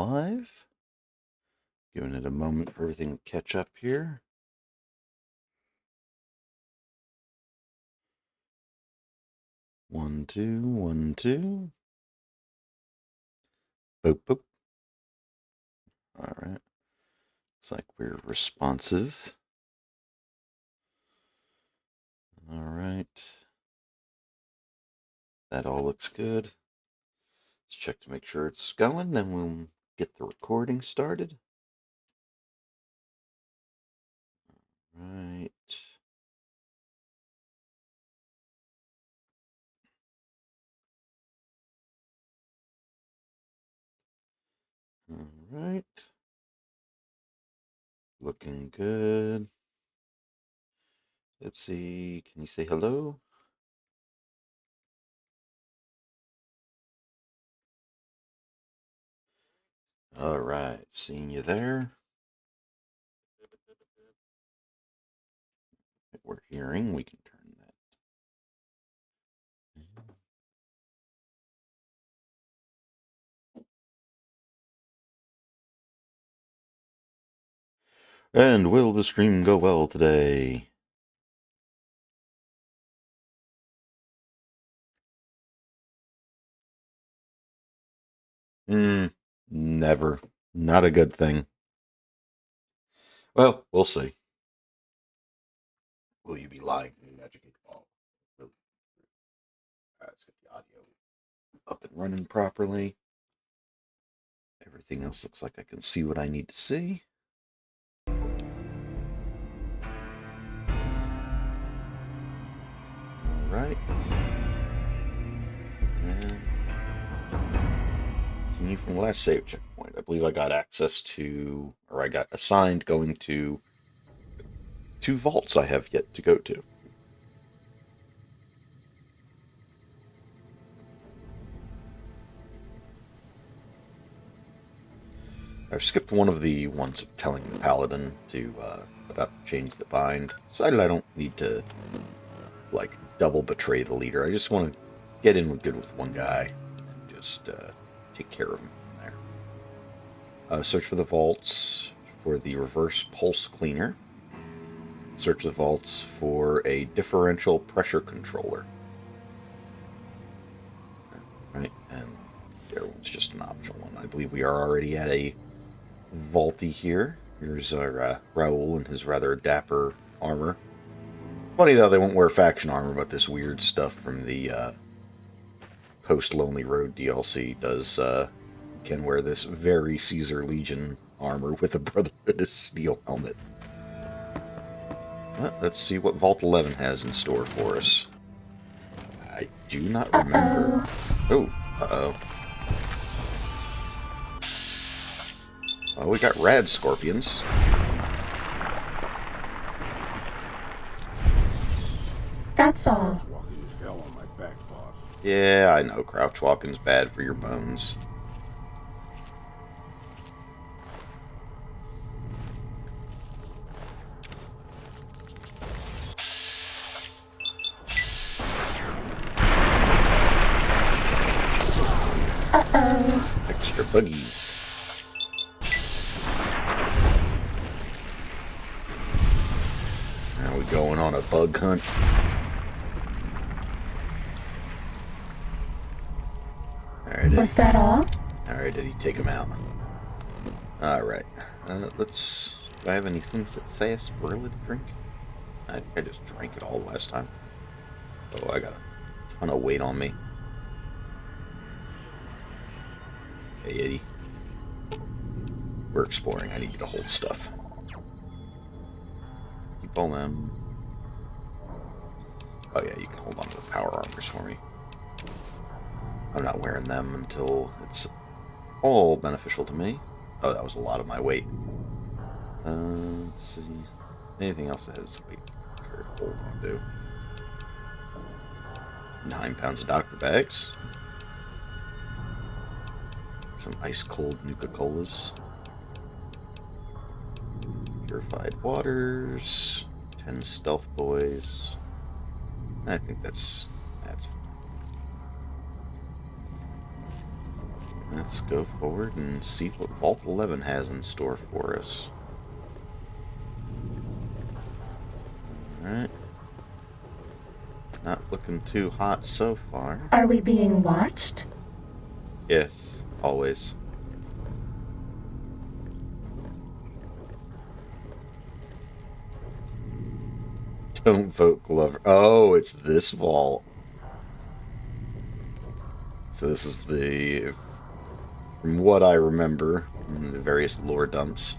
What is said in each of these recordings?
live. Giving it a moment for everything to catch up here. One, two, 1, 2. Boop, boop. All right. Looks like we're responsive. All right. That all looks good. Let's check to make sure it's going, then we'll get the recording started. Right. All right. Looking good. Let's see. Can you say hello? All right. Seeing you there. If we're hearing, we can turn that. And will the stream go well today? Never. Not a good thing. Well, we'll see. Will you be lying to me, educate ball? All right, let's get the audio up and running properly. Everything else looks like I can see what I need to see. All right. And continue from the last save checkpoint. I believe I got access to, or I got assigned going to 2 vaults I have yet to go to. I've skipped one of the ones telling the paladin to about the chains that bind. Decided I don't need to like double betray the leader. I just want to get in good with one guy and just take care of him from there. Search for the vaults for the reverse pulse cleaner. Search the vaults for a differential pressure controller. Right, and the other one's just an optional one. I believe we are already at a vaulty here. Here's our Raoul in his rather dapper armor. Funny though, they won't wear faction armor, but this weird stuff from the post Lonely Road DLC does can wear this very Caesar Legion armor with a Brotherhood of Steel helmet. Well, let's see what Vault 11 has in store for us. I do not remember. Oh, uh-oh. Oh, we got rad scorpions. That's all. Walking is hell on my back, boss. Yeah, I know. Crouch walking's bad for your bones. Uh-oh. Extra buggies. Now we going on a bug hunt. Alright. Was that all? Alright, did he take him out? Alright. Let's... Do I have any things that say a Spirilla to drink? I think I just drank it all last time. Oh, I got a ton of weight on me. Hey, Eddie. We're exploring. I need you to hold stuff. Keep all them. Oh yeah, you can hold on to the power armors for me. I'm not wearing them until it's all beneficial to me. Oh, that was a lot of my weight. Let's see. Anything else that has weight to hold on to? 9 pounds of doctor bags. Some ice cold Nuka-Colas. Purified waters. 10 stealth boys. I think that's Let's go forward and see what Vault 11 has in store for us. Alright. Not looking too hot so far. Are we being watched? Yes, always. Don't vote Glover. Oh, it's this vault. So this is the... From what I remember, in the various lore dumps,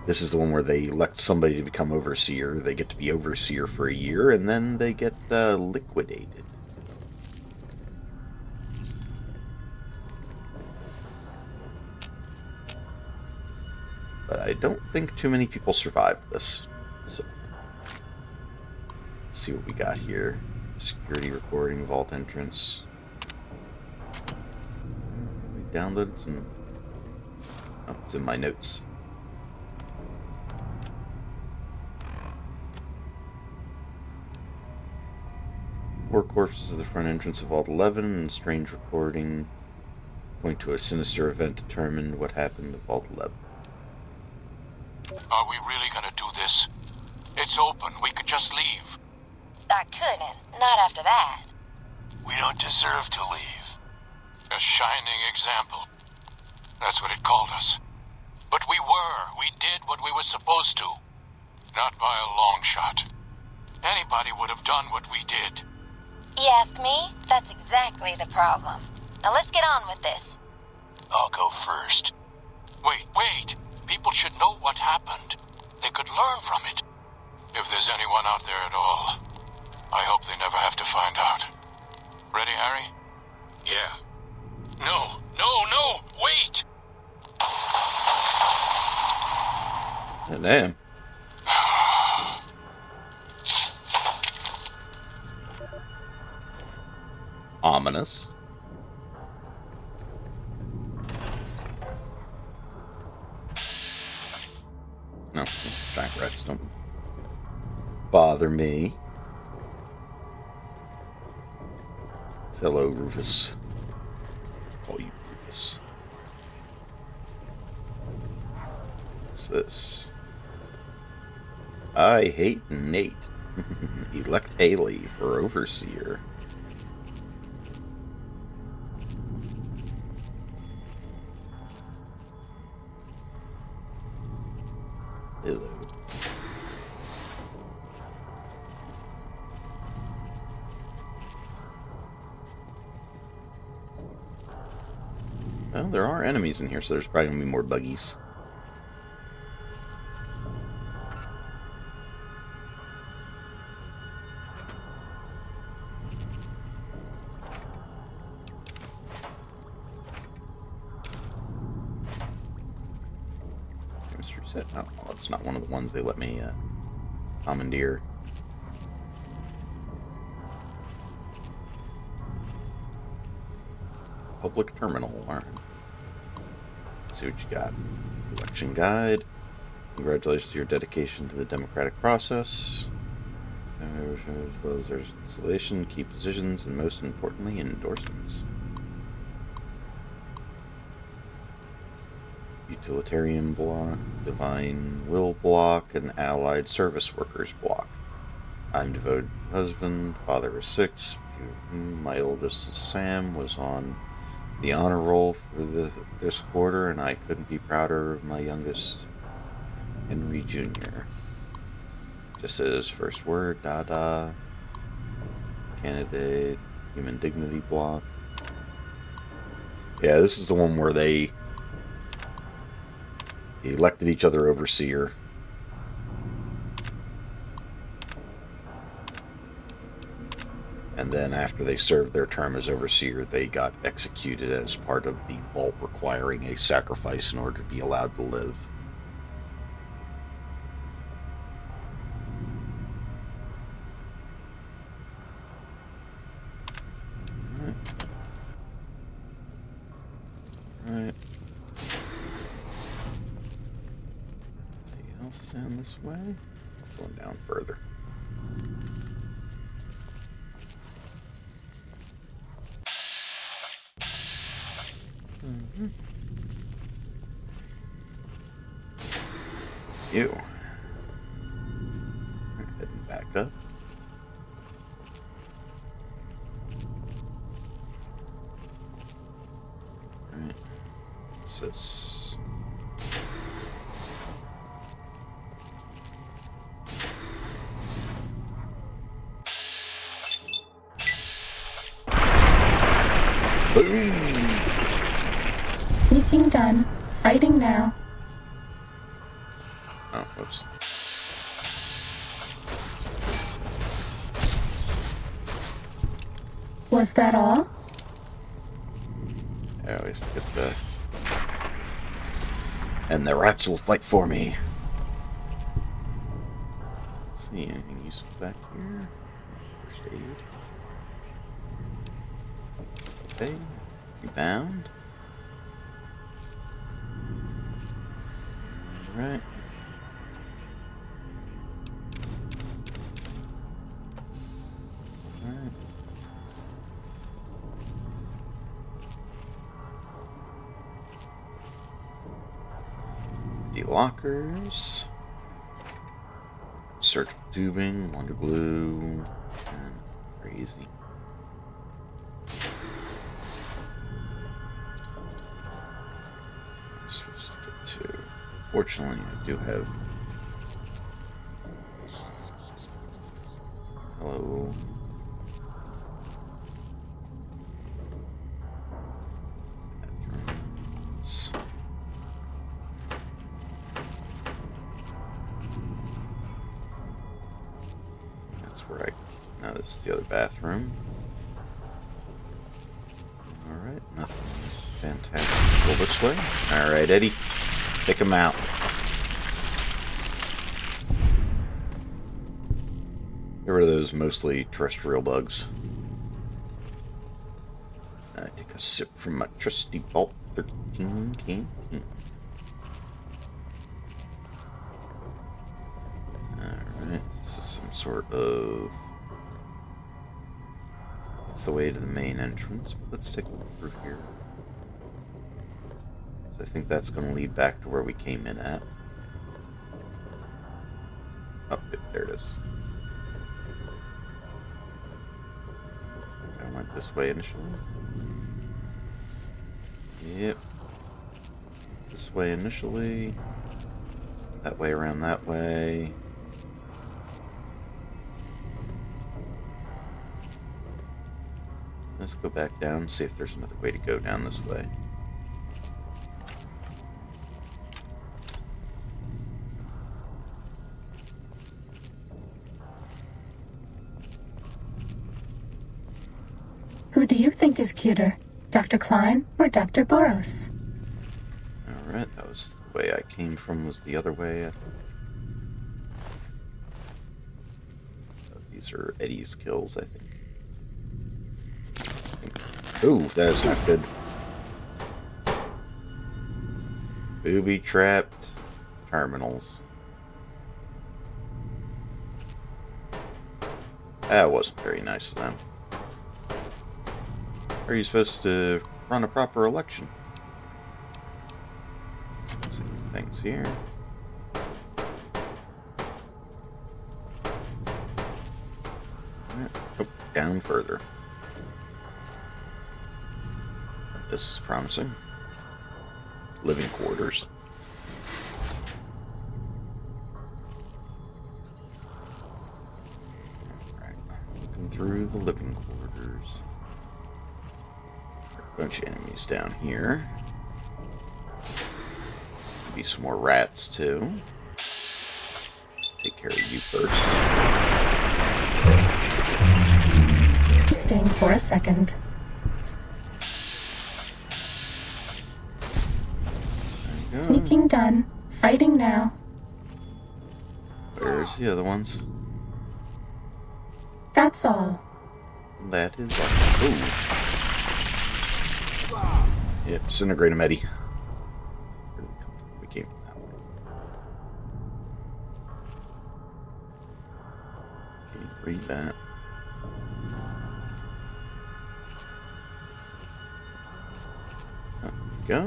this is the one where they elect somebody to become Overseer. They get to be Overseer for a year, and then they get liquidated. But I don't think too many people survived this. So, let's see what we got here. Security recording, vault entrance. We downloaded some... Oh, it's in my notes. Four corpses at the front entrance of Vault 11 and strange recording point to a sinister event determined what happened at Vault 11. Are we really gonna do this? It's open. We could just leave. I couldn't. Not after that. We don't deserve to leave. A shining example. That's what it called us. But we were. We did what we were supposed to. Not by a long shot. Anybody would have done what we did. You ask me? That's exactly the problem. Now let's get on with this. I'll go first. Wait. People should know what happened. They could learn from it. If there's anyone out there at all, I hope they never have to find out. Ready, Harry? Yeah. No, wait! Damn. Ominous. No, giant rats don't bother me. Hello, Rufus. I'll call you Rufus. What's this? I hate Nate. Elect Haley for Overseer. Hello. Well, there are enemies in here, so there's probably going to be more buggies. Set. Oh, well, it's not one of the ones they let me commandeer. Public terminal. Alright. Let's see what you got. Election guide. Congratulations to your dedication to the democratic process. As well as their installation, key positions, and most importantly, endorsements. Utilitarian block, divine will block, and allied service workers block. I'm devoted husband, father of 6. My oldest is Sam, was on the honor roll for this quarter, and I couldn't be prouder of my youngest, Henry Jr. Just says first word, Dada. Candidate, human dignity block. Yeah, this is the one where they elected each other Overseer. And then after they served their term as Overseer, they got executed as part of the vault requiring a sacrifice in order to be allowed to live. Alright. Anything else down this way? Going down further. you. Alright, heading back up. Alright. What's this? Boom! Sneaking done. Fighting now. Oh, whoops. Was that all? I always forget the... And the rats will fight for me. Let's see, anything useful back here? First aid. Okay, rebound. Alright. Alright. Lockers, surgical tubing, wonder glue, and crazy. I'm supposed to get to. Fortunately, I do have. Hello. Bathrooms. Now this is the other bathroom. Alright, nothing fantastic. Go this way. Alright, Eddie. Pick him out. Get rid of those mostly terrestrial bugs. I take a sip from my trusty Vault 13 canteen. Alright, this is some sort of... It's the way to the main entrance. Let's take a look through here. So I think that's going to lead back to where we came in at. Oh, there it is. I went this way initially. Yep. This way initially. That way around that way. Let's go back down, see if there's another way to go down this way. Who do you think is cuter, Dr. Klein or Dr. Boros? Alright, that was the way I came from, was the other way, I think. These are Eddie's kills, I think. Ooh, that is not good. Booby-trapped terminals. That wasn't very nice of them. How are you supposed to run a proper election? Let's see things here. Oh, down further. This is promising. Living quarters. Alright, looking through the living quarters. A bunch of enemies down here. Maybe some more rats too. Let's take care of you first. Staying for a second. Sneaking done. Fighting now. Where's the other ones? That's all. That is all. Ooh. Yep, disintegrate him, Eddie. Where did we come from? We came from that way. Can't read that. There we go.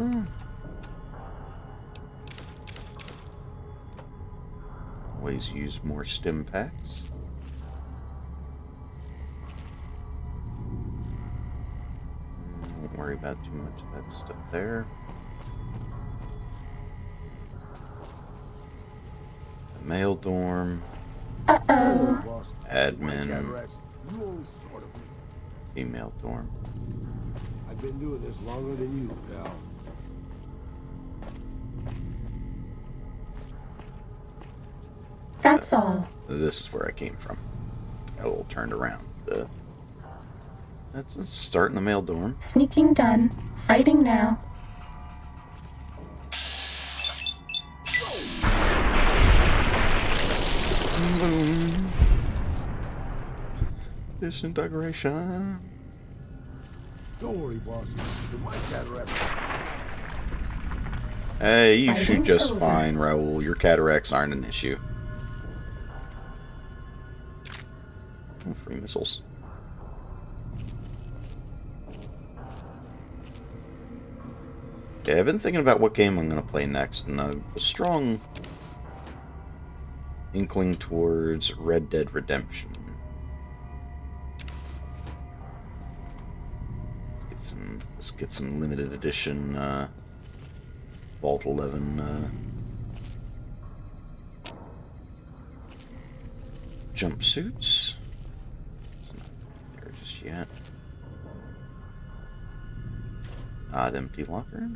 always use more stim packs. Don't worry about too much of that stuff there. The mail dorm. Uh-oh. Boss, Admin. cataracts, you only sort of me. Female dorm. I've been doing this longer than you, pal. That's all. This is where I came from. Got a little turned around. Let's start in the mail dorm. Sneaking done. Fighting now. Disintegration. Don't worry, boss. With my cataracts, Hey, you shoot Fighting just over. fine, Raoul. Your cataracts aren't an issue. Oh, free missiles. Yeah, I've been thinking about what game I'm going to play next, and a strong inkling towards Red Dead Redemption. Let's get some limited edition Vault 11 jumpsuits. It's not there just yet. Odd empty locker.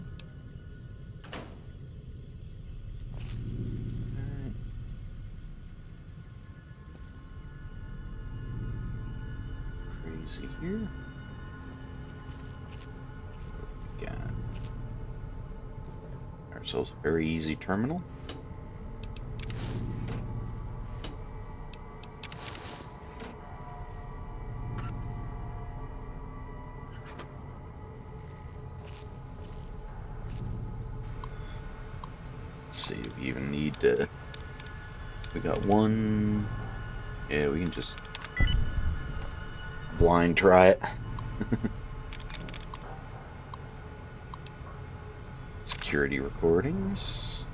Alright. Crazy here. Got ourselves a very easy terminal. Let's see if we even need to. We got one. Yeah, we can just blind try it. Security recordings,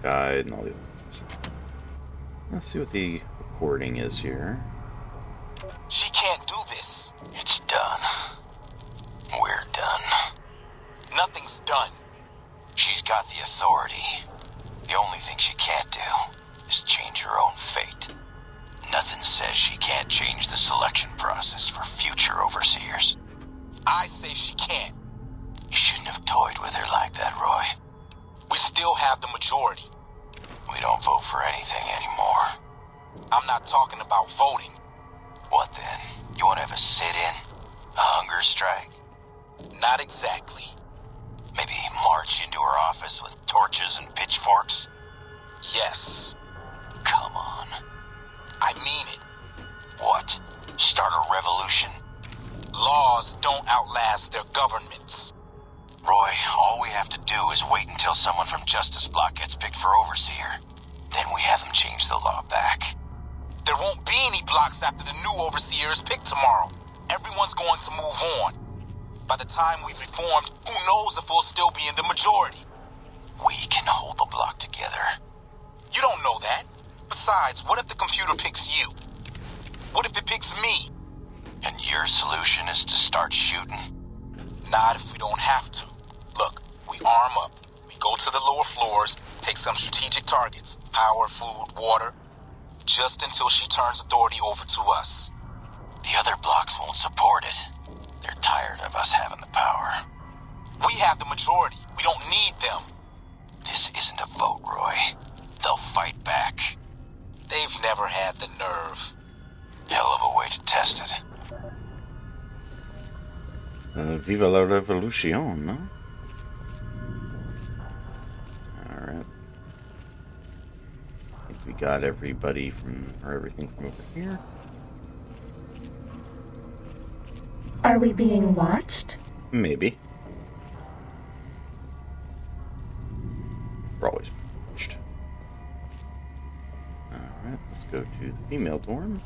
guide, and all the others. Let's see what the recording is here. She can't do this. It's done. We're done. Nothing's done. She's got the authority. The only thing she can't do is change her own fate. Nothing says she can't change the selection process for future overseers. I say she can't. You shouldn't have toyed with her like that, Roy. We still have the majority. We don't vote for anything anymore. I'm not talking about voting. What then? You want to have a sit-in? A hunger strike? Not exactly. Maybe march into her office with torches and pitchforks? Yes. Come on. I mean it. What? Start a revolution? Laws don't outlast their governments. Roy, all we have to do is wait until someone from Justice Block gets picked for overseer. Then we have them change the law back. There won't be any blocks after the new overseer is picked tomorrow. Everyone's going to move on. By the time we've reformed, who knows if we'll still be in the majority? We can hold the block together. You don't know that. Besides, what if the computer picks you? What if it picks me? And your solution is to start shooting? Not if we don't have to. Look, we arm up. We go to the lower floors, take some strategic targets. Power, food, water. Just until she turns authority over to us. The other blocks won't support it. They're tired of us having the power. We have the majority. We don't need them. This isn't a vote, Roy. They'll fight back. They've never had the nerve. Hell of a way to test it. Viva la revolution, no? Alright. I think we got everybody from, or everything from over here. Are we being watched? Maybe. We're always watched. Alright, let's go to the female dorm.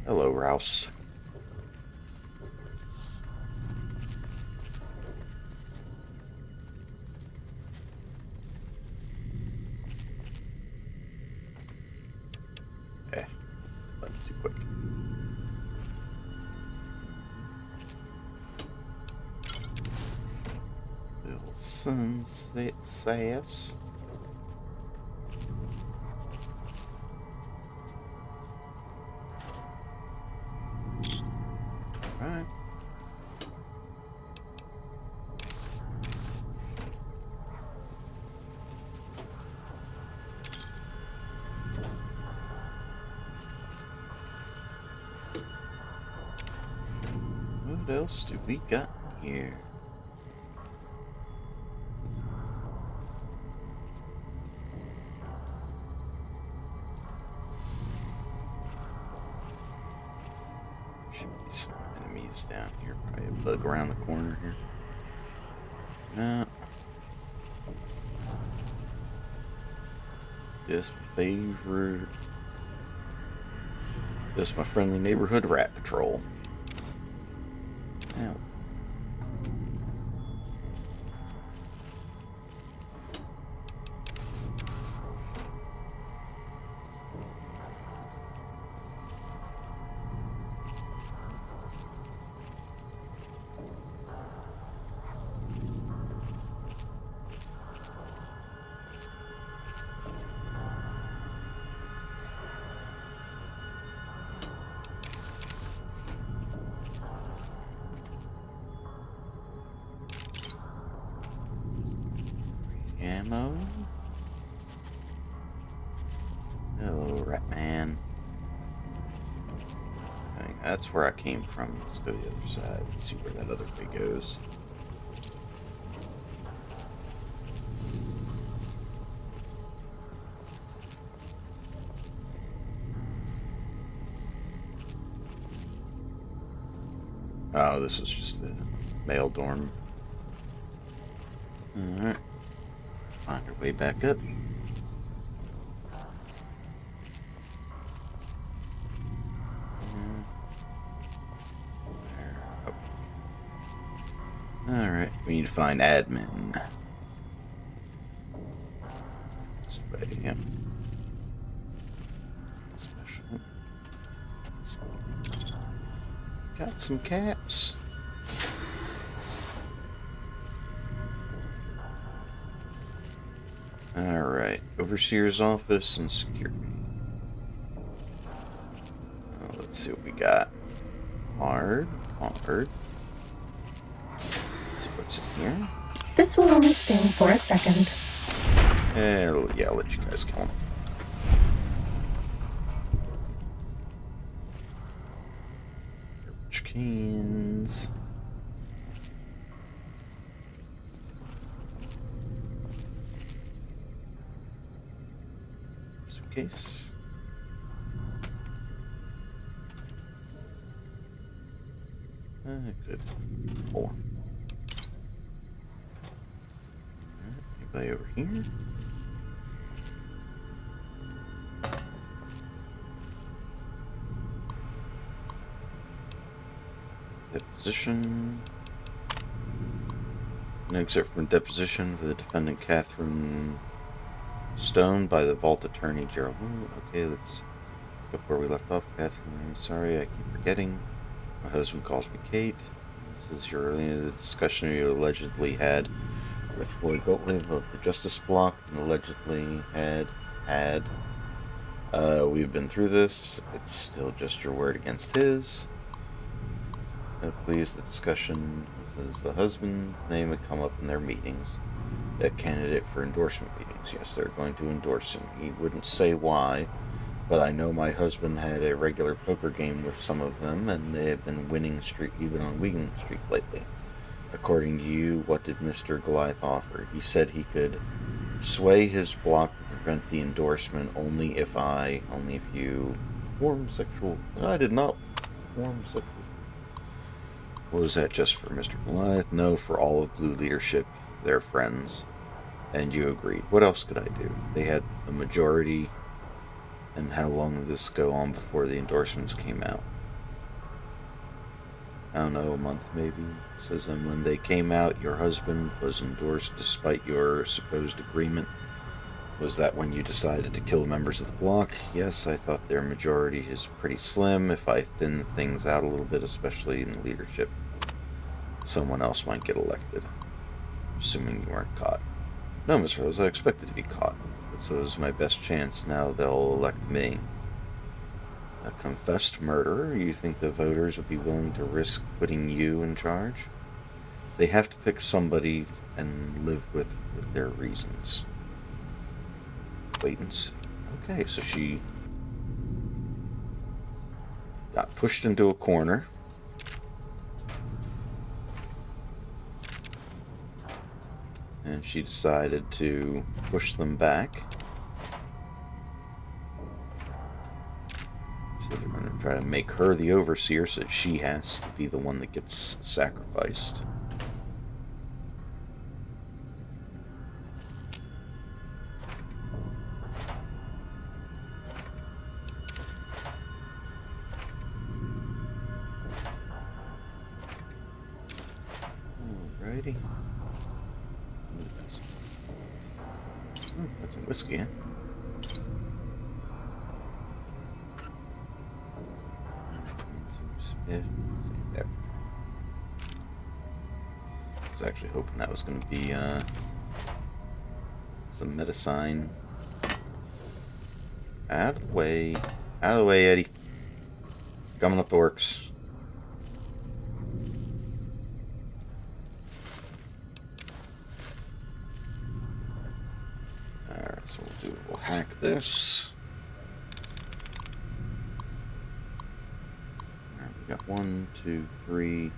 Hello, Rouse. and sass. Alright. What else do we got here? Should be some enemies down here. Probably a bug around the corner here. No. Just favorite. Just my friendly neighborhood rat patrol. Ow. Ammo. Hello, Ratman. I think that's where I came from. Let's go to the other side and see where that other way goes. Oh, this is just the male dorm. Alright. Find our way back up. Alright, we need to find admin. This way, yep. Special. Got some caps. Alright, Overseer's office and security. Let's see what we got. Hard. Let's see what's in here. This will only sting for a second. Yeah, I'll let you guys kill him. Garbage cans. Suitcase. Good. 4. Anybody over here? Deposition. No except from deposition for the defendant Catherine Stone by the vault attorney Gerald. Okay, let's pick up where we left off. Catherine, sorry, I keep forgetting. My husband calls me Kate. This is your earlier discussion you allegedly had with Roy Gottlieb of the Justice Block, and allegedly had. We've been through this. It's still just your word against his. Please, the discussion. This is the husband's name had come up in their meetings. A candidate for endorsement meetings. Yes, they're going to endorse him. He wouldn't say why, but I know my husband had a regular poker game with some of them, and they have been winning streak. He's been on winning streak lately. According to you, what did Mr. Goliath offer? He said he could sway his block to prevent the endorsement only if you form sexual. I did not form sexual. Was that just for Mr. Goliath? No, for all of Blue leadership, their friends. And you agreed. What else could I do? They had a majority. And how long did this go on before the endorsements came out? I don't know, a month maybe. It says, and when they came out, your husband was endorsed despite your supposed agreement. Was that when you decided to kill members of the bloc? Yes, I thought their majority is pretty slim. If I thin things out a little bit, especially in leadership, someone else might get elected. assuming you weren't caught. No, Miss Rose, I expected to be caught. This was my best chance. Now they'll elect me. A confessed murderer? You think the voters would be willing to risk putting you in charge? They have to pick somebody and live with their reasons. Wait and see. Okay, so she got pushed into a corner. And she decided to push them back. So they're going to try to make her the overseer so that she has to be the one that gets sacrificed. Alrighty. Got some whiskey, huh? There. I was actually hoping that was going to be some medicine. Out of the way. Out of the way, Eddie. Coming up the works. Alright, so we'll hack this. Alright, we got 1, 2, 3,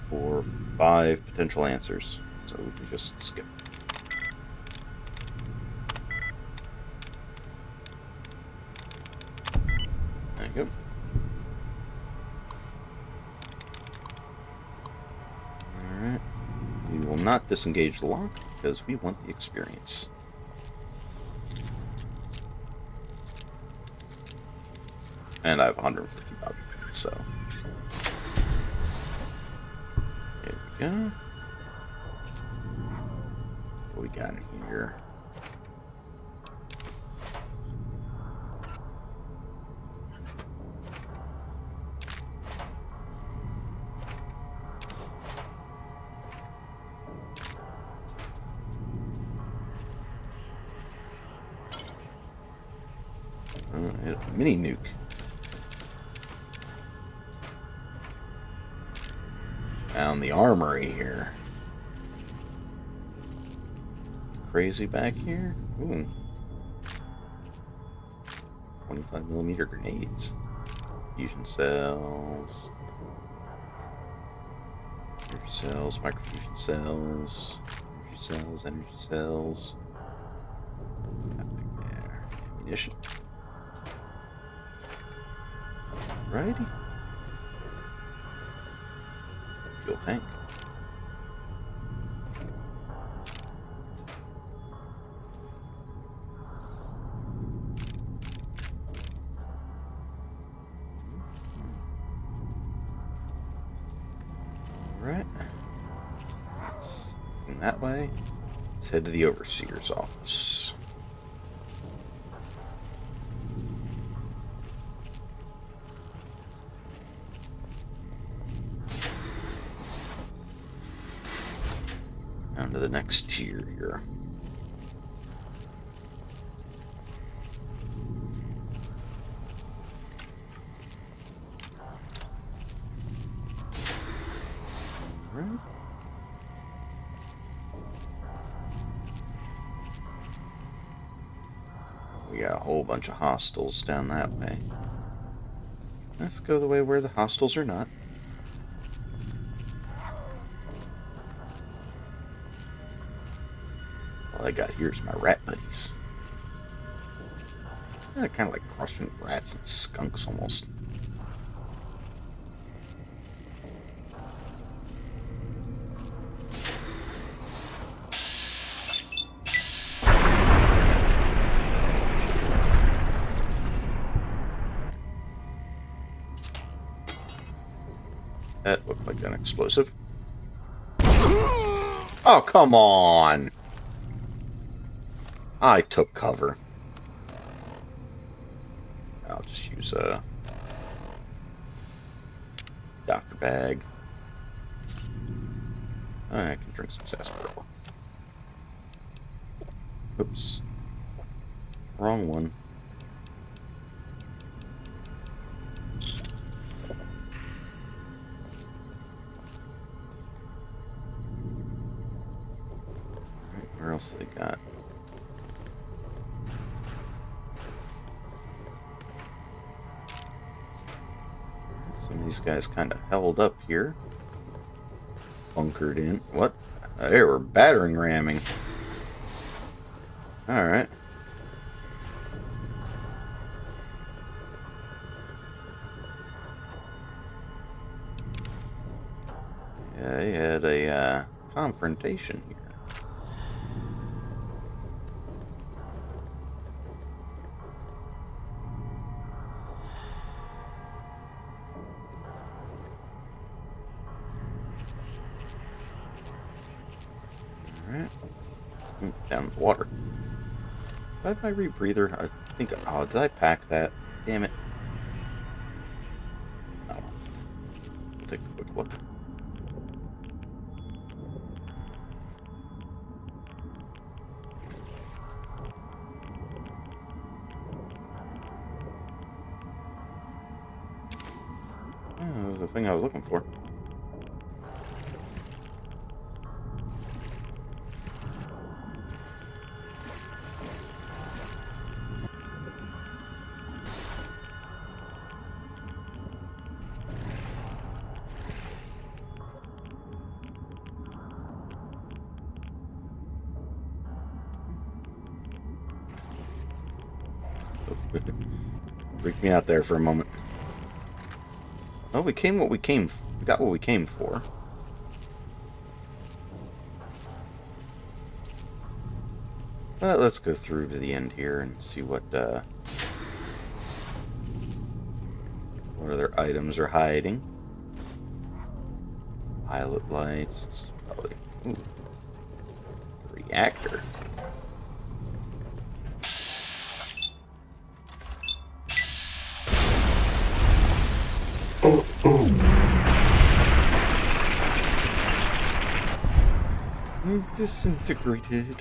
4, 5 potential answers. So we can just skip. There you go. Alright. We will not disengage the lock because we want the experience. And I have 150 bobby pins, so. There we go. What we got in here? A mini nuke. Found the armory here. Crazy back here? Ooh. 25mm grenades. Fusion cells. Energy cells, microfusion cells. Energy cells, energy cells. Nothing there. Ammunition. Righty. Fuel tank. Alright. Let's go that way. Let's head to the Overseer's office. Down to the next tier here. Alright. We got a whole bunch of hostiles down that way. Let's go the way where the hostiles are not. All I got here is my rat buddies. They're kind of like crossing rats and skunks almost. That looked like an explosive. Oh, come on! I took cover. I'll just use a doctor bag. I can drink some sarsaparilla. Oops. Wrong one. Alright, where else they got? Some of these guys kind of held up here. Bunkered in. What? They were battering ramming. Alright. Yeah, they had a confrontation here. Alright. Down the water. Do I have my rebreather? I think. Oh, did I pack that? Damn it. Oh. We'll take a quick look. Oh, that was the thing I was looking for. Freaked me out there for a moment. Oh, we got what we came for. But let's go through to the end here and see what other items are hiding. Pilot lights. This is probably reactor. Disintegrated.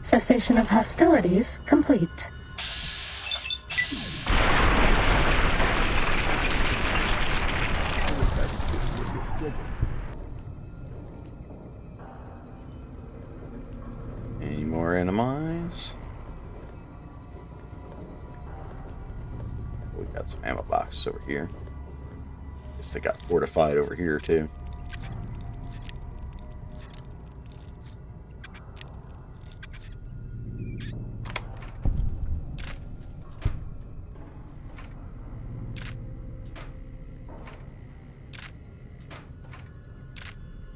Cessation of hostilities complete. Any more enemies? We got some ammo boxes over here. Guess they got fortified over here too.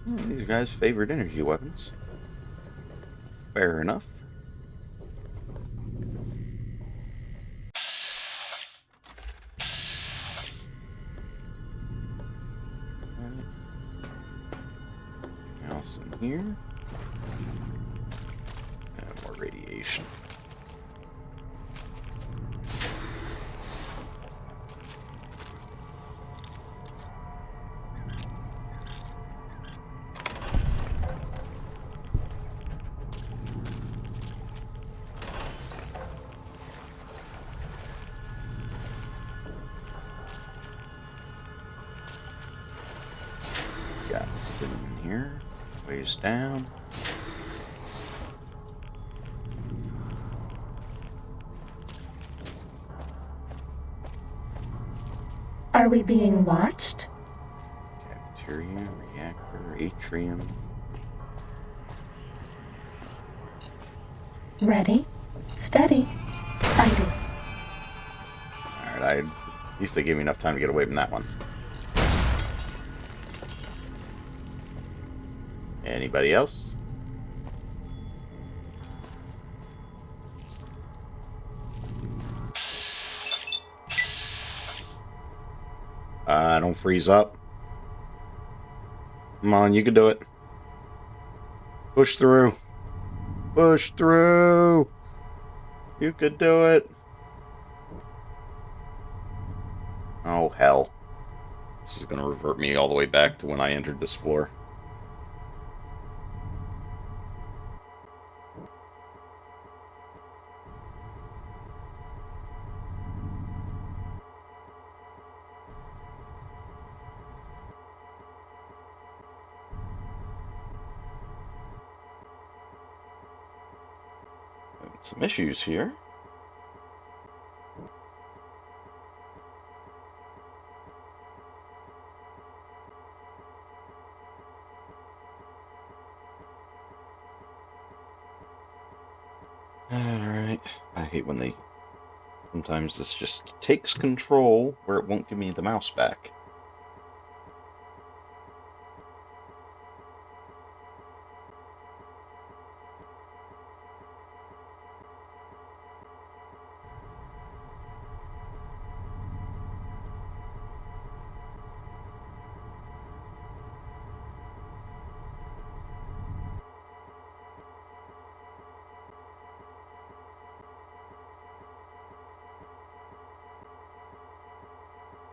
These guys' favorite energy weapons. Fair enough. Anything else in here? And more radiation. Got nothing in here. Ways down. Are we being watched? Cafeteria, reactor, atrium. Ready, steady, fighting. Alright, at least they gave me enough time to get away from that one. Anybody else? Don't freeze up. Come on, you can do it. Push through. Push through. You could do it. Oh, hell. This is going to revert me all the way back to when I entered this floor. Some issues here. Alright. I hate when they... Sometimes this just takes control where it won't give me the mouse back.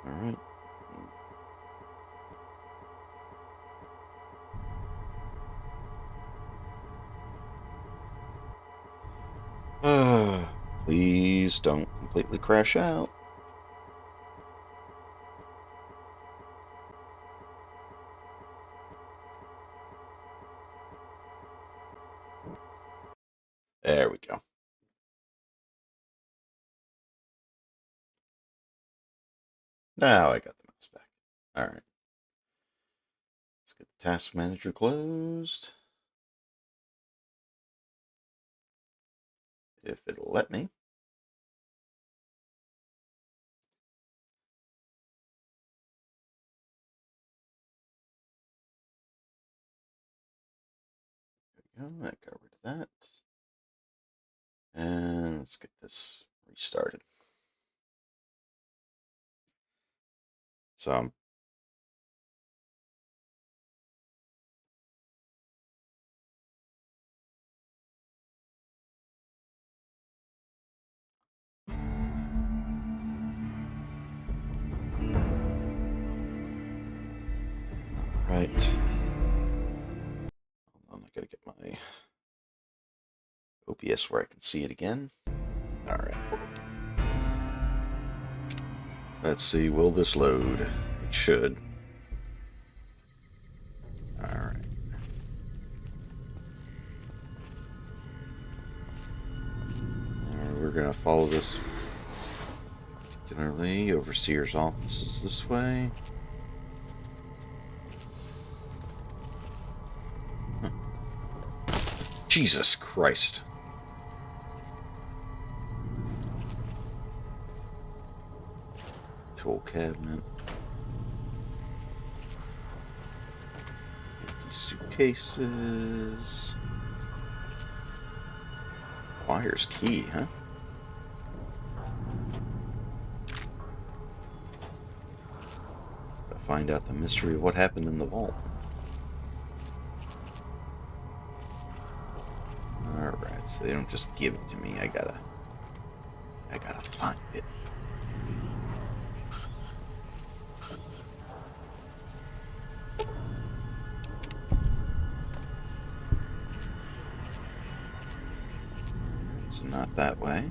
Alright. Please don't completely crash out. There we go. Now I got the mouse back. Alright. Let's get the task manager closed. If it'll let me. There we go. I got rid of that. And let's get this restarted. So right. Hold on, I gotta get my OBS where I can see it again. Alright. Let's see, will this load? It should. Alright. We're gonna follow this particularly. Overseer's office is this way. Huh. Jesus Christ. Tool cabinet. Empty suitcases. Wires key, huh? Gotta find out the mystery of what happened in the vault. Alright, so they don't just give it to me. I gotta find it. So not that way.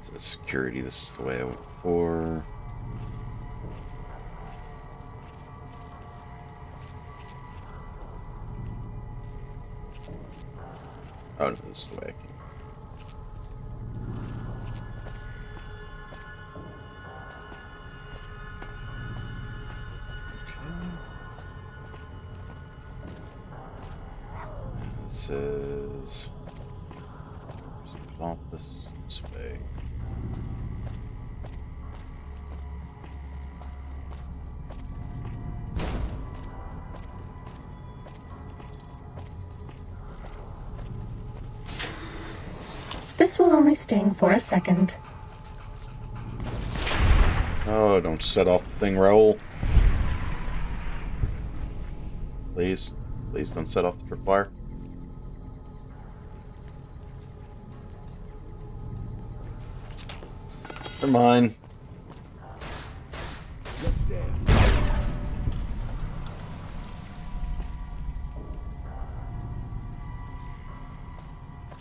So security, this is the way I went before. Oh no, this is the way I came. This is office this way. This will only sting for a second. Oh, don't set off the thing, Raoul. Please. Please don't set off the tripwire. They're mine. Let's dance.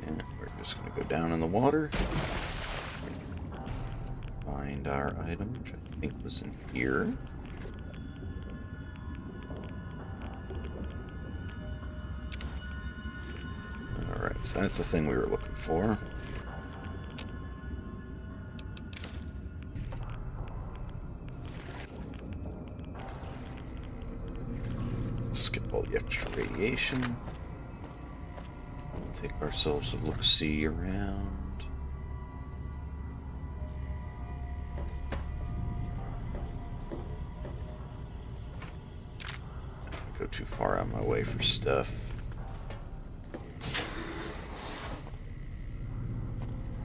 And we're just going to go down in the water. Find our item, which I think was in here. Alright, so that's the thing we were looking for. Skip all the extra radiation. Take ourselves a look-see around. Don't go too far out of my way for stuff.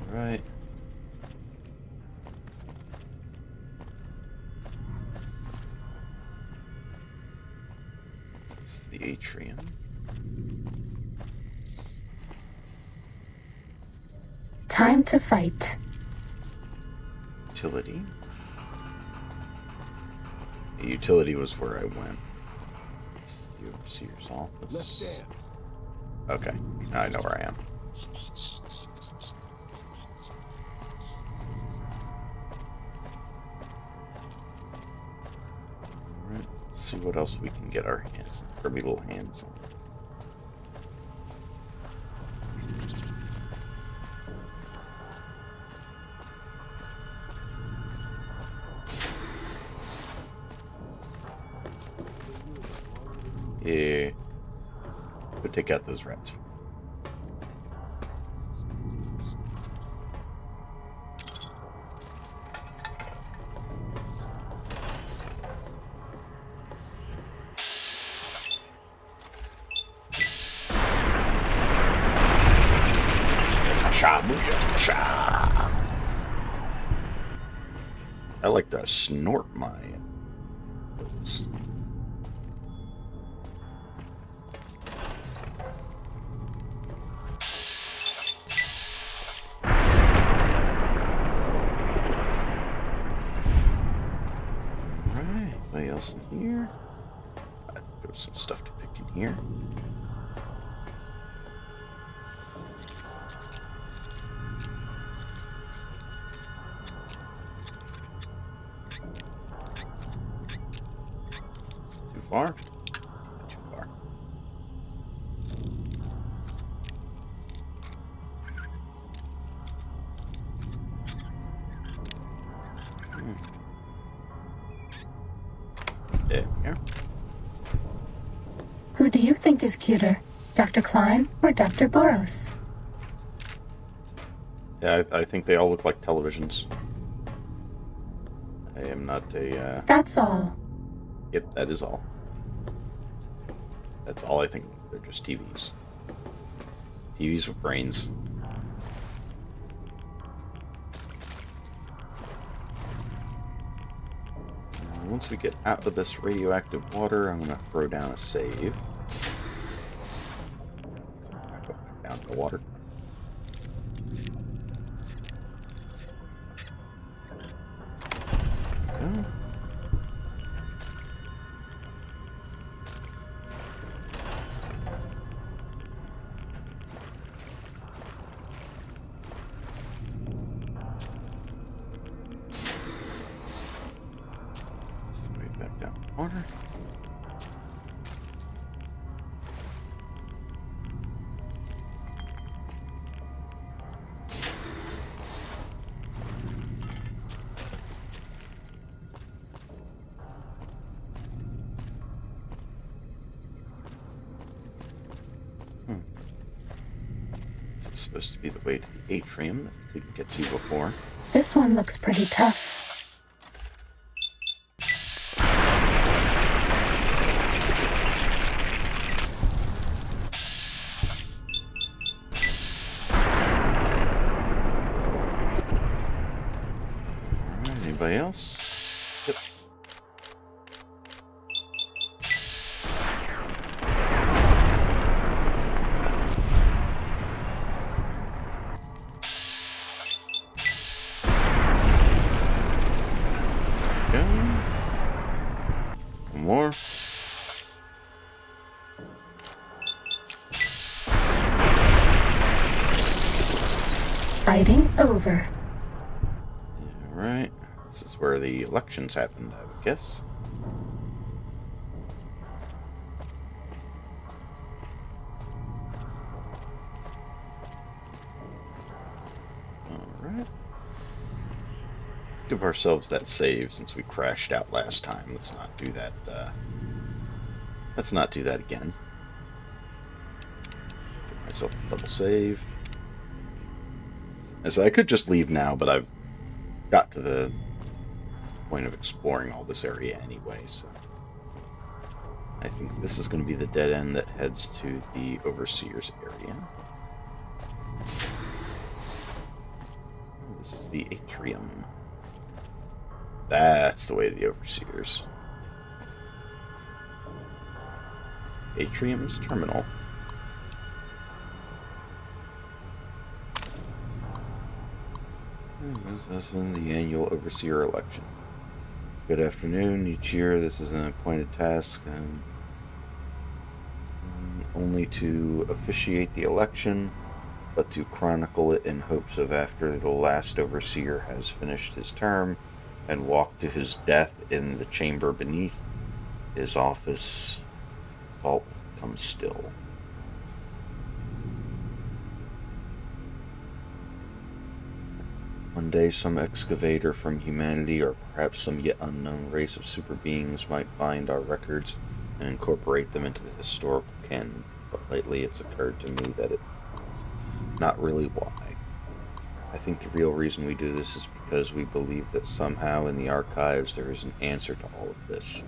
Right. This is the atrium. Time to fight. Utility. The utility was where I went. This is the overseer's Let's office. dance. Okay, now I know where I am. Alright, let's see what else we can get our grubby little hands on. Yeah. Could take out those rats. I like to snort my bullets. Anybody else in here? There's some stuff to pick in here. Too far? Not too far. There we are. Who do you think is cuter, Dr. Klein or Dr. Boros? Yeah, I think they all look like televisions. I am not a, That's all. Yep, that is all. That's all I think. They're just TVs. TVs with brains. Once we get out of this radioactive water, I'm going to throw down a save. So I'm not going back down to the water. Go. That's the way back down the water. This is supposed to be the way to the atrium that we couldn't get to before. This one looks pretty tough. Alright, anybody else? Yep. more. Fighting over. Alright. This is where the elections happened, I would guess. Alright. Give ourselves that save since we crashed out last time. Let's not do that, let's not do that again. Give myself a double save. And so I could just leave now, but I've got to the point of exploring all this area anyway, so I think this is going to be the dead end that heads to the Overseer's area. This is the atrium. That's the way to the Overseer's. Atrium's terminal. This is in the annual Overseer election. Good afternoon. Each year, this is an appointed task, and only to officiate the election, but to chronicle it in hopes of after the last Overseer has finished his term and walked to his death in the chamber beneath, his office vault comes still. One day some excavator from humanity, or perhaps some yet unknown race of super beings, might find our records and incorporate them into the historical canon. But lately it's occurred to me that it's not really why. I think the real reason we do this is because we believe that somehow in the archives there is an answer to all of this.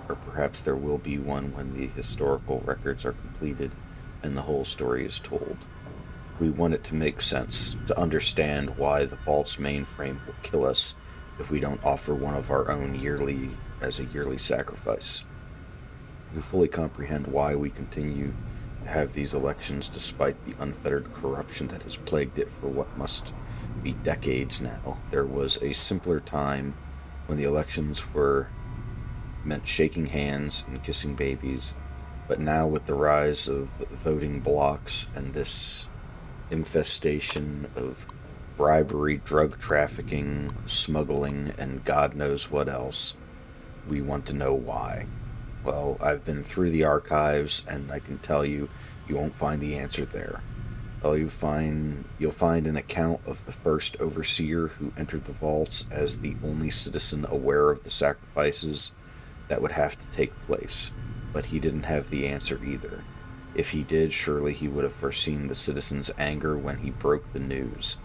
Or perhaps there will be one when the historical records are completed and the whole story is told. We want it to make sense, to understand why the Vault's mainframe will kill us if we don't offer one of our own as a yearly sacrifice. We fully comprehend why we continue to have these elections despite the unfettered corruption that has plagued it for what must be decades now. There was a simpler time when the elections meant shaking hands and kissing babies, but now with the rise of voting blocks and this infestation of bribery, drug trafficking, smuggling, and God knows what else, we want to know why. Well, I've been through the archives, and I can tell you, you won't find the answer there. You'll find an account of the first Overseer who entered the vaults as the only citizen aware of the sacrifices that would have to take place, but he didn't have the answer either. If he did, surely he would have foreseen the citizens' anger when he broke the news.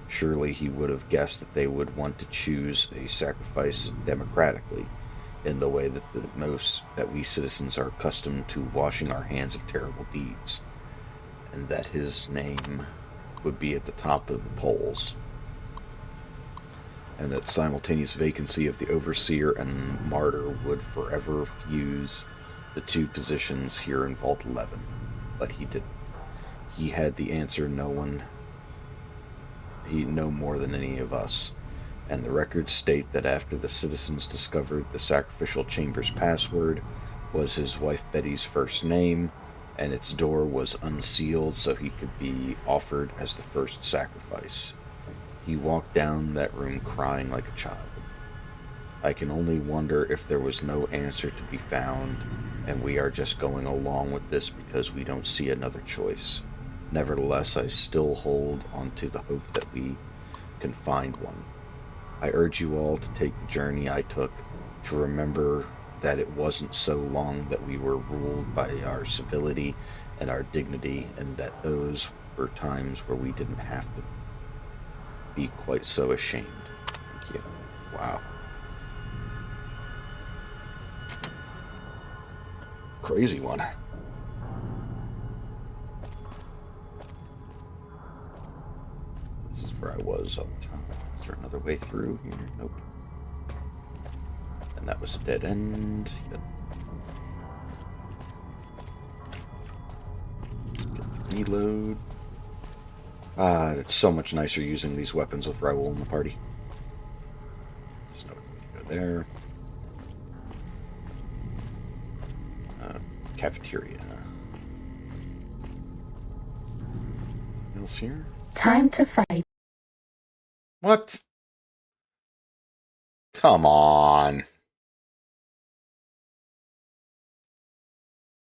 Surely he would have guessed that they would want to choose a sacrifice democratically, in the way that we citizens are accustomed to washing our hands of terrible deeds, and that his name would be at the top of the polls, and that simultaneous vacancy of the Overseer and Martyr would forever fuse the two positions here in Vault 11. But he didn't. He had the answer no more than any of us. And the records state that after the citizens discovered the sacrificial chamber's password was his wife Betty's first name, and its door was unsealed so he could be offered as the first sacrifice. He walked down that room crying like a child. I can only wonder if there was no answer to be found, and we are just going along with this because we don't see another choice. Nevertheless, I still hold on to the hope that we can find one. I urge you all to take the journey I took, to remember that it wasn't so long that we were ruled by our civility and our dignity, and that those were times where we didn't have to be quite so ashamed. Thank you. Wow. Crazy one. This is where I was all the time. Is there another way through here? Nope. And that was a dead end. Yep. Get the reload. It's so much nicer using these weapons with Raoul in the party. There's no way to go there. cafeteria. Anything else here? Time to fight. What? Come on.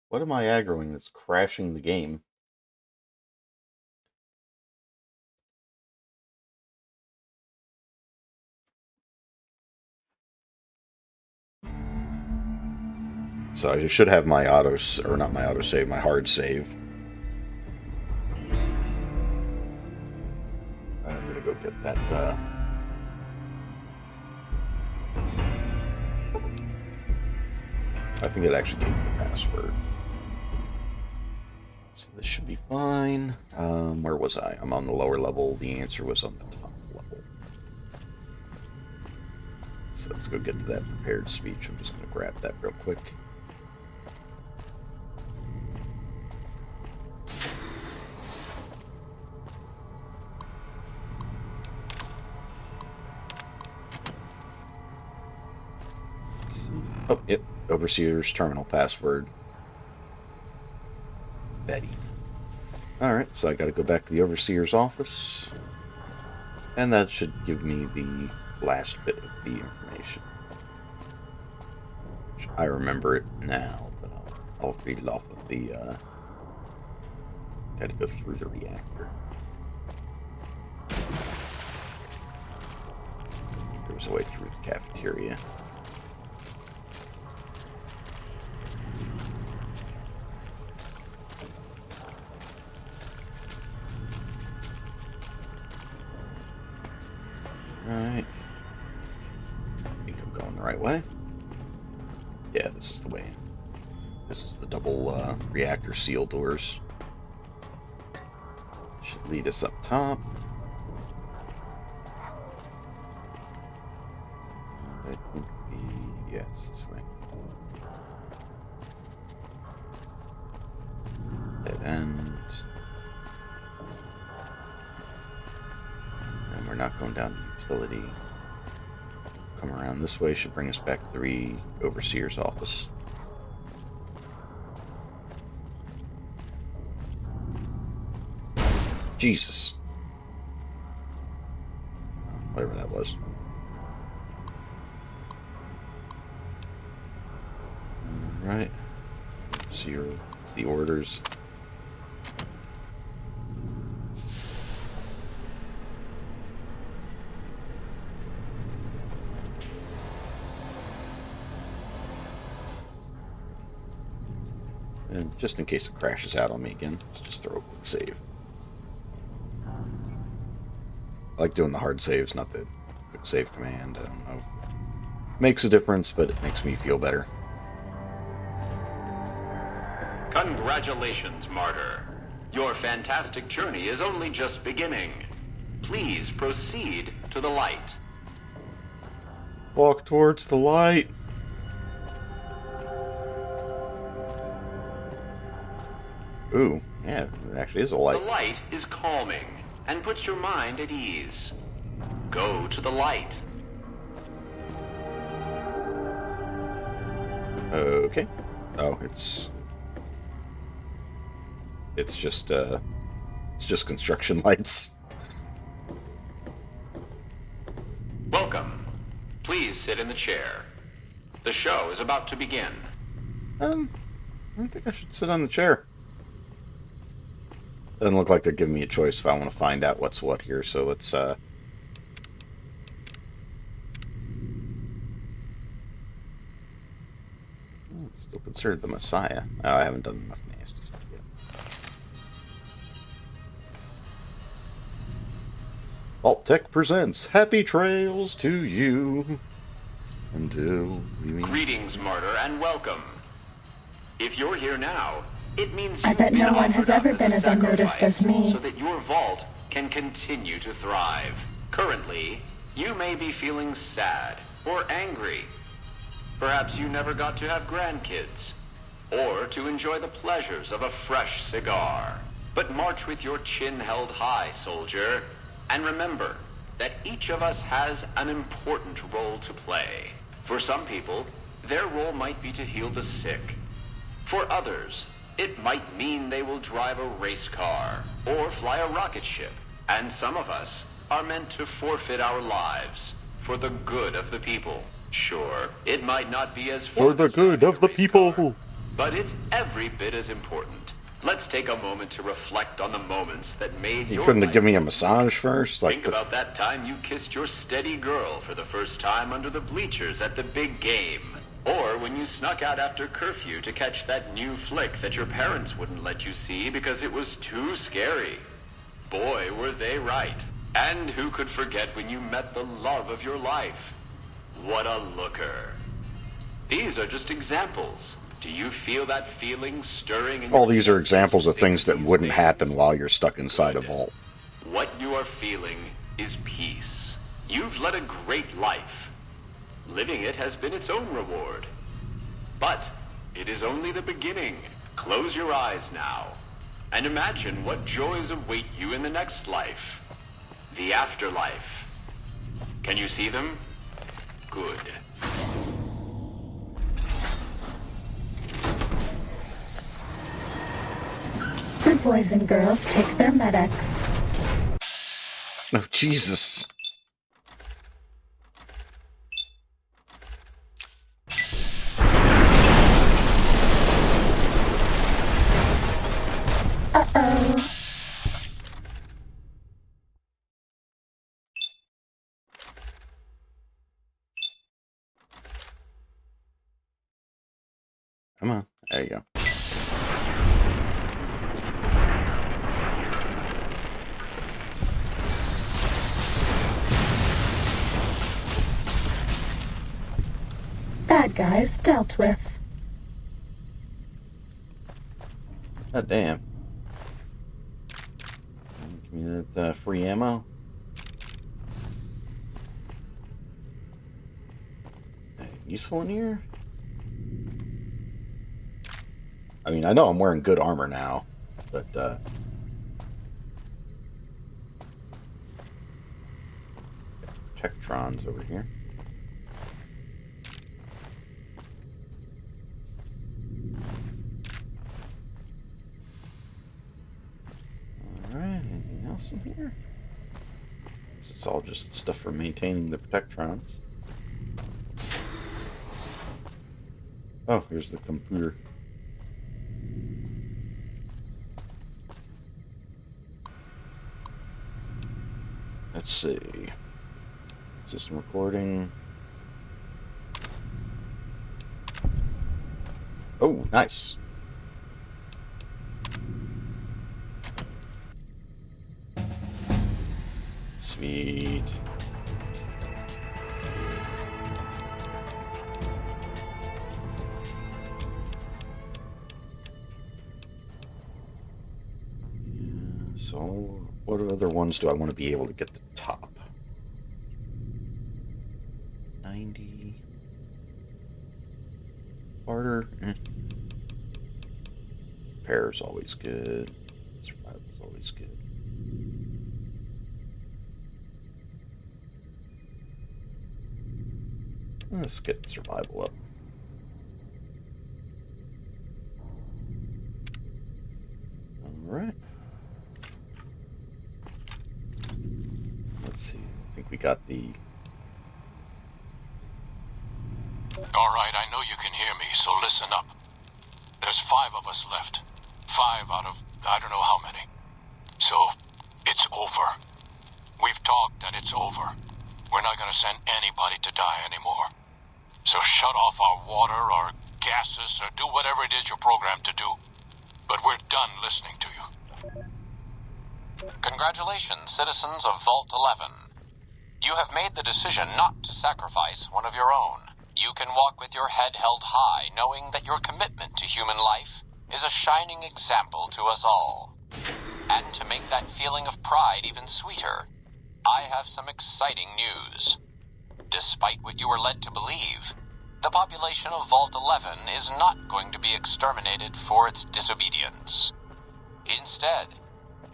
What am I aggroing that's crashing the game? So I should have my or not my autosave, my hard save. I'm gonna go get that, I think it actually gave me the password. So this should be fine. Where was I? I'm on the lower level. The answer was on the top level. So let's go get to that prepared speech. I'm just going to grab that real quick. Oh, yep. Overseer's terminal password. Betty. Alright, so I gotta go back to the Overseer's office. And that should give me the last bit of the information. I remember it now, but I'll read it off of the, gotta go through the reactor. There was a way through the cafeteria. Alright. I think I'm going the right way. Yeah, this is the way. This is the double reactor seal doors. Should lead us up top. I think yes, this way. Dead end. And we're not going down to utility. Come around this way, should bring us back to the Overseer's office. Jesus. Whatever that was. Right. See it's the orders. And just in case it crashes out on me again, let's just throw a quick save. I like doing the hard saves, not the quick save command. I don't know. Makes a difference, but it makes me feel better. Congratulations, Martyr. Your fantastic journey is only just beginning. Please proceed to the light. Walk towards the light. Ooh, yeah, it actually is a light. The light is calming and puts your mind at ease. Go to the light. Okay. Oh, it's just construction lights. Welcome. Please sit in the chair. The show is about to begin. I don't think I should sit on the chair. Doesn't look like they're giving me a choice if I want to find out what's what here, so let's, still considered the Messiah. Oh, I haven't done enough nasty stuff yet. Vault Tech presents Happy Trails to You. Until we meet. Greetings, Martyr, and welcome. If you're here now, it means I you've bet been no one offered has up ever as been a as unnoticed sacrifice as me. so that your vault can continue to thrive. Currently, you may be feeling sad or angry. Perhaps you never got to have grandkids, or to enjoy the pleasures of a fresh cigar. But march with your chin held high, soldier, and remember that each of us has an important role to play. For some people, their role might be to heal the sick. For others, it might mean they will drive a race car or fly a rocket ship. And some of us are meant to forfeit our lives for the good of the people. Sure, it might not be as fun For the as good driving of a the race people. car, but it's every bit as important. Let's take a moment to reflect on the moments that made You your couldn't have life given me a worth massage first? Like, Think about that time you kissed your steady girl for the first time under the bleachers at the big game. Or when you snuck out after curfew to catch that new flick that your parents wouldn't let you see because it was too scary. Boy, were they right. And who could forget when you met the love of your life? What a looker. These are just examples. Do you feel that feeling stirring in all your these are chest examples as of you things think that these wouldn't things? happen while you're stuck inside a vault. What you are feeling is peace. You've led a great life. Living it has been its own reward. But it is only the beginning. Close your eyes now and imagine what joys await you in the next life. The afterlife. Can you see them? Good. Good boys and girls take their medics. Oh, Jesus. Uh-oh. Come on. There you go. Bad guys dealt with. God damn. Give me that free ammo. Useful in here? I mean, I know I'm wearing good armor now, but Tektrons over here. Alright, anything else in here? This is all just stuff for maintaining the Protectrons. Oh, here's the computer. Let's see. System recording. Oh, nice. Sweet. So, what other ones do I want to be able to get the top? 90. Barter. Repair's always good. Survival's always good. Let's get survival up. Alright. Let's see. I think we got the... Alright, I know you can hear me, so listen up. There's 5 of us left. 5 out of I don't know how many. So, it's over. We've talked and it's over. We're not gonna send anybody to die anymore. So shut off our water, our gases, or do whatever it is you're programmed to do. But we're done listening to you. Congratulations, citizens of Vault 11. You have made the decision not to sacrifice one of your own. You can walk with your head held high, knowing that your commitment to human life is a shining example to us all. And to make that feeling of pride even sweeter, I have some exciting news. Despite what you were led to believe, the population of Vault 11 is not going to be exterminated for its disobedience. Instead,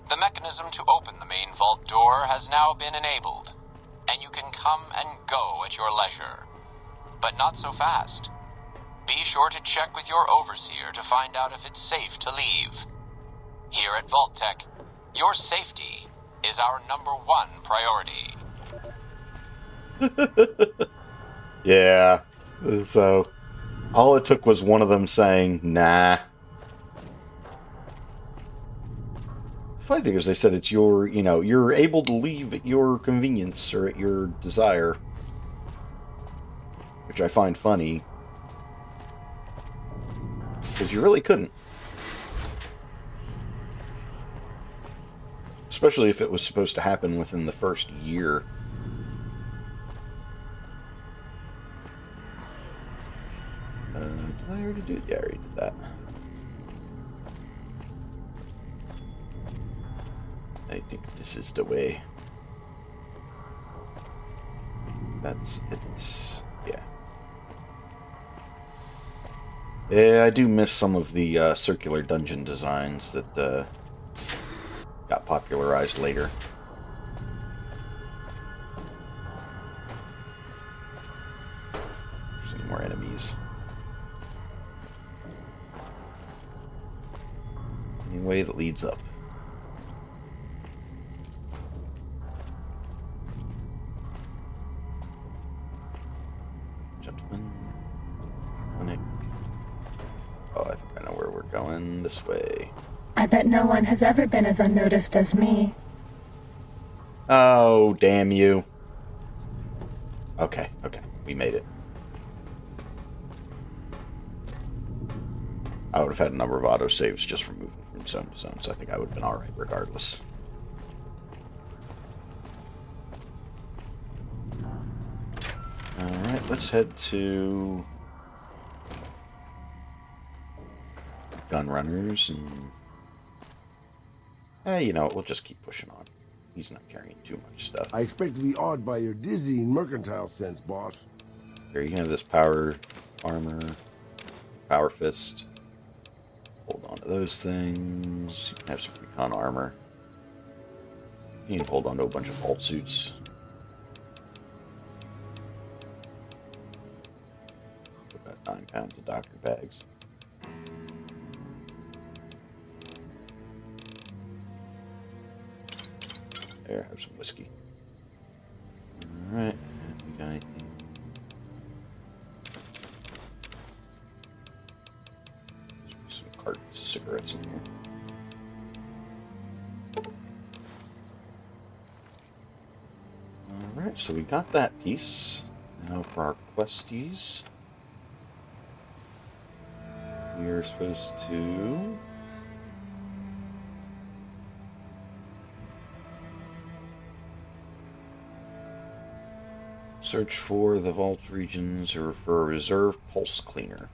the mechanism to open the main vault door has now been enabled, and you can come and go at your leisure. But not so fast. Be sure to check with your overseer to find out if it's safe to leave. Here at Vault Tech, your safety is our #1 priority. Yeah. So, all it took was one of them saying, nah. Funny thing is, they said it's your, you're able to leave at your convenience or at your desire. Which I find funny. Because you really couldn't. Especially if it was supposed to happen within the first year. Did I already do it? Yeah, I already did that. I think this is the way. That's it. Yeah. Yeah, I do miss some of the circular dungeon designs that got popularized later. There's any more enemies. Any way that leads up. Gentlemen. Clinic. Oh, I think I know where we're going. This way. I bet no one has ever been as unnoticed as me. Oh, damn you. Okay. We made it. I would have had a number of autosaves just from moving from zone to zone, so I think I would have been alright regardless. Alright, let's head to gun runners and you know what, we'll just keep pushing on. He's not carrying too much stuff. I expect to be awed by your dizzying mercantile sense, boss. Here, you can have this power armor, power fist. Hold on to those things. You can have some recon armor. You can hold on to a bunch of vault suits. Still got 9 pounds of doctor bags. There, have some whiskey. Alright, we got anything? Some cartons of cigarettes in here. Alright, so we got that piece. Now for our questies. We are supposed to... search for the vault regions or for a reserve pulse cleaner.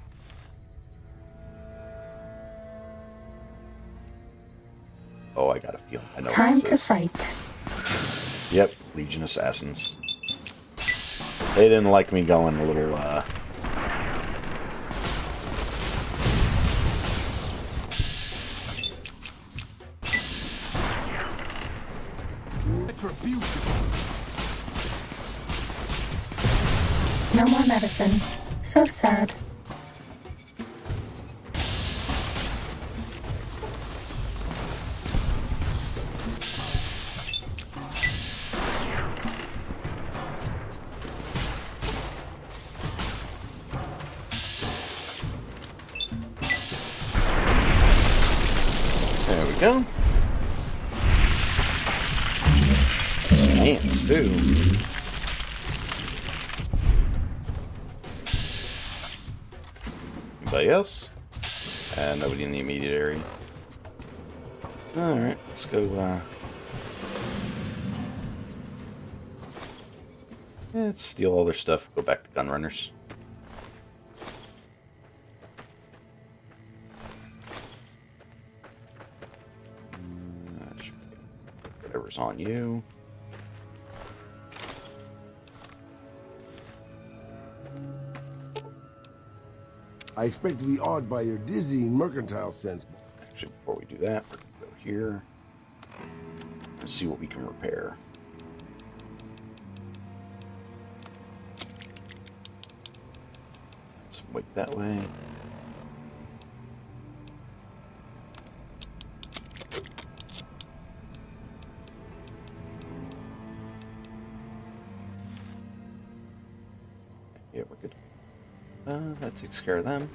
Oh, I got a feeling. I know Time what to this is. fight. Yep, Legion Assassins. They didn't like me going a little, No more medicine. So sad. There we go. Some ants, too. Anybody else? Nobody in the immediate area. Alright, let's go, let's steal all their stuff, go back to gun runners. Whatever's on you. I expect to be awed by your dizzying mercantile sense. Actually, before we do that, we're going to go here and see what we can repair. Some Wait that way. Yeah, we're good. That takes care of them.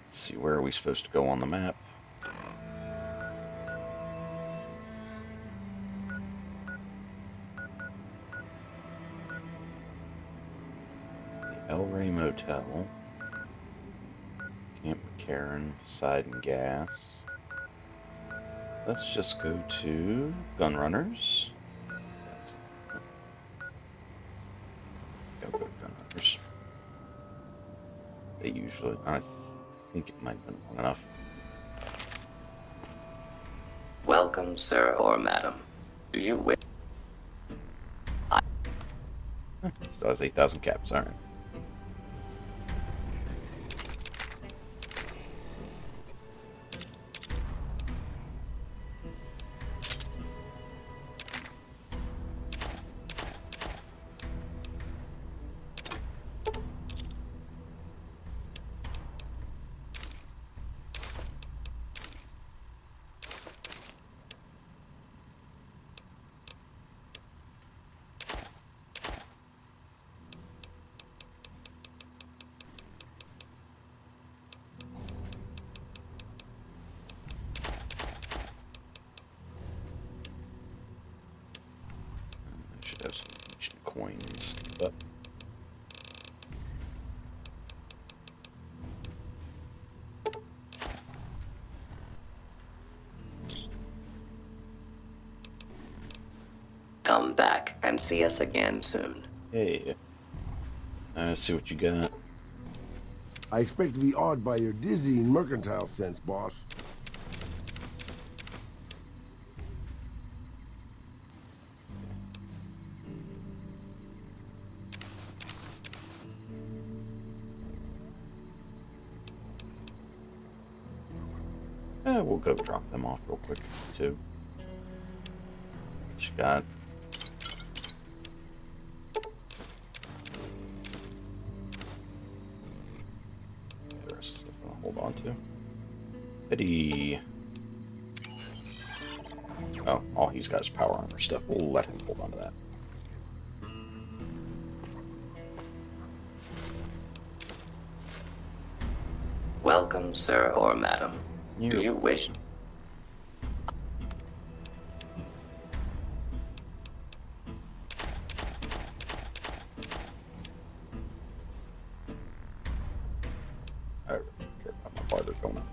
Let's see, where are we supposed to go on the map? The El Rey Motel. Camp McCarran, Poseidon Gas. Let's just go to Gunrunners. That's it. Go to Gunrunners. They usually, I think it might have been long enough. Welcome, sir or madam. Do you wish? Still has 8,000 caps, alright. I should have some ancient coins, but Come back and see us again soon. hey, see what you got. I expect to be awed by your dizzying mercantile sense, boss. We'll go drop them off real quick, too. What you got? The rest of the stuff I'll hold on to. Eddie. Oh, all he's got is power armor stuff. We'll let him hold on to that. Welcome, sir or madam. Do you wish? I don't care about my barter going up.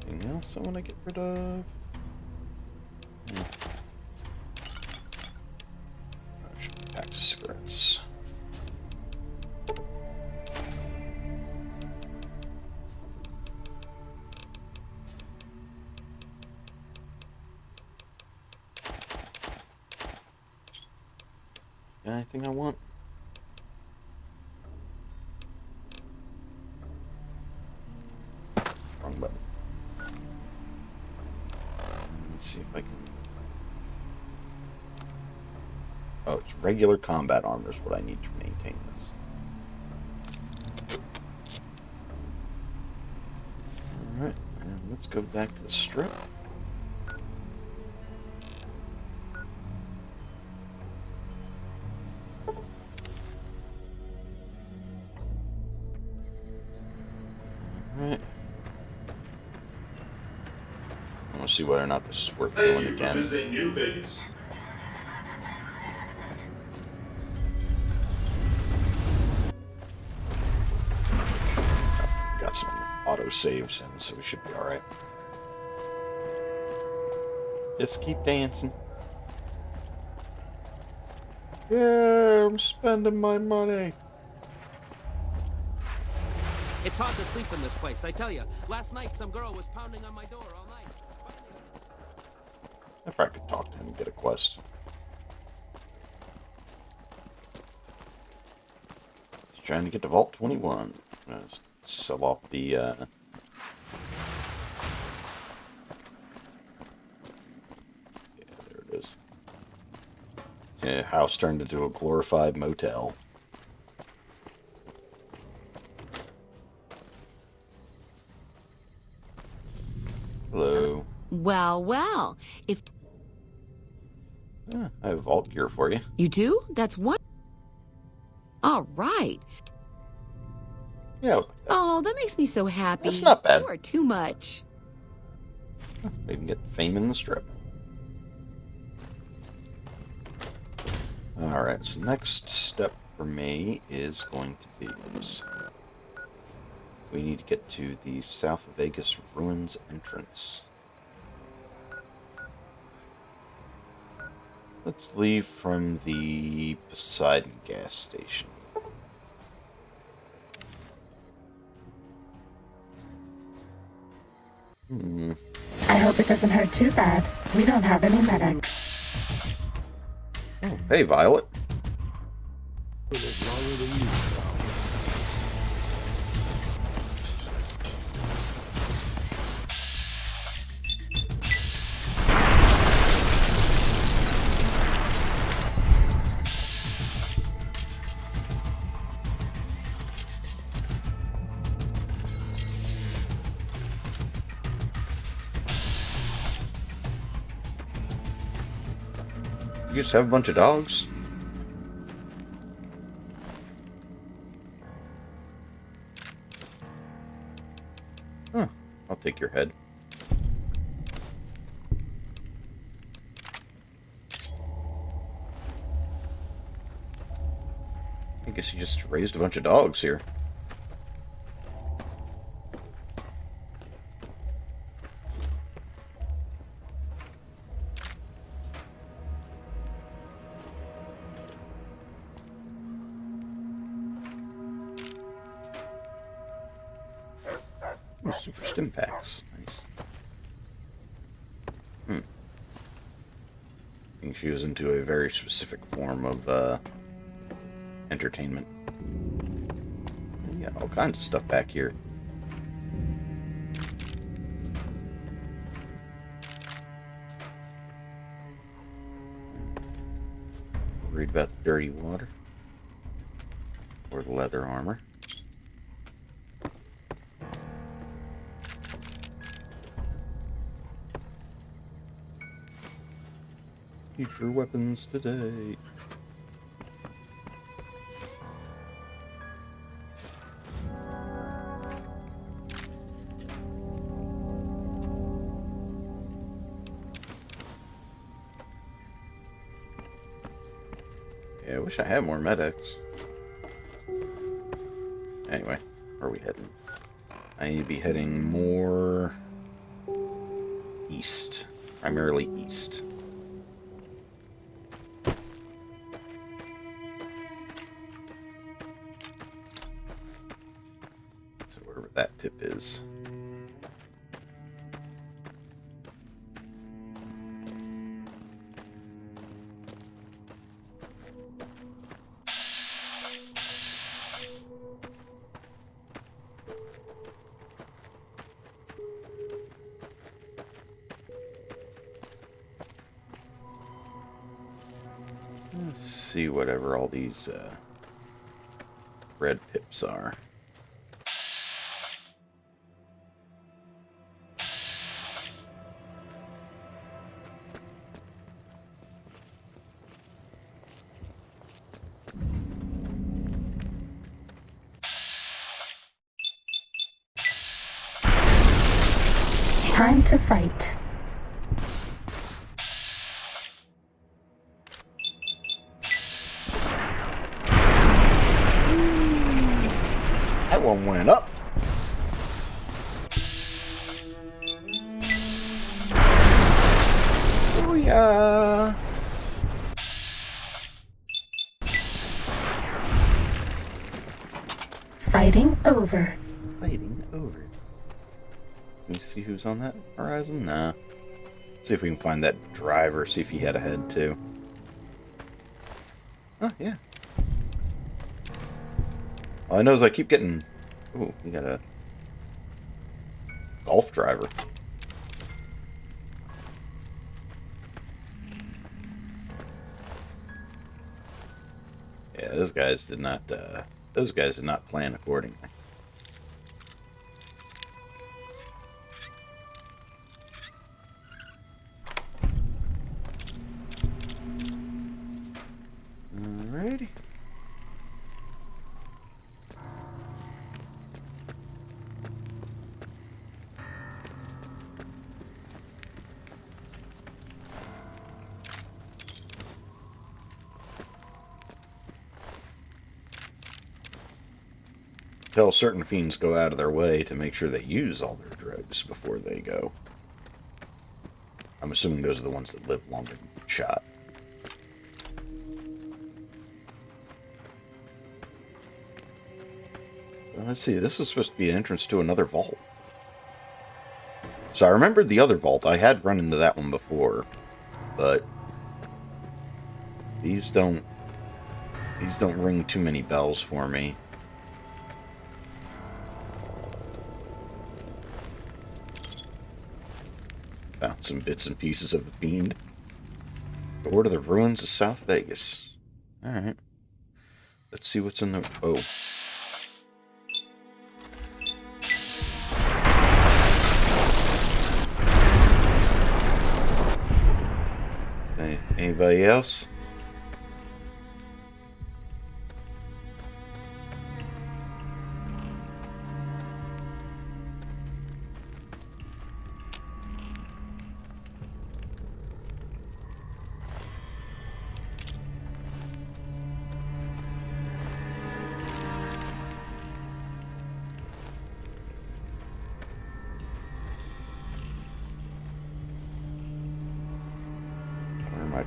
Anything else I want to get rid of? Packs of cigarettes. Got anything I want? Wrong button. Let's see if I can. Oh, it's regular combat armor is what I need to maintain this. Alright, and let's go back to the strip. Alright. I want to see whether or not this is worth doing again. New Vegas. Got some auto saves in, so we should be alright. Just keep dancing. Yeah, I'm spending my money. It's hard to sleep in this place, I tell you. Last night, some girl was pounding on my door all night. If I could talk to him and get a quest. He's trying to get to Vault 21. Just sell off the, yeah, there it is. Yeah, house turned into a glorified motel. Hello. Well, if Yeah, I have vault gear for you. you do, that's one. All right. Yeah, Oh, that makes me so happy. That's not bad. You are too much. we can get fame in the strip. Alright, so next step for me is going to be... Oops. We need to get to the South Vegas Ruins entrance. Let's leave from the Poseidon gas station. I hope it doesn't hurt too bad. We don't have any medics. Oh, hey, Violet. It was longer than usual. You just have a bunch of dogs? Huh. I'll take your head. I guess you just raised a bunch of dogs here. Oh, super stim packs. Nice. I think she was into a very specific form of entertainment. Yeah, all kinds of stuff back here. Read about the dirty water or the leather armor. Future weapons today. Yeah, I wish I had more medics. Anyway, where are we heading? I need to be heading more east. Primarily east. So wherever that pip is. Let's see whatever all these red pips are. Time to fight. That one went up. Oh yeah. Fighting over. Fighting over. Can we see who's on that horizon? Nah. Let's see if we can find that driver, see if he had a head too. Oh, yeah. All I know is I keep getting Ooh, we got a golf driver. Yeah, those guys did not plan accordingly. Alrighty. Tell certain fiends go out of their way to make sure they use all their drugs before they go. I'm assuming those are the ones that live longer than shot. Well, let's see, this was supposed to be an entrance to another vault. So I remembered the other vault. I had run into that one before, but these don't ring too many bells for me. Found some bits and pieces of the fiend. Door to the ruins of South Vegas. Alright. Let's see what's in the... Oh. Hey, anybody else?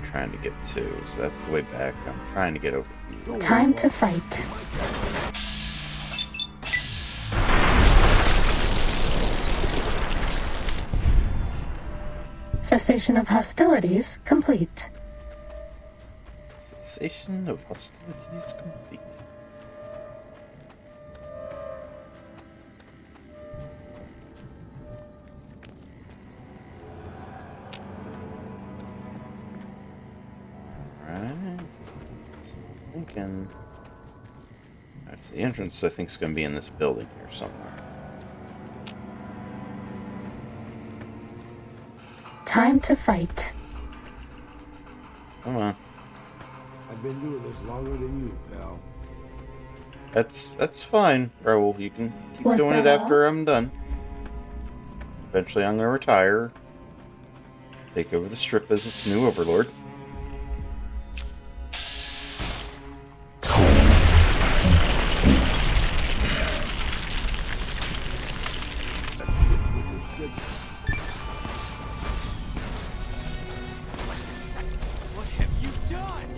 Trying to get to, so that's the way back. I'm trying to get over here. Time to fight. Cessation of hostilities complete. Cessation of hostilities complete. That's the entrance. I think is going to be in this building here somewhere. Time to fight. Come on. I've been doing this longer than you, pal. That's fine, Raoul. You can keep Was doing it that after all? I'm done. Eventually, I'm going to retire. Take over the strip as its new overlord. What have you done?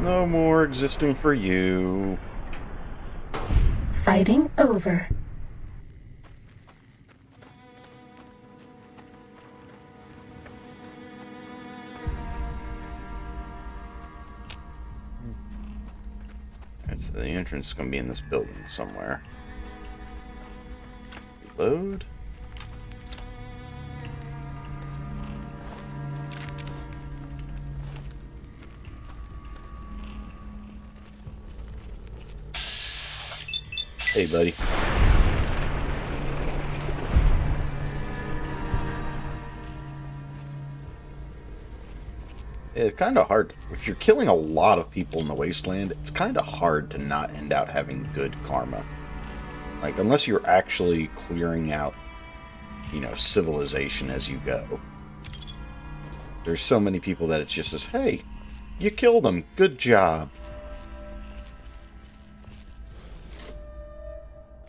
No more existing for you. Fighting over. So the entrance is going to be in this building somewhere. Load. Hey, buddy. It's kind of hard. If you're killing a lot of people in the wasteland, it's kind of hard to not end out having good karma. Like, unless you're actually clearing out, you know, civilization as you go. There's so many people that it's just as, hey, you killed them, good job.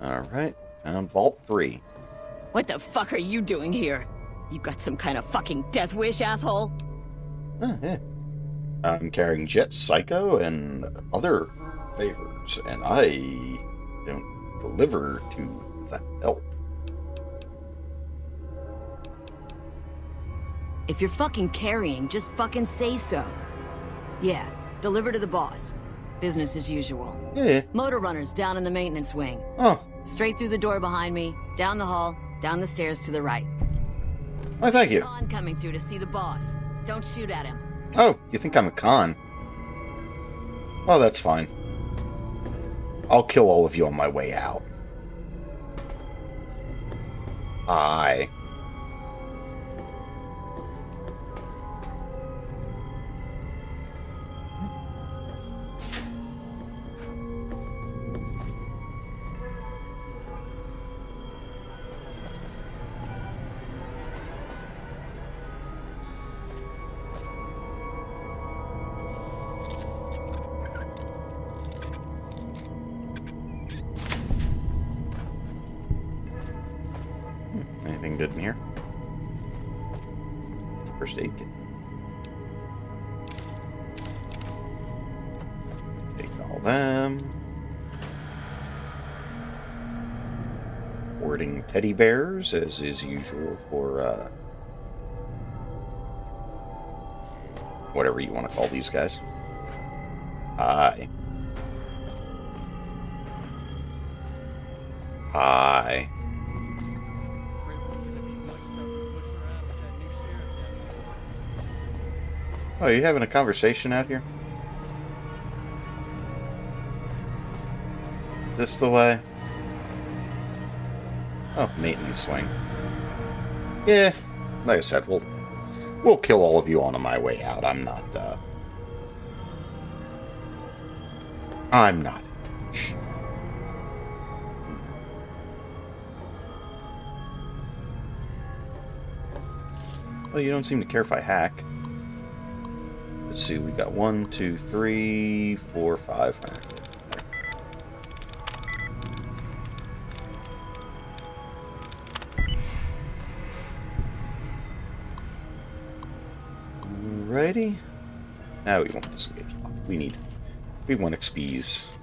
Alright, and Vault 3. What the fuck are you doing here? You got some kind of fucking death wish, asshole? Oh, yeah. I'm carrying Jet Psycho and other favors, and I don't deliver to the help. If you're fucking carrying, just fucking say so. Yeah, deliver to the boss. Business as usual. Yeah. Motor runners down in the maintenance wing. Oh. Straight through the door behind me, down the hall, down the stairs to the right. Oh, thank you. Con coming through to see the boss. Don't shoot at him. Oh, you think I'm a con? Oh, that's fine. I'll kill all of you on my way out. Hi. Anything good in here? First aid kit. Take all them. Hoarding teddy bears, as is usual for whatever you want to call these guys. Hi. Hi. Oh, are you having a conversation out here? This the way? Oh, maintenance wing. Yeah, like I said, we'll kill all of you on my way out. I'm not, Shh. Well, you don't seem to care if I hack. Let's see, we got 1, 2, 3, 4, 5. Alrighty. Now we want this escape lock. We want XPs.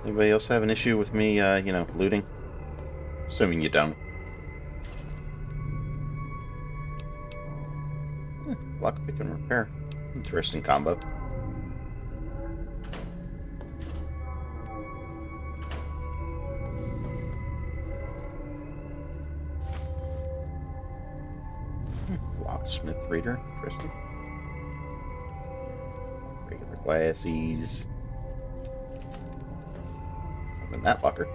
Anybody else have an issue with me, looting? Assuming you don't. Lockpick and repair. Interesting combo. Locksmith reader. Interesting. Regular glasses. In that locker.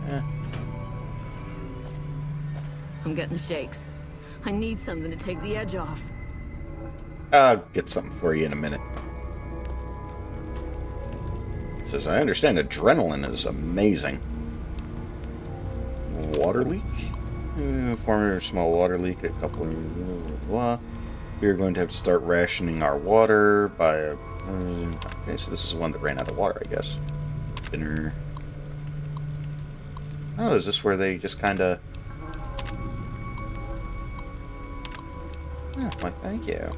Yeah. I'm getting the shakes. I need something to take the edge off. I'll get something for you in a minute. Says, I understand adrenaline is amazing. Water leak? Former small water leak, a couple of blah. We're going to have to start rationing our water by a... okay, so this is one that ran out of water, I guess. Dinner. Oh, is this where they just kind of... oh, why, thank you.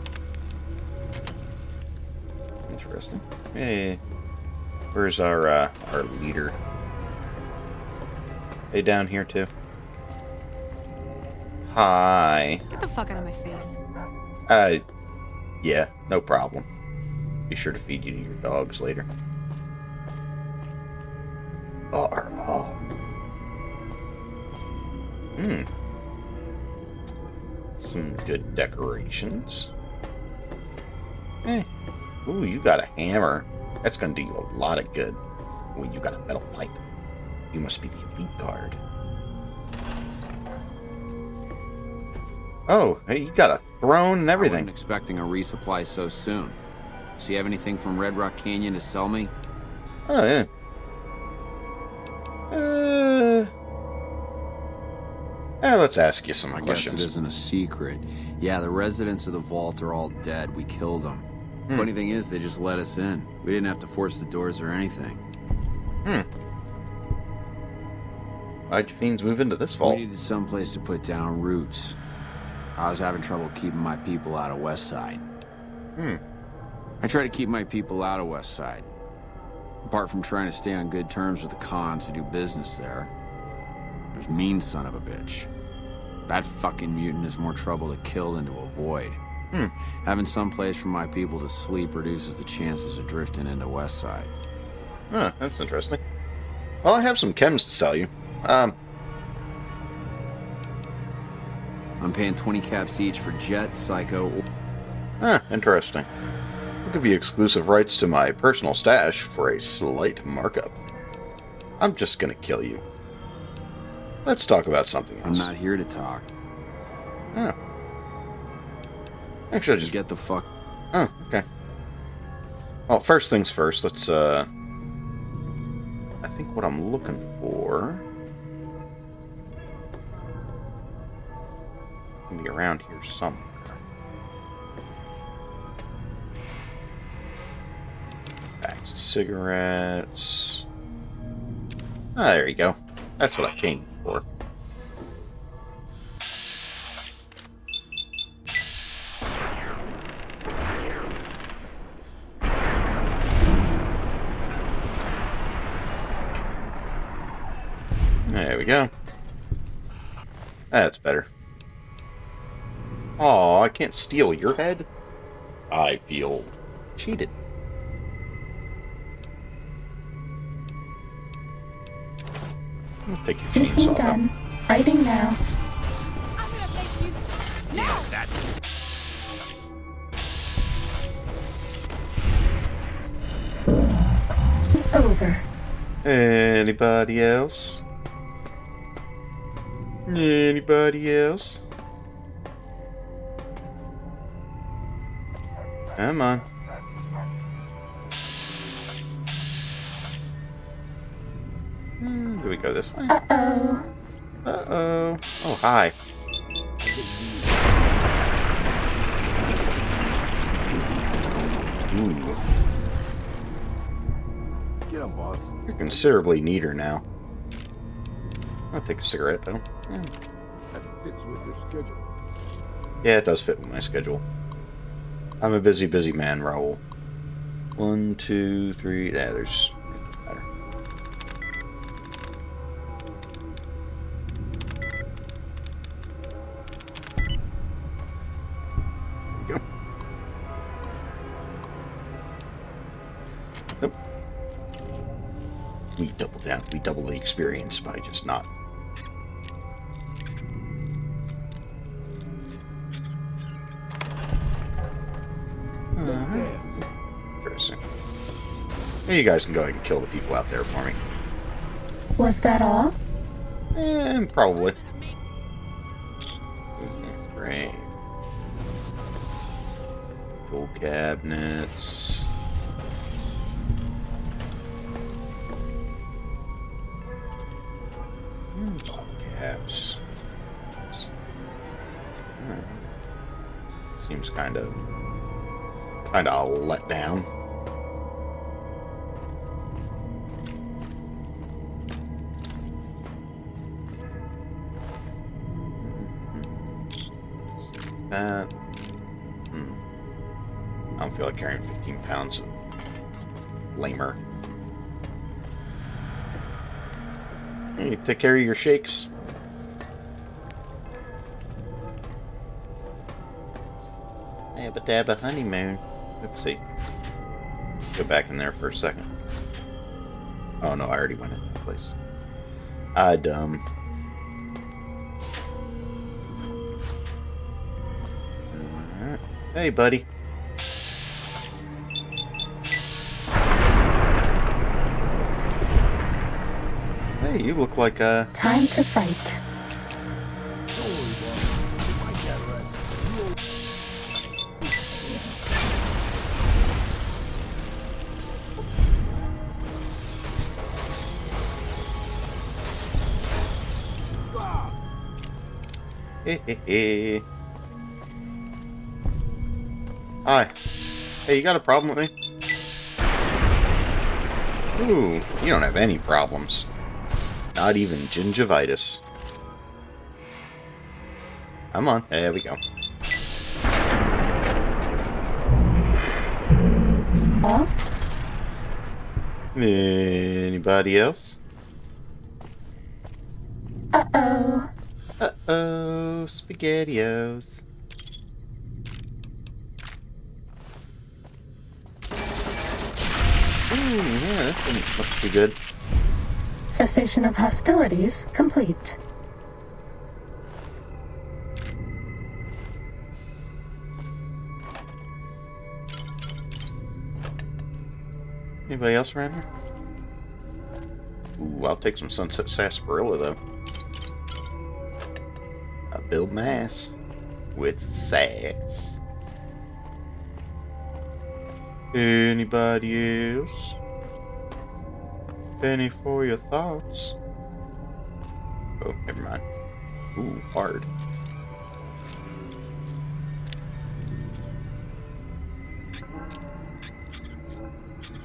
Interesting. Hey, where's our leader? Hey, down here too. Hi. Get the fuck out of my face. Yeah, no problem. Be sure to feed you to your dogs later. Some good decorations. Hey. Ooh, you got a hammer. That's gonna do you a lot of good. Ooh, you got a metal pipe. You must be the elite guard. Oh, hey, you got a throne and everything. I wasn't expecting a resupply so soon. So you have anything from Red Rock Canyon to sell me? Oh, yeah. Let's ask you some questions. Guess it isn't a secret. Yeah, the residents of the vault are all dead. We killed them. Funny thing is, they just let us in. We didn't have to force the doors or anything. Why'd you fiends move into this vault? We needed someplace to put down roots. I was having trouble keeping my people out of Westside. I try to keep my people out of West Side. Apart from trying to stay on good terms with the cons who do business there, there's mean son of a bitch. That fucking mutant is more trouble to kill than to avoid. Having some place for my people to sleep reduces the chances of drifting into West Side. Huh, that's interesting. Well, I have some chems to sell you. I'm paying 20 caps each for Jet, Psycho, Interesting. I'll give you exclusive rights to my personal stash for a slight markup. I'm just gonna kill you. Let's talk about something I'm else. not here to talk. Oh. Actually, I Just get the fuck... Oh, okay. Well, first things first, let's, I think what I'm looking for... can be around here somewhere. Packs of cigarettes... Ah, there you go. That's what I came for. There we go. That's better. Aw, I can't steal your head? I feel cheated. I'll take your Speaking chainsaw done. out. Fighting now. I'm gonna make you... Damn, that's... Over. Anybody else? Anybody else? Come on. Do we go this way? Uh-oh. Uh-oh. Oh, hi. Ooh. Get him, boss. You're considerably neater now. I'll take a cigarette, though. Yeah. That fits with your schedule. Yeah, it does fit with my schedule. I'm a busy, busy man, Raoul. 1, 2, 3... Yeah, there's... It doesn't matter. There we go. Nope. We double down. We double the experience by just not... Interesting. Yeah, you guys can go ahead and kill the people out there for me. Was that all? Probably. Great. Tool cabinets. Bottle caps. Seems kind of let down. That. I don't feel like carrying 15 pounds of lamer. Hey, take care of your shakes. Abba dabba honeymoon. Oopsie. Go back in there for a second. Oh no, I already went in that place. I dumb. Alright. Hey, buddy. Hey, you look like Time to fight. Don't worry, boss. I got rest. Hehehe. Hi. Hey, you got a problem with me? Ooh, you don't have any problems. Not even gingivitis. Come on, there we go. Anybody else? Uh-oh. Uh-oh, SpaghettiOs. Ooh, yeah, that didn't look too good. Cessation of hostilities complete. Anybody else around here? Ooh, I'll take some Sunset Sarsaparilla, though. I build mass with sass. Anybody else? Penny for your thoughts. Oh, never mind. Ooh, hard.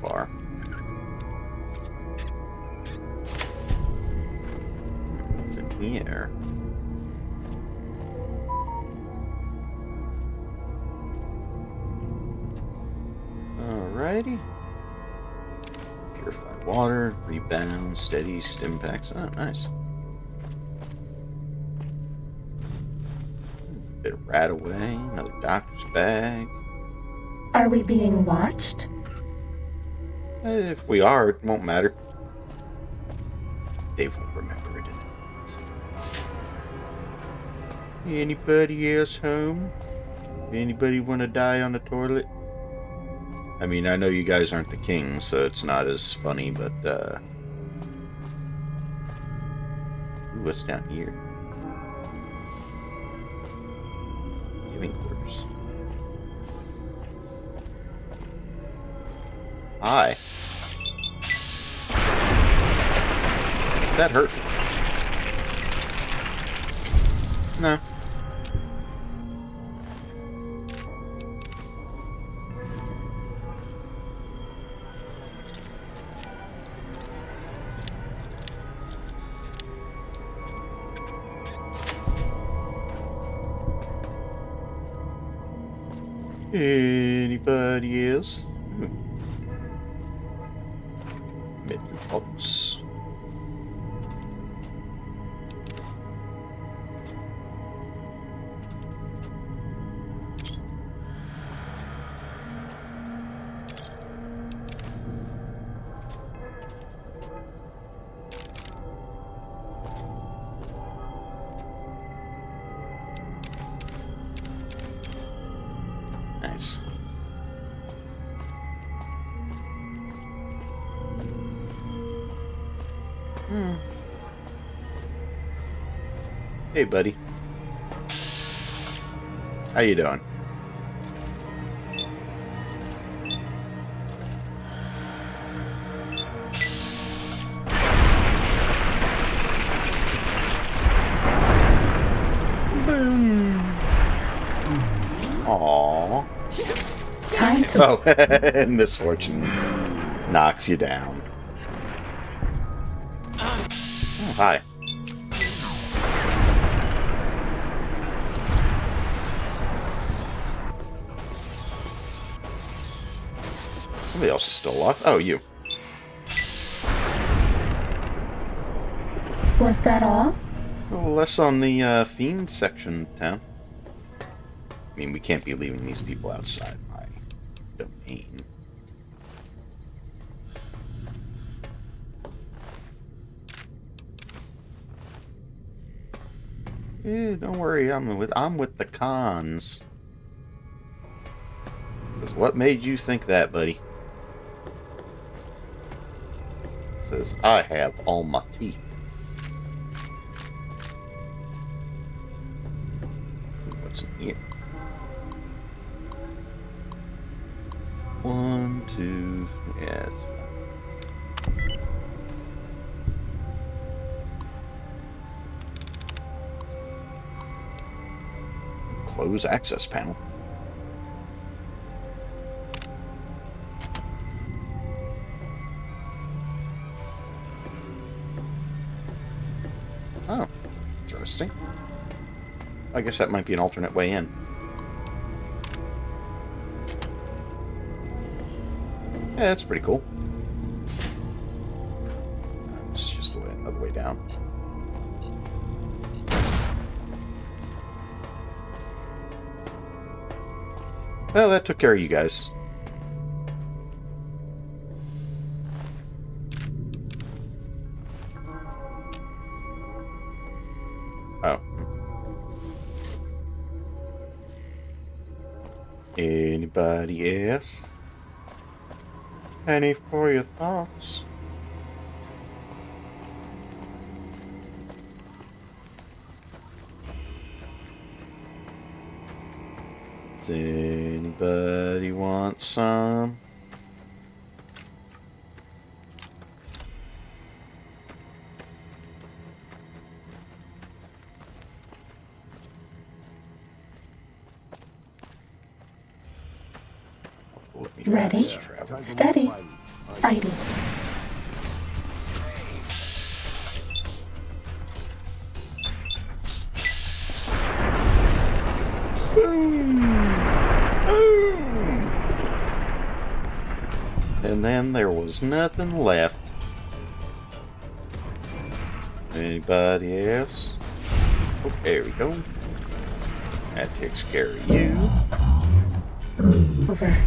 Far. What's in here? Alrighty. Purified water, rebound, steady, stim packs. Oh, nice. Bit of rat away, another doctor's bag. Are we being watched? If we are, it won't matter. They won't remember it anyway. Anybody else home? Anybody want to die on the toilet? I mean, I know you guys aren't the king, so it's not as funny, but, Ooh, what's down here? Living quarters. Hi. That hurt. No. Anybody else? Box. Nice. Hey, buddy. How you doing? Boom. Aww. Time to... Oh, misfortune knocks you down. Oh, hi. Somebody else is still alive. Oh, you. Was that all? Well, less on the fiend section of town. I mean, we can't be leaving these people outside my domain. Eh, don't worry, I'm with the cons. Says, what made you think that, buddy? Says, I have all my teeth. What's in here? 1, 2, 3. Yeah, it's fine. Close access panel. Oh, interesting. I guess that might be an alternate way in. Yeah, that's pretty cool. the way, another way down. Well, that took care of you guys. Oh. Anybody else? Any for your thoughts? Does anybody want some? Let me Ready? fast travel. Steady. Fighting. Boom! Boom! And then there was nothing left. Anybody else? Oh, there we go. That takes care of you. Over.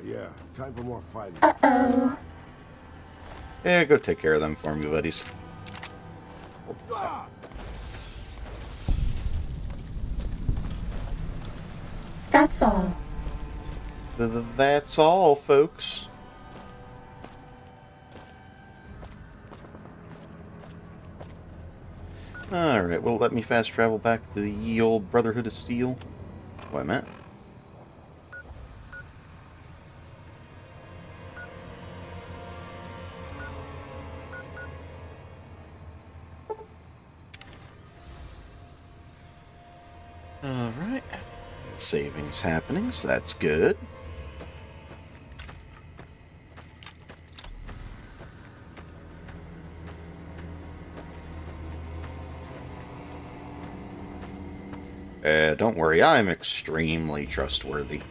Yeah. Time for more fighting. Uh-oh. Yeah, go take care of them for me, buddies. That's all. That's all, folks. Alright, well, let me fast travel back to the ye old Brotherhood of Steel. Wait a minute. Alright. Savings happening, so that's good. Don't worry, I'm extremely trustworthy.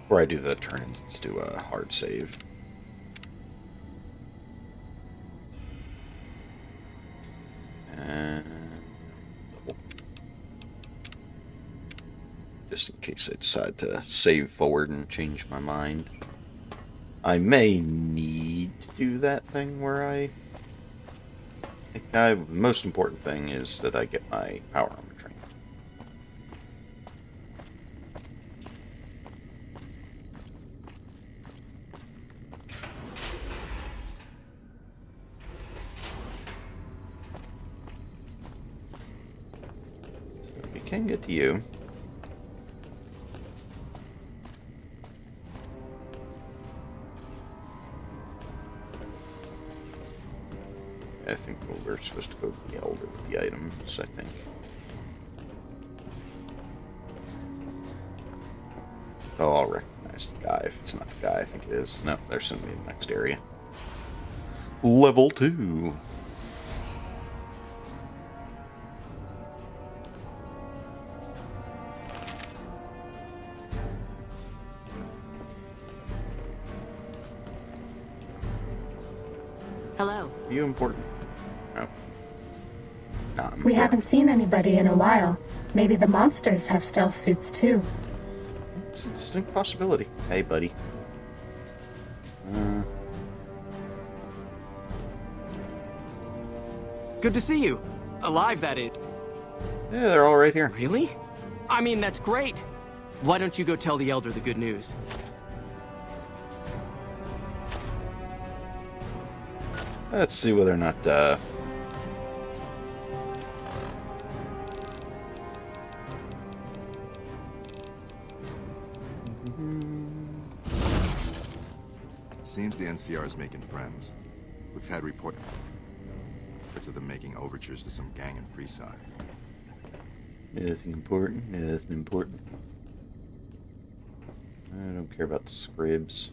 Before I do the turns, let's do a hard save. And just in case I decide to save forward and change my mind. I may need to do that thing where I think the most important thing is that I get my power armor train. So we can get to you. I think we're supposed to go to the Elder with the items, I think. Oh, I'll recognize the guy if it's not the guy I think it is. No, they're sending me in the next area. Level 2. Hello. Are you important? No. We haven't seen anybody in a while. Maybe the monsters have stealth suits too. It's a distinct possibility. Hey, buddy. Good to see you. Alive, that is. Yeah, they're all right here. Really? I mean, that's great. Why don't you go tell the Elder the good news? Let's see whether or not, Seems the NCR is making friends. We've had reports of them making overtures to some gang in Freeside. Nothing important, nothing important. I don't care about the scribs.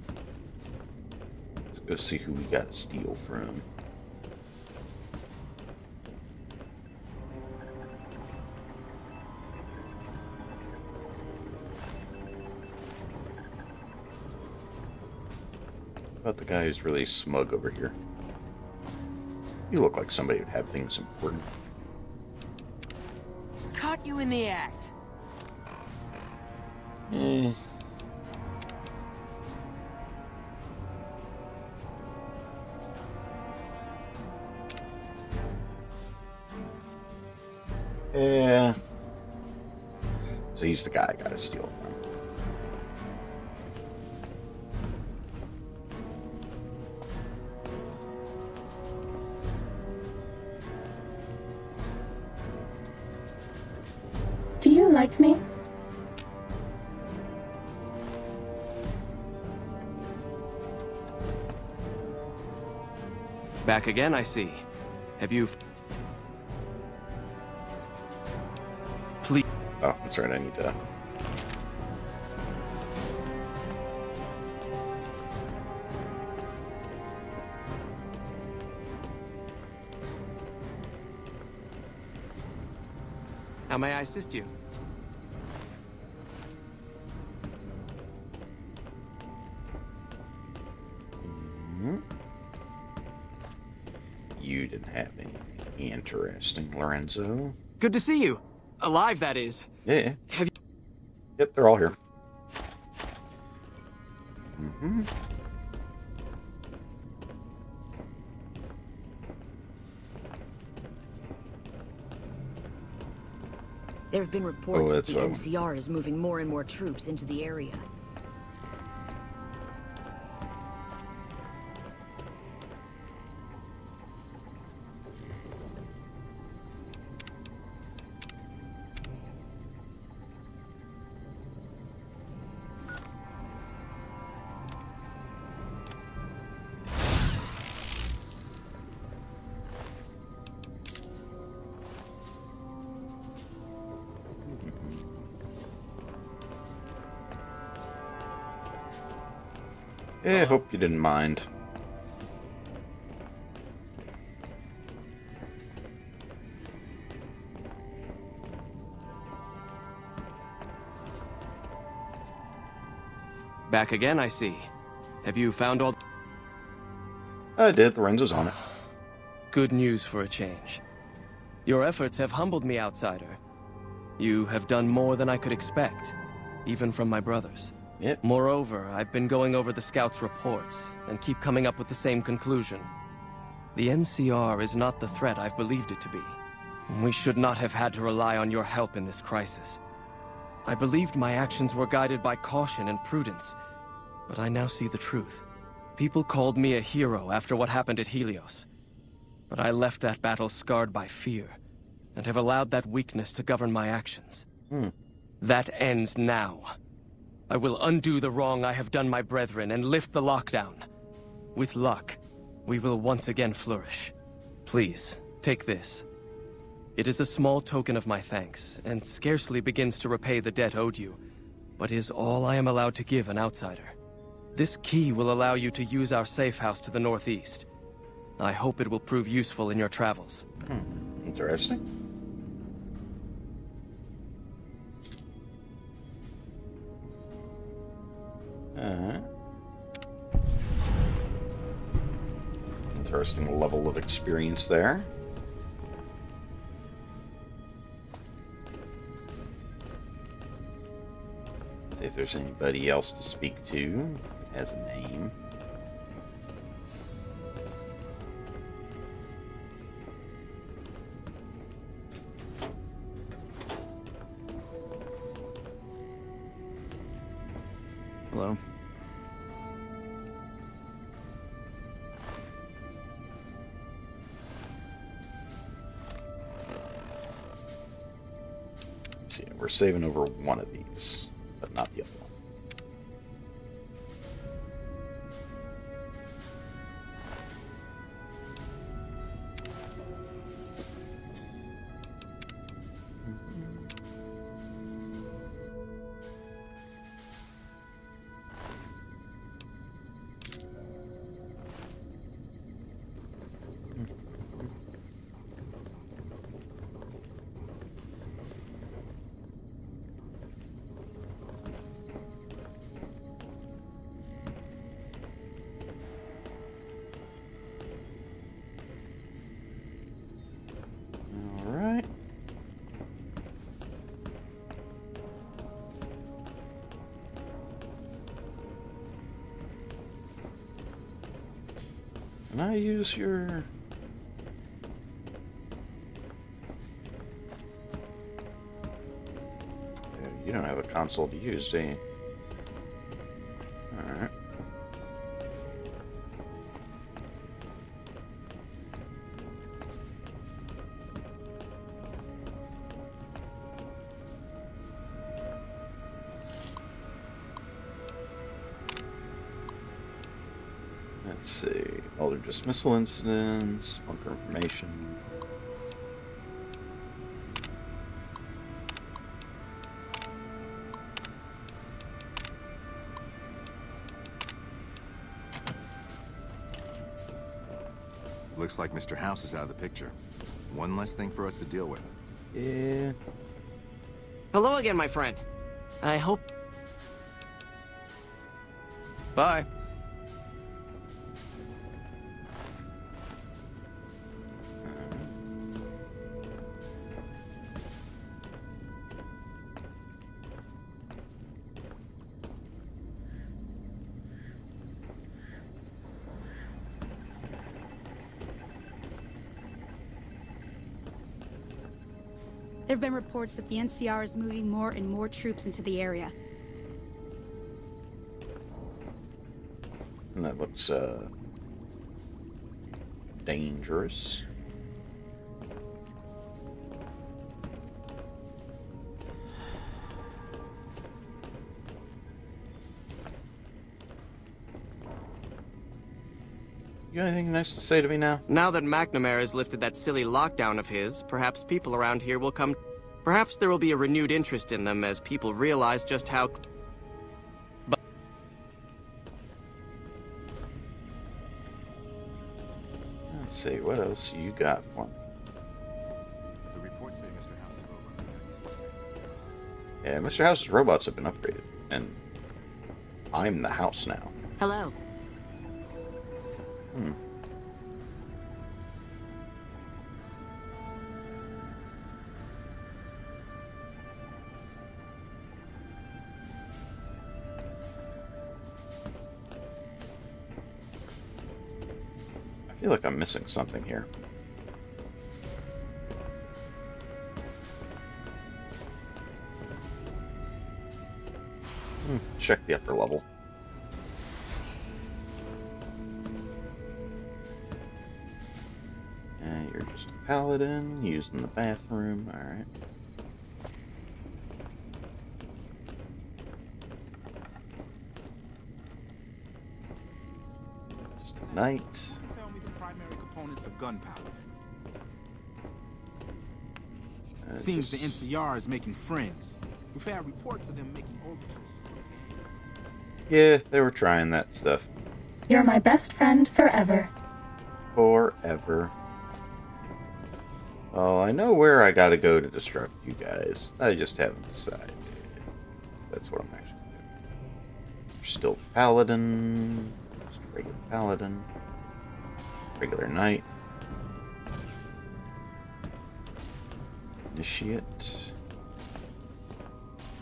Let's go see who we got to steal from. About the guy who's really smug over here. You look like somebody who'd have things important. Caught you in the act. Eh. Yeah. So he's the guy I gotta steal from. Do you like me? Back again, I see. Have you... Please... Oh, that's right, I need to... How may I assist you? You didn't have anything interesting, Lorenzo. Good to see you. Alive, that is. Yeah. Have you... Yep, they're all here. Mm-hmm. There have been reports that the that's, NCR is moving more and more troops into the area. Yeah, hope you didn't mind. Back again, I see. Have you found all... I did. Lorenzo's on it. Good news for a change. Your efforts have humbled me, outsider. You have done more than I could expect, even from my brothers. Yep. Moreover, I've been going over the scouts' reports, and keep coming up with the same conclusion. The NCR is not the threat I've believed it to be. We should not have had to rely on your help in this crisis. I believed my actions were guided by caution and prudence, but I now see the truth. People called me a hero after what happened at Helios. But I left that battle scarred by fear, and have allowed that weakness to govern my actions. That ends now. I will undo the wrong I have done my brethren and lift the lockdown. With luck, we will once again flourish. Please, take this. It is a small token of my thanks, and scarcely begins to repay the debt owed you, but is all I am allowed to give an outsider. This key will allow you to use our safe house to the northeast. I hope it will prove useful in your travels. Interesting. Interesting level of experience there. See if there's anybody else to speak to that has a name. Hello? Let's see, we're saving over one of these, but not the other one. Can I use your... You don't have a console to use, do you? Alright. Let's see. Older dismissal incidents, one for information. Looks like Mr. House is out of the picture. One less thing for us to deal with. Yeah. Hello again, my friend. I hope... Bye. There have been reports that the NCR is moving more and more troops into the area. And that looks, dangerous. You got anything nice to say to me now? Now that McNamara has lifted that silly lockdown of his, perhaps people around here will come... Perhaps there will be a renewed interest in them as people realize just how... Let's see, what else you got for me? The reports say Mr. House's robots are Yeah, Mr. House's robots have been upgraded, and I'm the house now. Hello. Hmm. I feel like I'm missing something here. Check the upper level. You're just a paladin using the bathroom. Alright. Just a knight. Tell me the primary components of gunpowder. Seems the NCR is making friends. We've had reports of them making overtures to some gang. Yeah, they were trying that stuff. You're my best friend forever. Forever. Well, I know where I gotta go to disrupt you guys. I just haven't decided. That's what I'm actually doing. You're still paladin. Just a regular paladin. Regular knight. Initiate.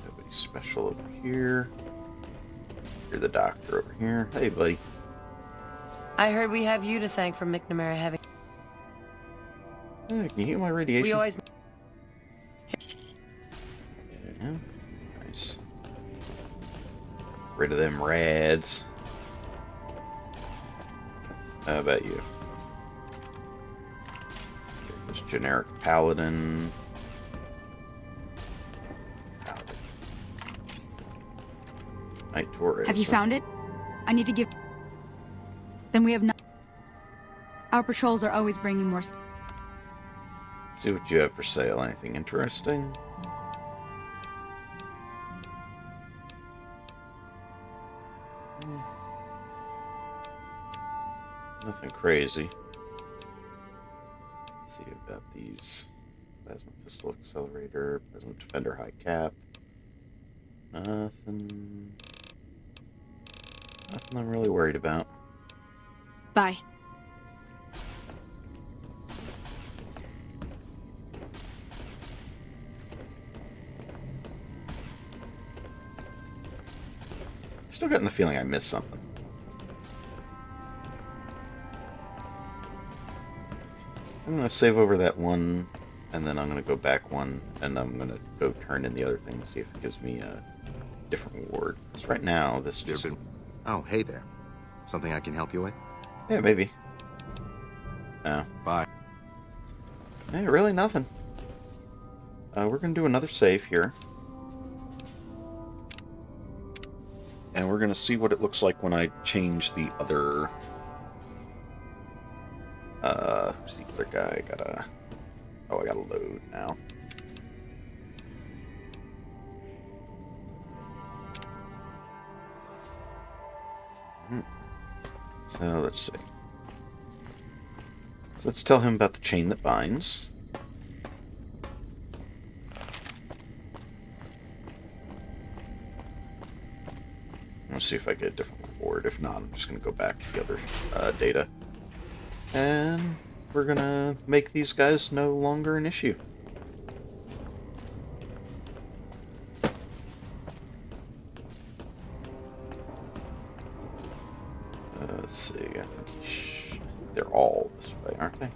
Nobody special over here. You're the doctor over here. Hey, buddy. I heard we have you to thank for McNamara having... Hey, can you hear my radiation? We always... Yeah, nice. Rid of them rads. How about you? Just generic paladin. Night Torres. Have you found it? I need to give... Then we have not... Our patrols are always bringing more... See what you have for sale. Anything interesting? Nothing crazy. Let's see about these. Plasma pistol accelerator, plasma defender high cap. Nothing I'm really worried about. Bye. Still getting the feeling I missed something. I'm going to save over that one, and then I'm going to go back one, and I'm going to go turn in the other thing, see if it gives me a different reward. Because right now, this just... Oh, hey there. Something I can help you with? Yeah, maybe. No. Bye. Hey, really nothing. We're going to do another save here. And we're going to see what it looks like when I change the other... who's the other guy? Oh, I gotta load now. So, let's see. So let's tell him about the chain that binds. Let's see if I get a different reward. If not, I'm just going to go back to the other data. And we're going to make these guys no longer an issue. Let's see. I think they're all this way, aren't they?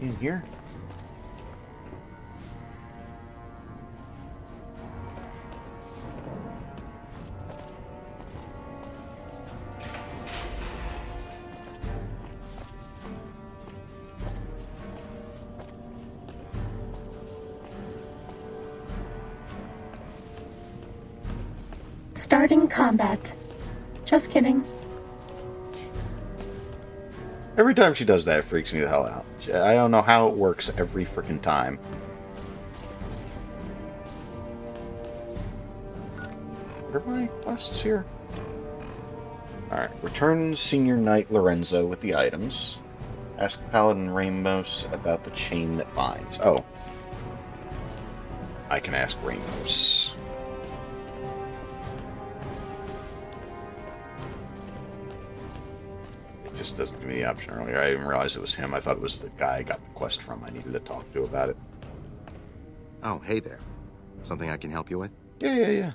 In here? Starting combat. Just kidding. Every time she does that, it freaks me the hell out. I don't know how it works every freaking time. What are my quests here? Alright, return Senior Knight Lorenzo with the items. Ask Paladin Ramos about the chain that binds. Oh. I can ask Ramos. Just doesn't give me the option earlier. I didn't realize it was him. I thought it was the guy I got the quest from. I needed to talk to about it. Oh, hey there. Something I can help you with? Yeah.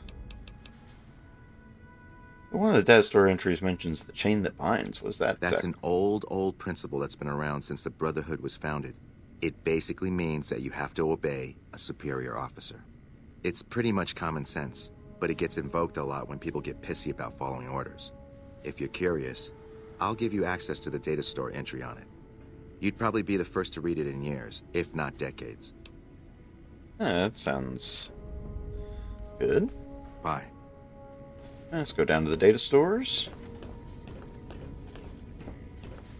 One of the data store entries mentions the chain that binds. Was that... That's an old principle that's been around since the Brotherhood was founded. It basically means that you have to obey a superior officer. It's pretty much common sense, but it gets invoked a lot when people get pissy about following orders. If you're curious, I'll give you access to the data store entry on it. You'd probably be the first to read it in years, if not decades. That sounds good. Bye. Let's go down to the data stores.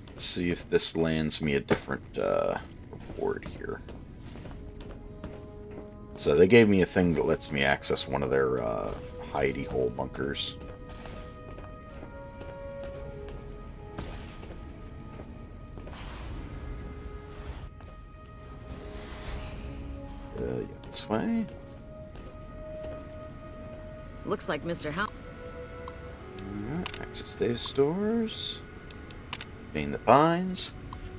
Let's see if this lands me a different reward here. So they gave me a thing that lets me access one of their hidey hole bunkers. Yeah, this way. Looks like Mr. Hal. Access data stores. Chain that binds.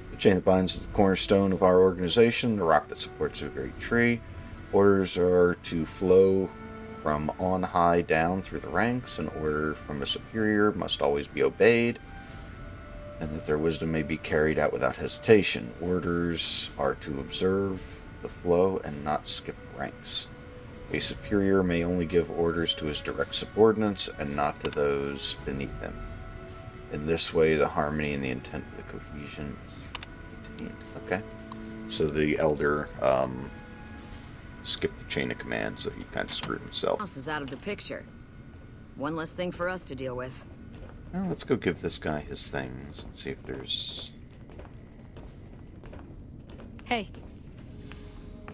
The chain that binds is the cornerstone of our organization, the rock that supports a great tree. Orders are to flow from on high down through the ranks. An order from a superior must always be obeyed, and that their wisdom may be carried out without hesitation. Orders are to observe the flow and not skip ranks. A superior may only give orders to his direct subordinates and not to those beneath him. In this way, the harmony and the intent of the cohesion is maintained. Okay. So the elder skipped the chain of command, so he kind of screwed himself. House is out of the picture. One less thing for us to deal with. Well, let's go give this guy his things and see if there's... Hey.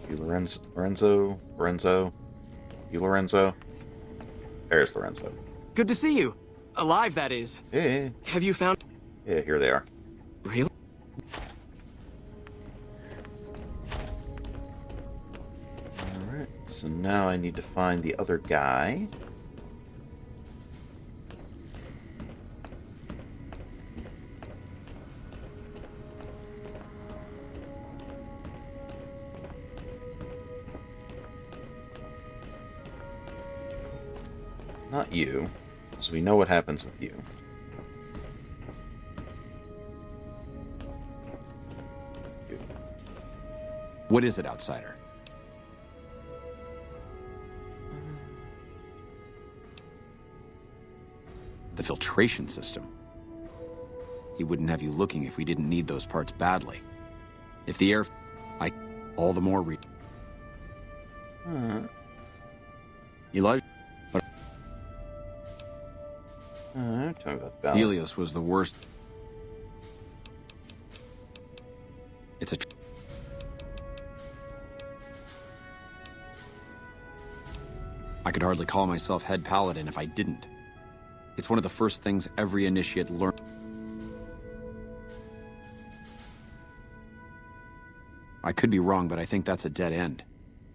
Lorenzo. You Lorenzo? There's Lorenzo. Good to see you. Alive, that is. Yeah. Have you found... Yeah, here they are. Really? Alright, so now I need to find the other guy. Not you, because we know what happens with you. What is it, outsider? The filtration system. He wouldn't have you looking if we didn't need those parts badly. If the air... all the more Elijah... Tell me about the balance. Helios was the worst. It's a... I could hardly call myself head paladin if I didn't. It's one of the first things every initiate learns. I could be wrong, but I think that's a dead end.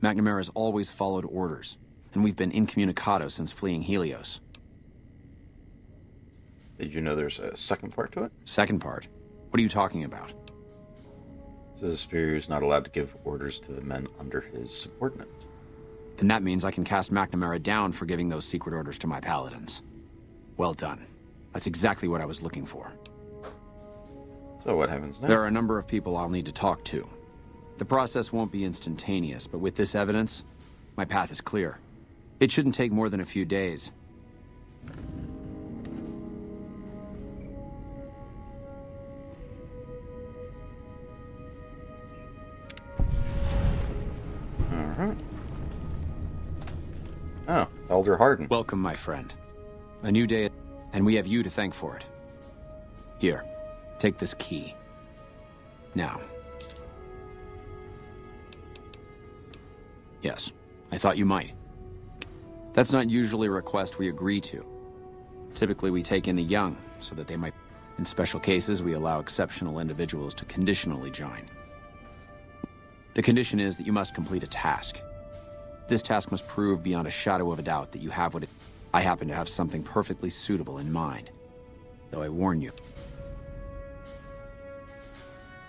McNamara's always followed orders, and we've been incommunicado since fleeing Helios. Did you know there's a second part to it? Second part? What are you talking about? It says the superior is not allowed to give orders to the men under his subordinate. Then that means I can cast McNamara down for giving those secret orders to my paladins. Well done. That's exactly what I was looking for. So what happens now? There are a number of people I'll need to talk to. The process won't be instantaneous, but with this evidence, my path is clear. It shouldn't take more than a few days. Alright. Oh, Elder Harden. Welcome, my friend. A new day, and we have you to thank for it. Here, take this key. Now. Yes, I thought you might. That's not usually a request we agree to. Typically, we take in the young, so that they might... In special cases, we allow exceptional individuals to conditionally join. The condition is that you must complete a task. This task must prove beyond a shadow of a doubt that you have what it... I happen to have something perfectly suitable in mind. Though I warn you.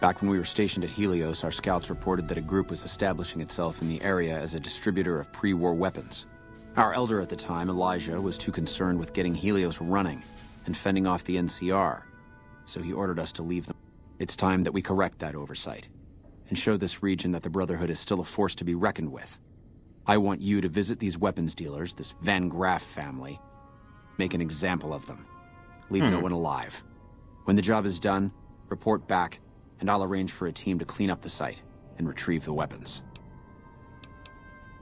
Back when we were stationed at Helios, our scouts reported that a group was establishing itself in the area as a distributor of pre-war weapons. Our elder at the time, Elijah, was too concerned with getting Helios running and fending off the NCR, so he ordered us to leave them. It's time that we correct that oversight and show this region that the Brotherhood is still a force to be reckoned with. I want you to visit these weapons dealers, this Van Graff family. Make an example of them. Leave no one alive. When the job is done, report back, and I'll arrange for a team to clean up the site and retrieve the weapons.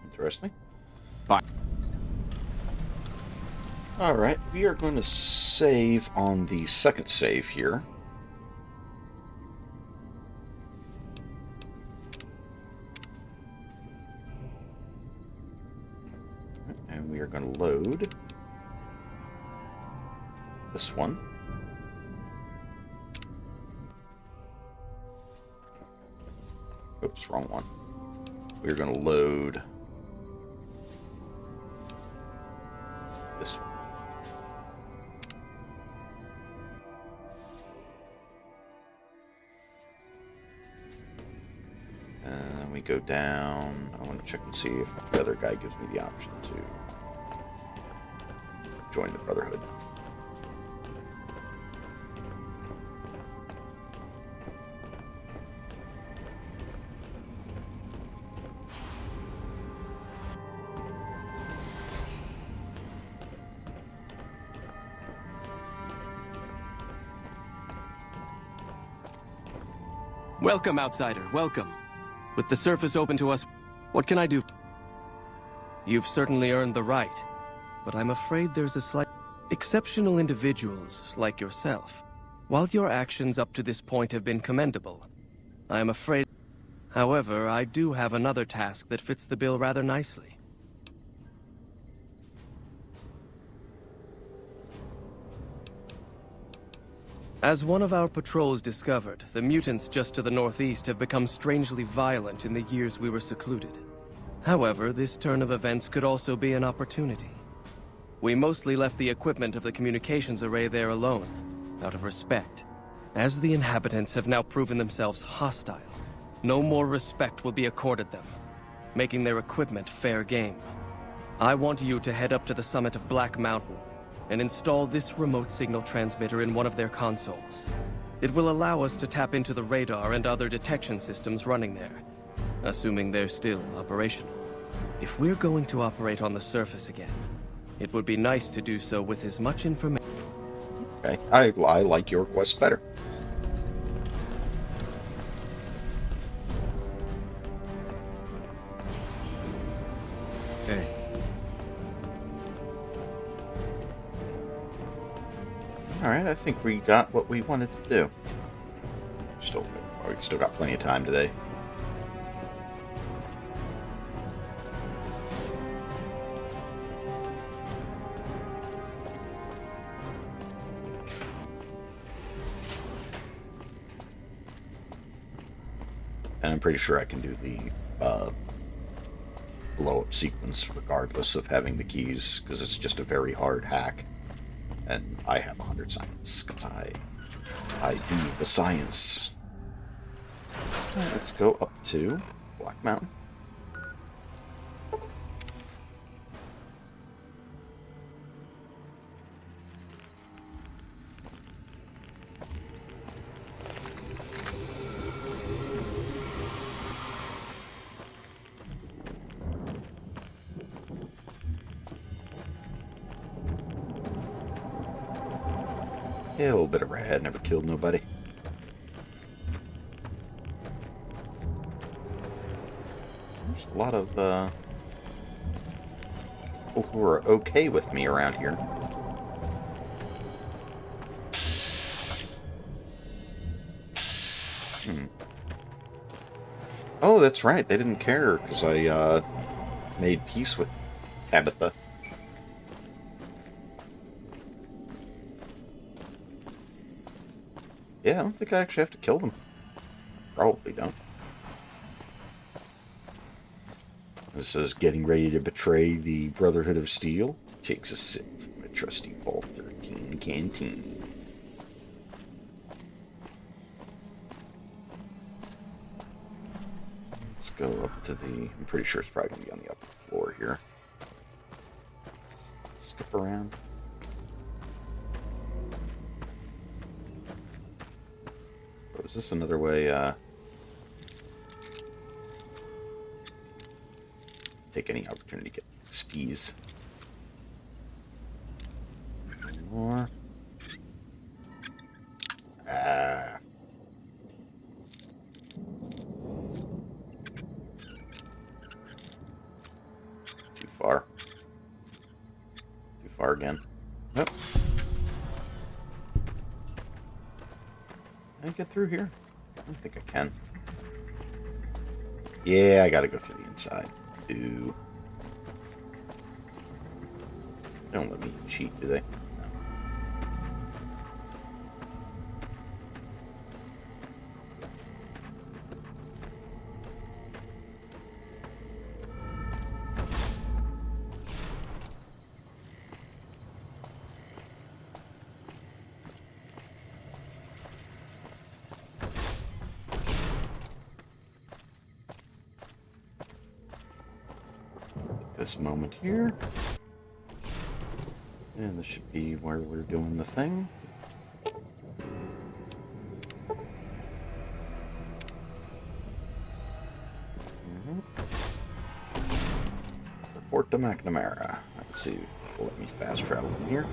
Interesting. Bye. Alright, we are going to save on the second save here. And we are going to load this one. Oops, wrong one. We're going to load this one. And then we go down. I want to check and see if the other guy gives me the option to join the Brotherhood. Welcome, outsider, welcome. With the surface open to us, what can I do? You've certainly earned the right, but I'm afraid there's a slight... Exceptional individuals, like yourself, while your actions up to this point have been commendable, I am afraid... However, I do have another task that fits the bill rather nicely. As one of our patrols discovered, the mutants just to the northeast have become strangely violent in the years we were secluded. However, this turn of events could also be an opportunity. We mostly left the equipment of the communications array there alone, out of respect. As the inhabitants have now proven themselves hostile, no more respect will be accorded them, making their equipment fair game. I want you to head up to the summit of Black Mountain and install this remote signal transmitter in one of their consoles. It will allow us to tap into the radar and other detection systems running there, assuming they're still operational. If we're going to operate on the surface again, it would be nice to do so with as much information. Okay, I like your quest better. Hey. Alright, I think we got what we wanted to do. We still got plenty of time today. And I'm pretty sure I can do the blow-up sequence regardless of having the keys, because it's just a very hard hack. And I have 100 science, because I do the science. Let's go up to Black Mountain. Yeah, a little bit of rad, never killed nobody. There's a lot of people who are okay with me around here. Oh, that's right, they didn't care because I made peace with Tabitha. Yeah, I don't think I actually have to kill them. Probably don't. This is getting ready to betray the Brotherhood of Steel. Takes a sip from a trusty Vault 13 canteen. Let's go up to the... I'm pretty sure it's probably going to be on the upper floor here. Skip around. Is this another way, take any opportunity to get XPs? More. Ah. Too far. Too far again. Nope. Can I get through here? I don't think I can. Yeah, I gotta go through the inside. Ooh. They don't let me cheat, do they? No. This moment here. And this should be where we're doing the thing. Report to McNamara. Let's see. Let me fast travel in here.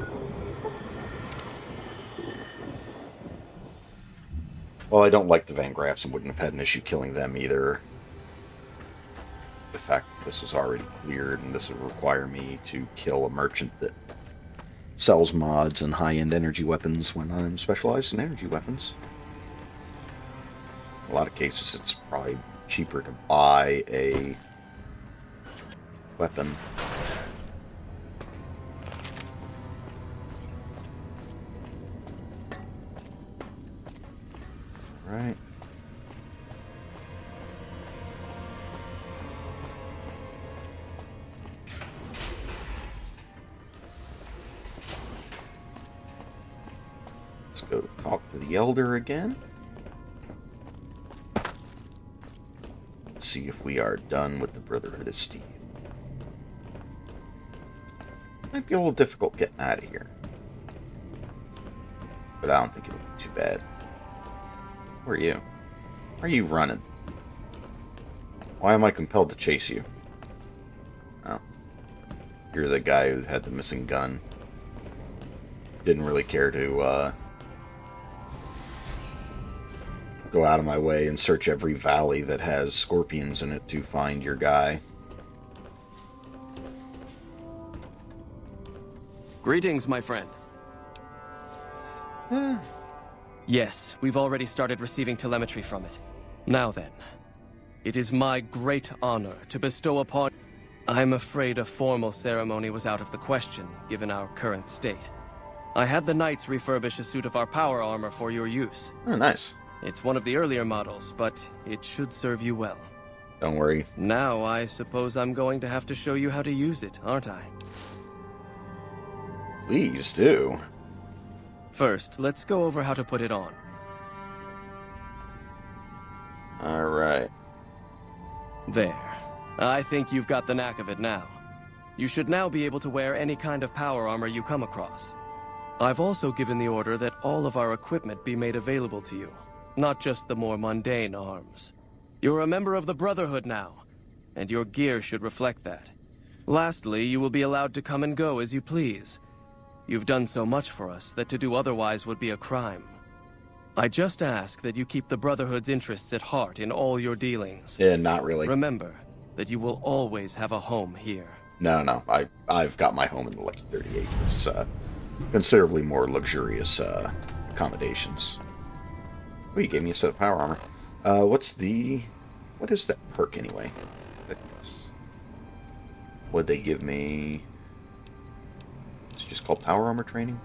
Well, I don't like the Van Graffs and wouldn't have had an issue killing them either. The fact that this was already cleared and this would require me to kill a merchant that sells mods and high-end energy weapons when I'm specialized in energy weapons. In a lot of cases, it's probably cheaper to buy a weapon. Right. Let's go talk to the Elder again. See if we are done with the Brotherhood of Steel. Might be a little difficult getting out of here. But I don't think it'll be too bad. Who are you? Why are you running? Why am I compelled to chase you? Oh. You're the guy who had the missing gun. Didn't really care to, go out of my way and search every valley that has scorpions in it to find your guy. Greetings, my friend. Yes, we've already started receiving telemetry from it. Now then, it is my great honor to bestow upon... I'm afraid a formal ceremony was out of the question, given our current state. I had the Knights refurbish a suit of our power armor for your use. Oh, nice. It's one of the earlier models, but it should serve you well. Don't worry. Now, I suppose I'm going to have to show you how to use it, aren't I? Please do. First, let's go over how to put it on. Alright. There. I think you've got the knack of it now. You should now be able to wear any kind of power armor you come across. I've also given the order that all of our equipment be made available to you, not just the more mundane arms. You're a member of the Brotherhood now, and your gear should reflect that. Lastly, you will be allowed to come and go as you please. You've done so much for us that to do otherwise would be a crime. I just ask that you keep the Brotherhood's interests at heart in all your dealings. Yeah, not really. Remember that you will always have a home here. No. I've got my home in the Lucky 38. It's considerably more luxurious accommodations. Oh, you gave me a set of power armor. What is that perk anyway? What'd they give me? It's just called power armor training.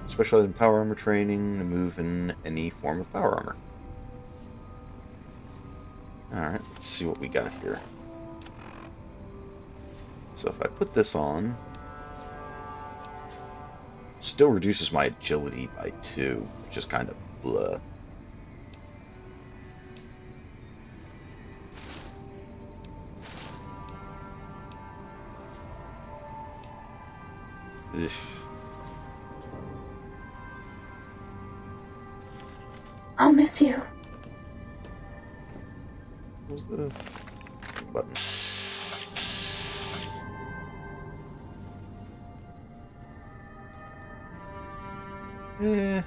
Specialized in power armor training to move in any form of power armor. Alright, let's see what we got here. So if I put this on, still reduces my agility by 2, which is kind of blah. Ugh. I'll miss you. What's the button? Eh.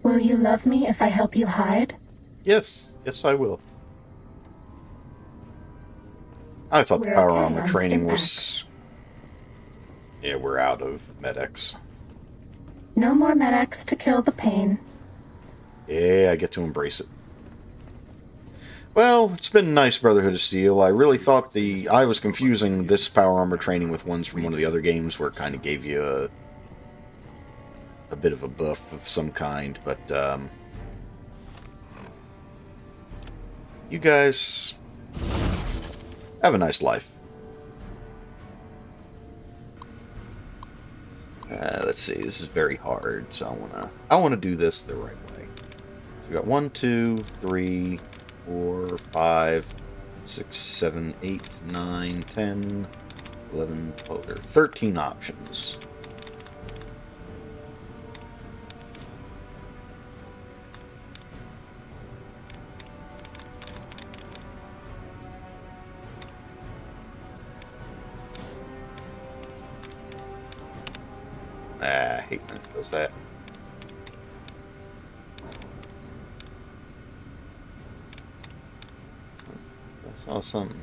Will you love me if I help you hide? Yes, I will. I thought the power armor training was... Yeah, we're out of medics. No more medics to kill the pain. Yeah, I get to embrace it. Well, it's been nice, Brotherhood of Steel. I really thought I was confusing this power armor training with ones from one of the other games where it kind of gave you a bit of a buff of some kind, but you guys have a nice life. Let's see, this is very hard, so I wanna do this the right way. So we got 1, 2, 3, 4, 5, 6, 7, 8, 9, 10, 11, 12. There are 13 options. I hate when it does that. I saw something.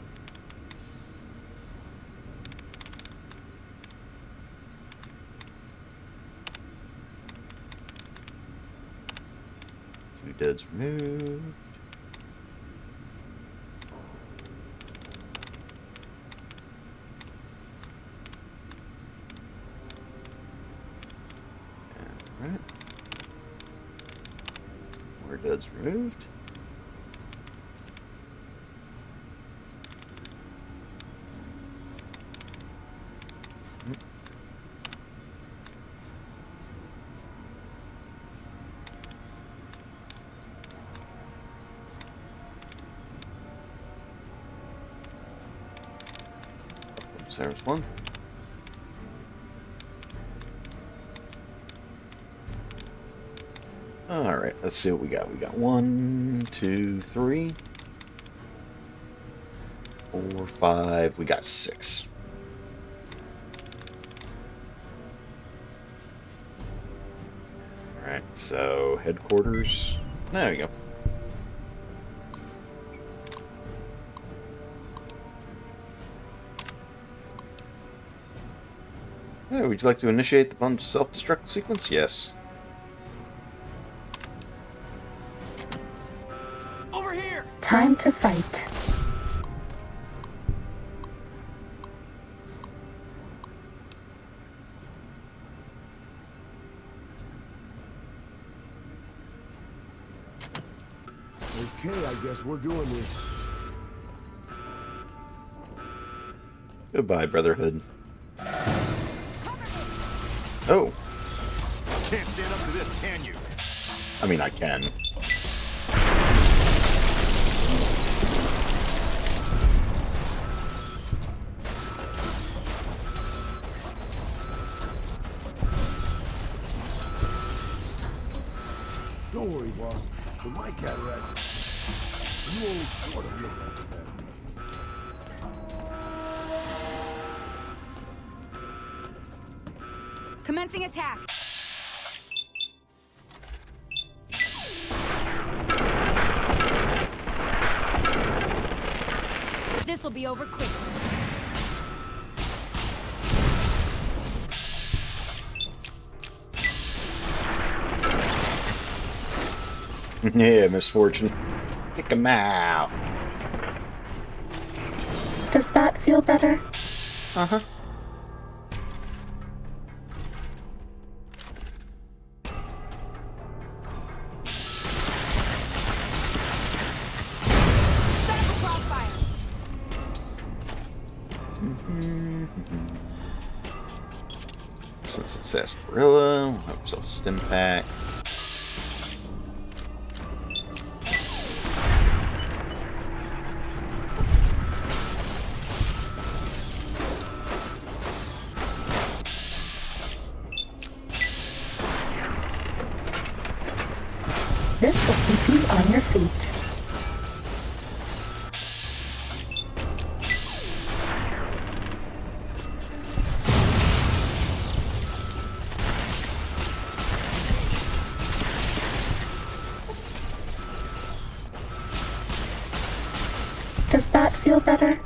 Two deads removed. Alright. More duds removed. There's one. Alright, let's see what we got. We got 1, 2, 3, 4, 5. We got 6. Alright, so headquarters. There we go. Yeah, would you like to initiate the bomb self-destruct sequence? Yes. Over here! Time to fight. Okay, I guess we're doing this. Goodbye, Brotherhood. Oh. Can't stand up to this, can you? I mean, I can. Don't worry, boss. With my cataracts, you only sort of look like that. Commencing attack. This will be over quickly. Yeah, misfortune. Kick him out. Does that feel better? Uh-huh. Since it's sarsaparilla, we'll have ourselves a stim pack. This will keep you on your feet. Does that feel better?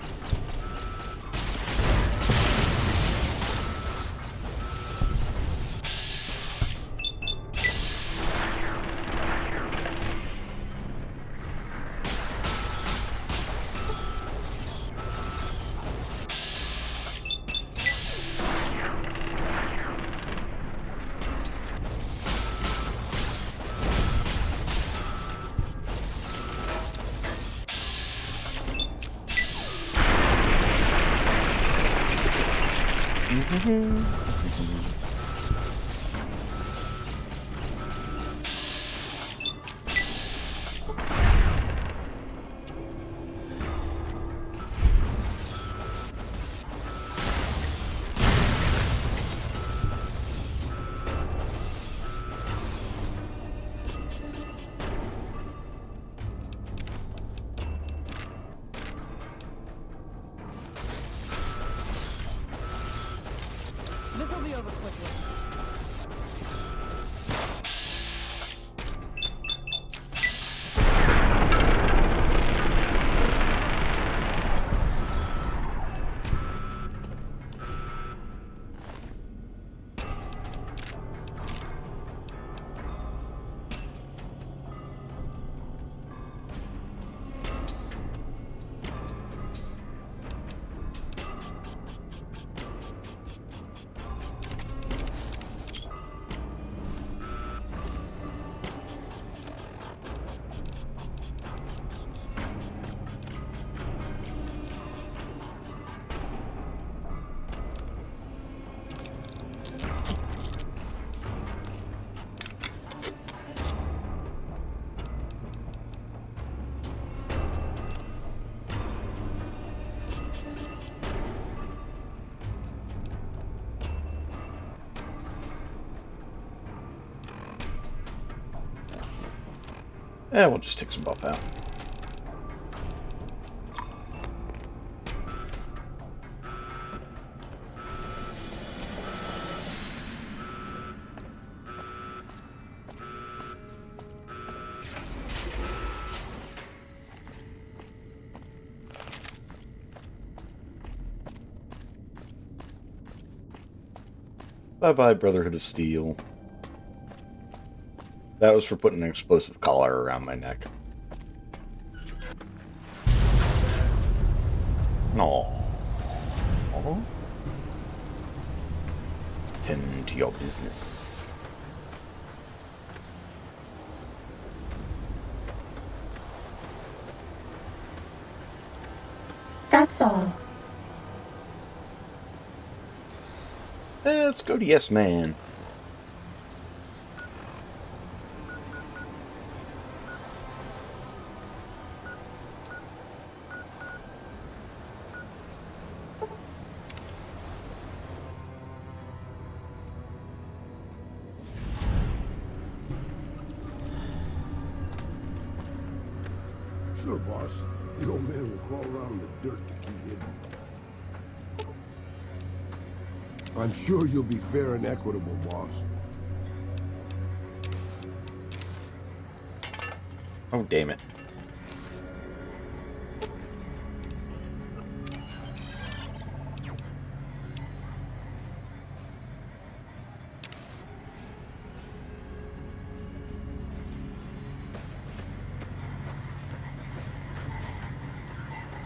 This will be over quickly. Yeah, we'll just take some buff out. Bye-bye, Brotherhood of Steel. That was for putting an explosive collar around my neck. No. Tend to your business. That's all. Let's go to Yes Man. Sure, boss. The old man will crawl around in the dirt to keep hidden. I'm sure you'll be fair and equitable, boss. Oh, damn it.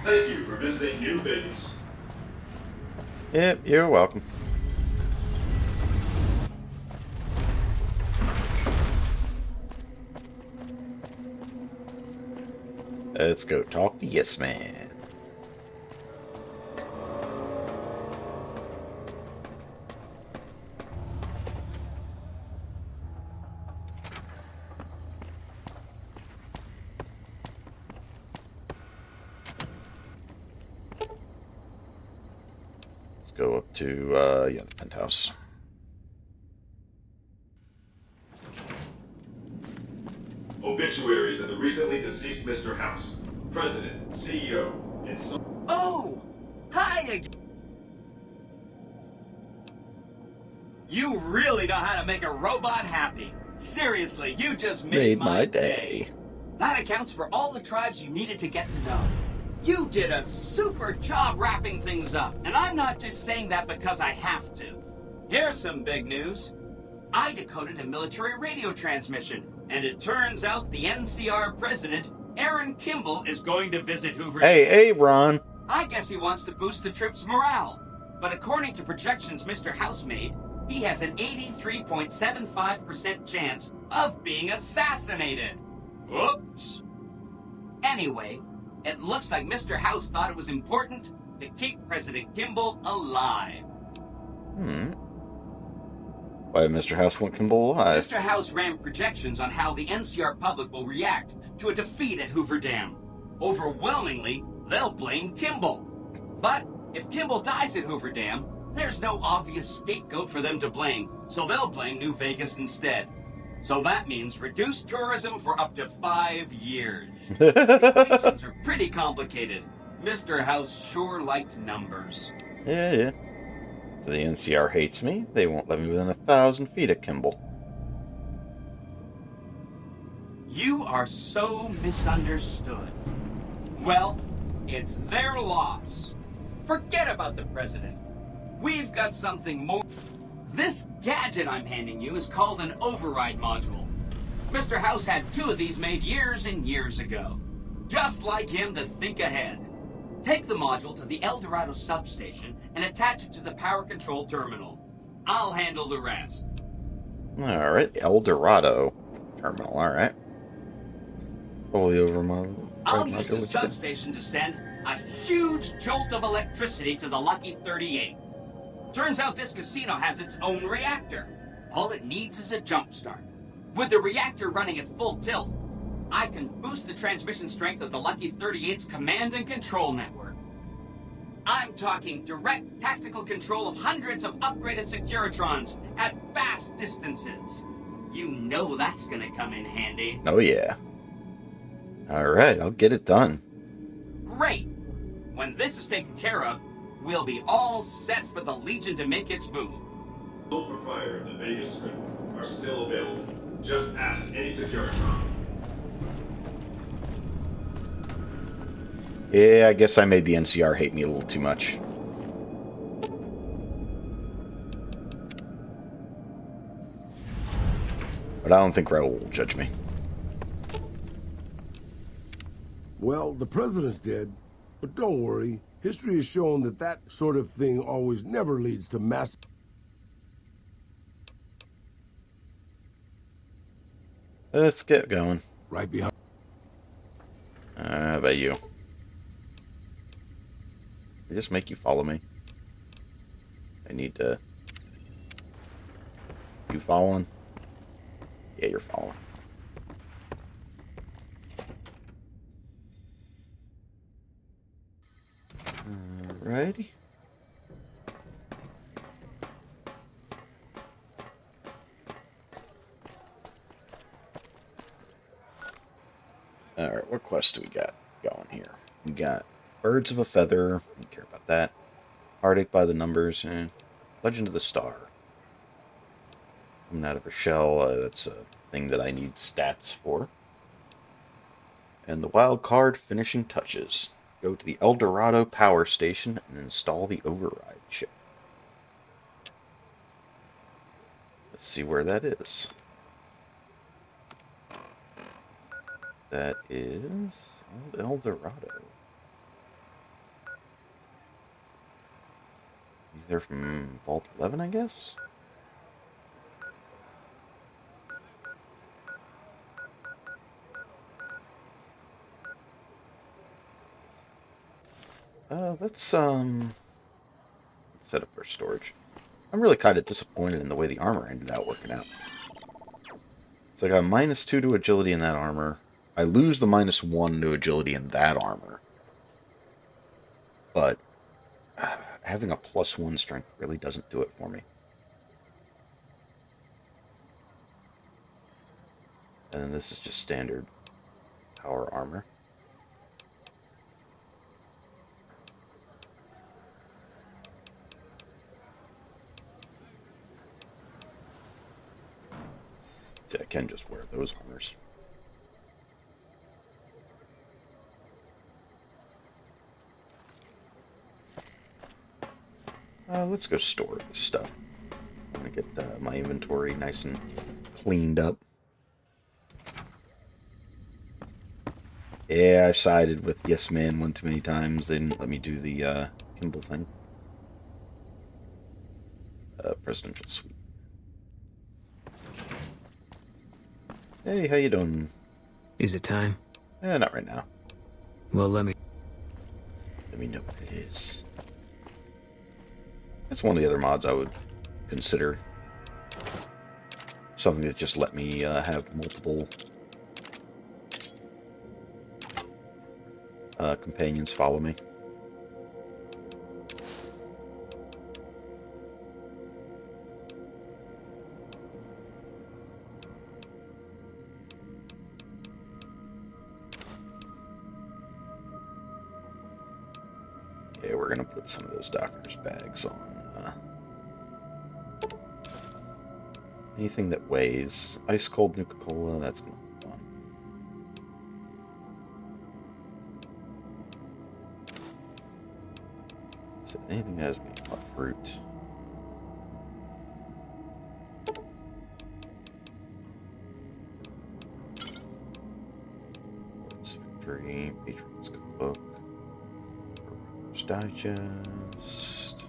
Thank you for visiting New Vegas. Yep, you're welcome. Let's go talk to Yes Man. Let's go up to, yeah, the penthouse. Obituaries of the recently deceased Mr. House, President, CEO, and so... Oh! Hi again! You really know how to make a robot happy. Seriously, you just made my day. That accounts for all the tribes you needed to get to know. You did a super job wrapping things up, and I'm not just saying that because I have to. Here's some big news. I decoded a military radio transmission, and it turns out the NCR president, Aaron Kimball, is going to visit Hoover. Hey, Ron. I guess he wants to boost the troops' morale. But according to projections Mr. House made, he has an 83.75% chance of being assassinated. Whoops. Anyway, it looks like Mr. House thought it was important to keep President Kimball alive. Why Mr. House want Kimball alive? Mr. House ran projections on how the NCR public will react to a defeat at Hoover Dam. Overwhelmingly, they'll blame Kimball. But if Kimball dies at Hoover Dam, there's no obvious scapegoat for them to blame, so they'll blame New Vegas instead. So that means reduced tourism for up to 5 years. Equations are pretty complicated. Mr. House sure liked numbers. Yeah. So the NCR hates me. They won't let me within 1,000 feet of Kimball. You are so misunderstood. Well, it's their loss. Forget about the president. We've got something more. This gadget I'm handing you is called an override module. Mr. House had 2 of these made years and years ago. Just like him to think ahead. Take the module to the El Dorado substation and attach it to the power control terminal. I'll handle the rest. Alright, El Dorado terminal, alright. Fully over my... I'll use the substation to send a huge jolt of electricity to the Lucky 38. Turns out this casino has its own reactor. All it needs is a jump start. With the reactor running at full tilt, I can boost the transmission strength of the Lucky 38's command and control network. I'm talking direct tactical control of hundreds of upgraded Securitrons at vast distances. You know that's gonna come in handy. Oh, yeah. Alright, I'll get it done. Great! When this is taken care of, we'll be all set for the Legion to make its move. Sole proprietor of the Vegas Strip are still available. Just ask any Securitron. Yeah, I guess I made the NCR hate me a little too much. But I don't think Raoul will judge me. Well, the president's dead, but don't worry. History has shown that that sort of thing always never leads to mass... Let's get going. Right behind... How about you? I just make you follow me. I need to... You following? Yeah, you're following. Alrighty. Alright, what quests do we got going here? We got Birds of a Feather. We don't care about that. Heartache by the Numbers. Legend of the Star. Coming out of her shell. That's a thing that I need stats for. And the wild card, Finishing Touches. Go to the El Dorado power station and install the override chip. Let's see where that is. That is El Dorado. They're from Vault 11, I guess? Let's set up our storage. I'm really kind of disappointed in the way the armor ended out working out. So I got -2 to agility in that armor. I lose the -1 to agility in that armor. But having a +1 strength really doesn't do it for me. And then this is just standard power armor. See, I can just wear those armors. Let's go store this stuff. I'm going to get my inventory nice and cleaned up. Yeah, I sided with Yes Man one too many times. They didn't let me do the Kimball thing. Presidential Suite. Hey, how you doing? Is it time? Not right now. Well, let me know what it is. That's one of the other mods I would consider. Something that just let me have multiple companions follow me. Yeah, we're gonna put some of those doctor's bags on. Anything that weighs. Ice cold Nuka-Cola, that's gonna be fun. So anything that has me hot fruit. It's Victory, Patriots Cookbook. Digest.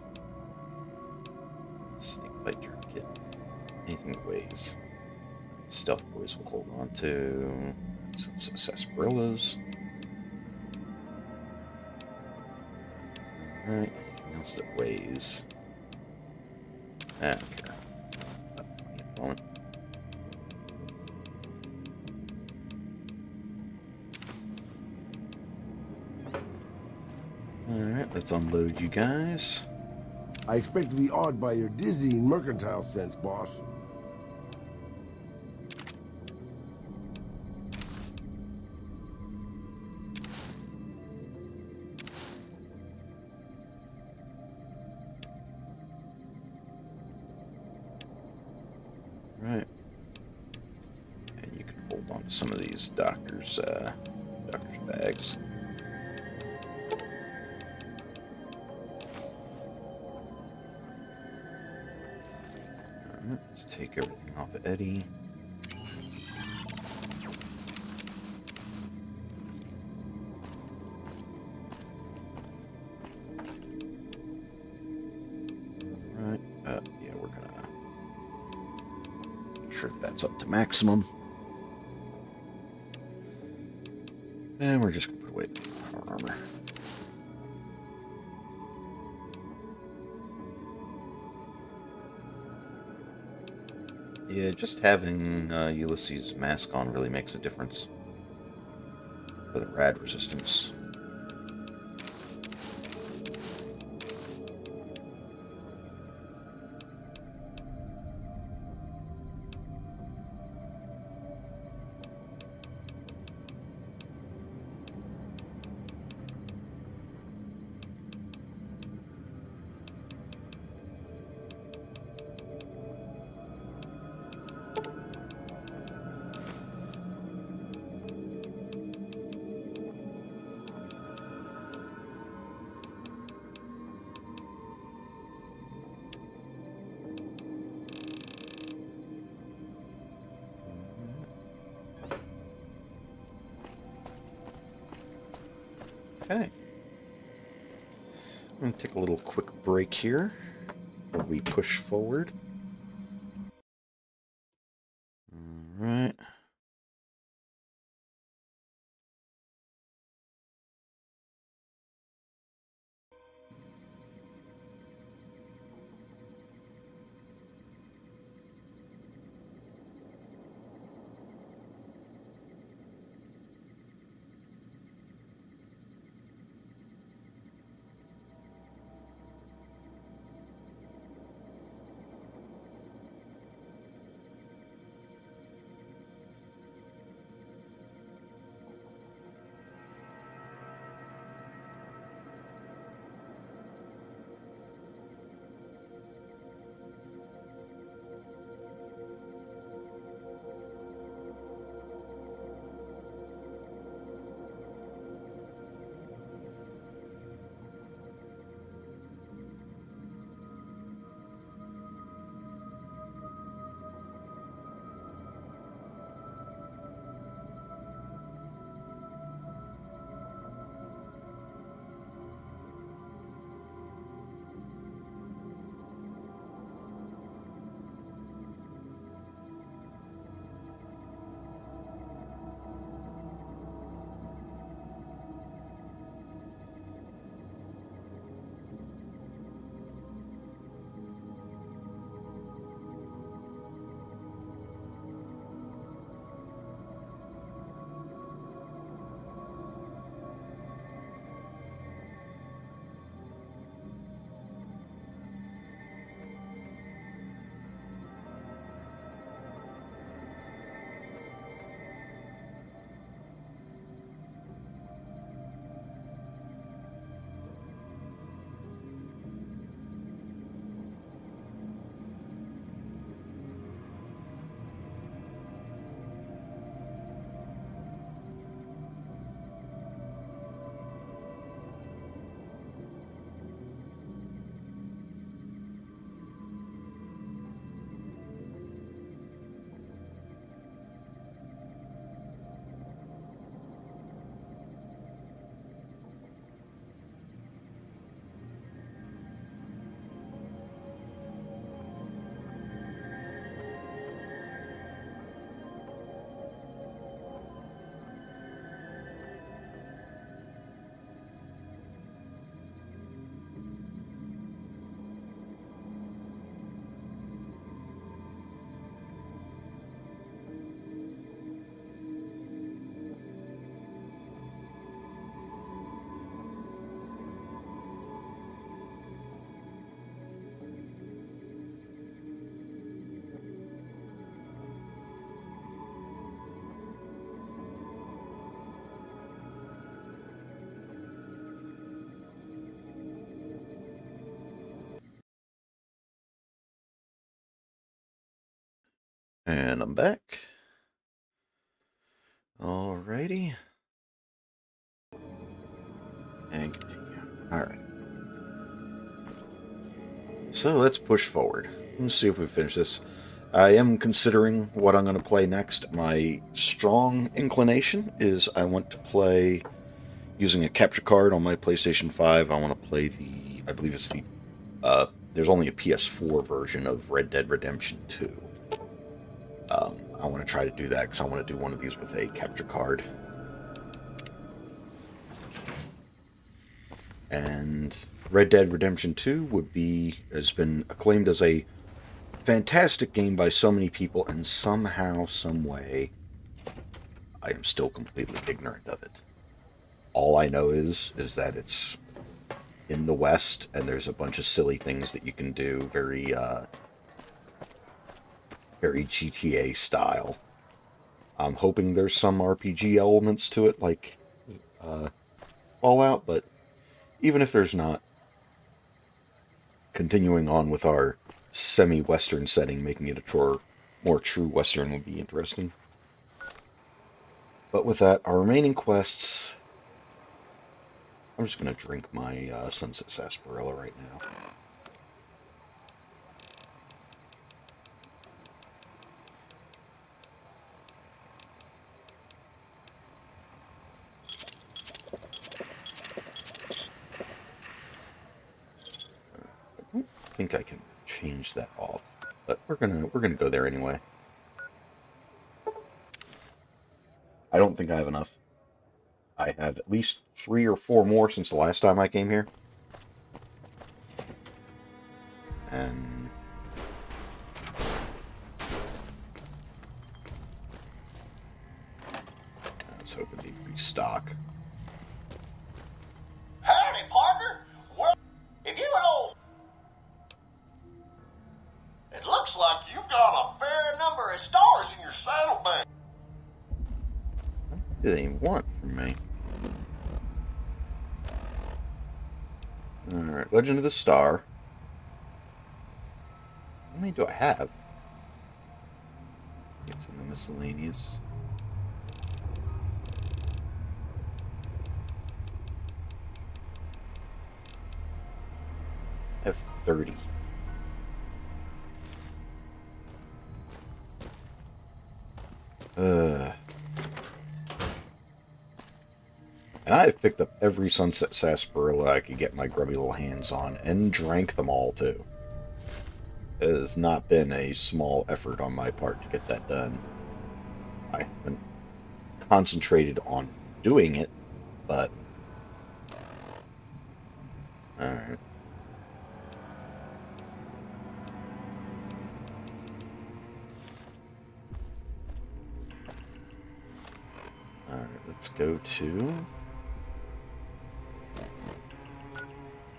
Snake bite tourniquet. Anything that weighs. Stealth boys will hold on to. Some sarsaparillas. Alright, anything else that weighs. I don't care. At the moment. Alright. Alright, let's unload you guys. I expect to be awed by your dizzying mercantile sense, boss. Right. And you can hold on to some of these doctor's bags. Alright, let's take everything off of Eddie. Right, yeah, we're gonna make sure that's up to maximum. And we're just gonna put away our armor. Yeah, just having Ulysses' mask on really makes a difference for the rad resistance. Okay. I'm going to take a little quick break here while we push forward. All right. And I'm back. Alrighty. And continue. Alright. So let's push forward. Let's see if we finish this. I am considering what I'm going to play next. My strong inclination is I want to play using a capture card on my PlayStation 5. I want to play the, I believe it's the, there's only a PS4 version of Red Dead Redemption 2. I want to try to do that because I want to do one of these with a capture card. And Red Dead Redemption 2 has been acclaimed as a fantastic game by so many people, and somehow, some way, I am still completely ignorant of it. All I know is that it's in the West, and there's a bunch of silly things that you can do, very GTA style. I'm hoping there's some RPG elements to it, like Fallout, but even if there's not, continuing on with our semi-Western setting, making it a more true Western would be interesting. But with that, our remaining quests... I'm just going to drink my Sunset Sarsaparilla right now. I think I can change that off, but we're gonna go there anyway. I don't think I have enough. I have at least 3 or 4 more since the last time I came here. And I was hoping to restock. Howdy, partner. Well, if you know, it looks like you've got a fair number of stars in your saddlebag. What do they want from me? Alright, Legend of the Star. How many do I have? It's in the miscellaneous. I have 30. And I've picked up every Sunset Sarsaparilla I could get my grubby little hands on, and drank them all, too. It has not been a small effort on my part to get that done. I haven't concentrated on doing it, but... Alright. Alright, let's go to...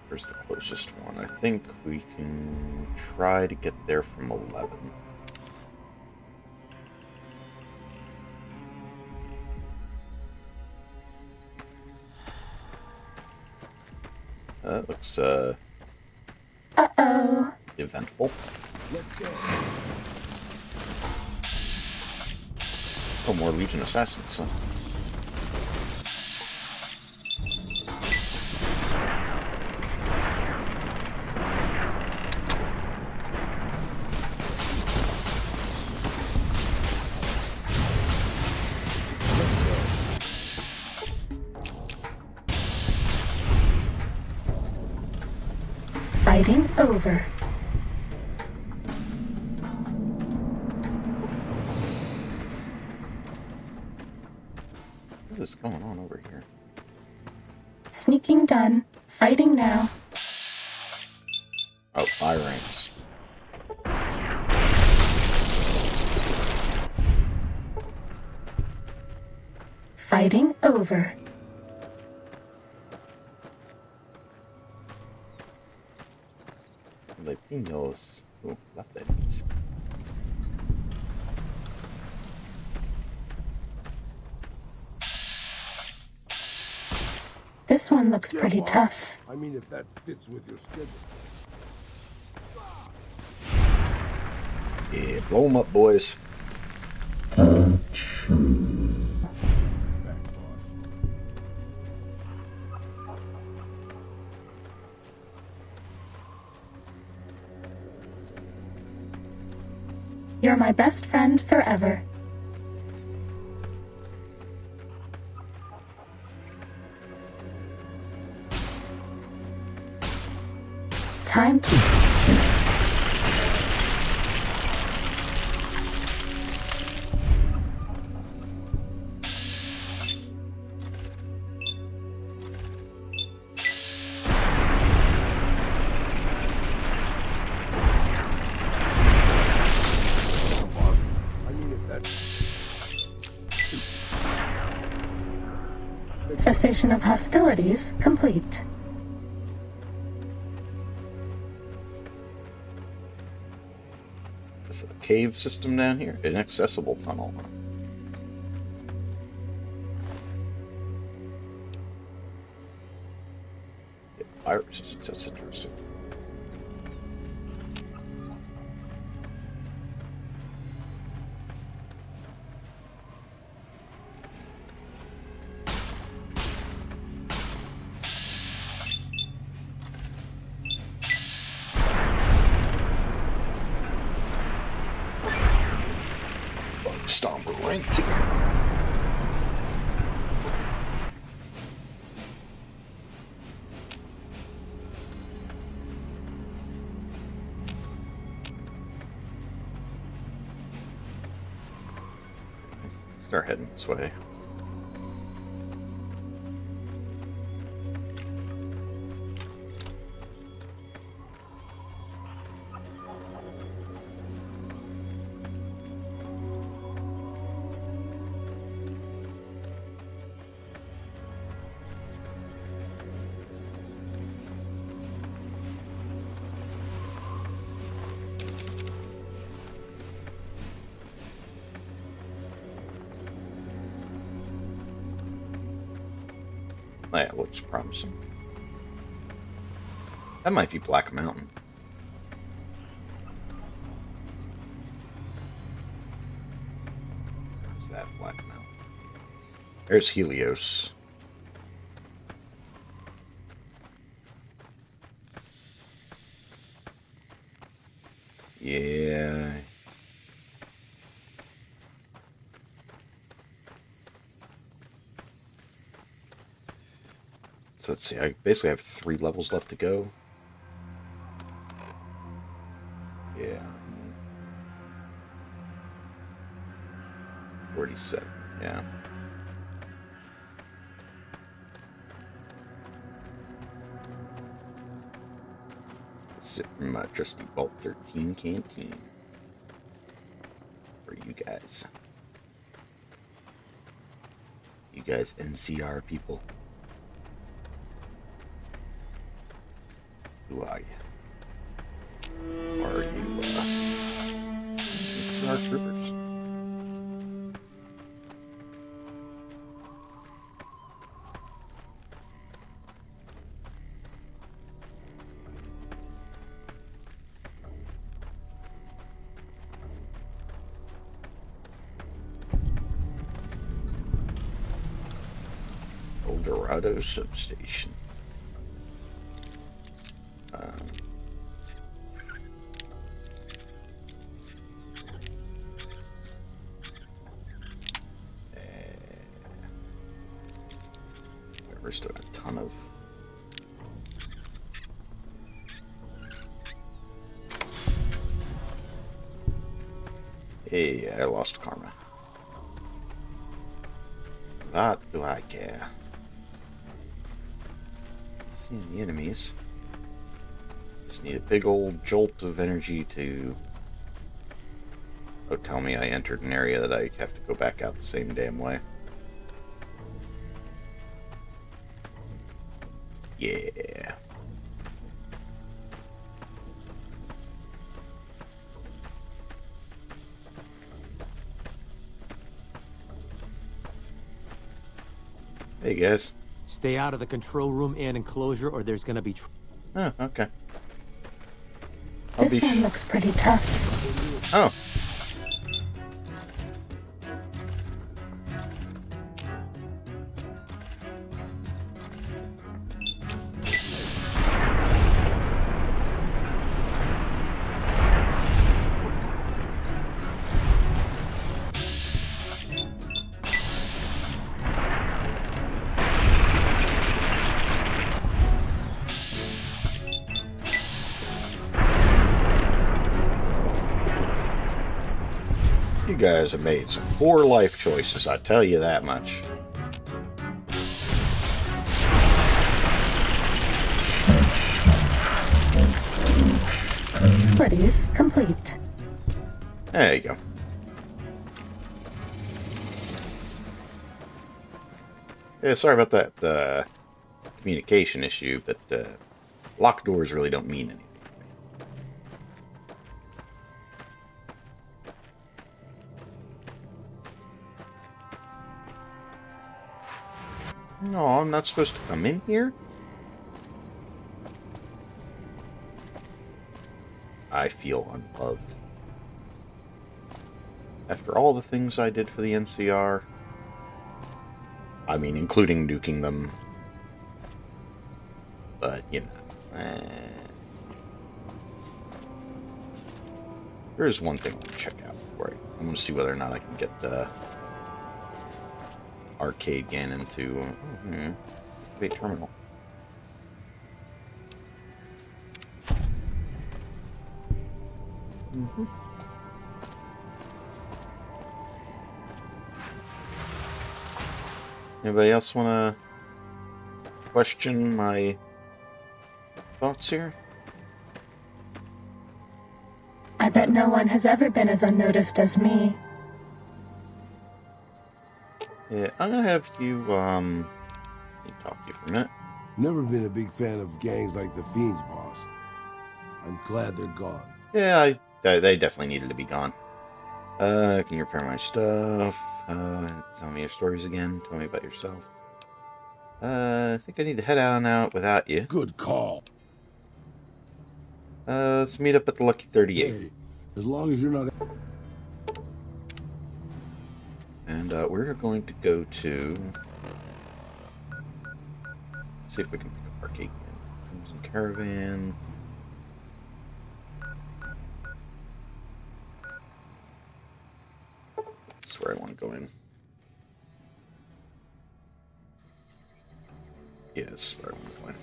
Where's the closest one? I think we can try to get there from 11. That looks, Uh-oh. eventful. Oh, more Legion assassins, huh? Fighting over. What is going on over here? Sneaking done. Fighting now. Oh, fire ants. Fighting over. Jalapenos. Oh, left enemies. This one looks pretty Boss. tough. I mean, if that fits with your schedule. Yeah, blow them up, boys. You're my best friend forever. Time to... Cessation of hostilities complete. Is it a cave system down here? Inaccessible tunnel. Yeah, viruses. That's interesting. Stomper rank 2. Start heading this way. That looks promising. That might be Black Mountain. Where's that Black Mountain? There's Helios. Yeah. So let's see, I basically have 3 levels left to go. Yeah. 47, yeah. Sip from my trusty Vault 13 canteen. For you guys. You guys NCR people. Who are you? Are you, NCR troopers? Eldorado substation. We're still a ton of. Hey, I lost karma. That do I care? Seeing the enemies. Just need a big old jolt of energy to. Oh, tell me I entered an area that I have to go back out the same damn way. Yeah. Hey guys. Stay out of the control room and enclosure or there's gonna be Oh, okay. This one looks pretty tough. Oh. You guys have made some poor life choices, I tell you that much. Studies complete. There you go. Yeah, sorry about that communication issue, but locked doors really don't mean anything. No, I'm not supposed to come in here? I feel unloved. After all the things I did for the NCR, I mean, including nuking them. But, you know. There is one thing I want to check out before I'm going to see whether or not I can get the arcade again into a terminal. Anybody else want to question my thoughts here? I bet no one has ever been as unnoticed as me. Yeah, I'm gonna have you talk to you for a minute. Never been a big fan of gangs like the Fiends, boss. I'm glad they're gone. Yeah, they definitely needed to be gone. Can you repair my stuff? Tell me your stories again. Tell me about yourself. I think I need to head out without you. Good call. Let's meet up at the Lucky 38. Hey, as long as you're not... And we're going to go to... see if we can pick up arcade again. Crimson Caravan. That's where I want to go in. Yeah, that's where I want to go in.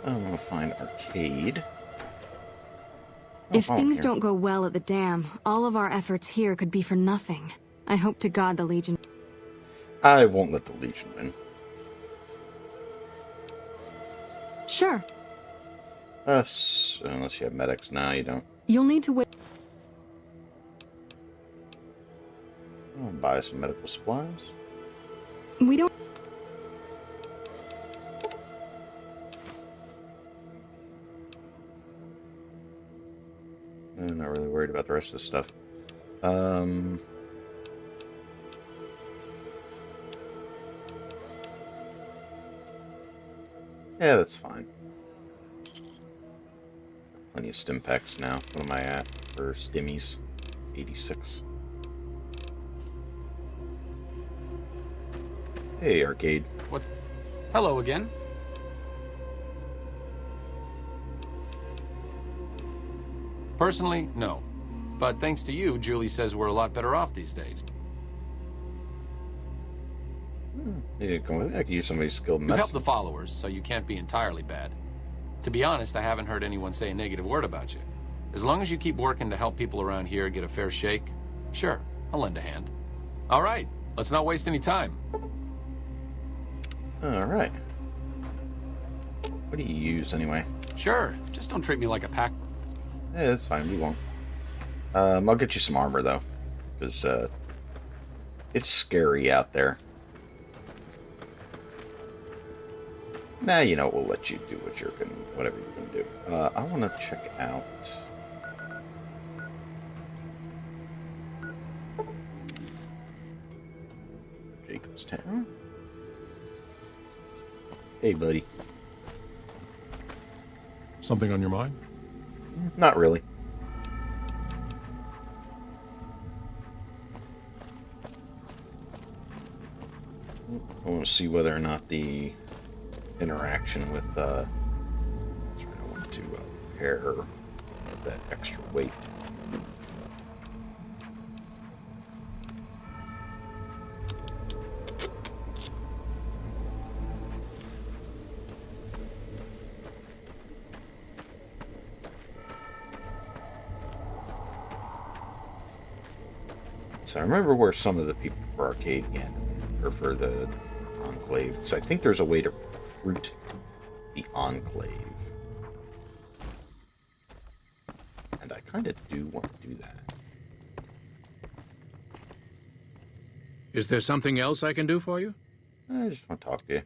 I'm gonna find arcade. If things don't go well at the dam, all of our efforts here could be for nothing. I hope to God the Legion... I won't let the Legion win. Sure. Unless you have medics. No, you don't. You'll need to wait... I'll buy some medical supplies. We don't... I'm not really worried about the rest of the stuff. Yeah, that's fine. Plenty of stim packs now. What am I at for stimmies? 86. Hey, arcade. What's... Hello again. Personally, no. But thanks to you, Julie says we're a lot better off these days. Yeah, come on. I could use somebody skilled in You've helped medicine. the followers, so you can't be entirely bad. To be honest, I haven't heard anyone say a negative word about you. As long as you keep working to help people around here get a fair shake, sure, I'll lend a hand. All right, let's not waste any time. All right. What do you use anyway? Sure, just don't treat me like a pack. Yeah, that's fine. We won't. I'll get you some armor though, because it's scary out there. Nah, you know, we'll let you do whatever you're gonna do. I want to check out. Jacobstown. Hey, buddy. Something on your mind? Not really. want to see whether or not the interaction with that's right, I want to pair that extra weight. So I remember where some of the people for Arcade or for the Enclave. So I think there's a way to recruit the Enclave. And I kind of do want to do that. Is there something else I can do for you? I just want to talk to you.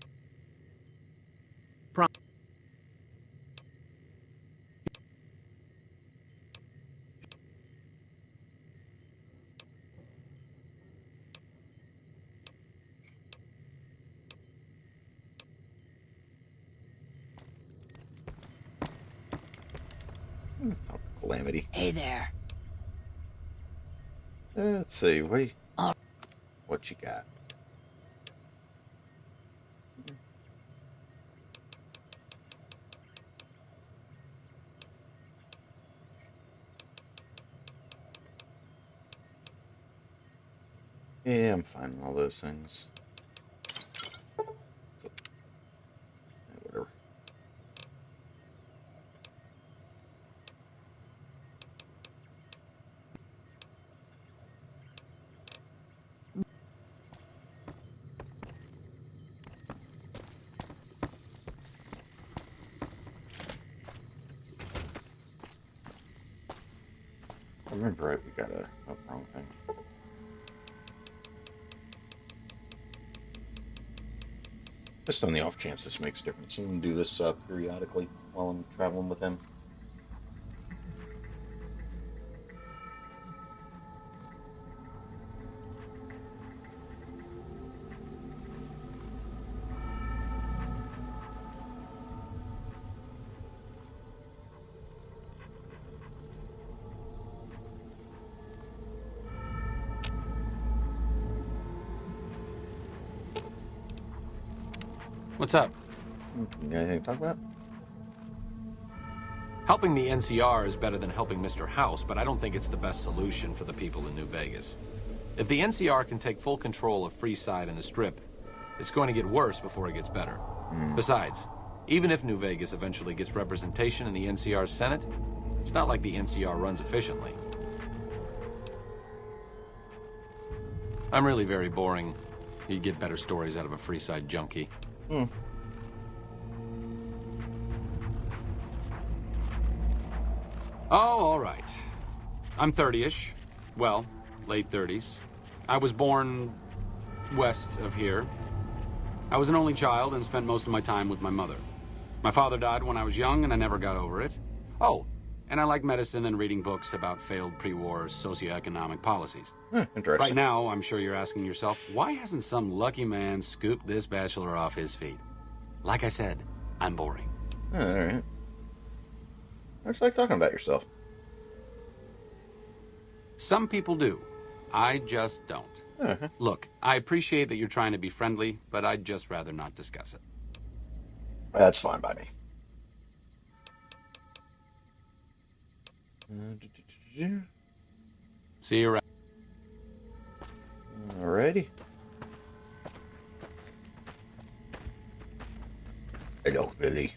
Calamity. Hey there. Let's see. What you got? Yeah, I'm fine with all those things. So, whatever. I remember right, we got wrong thing. Just on the off chance this makes a difference. I'm going to do this periodically while I'm traveling with him. What's up? You got anything to talk about? Helping the NCR is better than helping Mr. House, but I don't think it's the best solution for the people in New Vegas. If the NCR can take full control of Freeside and the Strip, it's going to get worse before it gets better. Besides, even if New Vegas eventually gets representation in the NCR's Senate, it's not like the NCR runs efficiently. I'm really very boring. You'd get better stories out of a Freeside junkie. Hmm. Oh, all right. I'm 30-ish. Well, late 30s. I was born west of here. I was an only child and spent most of my time with my mother. My father died when I was young and I never got over it. Oh, and I like medicine and reading books about failed pre-war socioeconomic policies. Interesting. Right now, I'm sure you're asking yourself, why hasn't some lucky man scooped this bachelor off his feet? Like I said, I'm boring. All right. I just like talking about yourself. Some people do. I just don't. Look, I appreciate that you're trying to be friendly, but I'd just rather not discuss it. That's fine by me. See you around. Alrighty. Hello, Lily.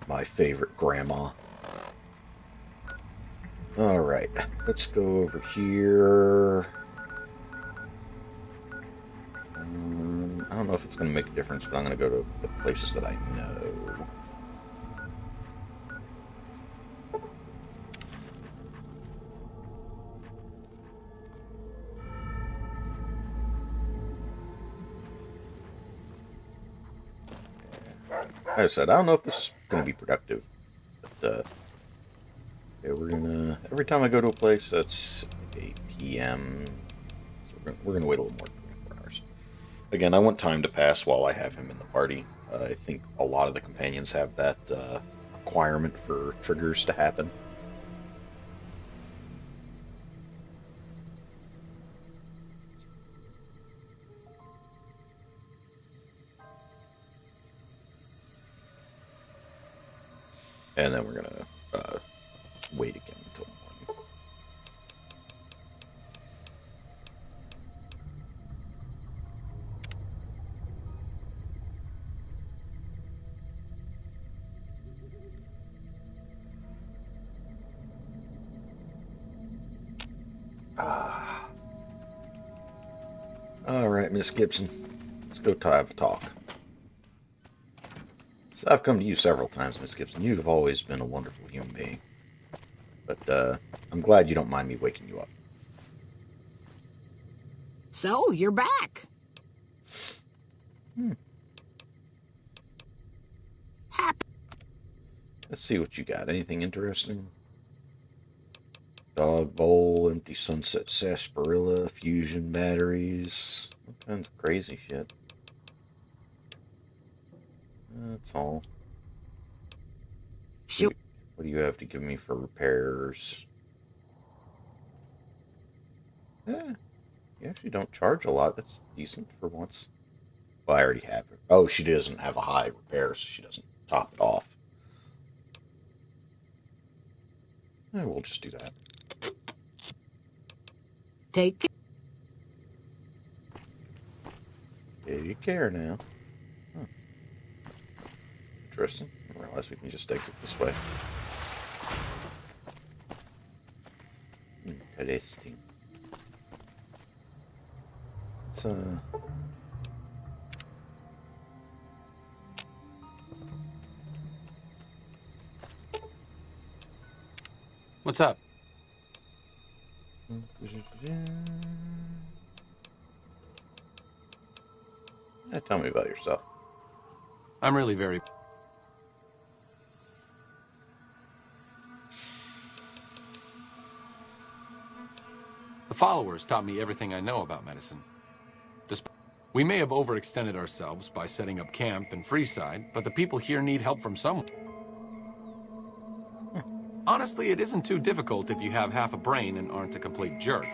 My favorite grandma. Alright, let's go over here. I don't know if it's going to make a difference, but I'm going to go to the places that I know. Like I said, I don't know if this is going to be productive, but yeah, we're gonna, every time I go to a place that's 8 p.m., so we're gonna wait a little more than 24 hours. Again, I want time to pass while I have him in the party. I think a lot of the companions have that requirement for triggers to happen. And then we're gonna wait again until morning. All right, Miss Gibson, let's go have a talk. So I've come to you several times, Miss Gibson. You've always been a wonderful human being. But I'm glad you don't mind me waking you up. So, you're back. Happy. Let's see what you got. Anything interesting? Dog bowl, empty sunset sarsaparilla, fusion batteries, all kinds of crazy shit. That's all. Sure. What do you have to give me for repairs? You actually don't charge a lot. That's decent for once. Well, I already have it. Oh, she doesn't have a high repair, so she doesn't top it off. We'll just do that. Take it. Take care now. Huh. Interesting. I realize we can just exit this way. Interesting. It's What's up? Yeah, tell me about yourself. I'm really very... The followers taught me everything I know about medicine. We may have overextended ourselves by setting up camp in Freeside, but the people here need help from someone. Honestly, it isn't too difficult if you have half a brain and aren't a complete jerk.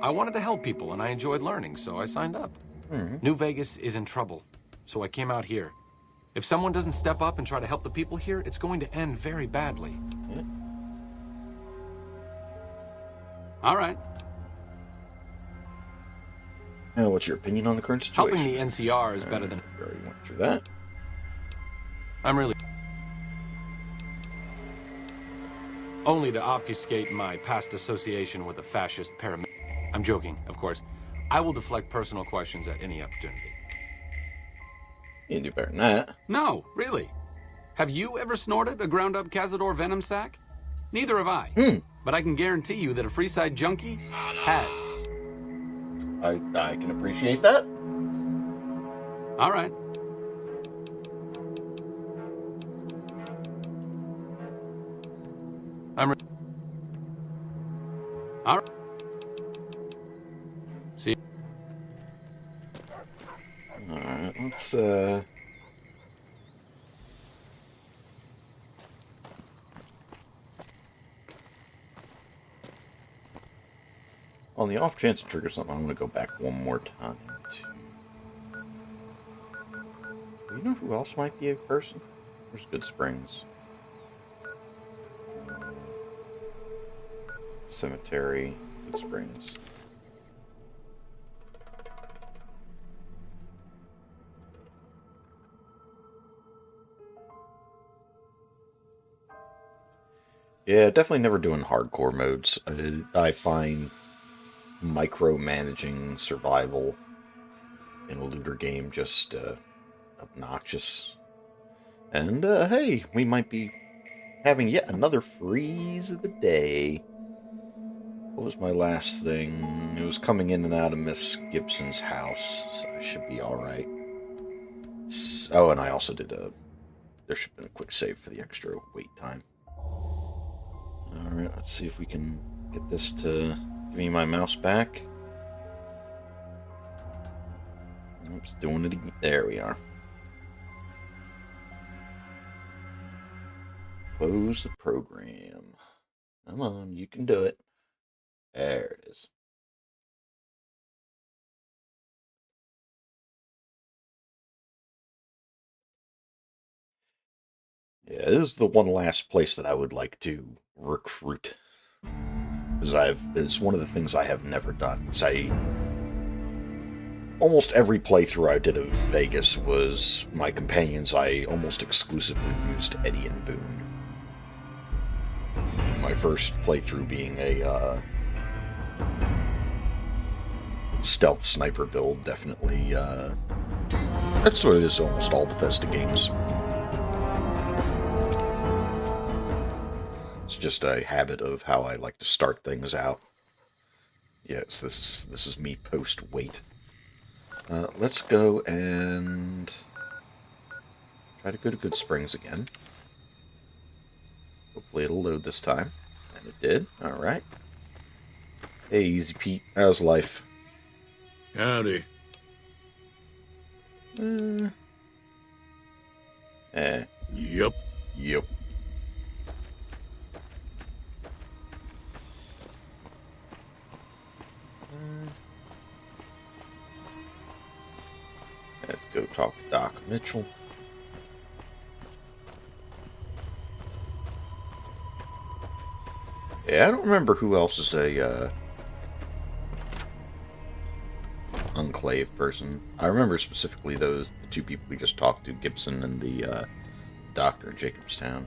I wanted to help people, and I enjoyed learning, so I signed up. New Vegas is in trouble, so I came out here. If someone doesn't step up and try to help the people here, it's going to end very badly. All right. Now, what's your opinion on the current situation? Helping the NCR is better than... We already went through that. I'm really... Only to obfuscate my past association with a fascist paramilitary. I'm joking, of course. I will deflect personal questions at any opportunity. You can do better than that. No, really. Have you ever snorted a ground-up Cazador venom sac? Neither have I. But I can guarantee you that a Freeside junkie has. I can appreciate that. All right. All right. See. All right. Let's on the off chance to trigger something, I'm going to go back one more time to... Do you know who else might be a person? There's Good Springs. Cemetery, Good Springs. Yeah, definitely never doing hardcore modes. I find micromanaging survival in a looter game just obnoxious. And hey, we might be having yet another freeze of the day. What was my last thing? It was coming in and out of Miss Gibson's house, so I should be alright. Oh, and I also did there should have been a quick save for the extra wait time. Alright, let's see if we can get this to give me my mouse back. Oops, doing it again. There we are. Close the program. Come on, you can do it. There it is. Yeah, this is the one last place that I would like to recruit. Because it's one of the things I have never done. Almost every playthrough I did of Vegas was my companions. I almost exclusively used Eddie and Boone. My first playthrough being a stealth sniper build, definitely. That's what it is almost all Bethesda games. It's just a habit of how I like to start things out. Yes, this is me post-wait. Let's go and try to go to Good Springs again. Hopefully it'll load this time. And it did. Alright. Hey, Easy Pete. How's life? Howdy. Yep. Yep. Let's go talk to Doc Mitchell. Yeah, I don't remember who else is a Enclave person. I remember specifically the two people we just talked to, Gibson and the doctor in Jacobstown.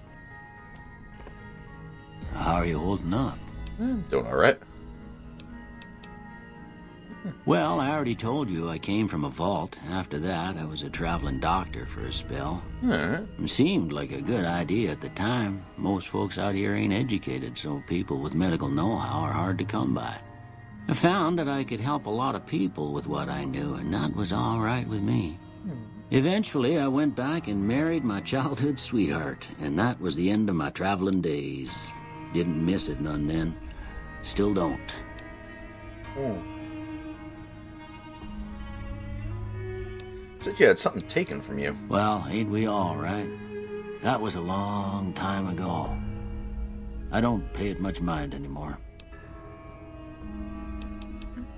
How are you holding up? Doing alright. Well, I already told you I came from a vault. After that, I was a traveling doctor for a spell. Alright. It seemed like a good idea at the time. Most folks out here ain't educated, so people with medical know-how are hard to come by. I found that I could help a lot of people with what I knew, and that was all right with me. Eventually, I went back and married my childhood sweetheart, and that was the end of my traveling days. Didn't miss it none then. Still don't. Said you had something taken from you. Well, ain't we all, right? That was a long time ago. I don't pay it much mind anymore.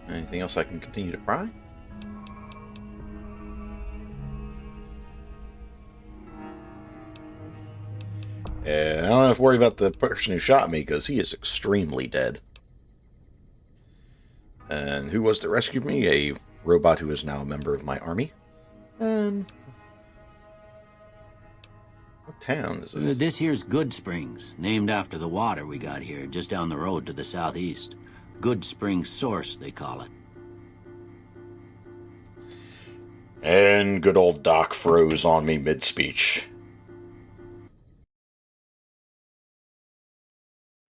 Anything else I can continue to pry? Yeah, I don't have to worry about the person who shot me, because he is extremely dead. And who was that rescued me? A robot who is now a member of my army. And what town is this? This here's Good Springs, named after the water we got here, just down the road to the southeast. Good Springs Source, they call it. And good old Doc froze on me mid-speech.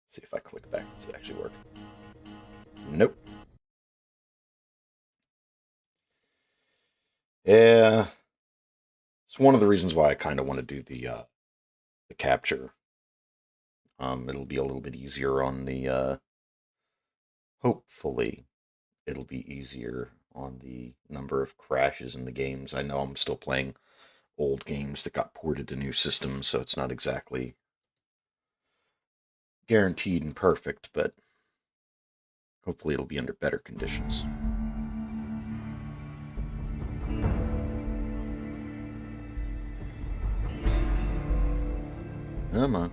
See if I click back. Does it actually work? Nope. Yeah. It's one of the reasons why I kind of want to do the capture. It'll be a little bit easier on the, hopefully, it'll be easier on the number of crashes in the games. I know I'm still playing old games that got ported to new systems, so it's not exactly guaranteed and perfect, but hopefully it'll be under better conditions. Come on.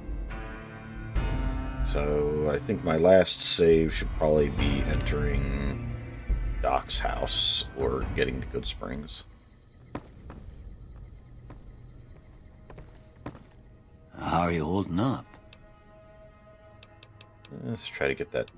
So I think my last save should probably be entering Doc's house or getting to Good Springs. How are you holding up? Let's try to get that.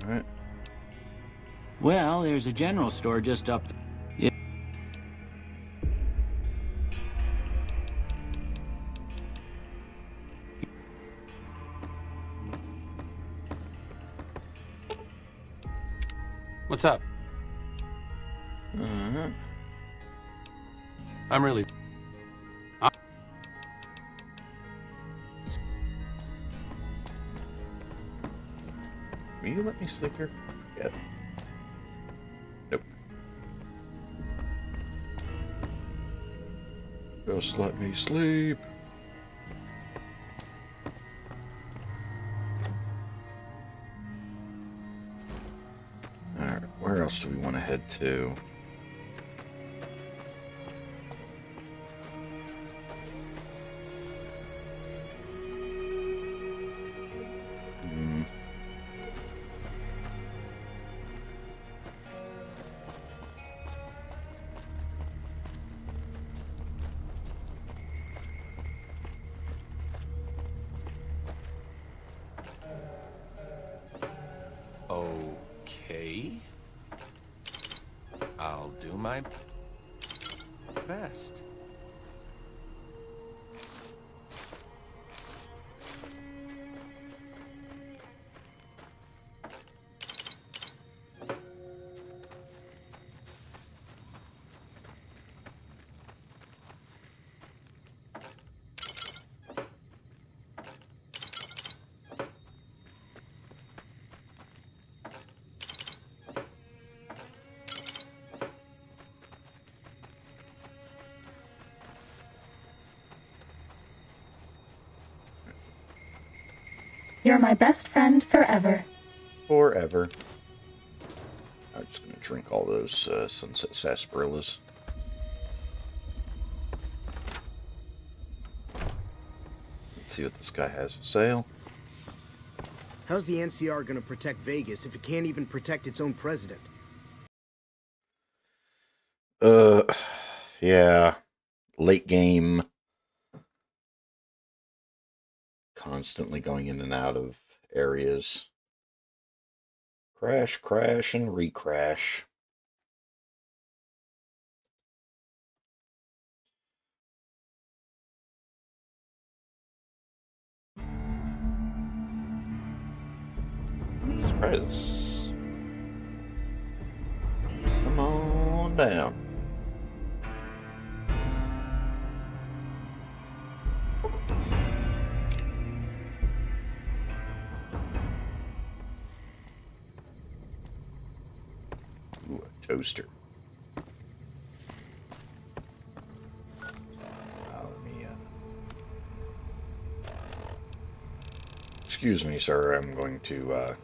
Alright. Well, there's a general store just up there. What's up? I'm really... Will you let me sleep here? Yeah. Just let me sleep. Alright, where else do we want to head to? Okay. I'll do my best. You're my best friend forever. Forever. I'm just going to drink all those sunset sarsaparillas. Let's see what this guy has for sale. How's the NCR gonna protect Vegas if it can't even protect its own president? Yeah. Late game. Constantly going in and out of areas. Crash, crash, and recrash. Surprise. Come on down. Ooh, a toaster. Excuse me, sir. I'm going to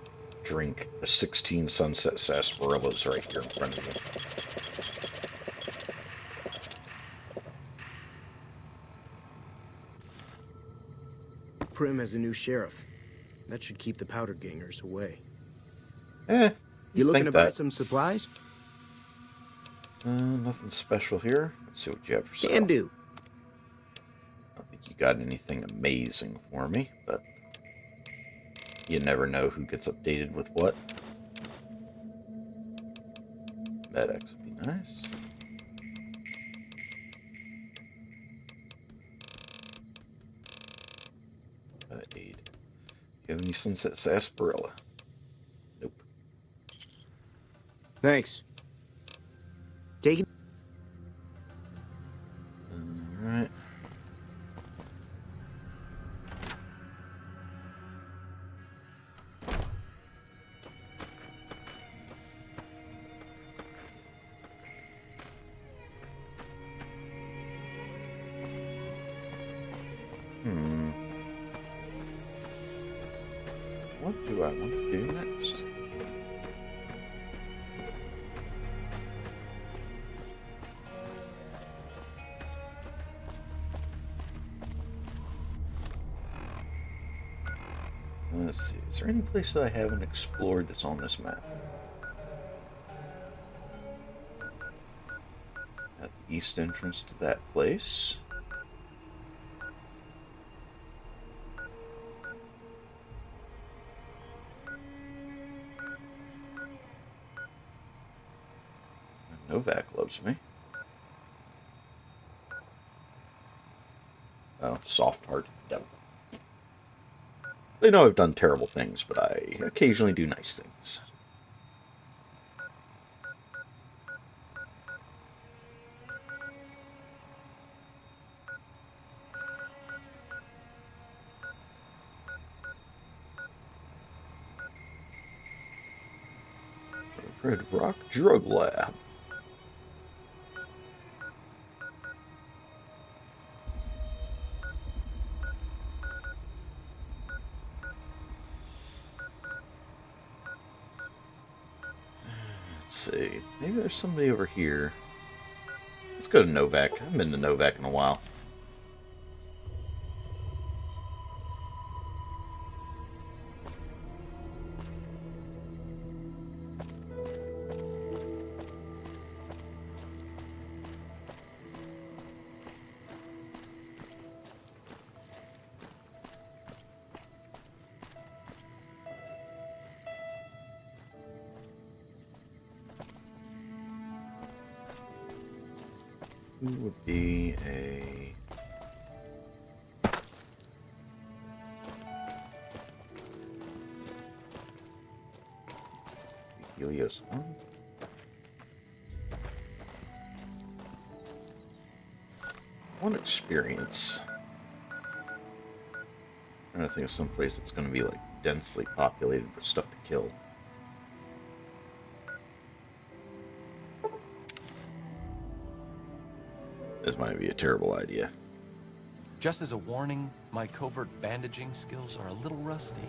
drink a 16 sunset sarsaparillas right here in front of you. Prim has a new sheriff. That should keep the powder gangers away. You looking think to buy that. some supplies? Nothing special here. Let's see what you have for sale. Can do. I don't think you got anything amazing for me, but you never know who gets updated with what. Med-X would be nice. Aid. Do you have any sunset sarsaparilla? Nope. Thanks. Take it. Alright. What do I want to do next? Let's see. Is there any place that I haven't explored that's on this map? At the east entrance to that place. Novak loves me. Oh, soft heart devil. They know I've done terrible things, but I occasionally do nice things. Red Rock Drug Lab. Let's see. Maybe there's somebody over here. Let's go to Novak. I haven't been to Novak in a while. Who would be a... Helios 1? One experience. I'm trying to think of some place that's going to be like densely populated with stuff to kill. This might be a terrible idea. Just as a warning, my covert bandaging skills are a little rusty.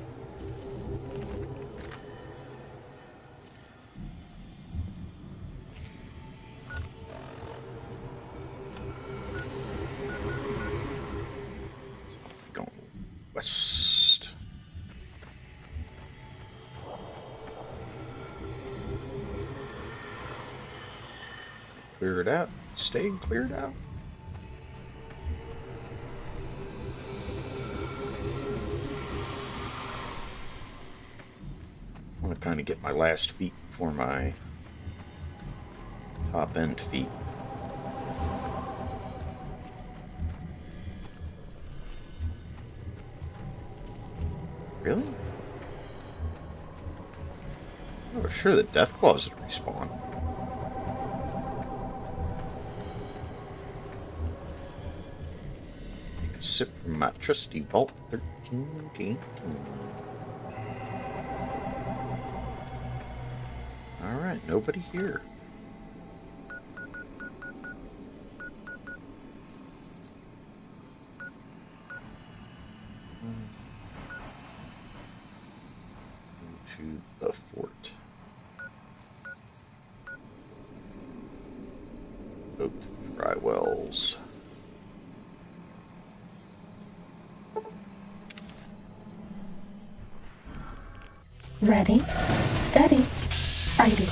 Going west. Clear it out. Staying cleared out. I want to kind of get my last feet before my top end feet. Really? I was sure that Deathclaws would respawn. Take a sip from my trusty Vault 13 game. Alright, nobody here. To the fort. Go to the dry wells. Ready, steady, fighting.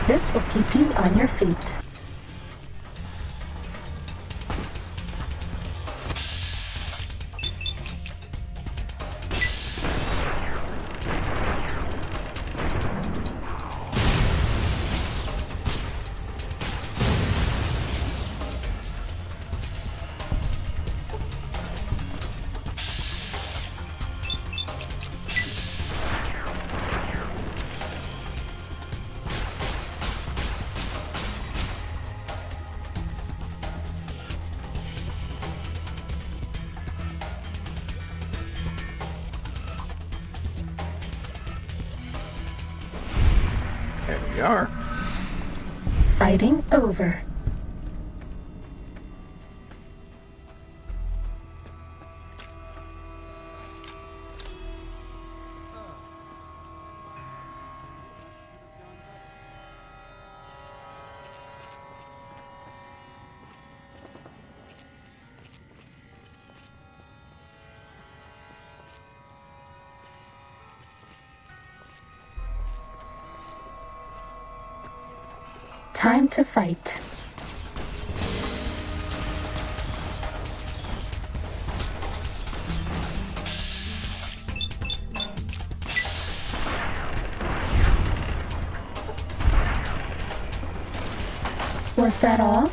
This will keep you on your feet. There we are. Fighting over. Time to fight. Was that all?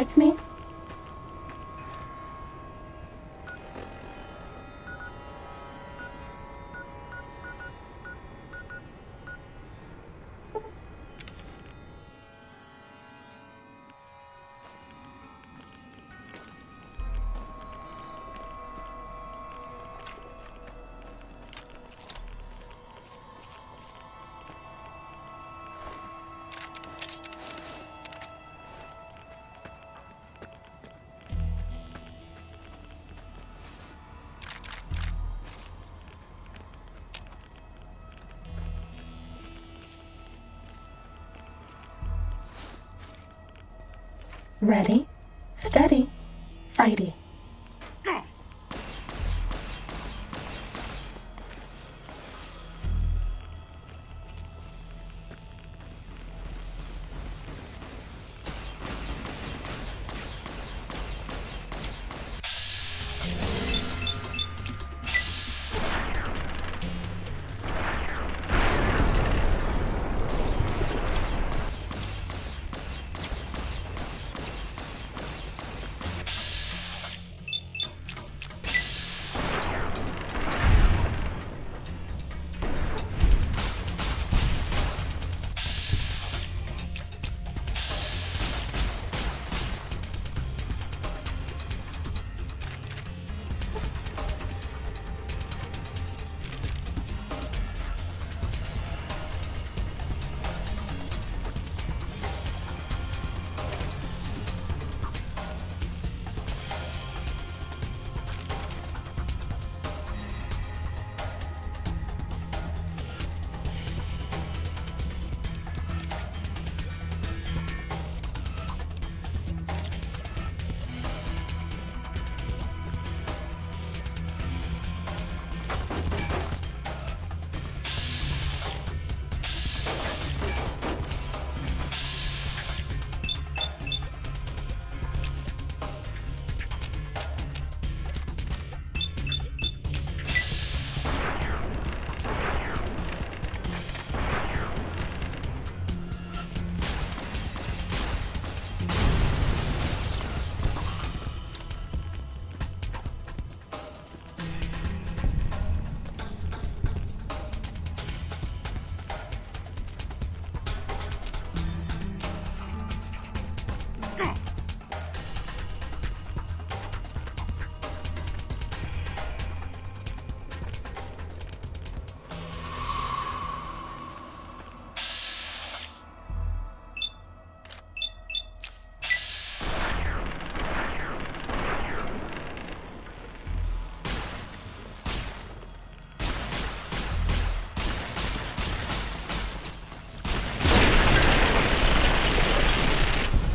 like me? Ready, steady, fighty.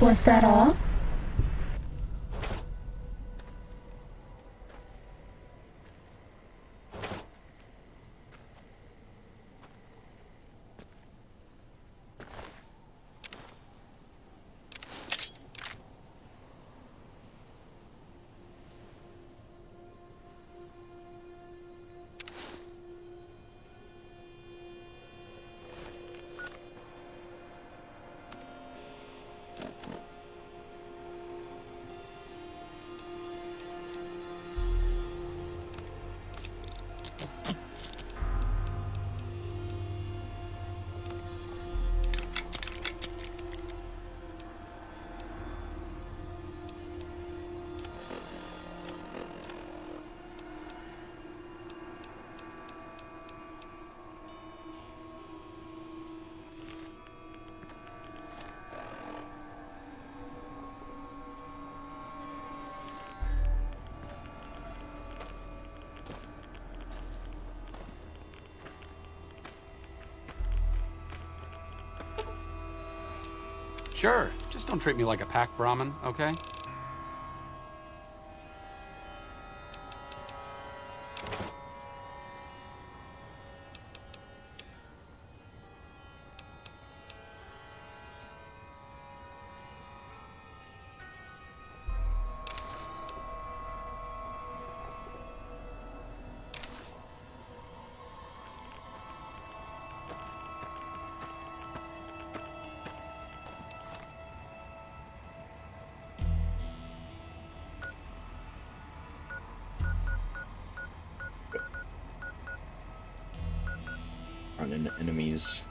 Was that all? Sure, just don't treat me like a pack Brahmin, okay? into enemies.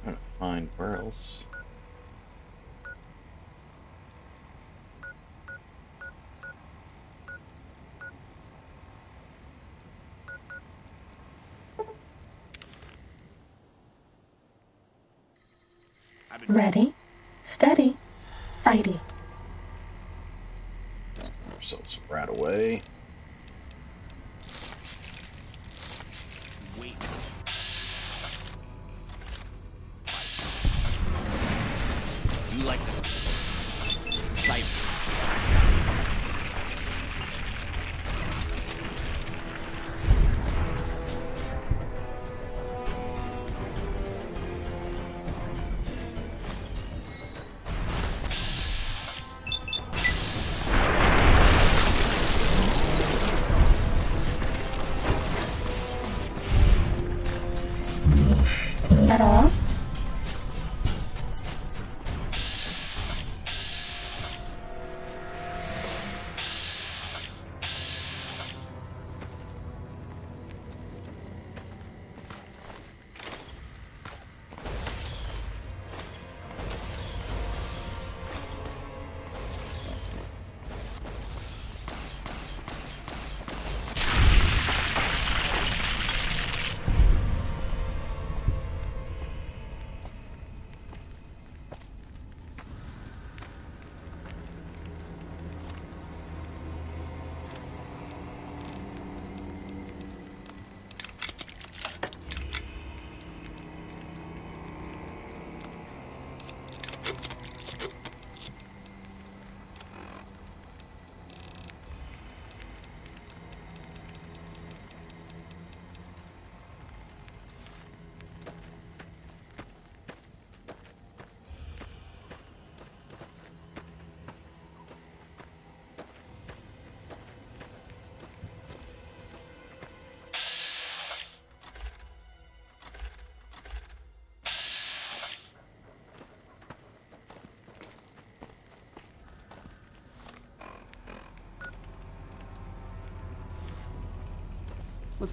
Trying to find where else. Ready, steady, fighty. Ourselves right away. Wait. You like this? Fight. At all?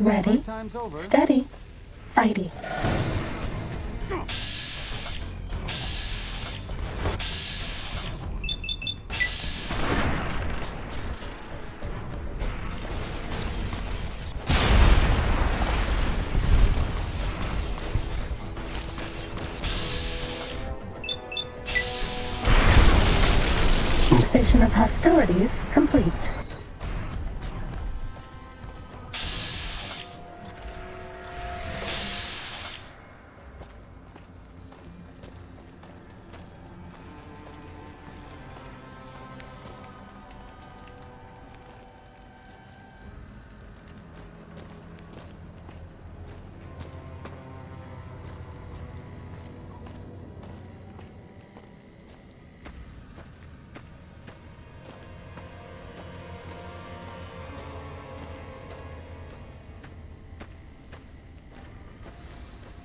Ready, steady, fighty. Cessation of hostilities complete.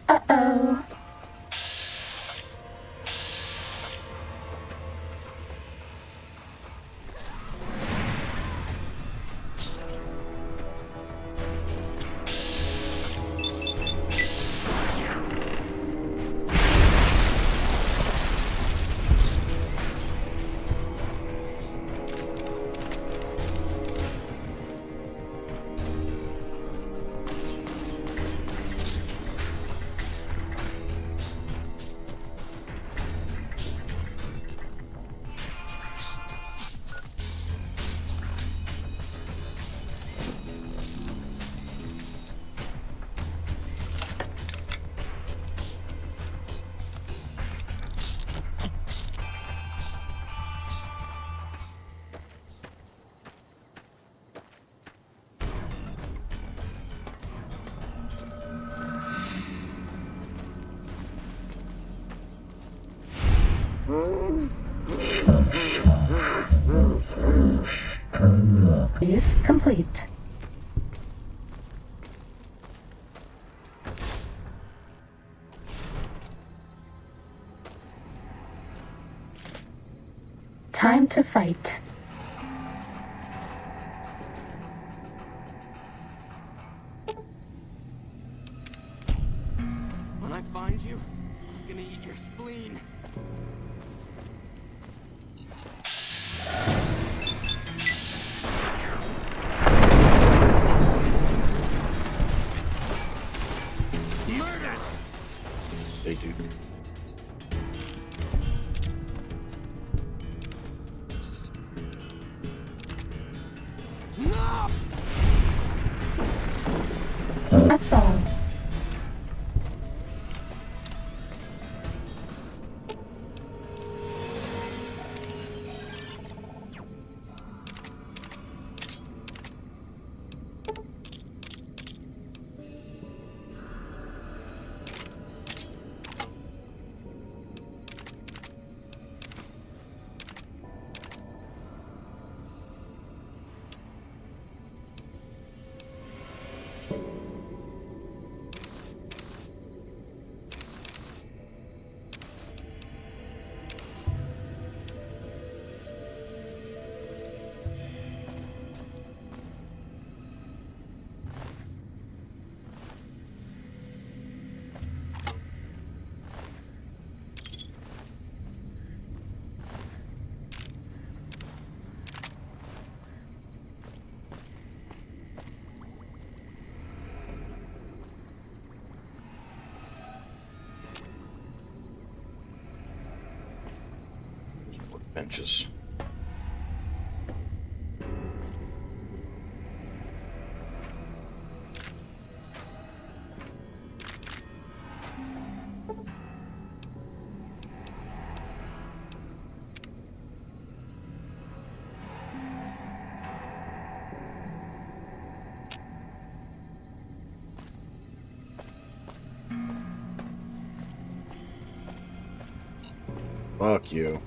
Uh-oh. Is complete. Time to fight. When I find you, I'm gonna eat your spleen. Murder! They do. No! That's all. Benches. Fuck you.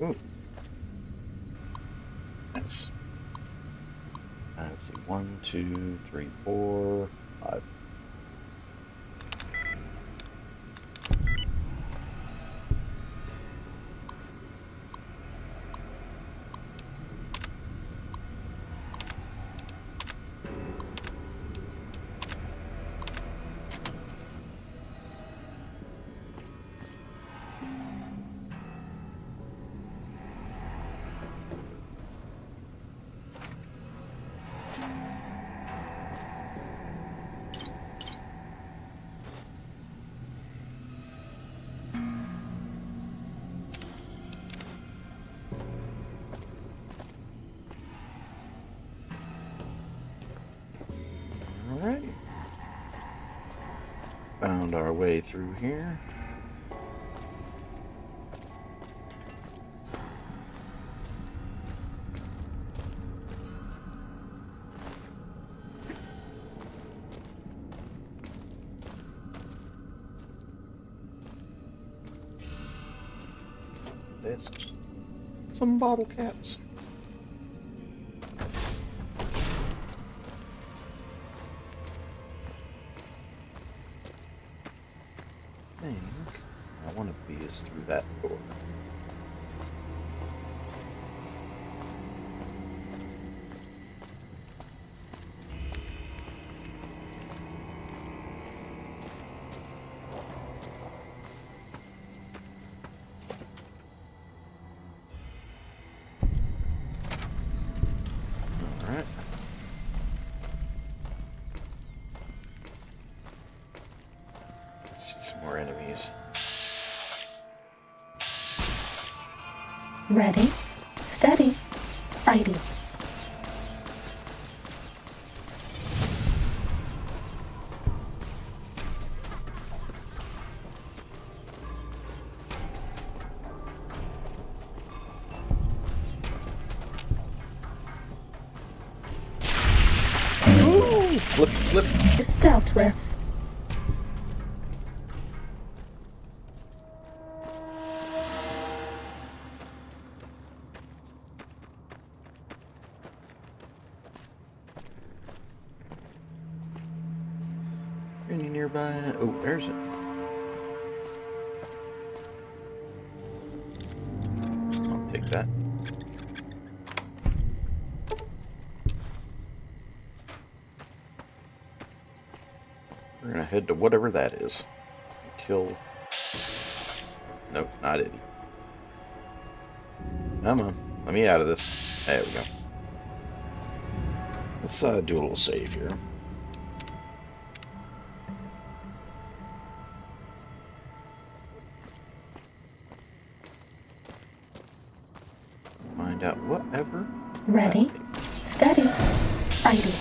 Ooh. Nice. Let's see. 1, 2, 3, 4, 5. Alright. Found our way through here. There's some bottle caps. I think one of these is through that door. Some more enemies. Ready, steady, fighting. Ooh, flip, flip. Is dealt with. Any nearby? Oh, there's it. I'll take that. We're gonna head to whatever that is. Kill. Nope, not it. Come on, let me out of this. There we go. Let's do a little save here. Find out whatever. Ready, steady, fighting.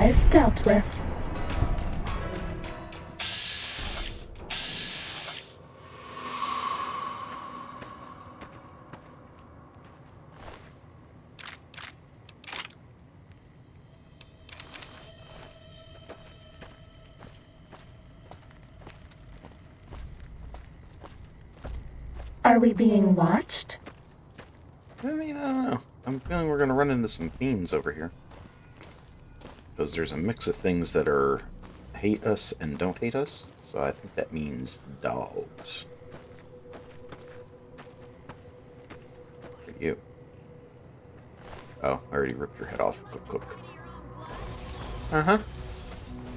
Is dealt with. Are we being watched? I mean, I don't know. I'm feeling we're gonna run into some fiends over here. Because there's a mix of things that are hate us and don't hate us. So I think that means dogs. Look at you. Oh, I already ripped your head off. Cook, cook. Uh-huh.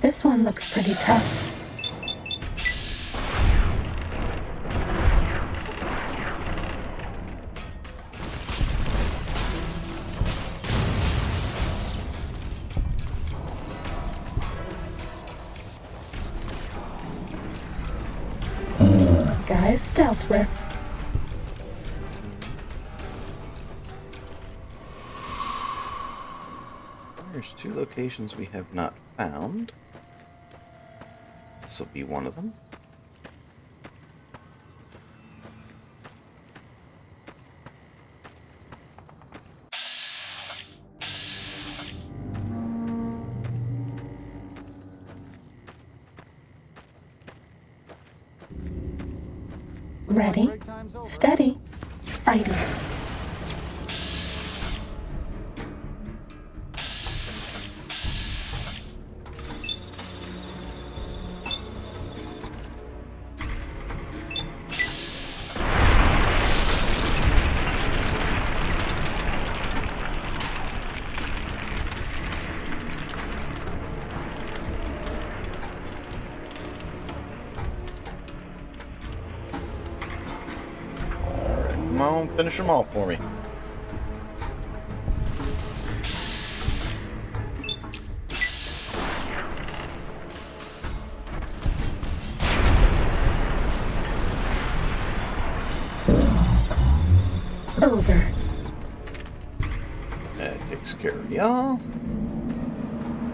This one looks pretty tough. Guys dealt with. There's 2 locations we have not found. This will be one of them. Ready, steady, fighting. Come on, finish them off for me. Over. That takes care of y'all.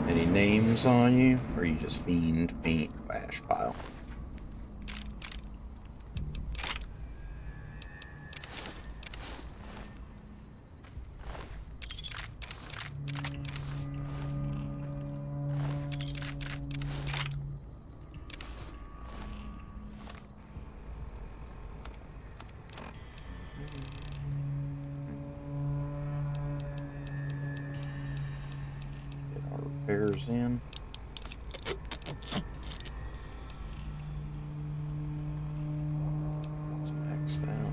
Any names on you? Or are you just fiend, ash pile? Repairs in. That's maxed out.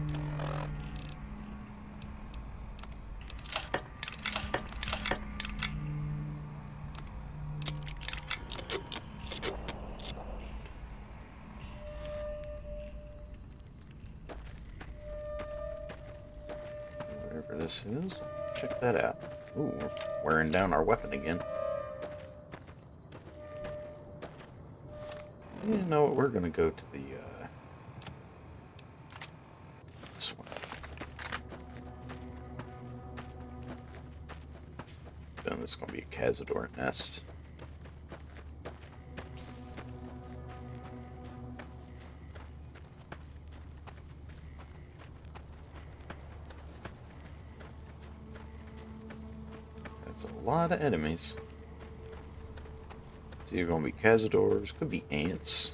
Whatever this is. Check that out. Ooh, we're wearing down our weapon again. You know what? We're gonna go to the this one. And this is gonna be a Cazador nest. That's a lot of enemies. It's either gonna be Cazadors, could be ants.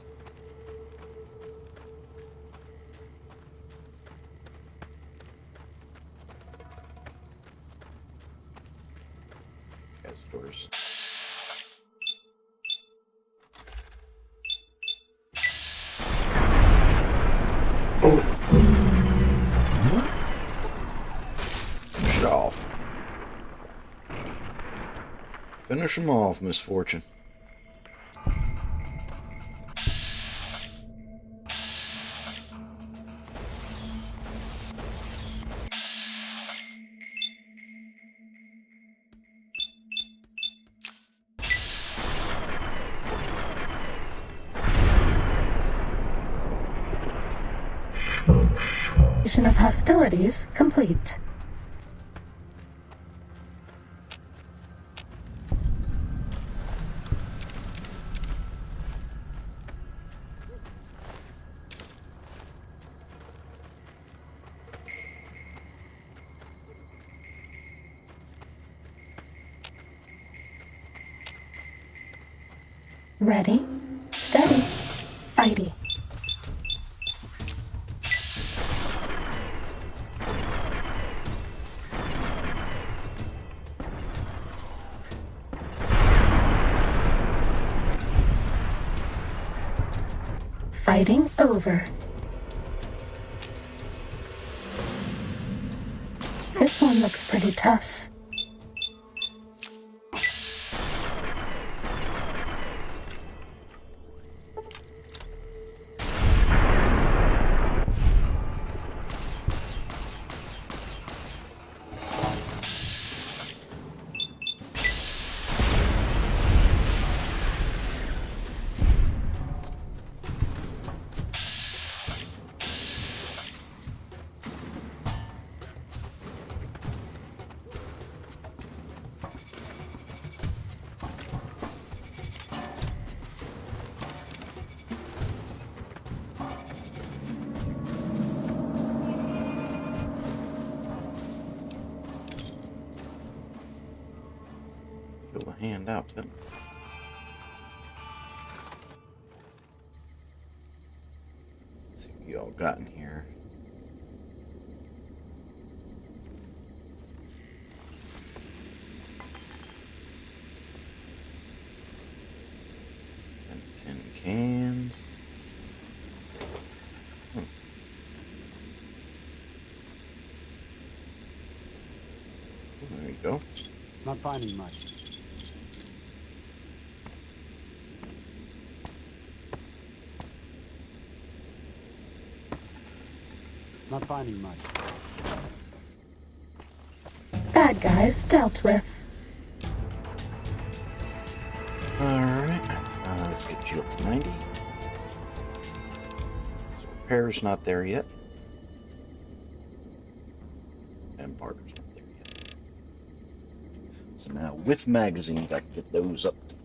Cazadors. Finish it off. Finish them off, Misfortune. Of hostilities complete. Ready, steady, fighty. Fighting over. This one looks pretty tough. Fill a hand out, didn't I? Let's see what you all got in here. And tin cans. There you go. Not finding much. Not finding much. Bad guys dealt with. Alright, let's get you up to 90. So repair's not there yet. And barter's not there yet. So now with magazines I can get those up to.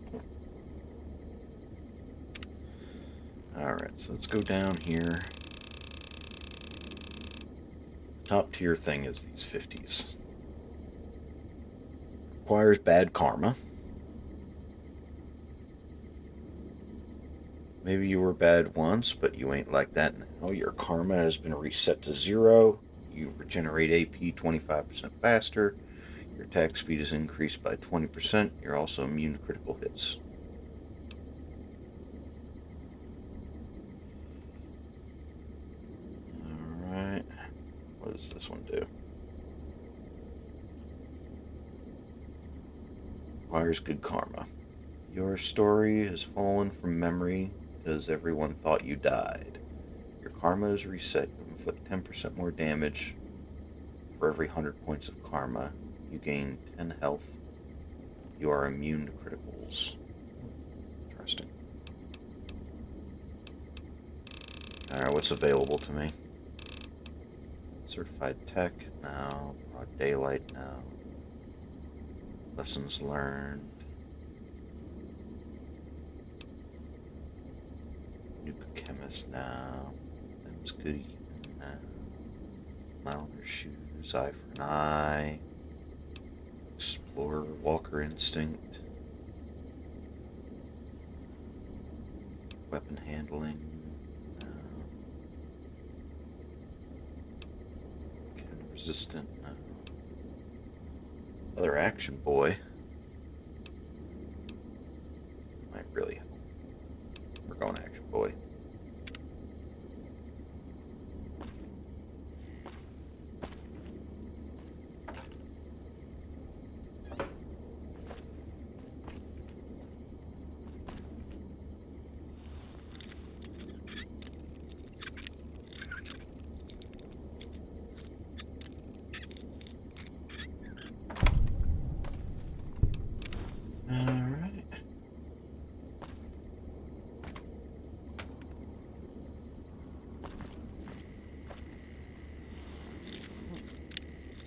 Alright, so let's go down here. Top tier thing is these 50s. Requires bad karma. Maybe you were bad once, but you ain't like that now. Your karma has been reset to 0. You regenerate AP 25% faster. Your attack speed is increased by 20%. You're also immune to critical hits. Alright. What does this one do? Requires good karma. Your story has fallen from memory because everyone thought you died. Your karma is reset. You inflict 10% more damage For every 100 points of karma, you gain 10 health. You are immune to criticals. Interesting. Alright, what's available to me? Certified tech now. Broad daylight now. Lessons learned. Nuke chemist now. Them's good eating now. Milder shoes, eye for an eye. Explorer, walker instinct. Weapon handling. Resistant. No. Other action boy. Might really help. We're going action boy.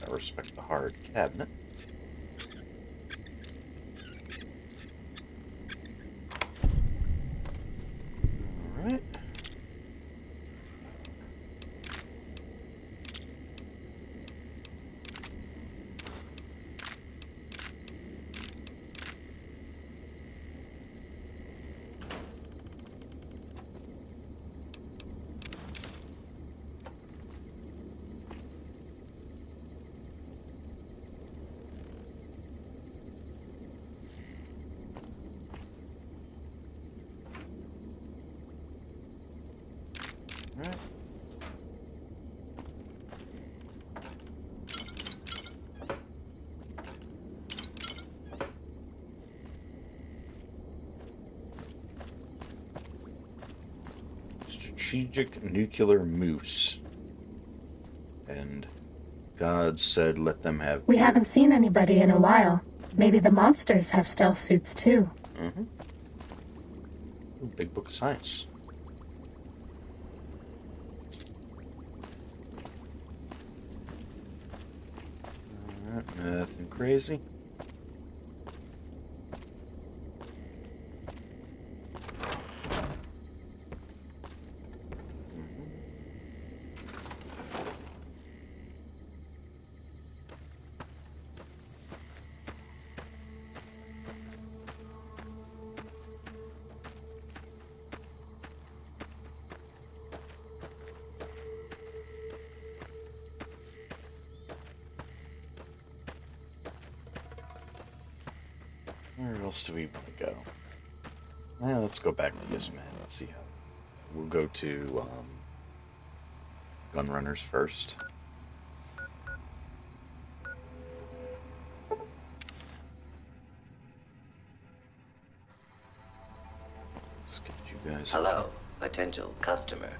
I respect the hard cabinet. Alright. Alright. Strategic nuclear moose. And God said let them have... We haven't seen anybody in a while. Maybe the monsters have stealth suits too. Mm-hmm. Ooh, big book of science. Alright, nothing crazy. Where else do we want to go? Well, let's go back to this man. Let's see how. We'll go to Gunrunners first. Let's get you guys. Hello, potential customer.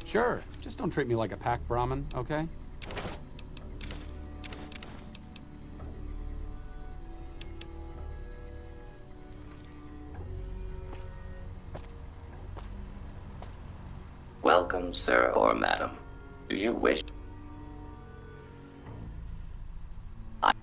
Sure. Just don't treat me like a pack Brahmin, okay? Welcome, sir or madam. Do you wish? Okay.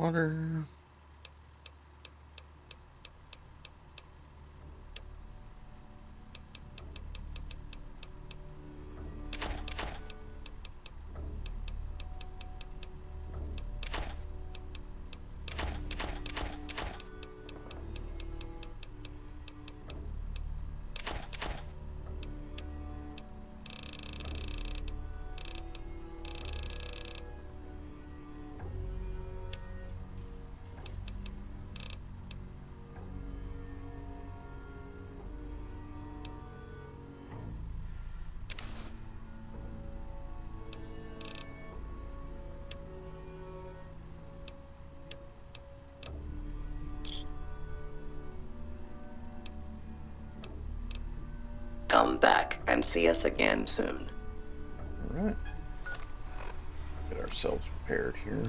Water. Come back and see us again soon. Alright. Get ourselves prepared here.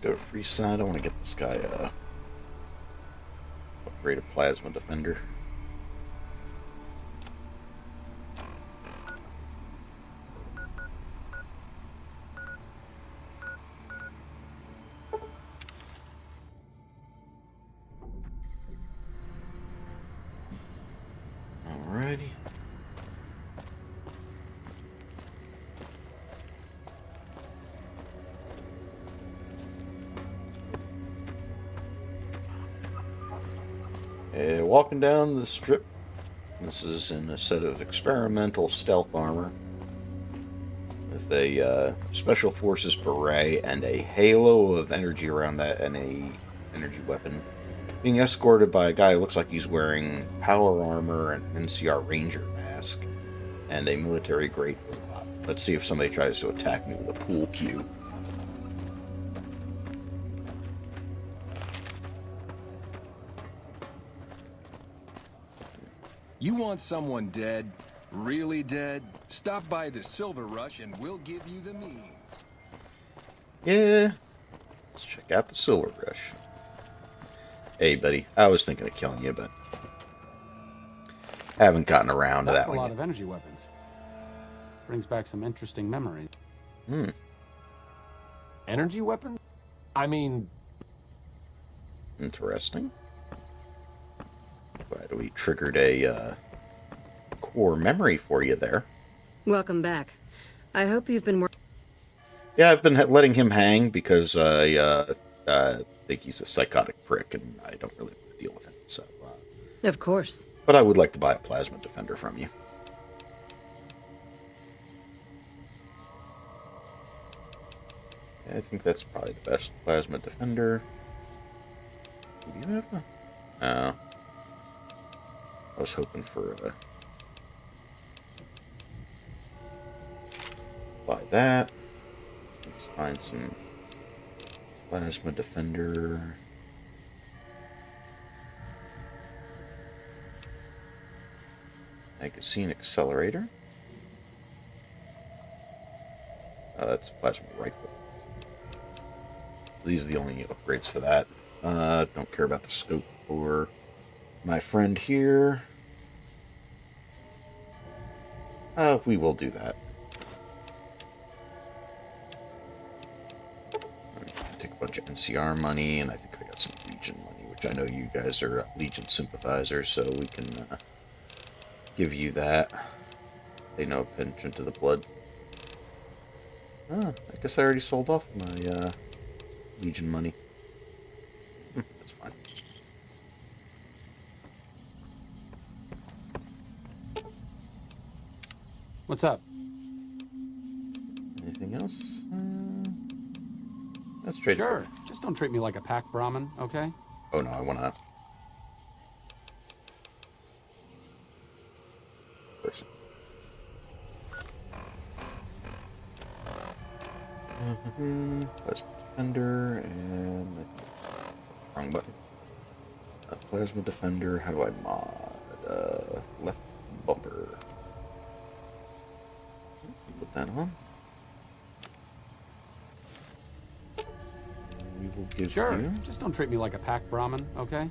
Go to free side. I want to get this guy upgrade a plasma defender. Alrighty. Walking down the strip. This is in a set of experimental stealth armor with a special forces beret and a halo of energy around that, and a energy weapon. Being escorted by a guy who looks like he's wearing power armor, an NCR Ranger mask, and a military grade robot. Let's see if somebody tries to attack me with a pool cue. You want someone dead? Really dead? Stop by the Silver Rush and we'll give you the means. Yeah. Let's check out the Silver Rush. Hey, buddy. I was thinking of killing you, but I haven't gotten around to that one That's a lot yet. of energy weapons. Brings back some interesting memories. Energy weapons? I mean... Interesting. Glad we triggered a core memory for you there. Welcome back. I hope you've been working. Yeah, I've been letting him hang because I think he's a psychotic prick, and I don't really want to deal with him. So, Of course. but I would like to buy a plasma defender from you. I think that's probably the best plasma defender. Do you have a... No. I was hoping for a... Buy that. Let's find some plasma defender. Magazine accelerator. That's a plasma rifle. So these are the only upgrades for that. Don't care about the scope for my friend here. We will do that. Take a bunch of NCR money, and I think I got some Legion money, which I know you guys are Legion sympathizers, so we can give you that. Pay no attention to the blood. I guess I already sold off my Legion money. That's fine. What's up? Anything else? That's straight. Sure. Just don't treat me like a pack Brahmin, okay? Oh no, I want to. Person. Plasma Defender, and that's the wrong button. Plasma Defender, how do I mod? Left bumper. Put that on. We will give Sure, you... just don't treat me like a pack Brahmin, okay?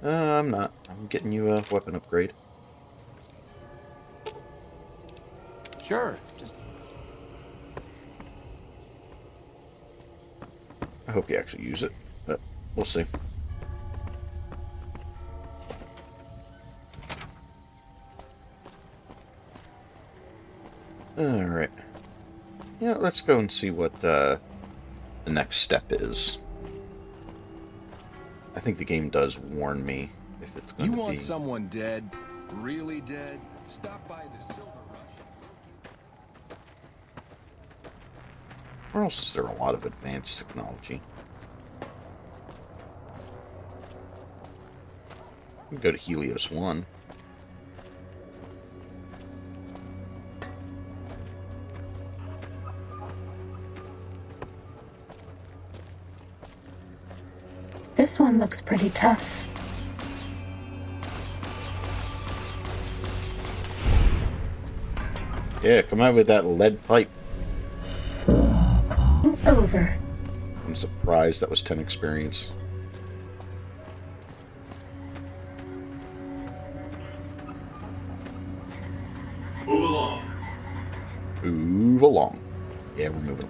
I'm not. I'm getting you a weapon upgrade. Sure, just... I hope you actually use it, but we'll see. Alright. Yeah, let's go and see what the next step is. I think the game does warn me if it's going to be... You want someone dead? Really dead? Stop by the Silver Rush. Where else is there a lot of advanced technology? We can go to Helios 1. This one looks pretty tough. Yeah, come out with that lead pipe. Over. I'm surprised that was 10 experience. Move along. Move along. Yeah, we're moving.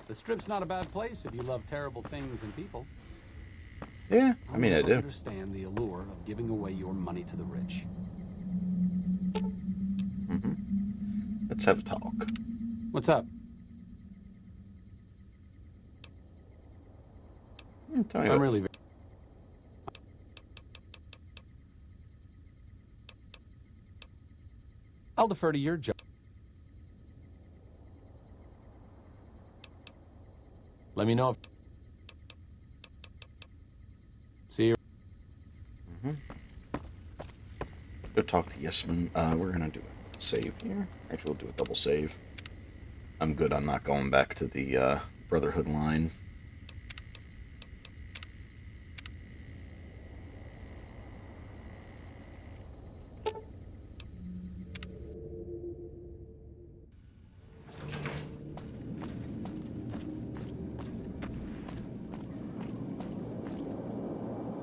The Strip's not a bad place if you love terrible things and people. Yeah, I mean, I don't do. understand the allure of giving away your money to the rich. Let's have a talk. What's up? Tell me I'm what- really... I'll defer to your judgment. Let me know if... See you. Go talk to Yesman. We're gonna do a save here. Actually, we'll do a double save. I'm good on not going back to the Brotherhood line.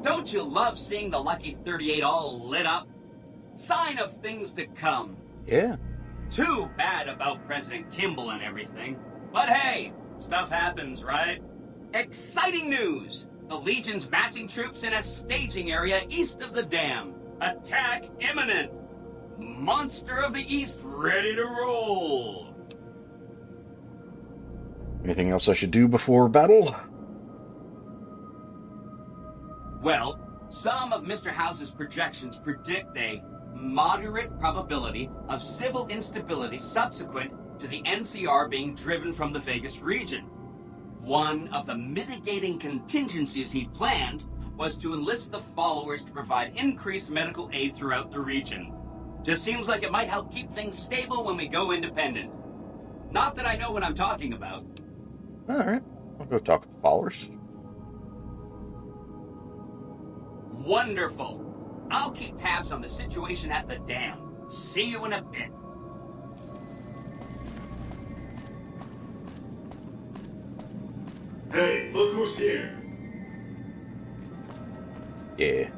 Don't you love seeing the Lucky 38 all lit up? Sign of things to come. Yeah. Too bad about President Kimball and everything. But hey, stuff happens, right? Exciting news! The Legion's massing troops in a staging area east of the dam. Attack imminent! Monster of the East ready to roll! Anything else I should do before battle? Well, some of Mr. House's projections predict a moderate probability of civil instability subsequent to the NCR being driven from the Vegas region. One of the mitigating contingencies he planned was to enlist the followers to provide increased medical aid throughout the region. Just seems like it might help keep things stable when we go independent. Not that I know what I'm talking about. Alright. I'll go talk with the followers. Wonderful. I'll keep tabs on the situation at the dam. See you in a bit. Hey, look who's here. Yeah.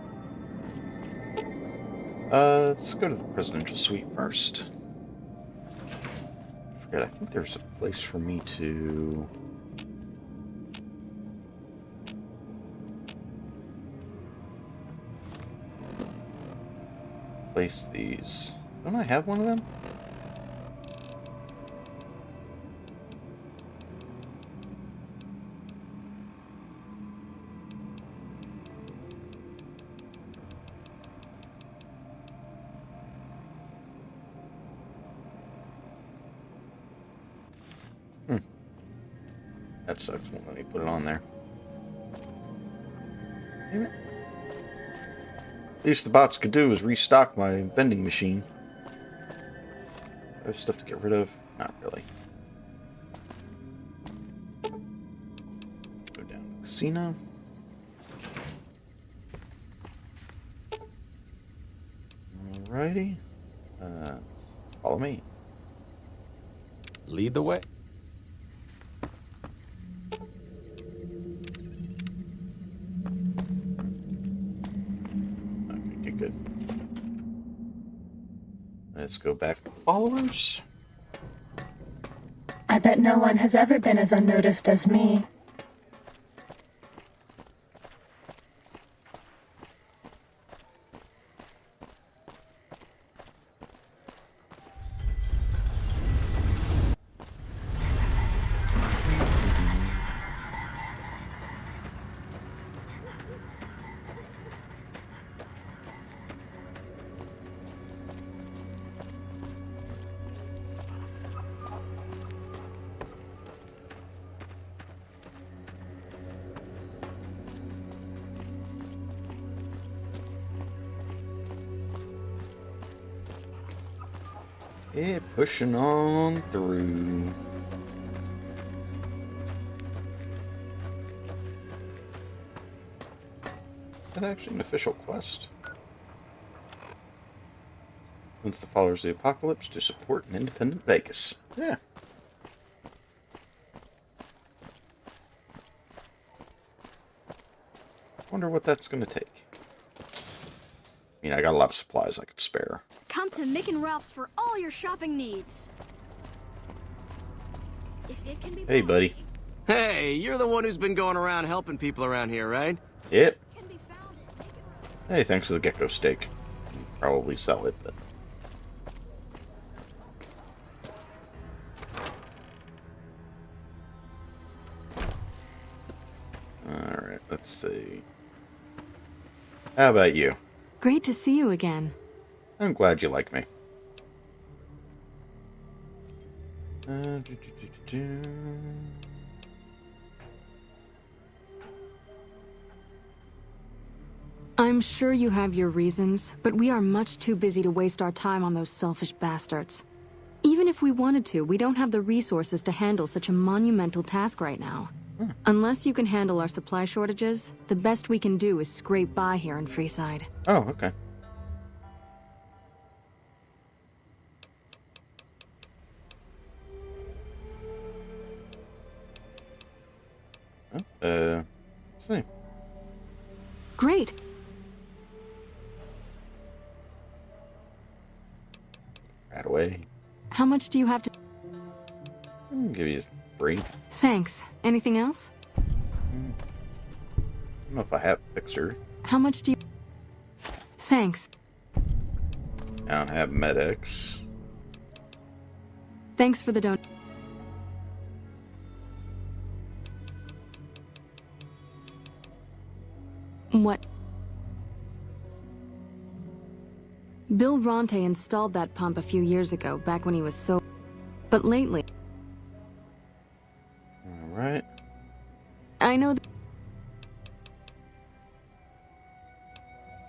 Let's go to the presidential suite first. I forget, I think there's a place for me to... place these. Don't I have one of them? That sucks. Won't let me put it on there. Damn it. Least the bots could do is restock my vending machine. I have stuff to get rid of. Not really. Go down to the casino. Alrighty. Follow me. Lead the way. Okay, good. Let's go back to followers. I bet no one has ever been as unnoticed as me. Yeah, pushing on through. Is that actually an official quest? Since the followers of the apocalypse to support an independent Vegas. Yeah. Wonder what that's going to take. I mean, I got a lot of supplies I could spare. Come to Mick and Ralph's for all your shopping needs. If it can be Hey, buddy. Hey, you're the one who's been going around helping people around here, right? Yep. Hey, thanks for the gecko steak. Probably sell it, but... Alright, let's see. How about you? Great to see you again. I'm glad you like me. I'm sure you have your reasons, but we are much too busy to waste our time on those selfish bastards. Even if we wanted to, we don't have the resources to handle such a monumental task right now. Unless you can handle our supply shortages, the best we can do is scrape by here in Freeside. Oh, okay. Let's see. Great. Right away. How much do you have to... I'll give you 3. Thanks. Anything else? I don't know if I have a fixer. How much do you... Thanks. I don't have medics. Thanks for the don... What? Bill Ronte installed that pump a few years ago, back when he was so... But lately... Alright. I know...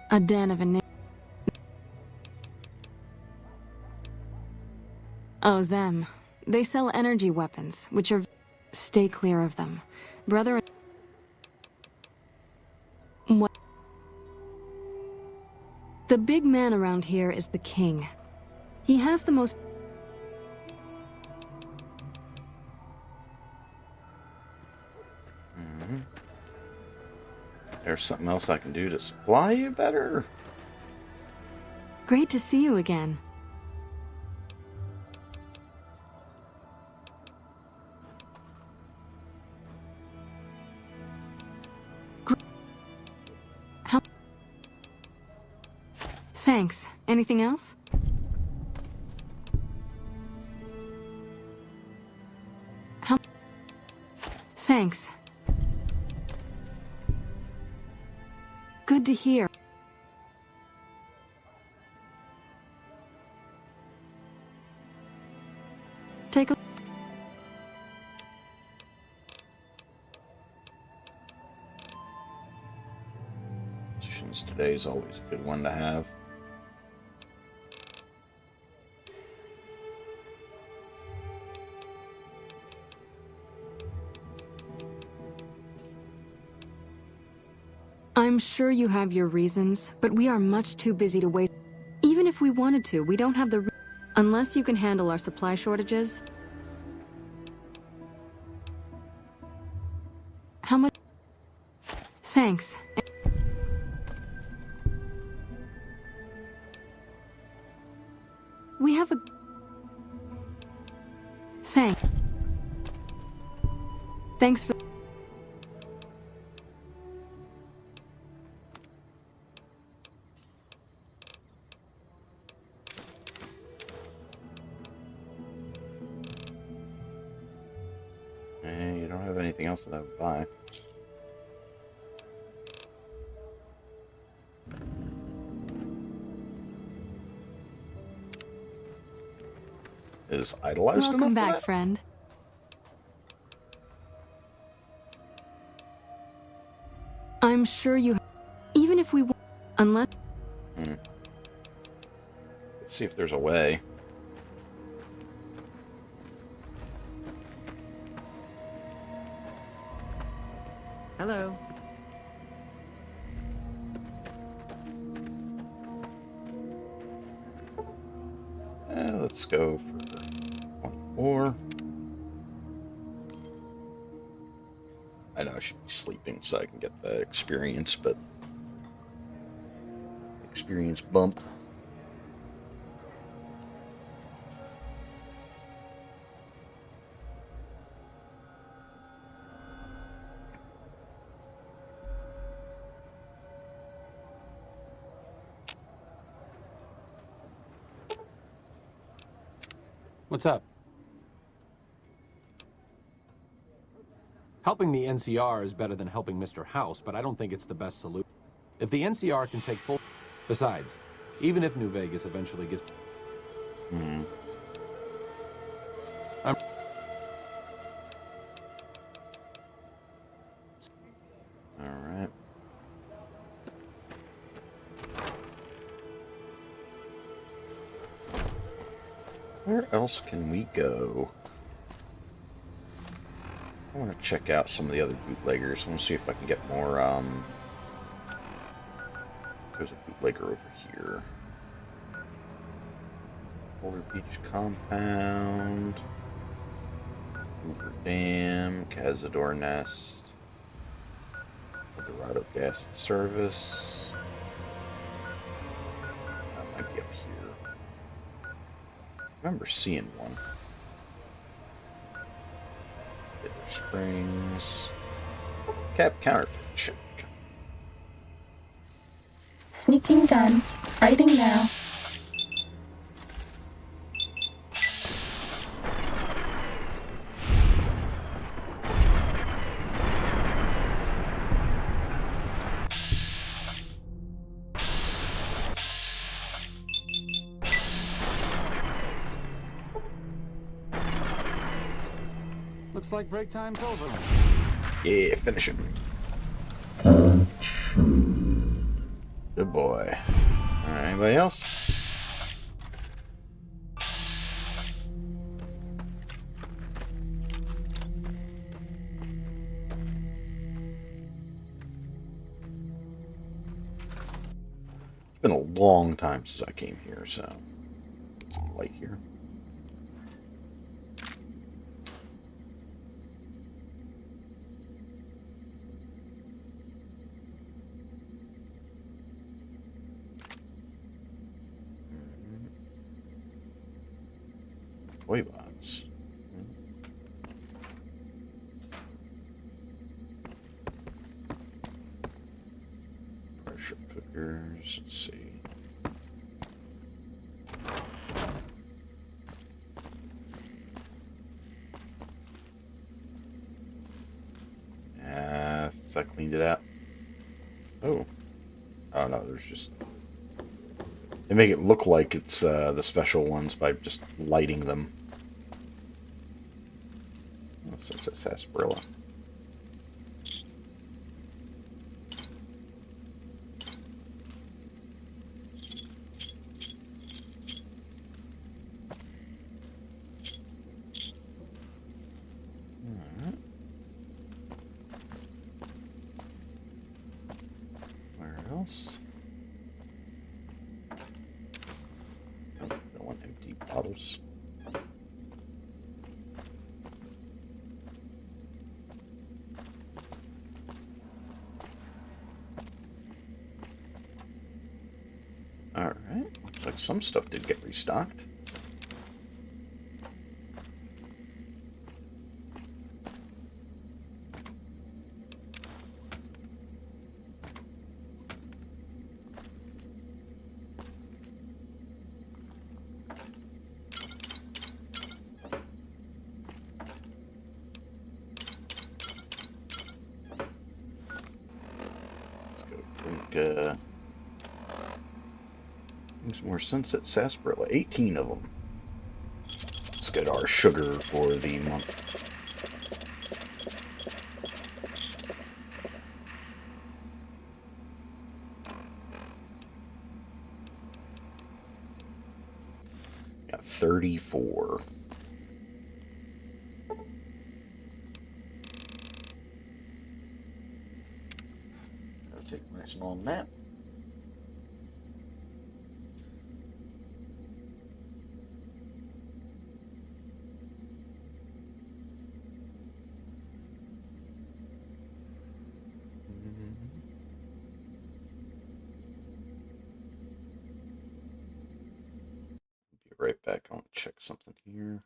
A den of a... Oh, them. They sell energy weapons, which are... Stay clear of them. Brother... What? The big man around here is the king. He has the most... There's something else I can do to supply you better. Great to see you again. How... Thanks. Anything else? How... Thanks. Good to hear. Take a... Missions today is always a good one to have. I'm sure you have your reasons, but we are much too busy to waste. Even if we wanted to, we don't have the unless you can handle our supply shortages. How much? Thanks. We have a... Thanks for... You don't have anything else that I would buy. Is idolized enough Welcome for back, that? friend. I'm sure you... Even if we... Unless... Let's see if there's a way. Hello. Let's go for 24. I know I should be sleeping so I can get the experience, but experience bump. What's up? Helping the NCR is better than helping Mr. House, but I don't think it's the best solution. If the NCR can take full... Besides, even if New Vegas eventually gets... Alright. Where else can we go? I want to check out some of the other bootleggers. I want to see if I can get more, There's a bootlegger over here. Boulder Beach Compound. Hoover Dam. Cazador Nest. Eldorado Gas and Service. That might be up here. I remember seeing one. Bitter Springs. Cap counterfeit check. Sneaking done. Fighting now. Looks like break time's over. Yeah, finish him. Good boy. Alright, anybody else? It's been a long time since I came here, so get some light here. Toy box. Pressure cookers. Let's see. Since I cleaned it out. Oh. Oh no, there's just... They make it look like it's the special ones by just lighting them. What's this? Sarsaparilla. else? I don't want empty bottles. Alright, looks like some stuff did get restocked. Let's go drink, some more Sunset Sarsaparilla. 18 of them. Let's get our sugar for the month. Got 34. I'll take a nice long nap. Be right back. I want to check something here.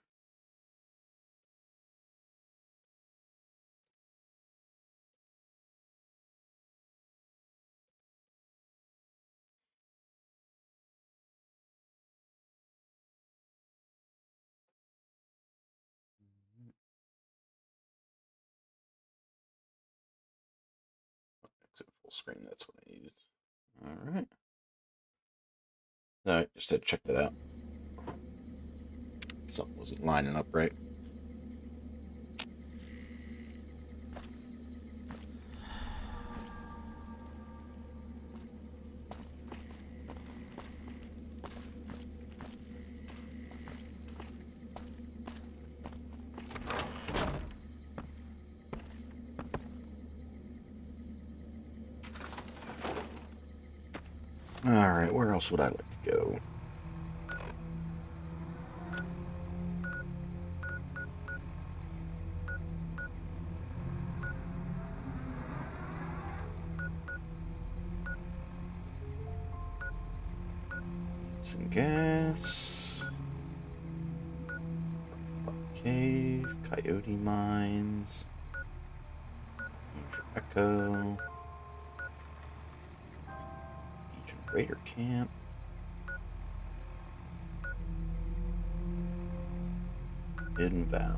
Exit full screen, that's what I needed. Alright. Alright, just had to check that out. Something wasn't lining up right. Alright, where else would I like to go? Some gas. Cave, Coyote Mines. Major Echo. Raider Camp. Hidden Valley.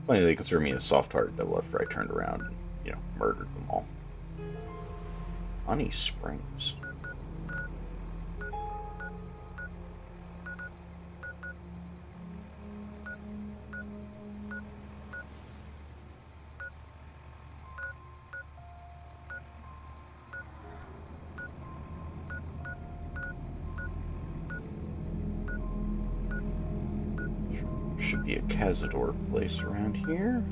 Funny they consider me a soft-hearted devil after I turned around and, you know, murdered them all. Honey Springs. Should be a Cazador place around here.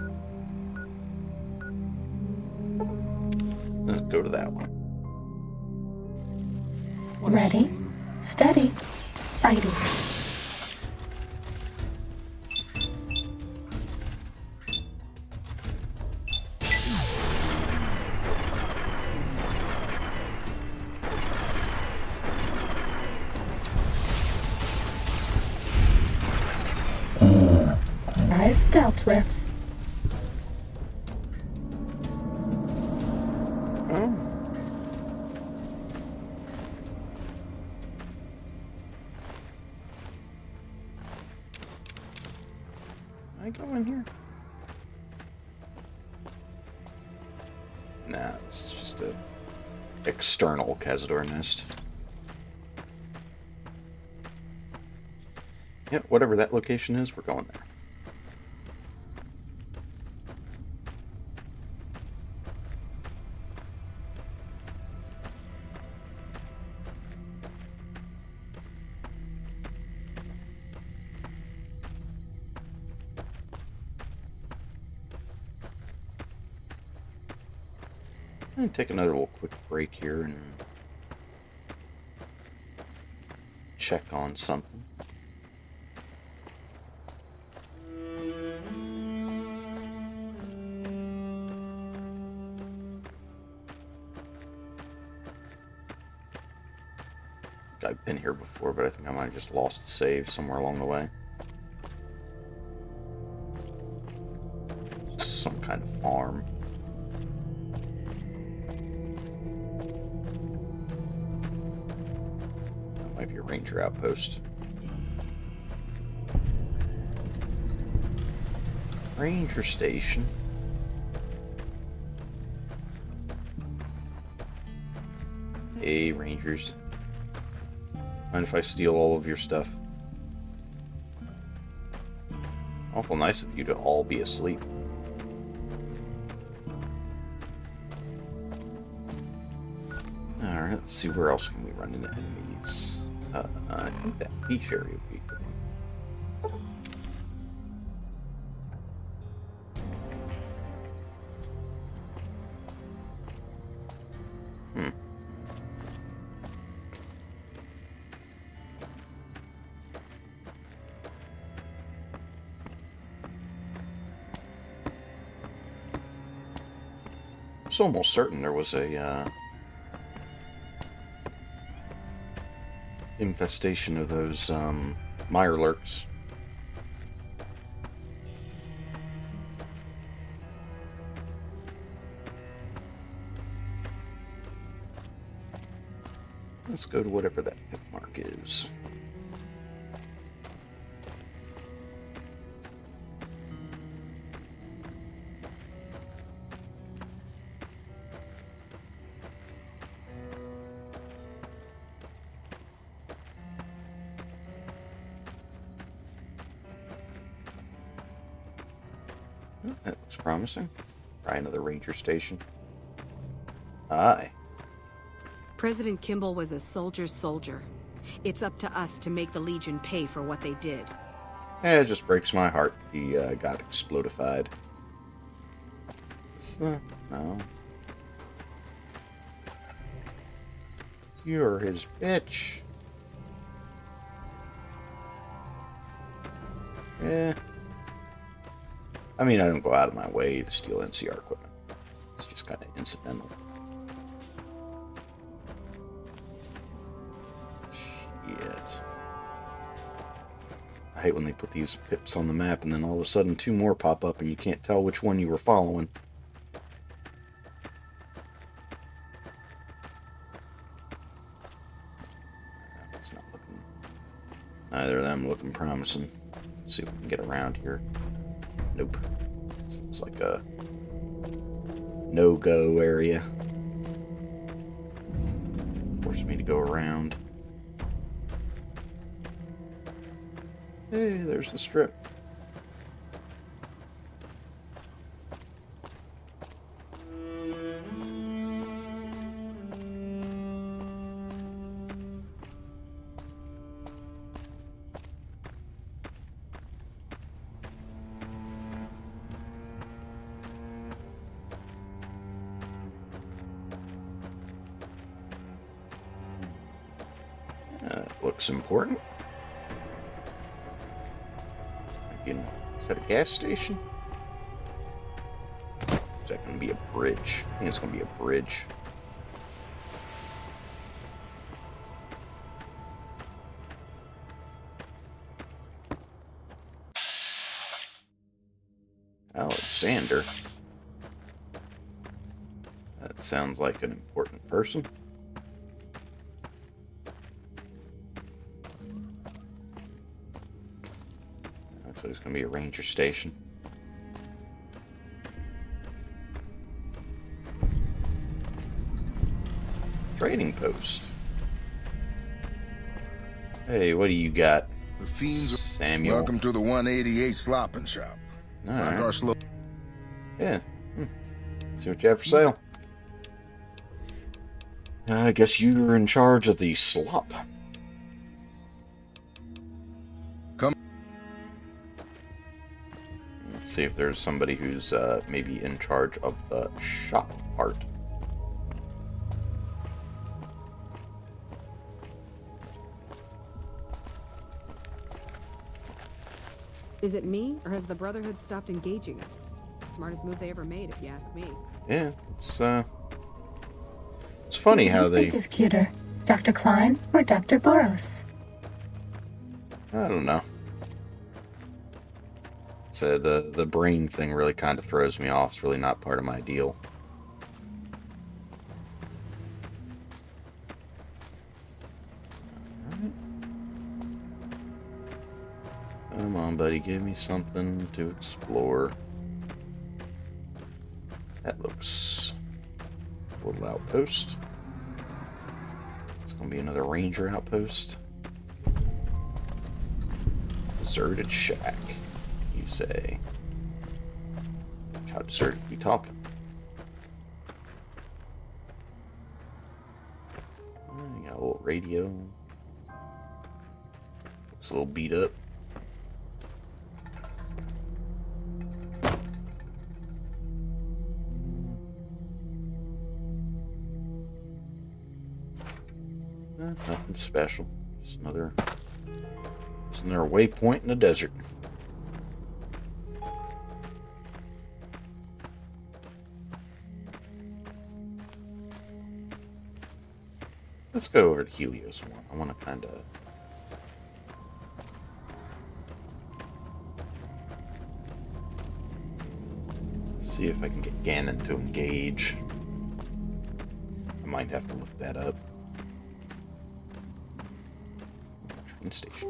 Let's go to that one. Ready, steady, fighting. Eyes dealt with. I go in here? Nah, this is just a external Cazador nest. Yeah, whatever that location is, we're going there. I'm going to take another little quick break here and check on something. I've been here before, but I think I might have just lost the save somewhere along the way. Some kind of farm. That might be a ranger outpost. Ranger station. Hey, rangers. Mind if I steal all of your stuff? Awful nice of you to all be asleep. Alright, let's see, where else can we run into enemies? I think that beach area would be a good one. I was almost certain there was a infestation of those mirelurks. Let's go to whatever that pip mark is. That looks promising. Try another ranger station. Aye. President Kimball was a soldier's soldier. It's up to us to make the Legion pay for what they did. It just breaks my heart he got explodified. Is this the... No. You're his bitch. Yeah. I mean, I don't go out of my way to steal NCR equipment. It's just kind of incidental. Shit. I hate when they put these pips on the map and then all of a sudden two more pop up and you can't tell which one you were following. It's not looking... Neither of them looking promising. Let's see if we can get around here. Nope. This looks like a no-go area. Forced me to go around. Hey, there's the strip. Looks important. Again, is that a gas station? Is that going to be a bridge? I think it's going to be a bridge. Alexander. That sounds like an important person. So it's going to be a ranger station. Trading post. Hey, what do you got? The fiends. Samuel. Welcome to the 188 slopping shop. All like right. our slow. Yeah. See what you have for sale. I guess you're in charge of the slop. See if there's somebody who's maybe in charge of the shop part. Is it me, or has the Brotherhood stopped engaging us? Smartest move they ever made, if you ask me. Yeah, it's funny Who do how you they... think is cuter, Dr. Klein or Dr. Boros? I don't know. So the brain thing really kind of throws me off. It's really not part of my deal. Alright. Come on, buddy. Give me something to explore. That looks a little outpost. It's going to be another ranger outpost. Deserted shack, you say? How deserted are we talking? You got a little radio. Looks a little beat up. Nothing special. Just another waypoint in the desert. Let's go over to Helios 1. I want to kind of... see if I can get Ganon to engage. I might have to look that up. Train station.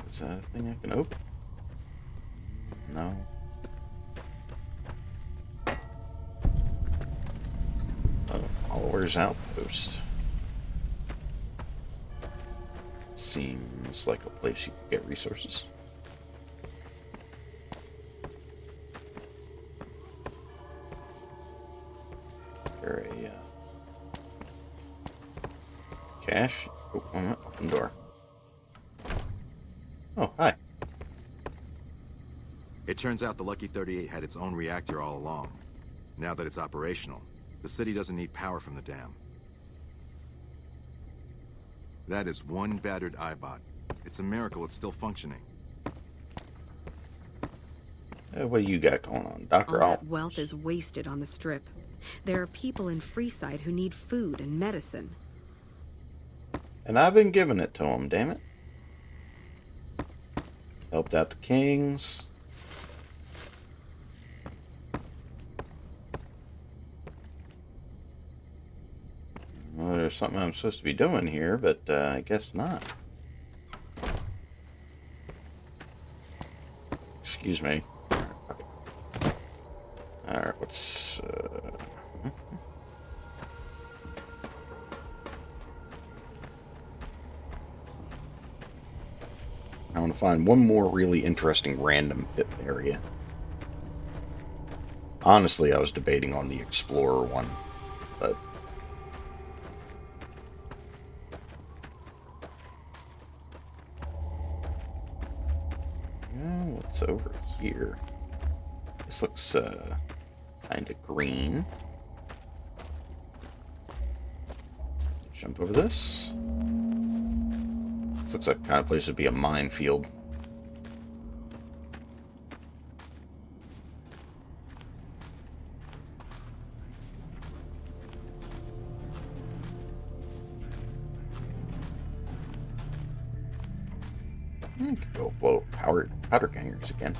Is that a thing I can open? No. Followers Outpost. Seems like a place you can get resources. There a cash. Oh, open door. Oh, hi. It turns out the Lucky 38 had its own reactor all along. Now that it's operational, the city doesn't need power from the dam. That is one battered iBot. It's a miracle it's still functioning. What do you got going on, Dr. All that wealth is wasted on the Strip. There are people in Freeside who need food and medicine. And I've been giving it to them, damn it. Helped out the Kings. Well, there's something I'm supposed to be doing here, but I guess not. Excuse me. Alright, let's... I want to find one more really interesting random pit area. Honestly, I was debating on the Explorer one, but... what's over here? This looks kind of green. Jump over this. This looks like the kind of place would be a minefield. Could go blow powder gangers again.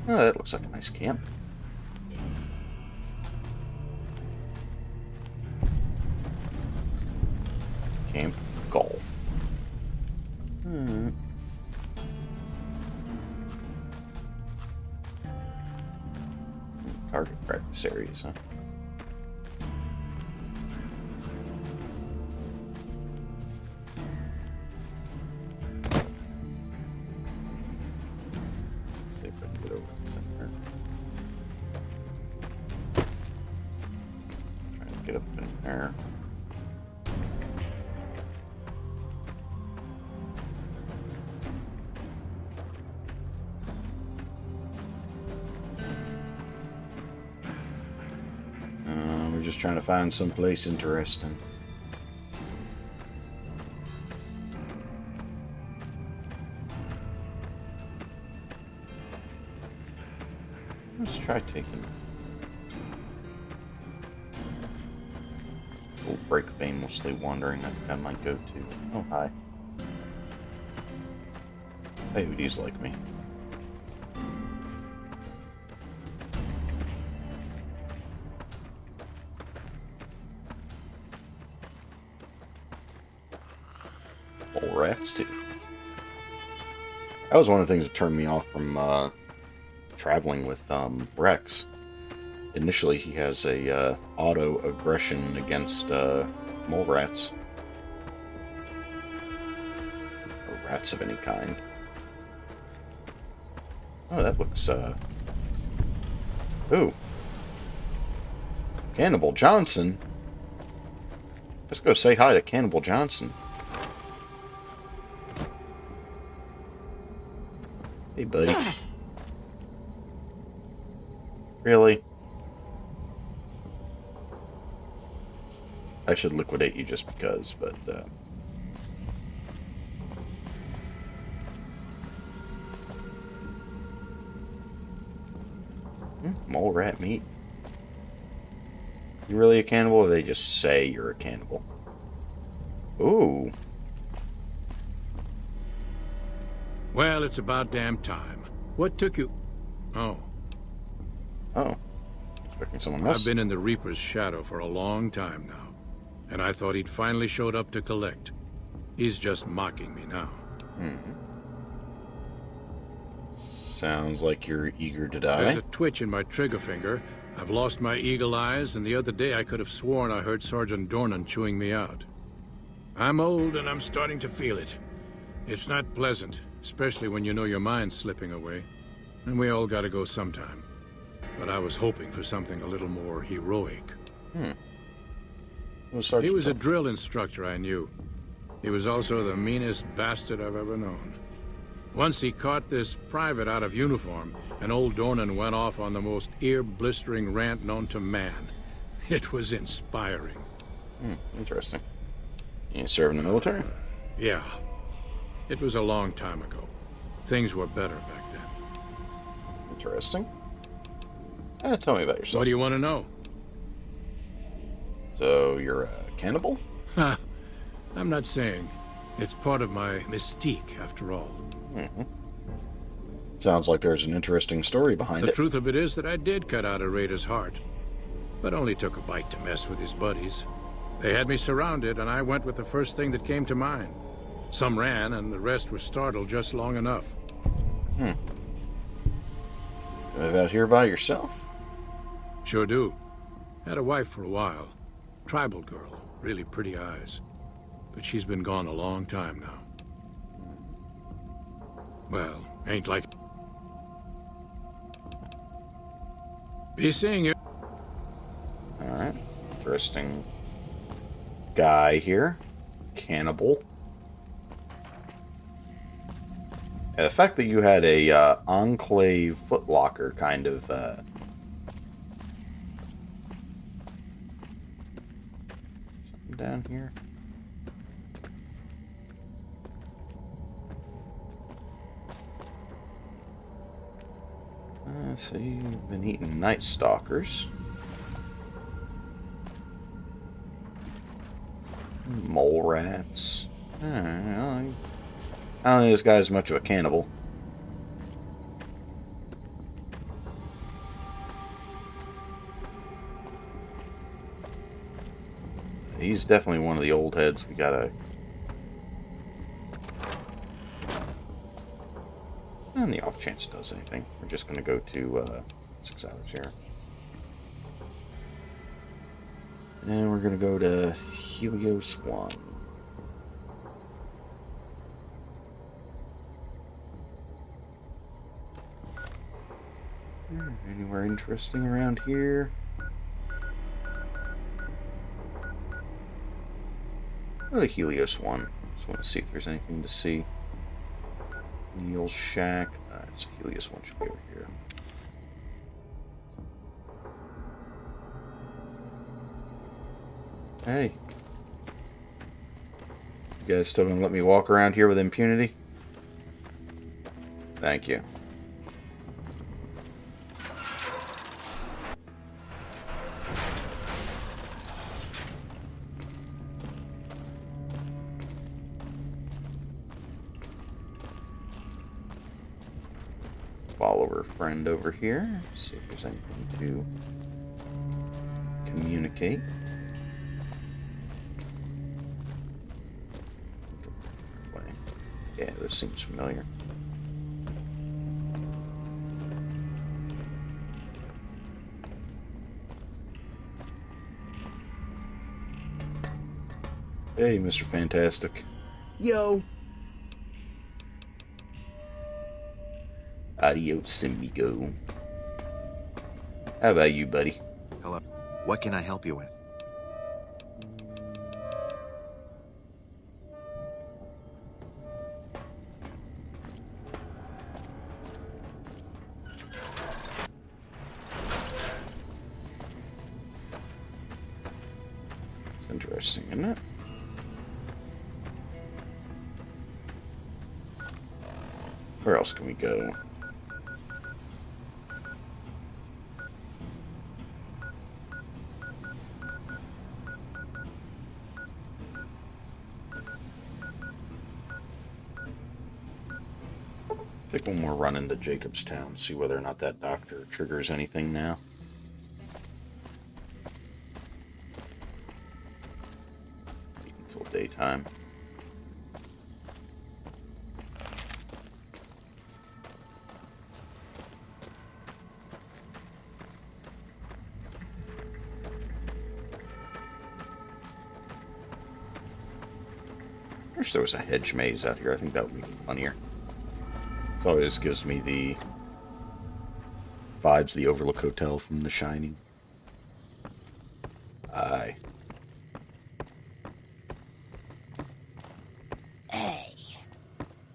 Oh, that looks like a nice camp. Camp Golf. Target practice areas, huh? See if I can get over the center. Trying to get up in there. Just trying to find some place interesting. Let's try taking... Oh, break of aimlessly wandering. I think I might go to... Oh, hi. Coyotes like me. Mole rats, too. That was one of the things that turned me off from traveling with Rex. Initially, he has a auto aggression against mole rats. Or rats of any kind. Oh, that looks, Ooh. Cannibal Johnson? Let's go say hi to Cannibal Johnson. Hey, buddy. Really? I should liquidate you just because, but, mole rat meat. You really a cannibal, or they just say you're a cannibal? Ooh. Well, it's about damn time. What took you... Oh. Oh. Expecting someone else. I've been in the Reaper's shadow for a long time now, and I thought he'd finally showed up to collect. He's just mocking me now. Sounds like you're eager to die. There's a twitch in my trigger finger. I've lost my eagle eyes, and the other day I could have sworn I heard Sergeant Dornan chewing me out. I'm old, and I'm starting to feel it. It's not pleasant, especially when you know your mind's slipping away. And we all gotta go sometime. But I was hoping for something a little more heroic. He was a drill instructor I knew. He was also the meanest bastard I've ever known. Once he caught this private out of uniform, and old Dornan went off on the most ear-blistering rant known to man. It was inspiring. Interesting. You serve in the military? Yeah. It was a long time ago. Things were better back then. Interesting. Tell me about yourself. What do you want to know? So, you're a cannibal? Ha! I'm not saying. It's part of my mystique, after all. Sounds like there's an interesting story behind it. The truth of it is that I did cut out a raider's heart, but only took a bite to mess with his buddies. They had me surrounded, and I went with the first thing that came to mind. Some ran, and the rest were startled just long enough. Live out here by yourself? Sure do. Had a wife for a while. Tribal girl, really pretty eyes. But she's been gone a long time now. Well, ain't like... Be seeing you. Alright. Interesting guy here. Cannibal. Yeah, the fact that you had a Enclave footlocker kind of something down here. So you've been eating Night Stalkers. Mole rats. I don't think this guy's much of a cannibal. He's definitely one of the old heads we gotta... And the off chance it does anything. We're just gonna go to 6 hours here. And we're gonna go to Helios 1. Anywhere interesting around here? Really, Helios 1. Just want to see if there's anything to see. Neil's shack. It's Helios 1 should be over here. Hey. You guys still gonna let me walk around here with impunity? Thank you. Follow our friend over here. See if there's anything to communicate. Yeah, this seems familiar. Hey, Mr. Fantastic. Yo. Adios, amigo. How about you, buddy? Hello. What can I help you with? It's interesting, isn't it? Where else can we go? Take one more run into Jacobstown, see whether or not that doctor triggers anything now. Wait until daytime. I wish there was a hedge maze out here. I think that would be funnier. It always gives me the vibes, the Overlook Hotel from The Shining. Aye. Hey.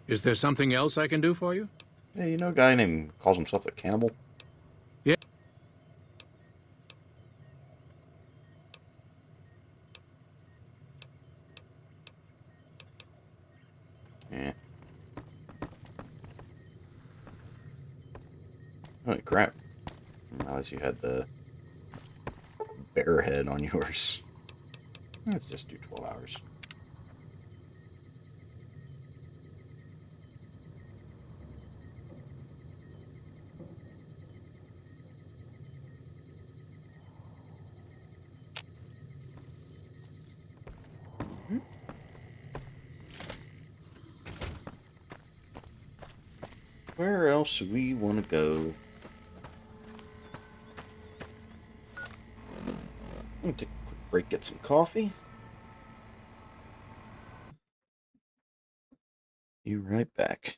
Is there something else I can do for you? Yeah, you know a guy named calls himself the Cannibal? Yeah. Yeah. Holy crap. I didn't realize you had the bear head on yours. Let's just do 12 hours. Where else do we want to go? I'm going to take a quick break, get some coffee. Be right back.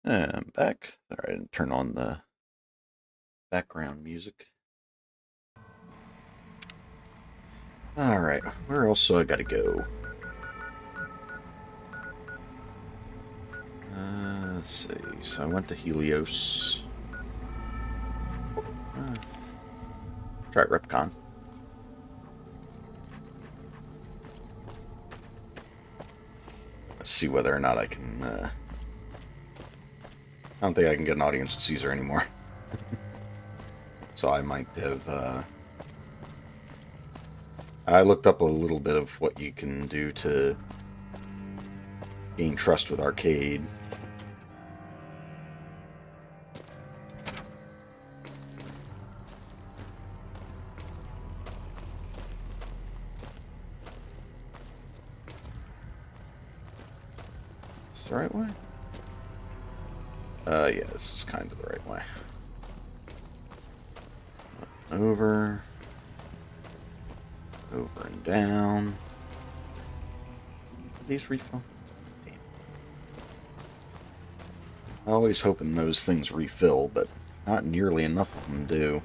And I'm back. Alright, and turn on the background music. Alright, where else do I gotta go? Let's see. So I went to Helios. Try Repcon. Let's see whether or not I can, I don't think I can get an audience with Caesar anymore. So I might have, I looked up a little bit of what you can do to gain trust with Arcade. Is this the right way? Yeah, this is kind of the right way. Over and down. These refill? Damn. Always hoping those things refill, but not nearly enough of them do.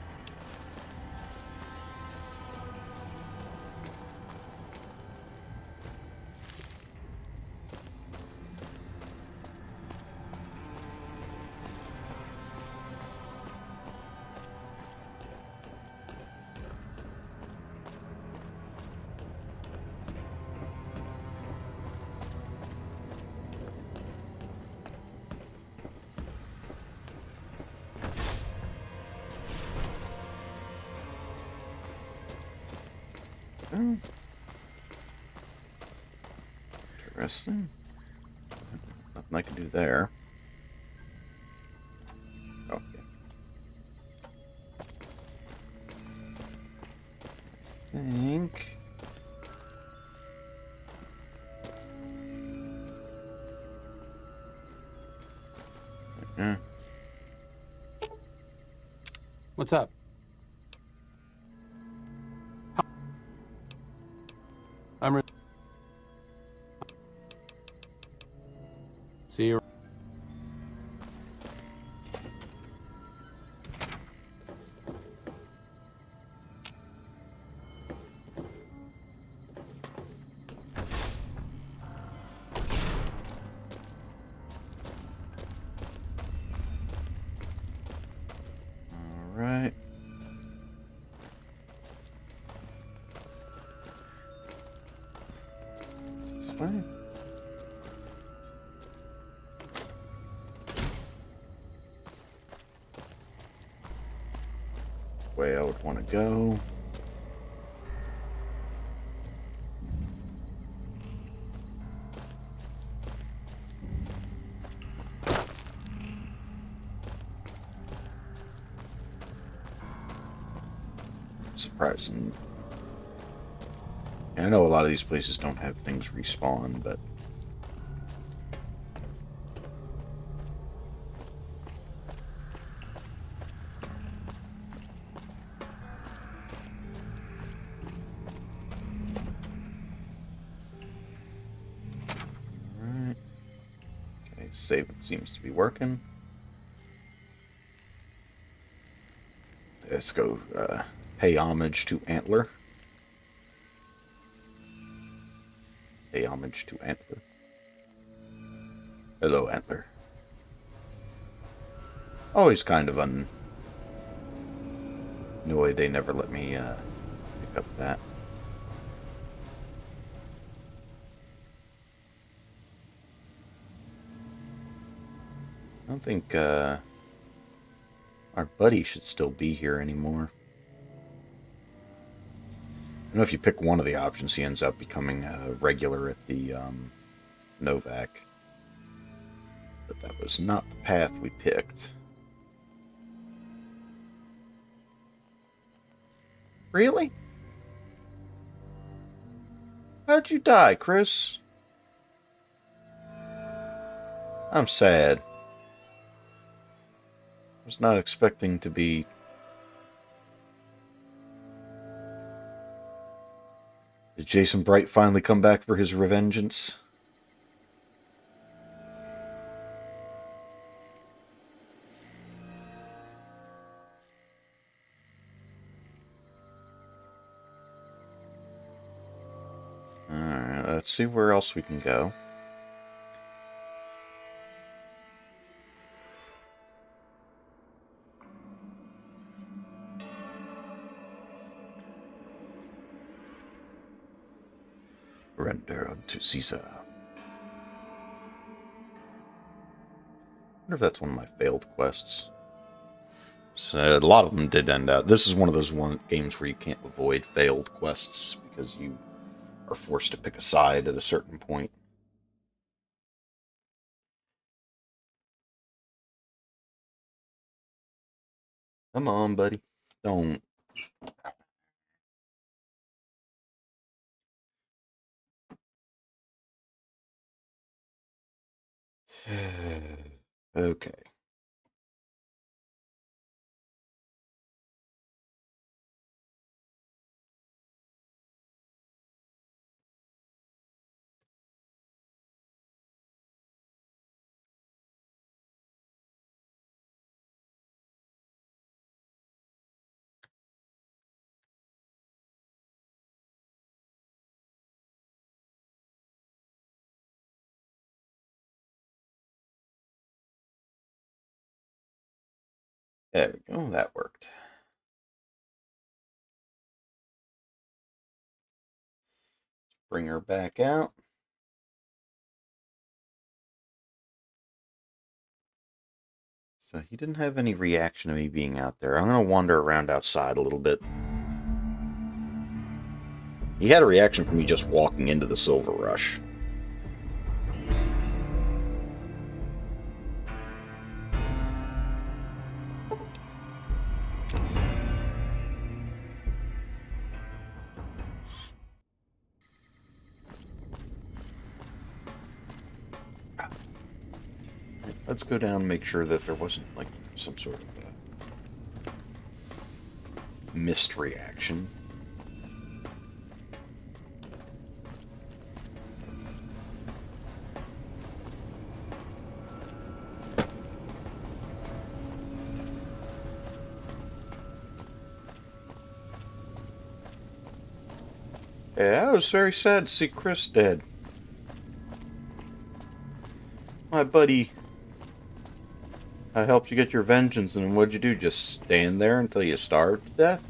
Interesting. Nothing I can do there. Okay. I think. What's up? I'm see you. All right. Is this way? Way I would want to go. Surprising. I know a lot of these places don't have things respawn, but alright. Okay, save seems to be working. Let's go pay homage to Antler. Pay homage to Antler. Hello, Antler. Always kind of annoyed they never let me pick up that. I don't think our buddy should still be here anymore. I know if you pick one of the options, he ends up becoming a regular at the Novak. But that was not the path we picked. Really? How'd you die, Chris? I'm sad. I was not expecting to be... Did Jason Bright finally come back for his revengeance? let's see where else we can go. Render unto Caesar. I wonder if that's one of my failed quests. So a lot of them did end out. This is one of those games where you can't avoid failed quests because you are forced to pick a side at a certain point. Come on, buddy. Don't. Okay. There we go. That worked. Bring her back out. So he didn't have any reaction to me being out there. I'm going to wander around outside a little bit. He had a reaction from me just walking into the Silver Rush. Let's go down and make sure that there wasn't, like, some sort of missed reaction. Yeah, I was very sad to see Chris dead. My buddy, I helped you get your vengeance, and what'd you do? Just stand there until you starved to death?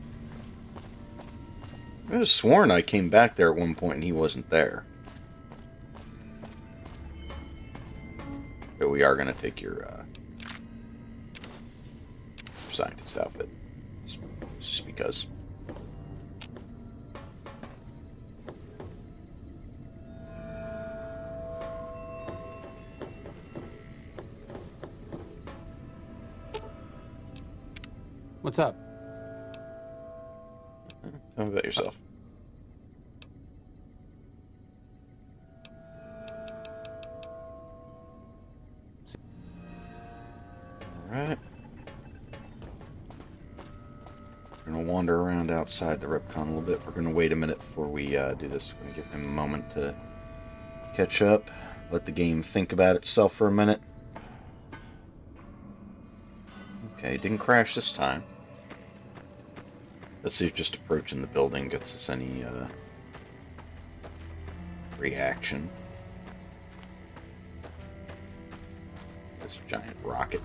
I was sworn I came back there at one point and he wasn't there. But we are going to take your scientist outfit. Just because. What's up? Tell me about yourself. Alright. We're going to wander around outside the Ripcon a little bit. We're going to wait a minute before we do this. We're going to give him a moment to catch up. Let the game think about itself for a minute. Okay, didn't crash this time. Let's see if just approaching the building gets us any reaction. This giant rocket.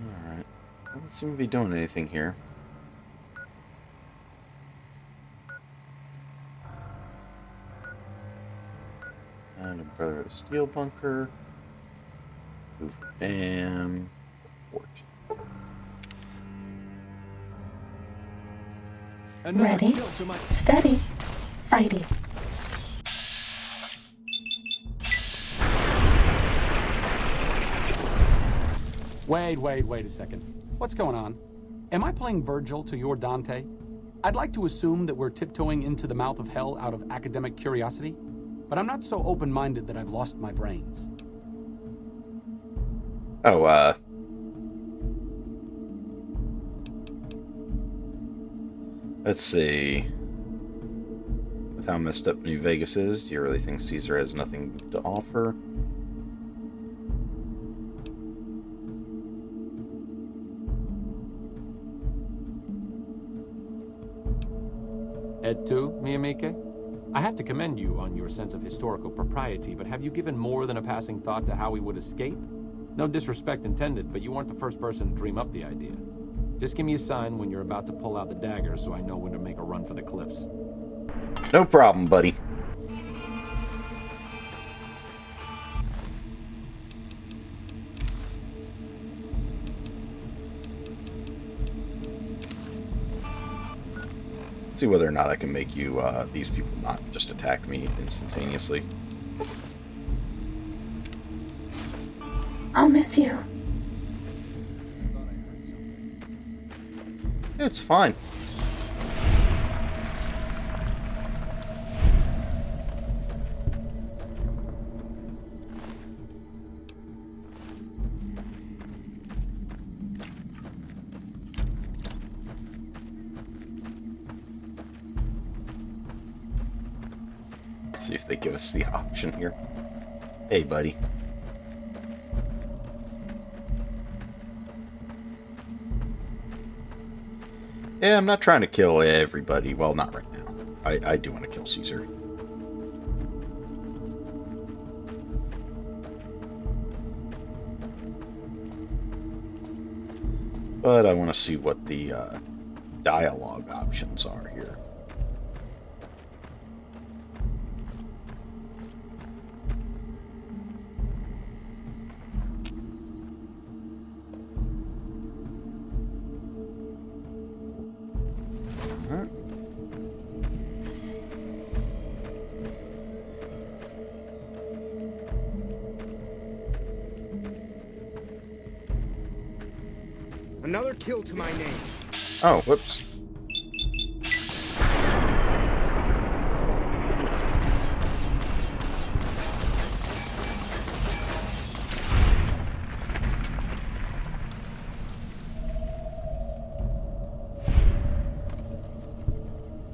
Alright. Doesn't seem to be doing anything here. And a Brotherhood of Steel bunker. Hoover Dam. Port. Ready, steady, fighting. Wait a second. What's going on? Am I playing Virgil to your Dante? I'd like to assume that we're tiptoeing into the mouth of hell out of academic curiosity, but I'm not so open-minded that I've lost my brains. Oh, let's see. With how messed up New Vegas is, do you really think Caesar has nothing to offer? Et tu, mi amiche? I have to commend you on your sense of historical propriety, but have you given more than a passing thought to how we would escape? No disrespect intended, but you weren't the first person to dream up the idea. Just give me a sign when you're about to pull out the dagger so I know when to make a run for the cliffs. No problem, buddy. See whether or not I can make you, these people not just attack me instantaneously. I'll miss you. It's fine. Let's see if they give us the option here. Hey, buddy. Yeah, I'm not trying to kill everybody. Well, not right now. I do want to kill Caesar. But I want to see what the dialogue options are here. Another kill to my name. Oh, whoops.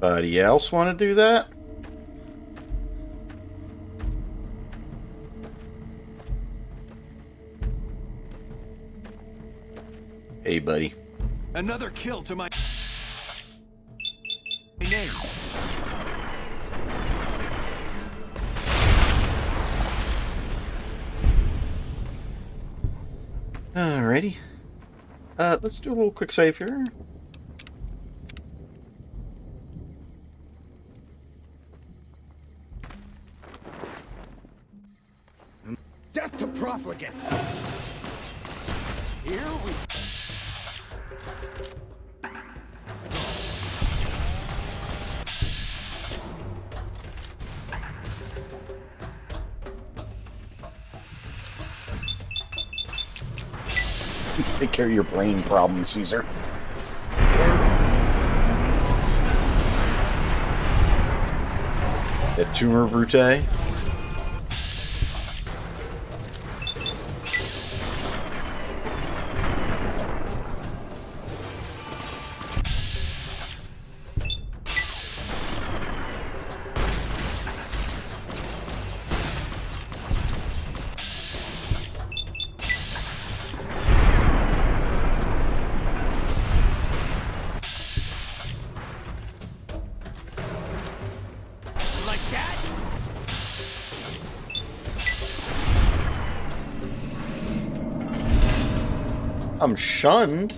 Anybody else want to do that? Hey, buddy. Another kill to my name. Alrighty. Let's do a little quick save here. Death to profligates! Here we Take care of your brain problem, Caesar. That tumor brute. like that? I'm shunned.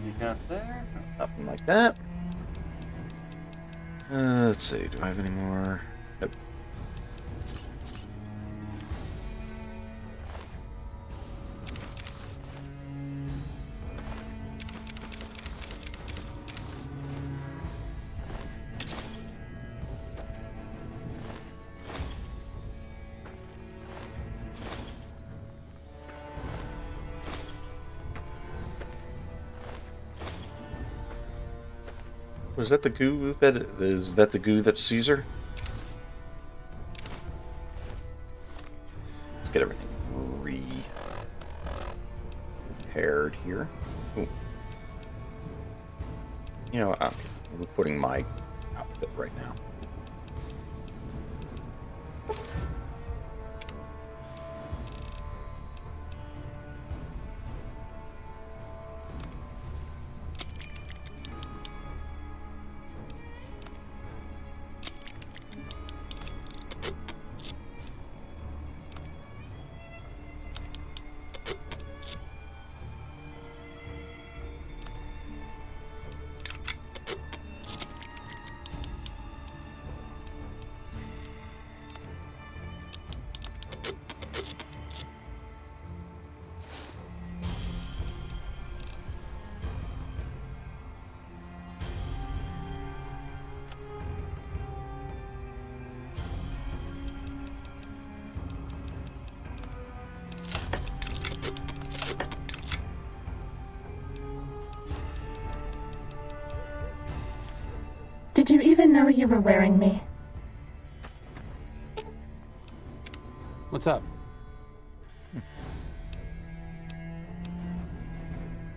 You got there? Nothing like that. Let's see. Do I have any more? Nope. Was that the goo that is that the goo that's Caesar? Let's get everything repaired here. Ooh. You know, we're putting my outfit right now. Did you even know you were wearing me? What's up?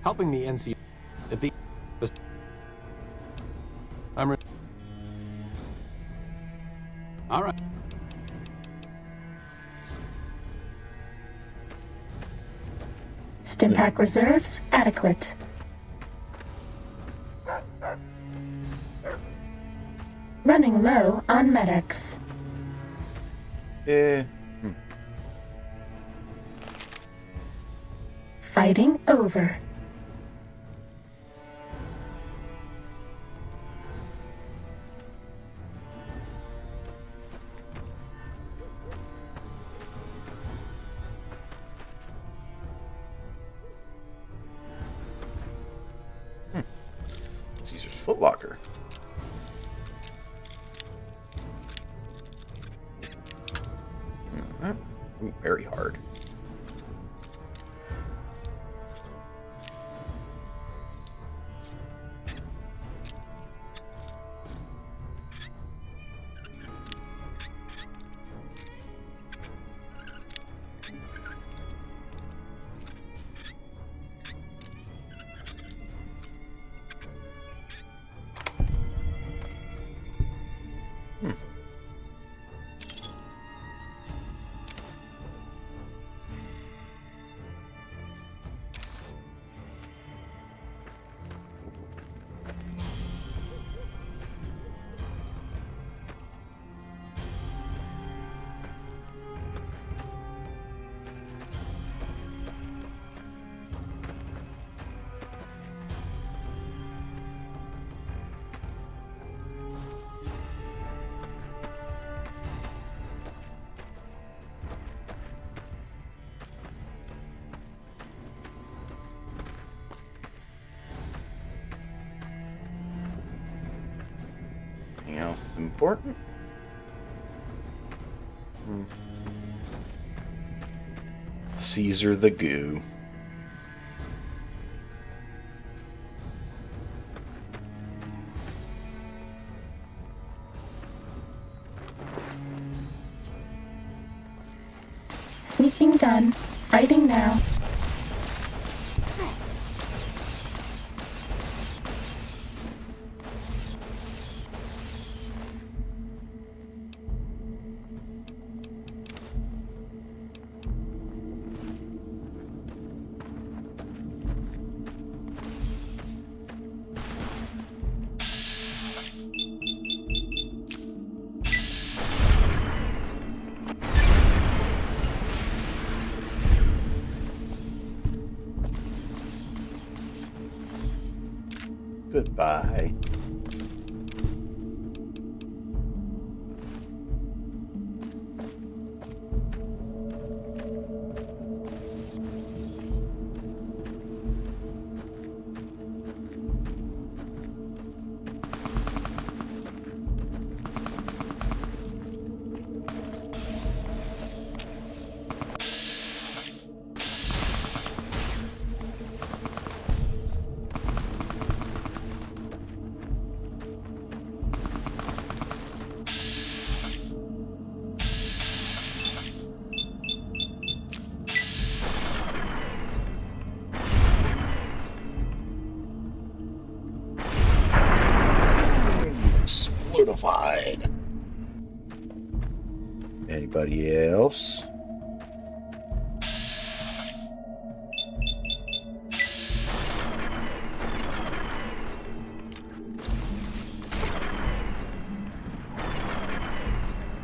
Helping the NCR. If the I'm all right. Stimpack reserves adequate. Running low on medics. Fighting over. Caesar's Footlocker. Ooh, very hard. Anything else important? Caesar the Goo. Sneaking done. Fighting now. Goodbye. Explodified. Anybody else?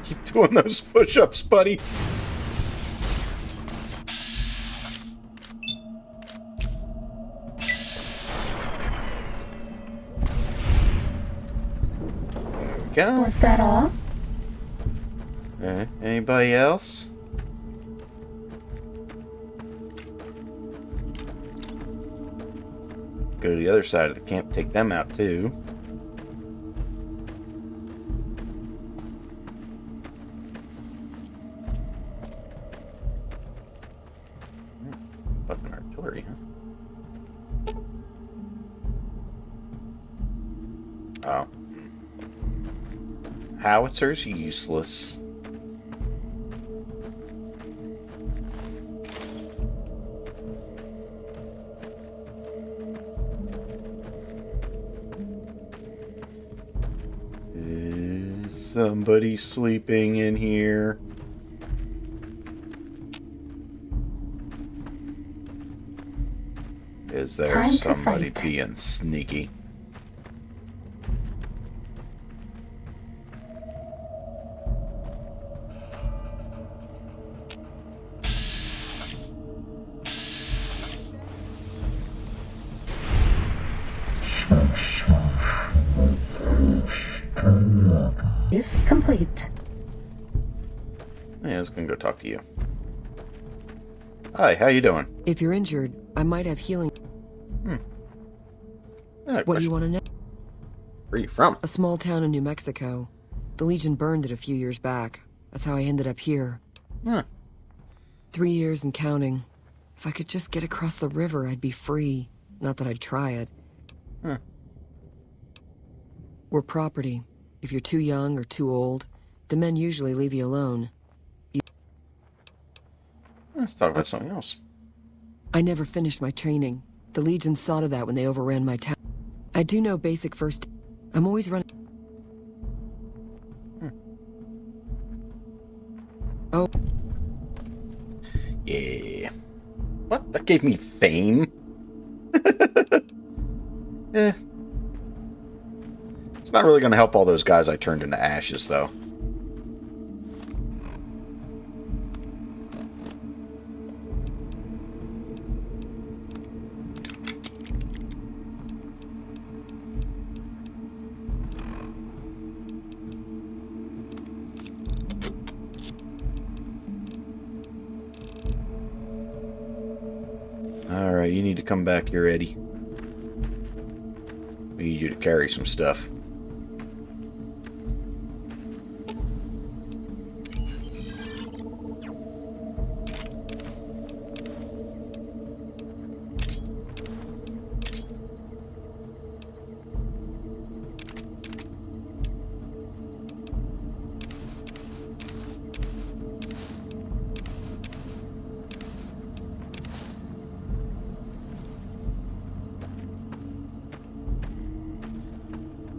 Keep doing those push-ups, buddy. Go. Was that all? Anybody else? Go to the other side of the camp, take them out too. Fucking artillery, huh? Oh. howitzers? Useless. Is somebody sleeping in here? Is there Time to somebody fight. being sneaky? Is complete. Yeah, I was gonna go talk to you. Hi, how you doing? If you're injured, I might have healing. What do you want to know? Where are you from? A small town in New Mexico. The Legion burned it a few years back. That's how I ended up here. Huh. 3 years and counting. If I could just get across the river, I'd be free. Not that I'd try it. Huh. We're property. If you're too young or too old, the men usually leave you alone. Let's talk about something else. I never finished my training. The Legion saw to that when they overran my town. I do know basic first. I'm always running. Oh. Yeah. What? That gave me fame? Eh. It's not really going to help all those guys I turned into ashes, though. Alright, you need to come back here, Eddie. We need you to carry some stuff.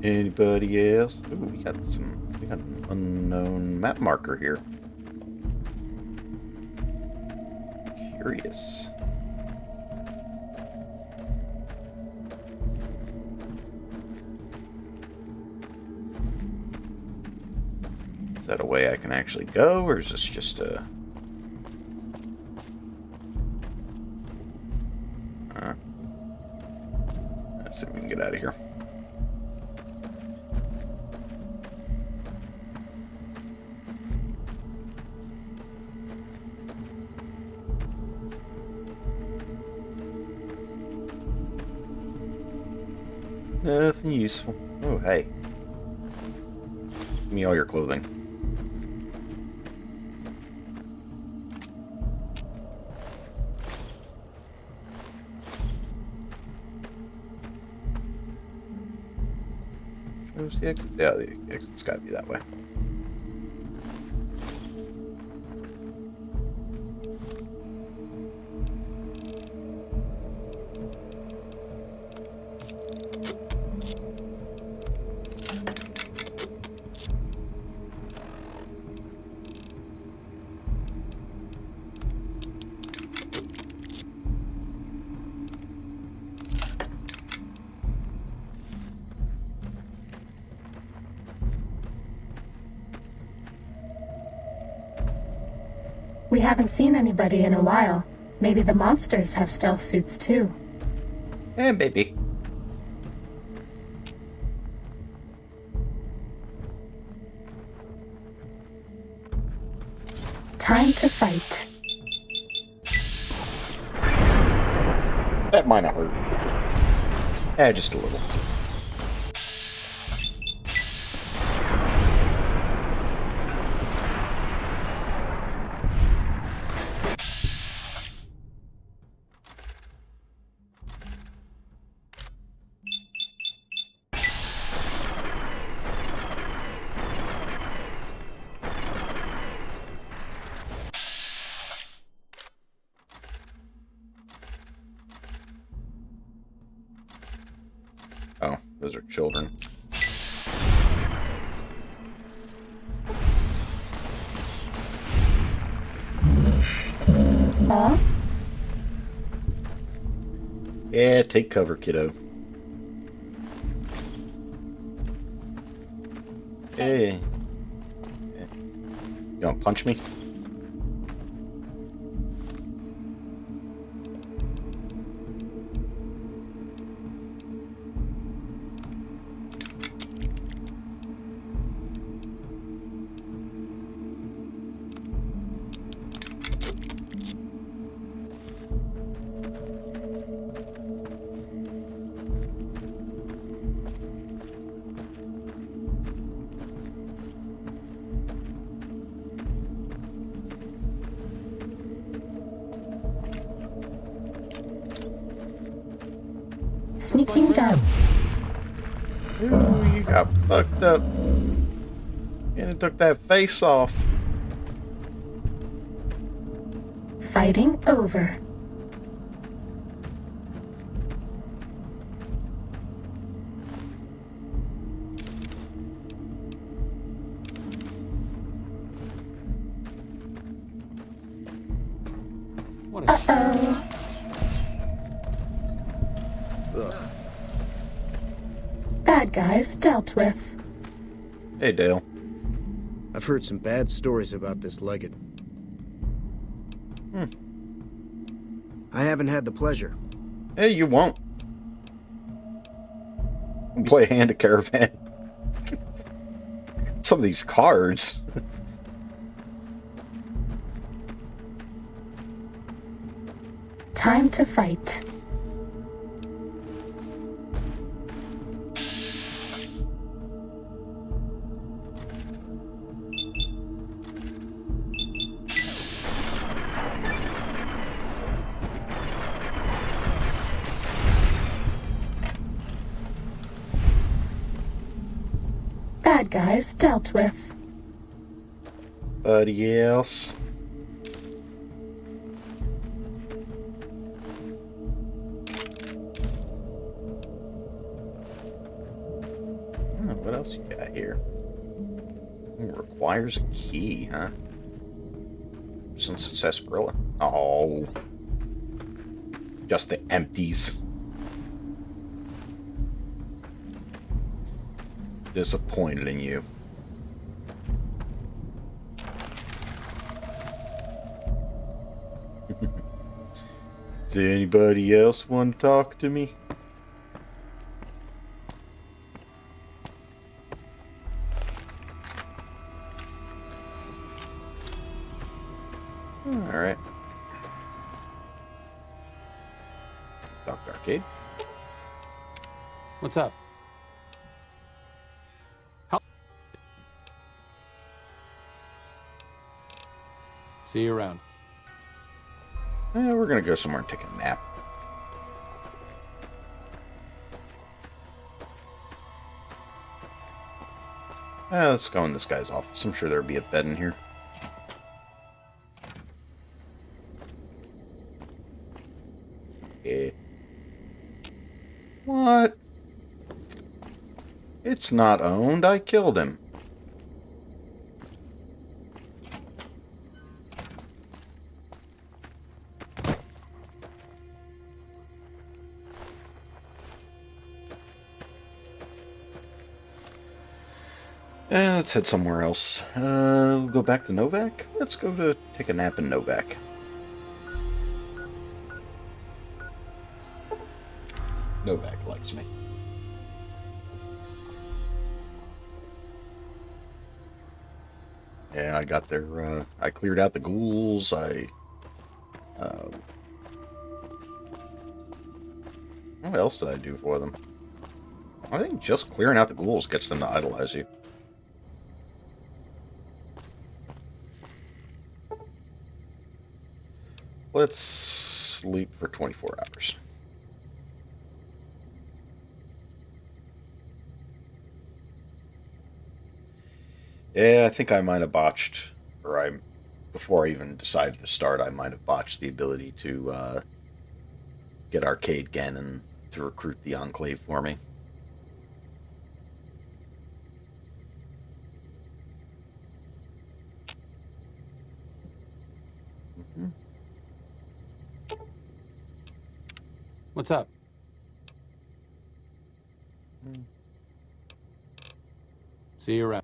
Anybody else? Ooh, we got an unknown map marker here. Curious. Is that a way I can actually go, or is this just a... Let's see if we can get out of here. Nothing useful. Oh, hey. Give me all your clothing. Where's the exit? Yeah, the exit's gotta be that way. We haven't seen anybody in a while. Maybe the monsters have stealth suits too. Eh, maybe. Time to fight. That might not hurt. Eh, just a little. Oh, those are children. Huh? Yeah, take cover, kiddo. Hey. You want to punch me? Sneaking down. Ooh, you got fucked up. And it took that face off. Fighting over. What a Uh-oh. Bad guys dealt with. Hey, Dale. I've heard some bad stories about this Legate. I haven't had the pleasure. Hey, you won't. Play a hand of Caravan. Some of these cards. Time to fight. Bad guys dealt with. Buddy else. What else you got here? It requires a key, huh? Since it says Barilla. Oh. Just the empties. Disappointed in you. Does anybody else want to talk to me? Alright. Dr. Arcade. What's up? See you around. We're gonna go somewhere and take a nap. Let's go in this guy's office. I'm sure there'll be a bed in here. Yeah. What? It's not owned. I killed him. Let's head somewhere else. We'll go back to Novak? Let's go to take a nap in Novak. Novak likes me. Yeah, I got their, I cleared out the ghouls, what else did I do for them? I think just clearing out the ghouls gets them to idolize you. Let's sleep for 24 hours. Yeah, I think I might have botched, or before I even decided to start, I might have botched the ability to get Arcade Gannon to recruit the Enclave for me. What's up? See you around.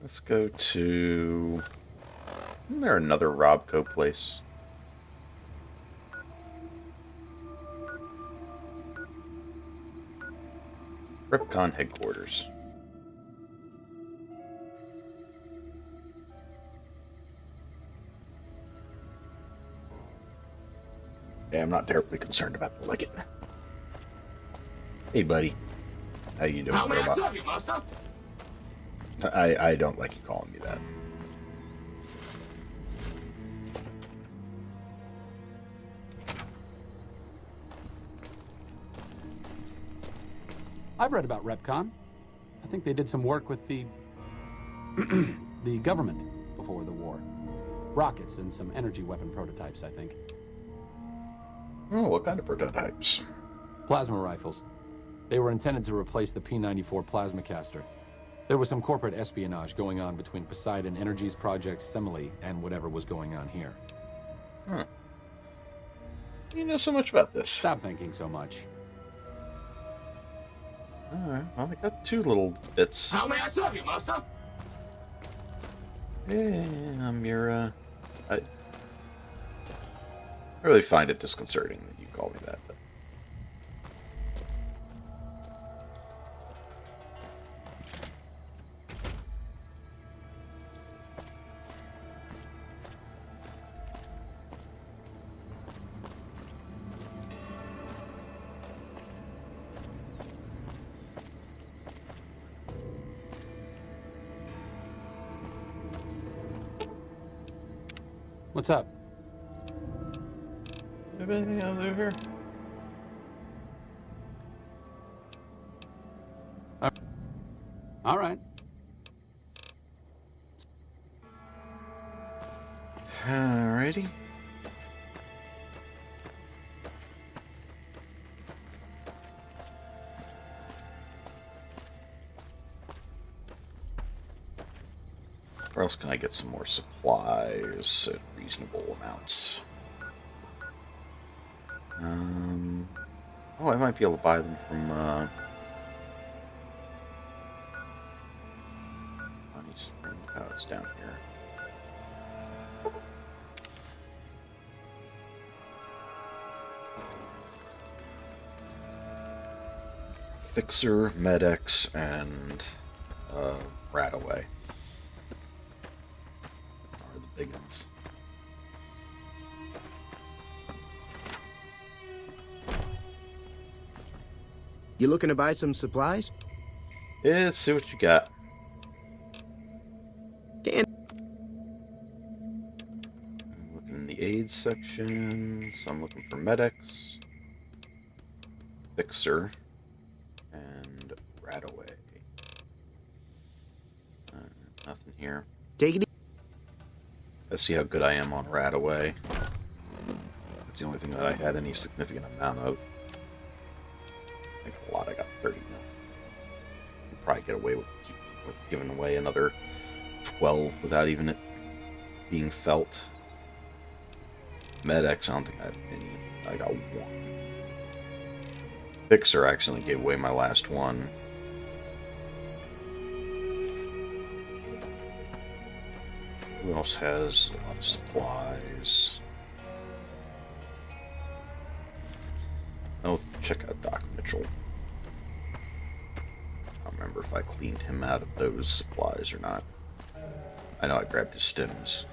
Let's go to... Isn't there another Robco place? Ripcon headquarters. Yeah, I'm not terribly concerned about the Legate. Hey, buddy. How you doing, How may I robot? serve you, master? I don't like you calling me that. I've read about Repcon. I think they did some work with the the government before the war. Rockets and some energy weapon prototypes, I think. Oh, what kind of prototypes? Plasma rifles. They were intended to replace the P-94 plasma caster. There was some corporate espionage going on between Poseidon Energy's project Simile and whatever was going on here. Huh. You know so much about this. Stop thinking so much. Alright, well, I got two little bits. How may I serve you, master? Yeah, I'm your, I really find it disconcerting that you call me that. But... What's up? Have anything else over here? All right. Alrighty. Where else can I get some more supplies at reasonable amounts? Oh, I might be able to buy them from, oh, it's down here. Fixer, Medex, and, Rataway. Are the big ones. You looking to buy some supplies? Yeah, let's see what you got. Can I'm looking in the aids section, so I'm looking for Medex, Fixer, and Rataway. Nothing here. Take it. Let's see how good I am on Rataway. That's the only thing that I had any significant amount of. I think a lot. I got 30 now. I'll probably get away with giving away another 12 without even it being felt. Medex, I don't think I have any. I got one. Fixer accidentally gave away my last one. Who else has a lot of supplies? Oh, check out Doc Mitchell. I don't remember if I cleaned him out of those supplies or not. I know I grabbed his stems.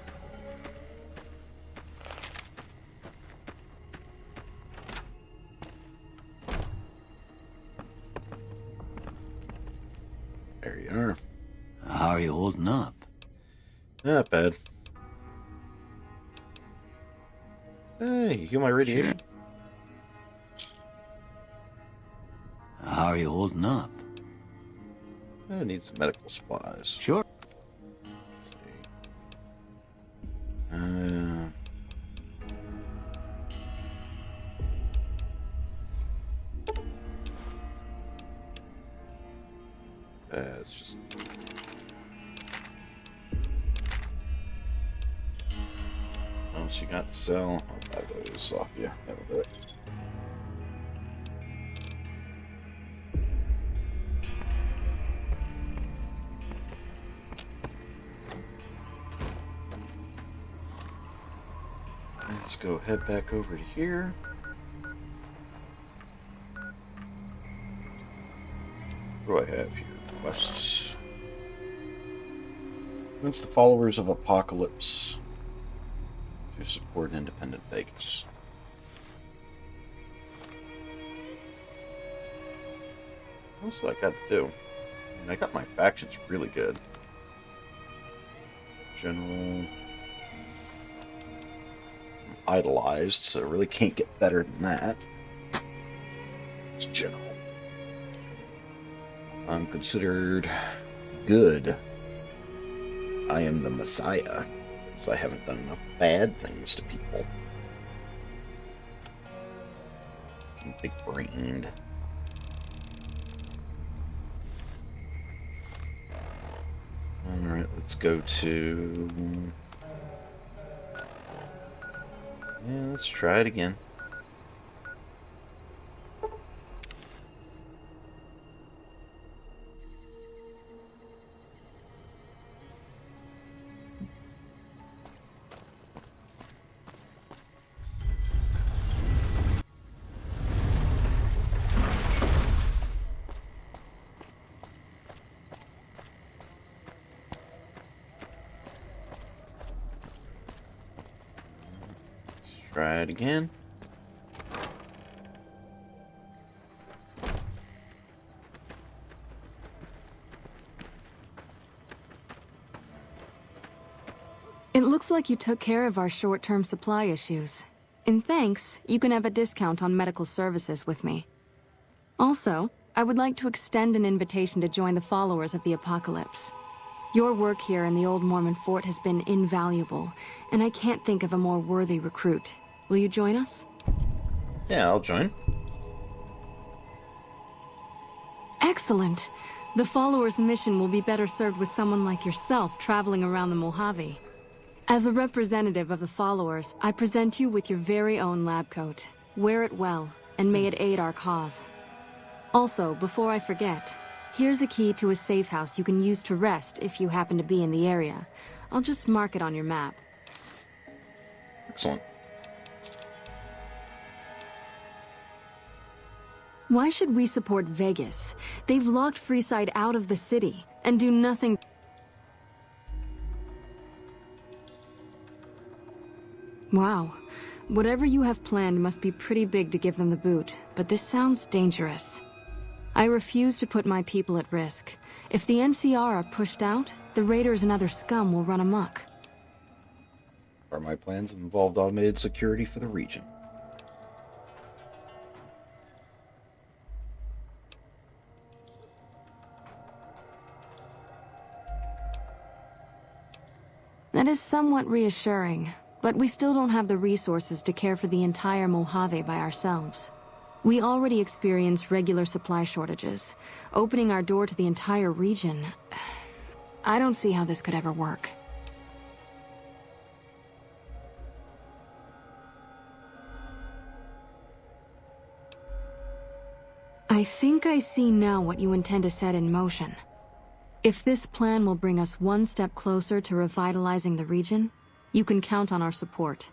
There you are. How are you holding up? Not bad. Hey, you heal my radiation? How are you holding up? I need some medical supplies. Sure. Let's see. It's just... else you got to sell? I'll buy those off you. That'll do it. Let's go head back over to here. What do I have here? Quests. Convince the followers of Apocalypse to support independent Vegas. What else do I got to do? I mean, I got my factions really good. General. I'm idolized, so I really can't get better than that. It's general. I'm considered good. I am the Messiah, so I haven't done enough bad things to people. I'm big brained. Alright, let's go to... Yeah, let's try it again. Try it again. It looks like you took care of our short-term supply issues. In thanks, you can have a discount on medical services with me. Also, I would like to extend an invitation to join the followers of the Apocalypse. Your work here in the old Mormon fort has been invaluable, and I can't think of a more worthy recruit. Will you join us? Yeah, I'll join. Excellent. The followers' mission will be better served with someone like yourself traveling around the Mojave. As a representative of the followers, I present you with your very own lab coat. Wear it well, and may it aid our cause. Also, before I forget, here's a key to a safe house you can use to rest if you happen to be in the area. I'll just mark it on your map. Excellent. Why should we support Vegas? They've locked Freeside out of the city and do nothing. Wow. Whatever you have planned must be pretty big to give them the boot, but this sounds dangerous. I refuse to put my people at risk. If the NCR are pushed out, the raiders and other scum will run amok. My plans have involved automated security for the region. That is somewhat reassuring, but we still don't have the resources to care for the entire Mojave by ourselves. We already experience regular supply shortages. Opening our door to the entire region... I don't see how this could ever work. I think I see now what you intend to set in motion. If this plan will bring us one step closer to revitalizing the region, you can count on our support.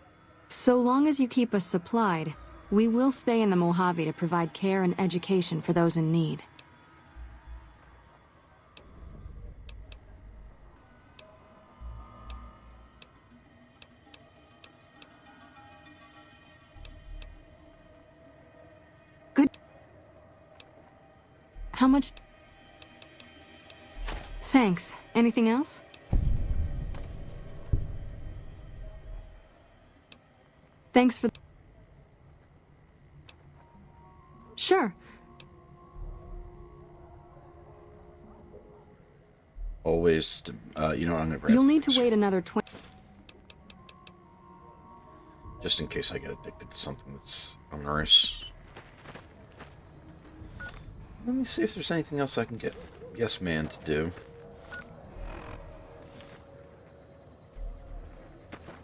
So long as you keep us supplied, we will stay in the Mojave to provide care and education for those in need. Good. How much? Thanks. Anything else? Thanks for... Sure. Always, you know, I'm gonna grab... You'll need to wait another 20... Just in case I get addicted to something that's onerous. Let me see if there's anything else I can get Yes Man to do.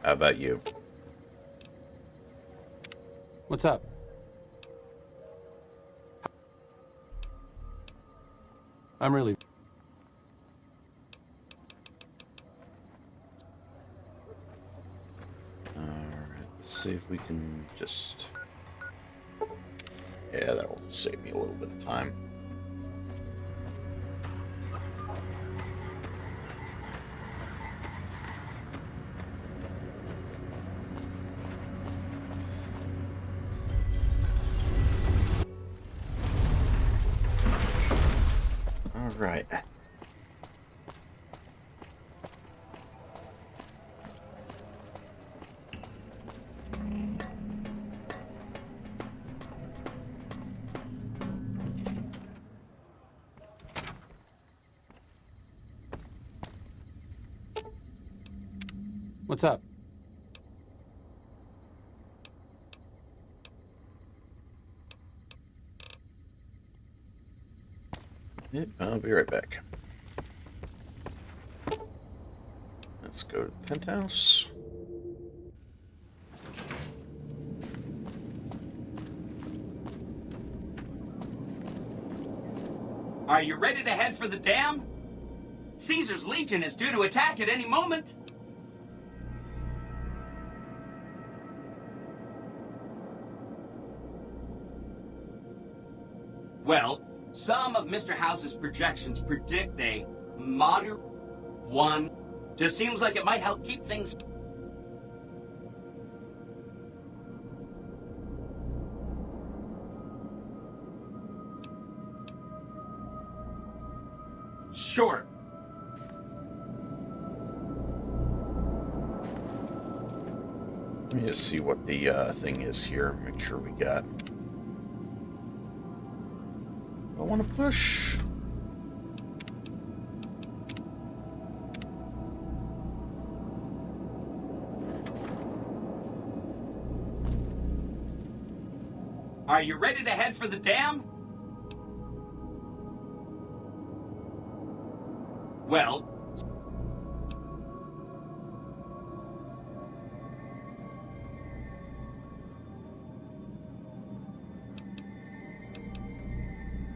How about you? What's up? I'm really... Alright, let's see if we can just... Yeah, that will save me a little bit of time. Alright. What's up? Yep, I'll be right back. Let's go to the penthouse. Are you ready to head for the dam? Caesar's Legion is due to attack at any moment. Well, some of Mr. House's projections predict a moderate one. Just seems like it might help keep things... short. Let me just see what the thing is here. Make sure we got... I want to push. Are you ready to head for the dam? Well...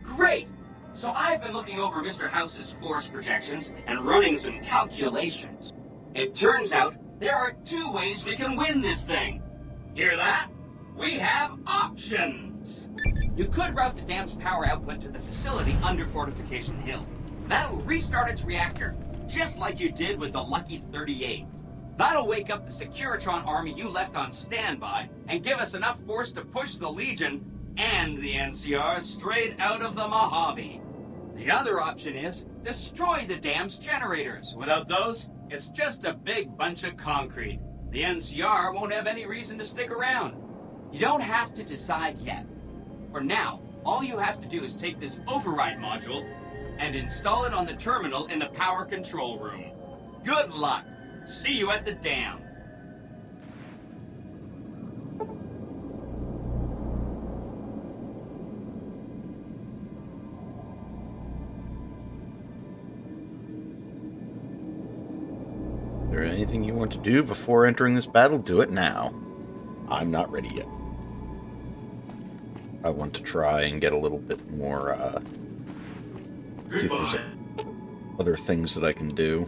Great! So I've been looking over Mr. House's force projections and running some calculations. It turns out there are two ways we can win this thing. Hear that? We have options! You could route the dam's power output to the facility under Fortification Hill. That'll restart its reactor, just like you did with the Lucky 38. That'll wake up the Securitron army you left on standby and give us enough force to push the Legion and the NCR straight out of the Mojave. The other option is destroy the dam's generators. Without those, it's just a big bunch of concrete. The NCR won't have any reason to stick around. You don't have to decide yet. For now, all you have to do is take this override module and install it on the terminal in the power control room. Good luck. See you at the dam. Is there anything you want to do before entering this battle? Do it now. I'm not ready yet. I want to try and get a little bit more, see if there's other things that I can do.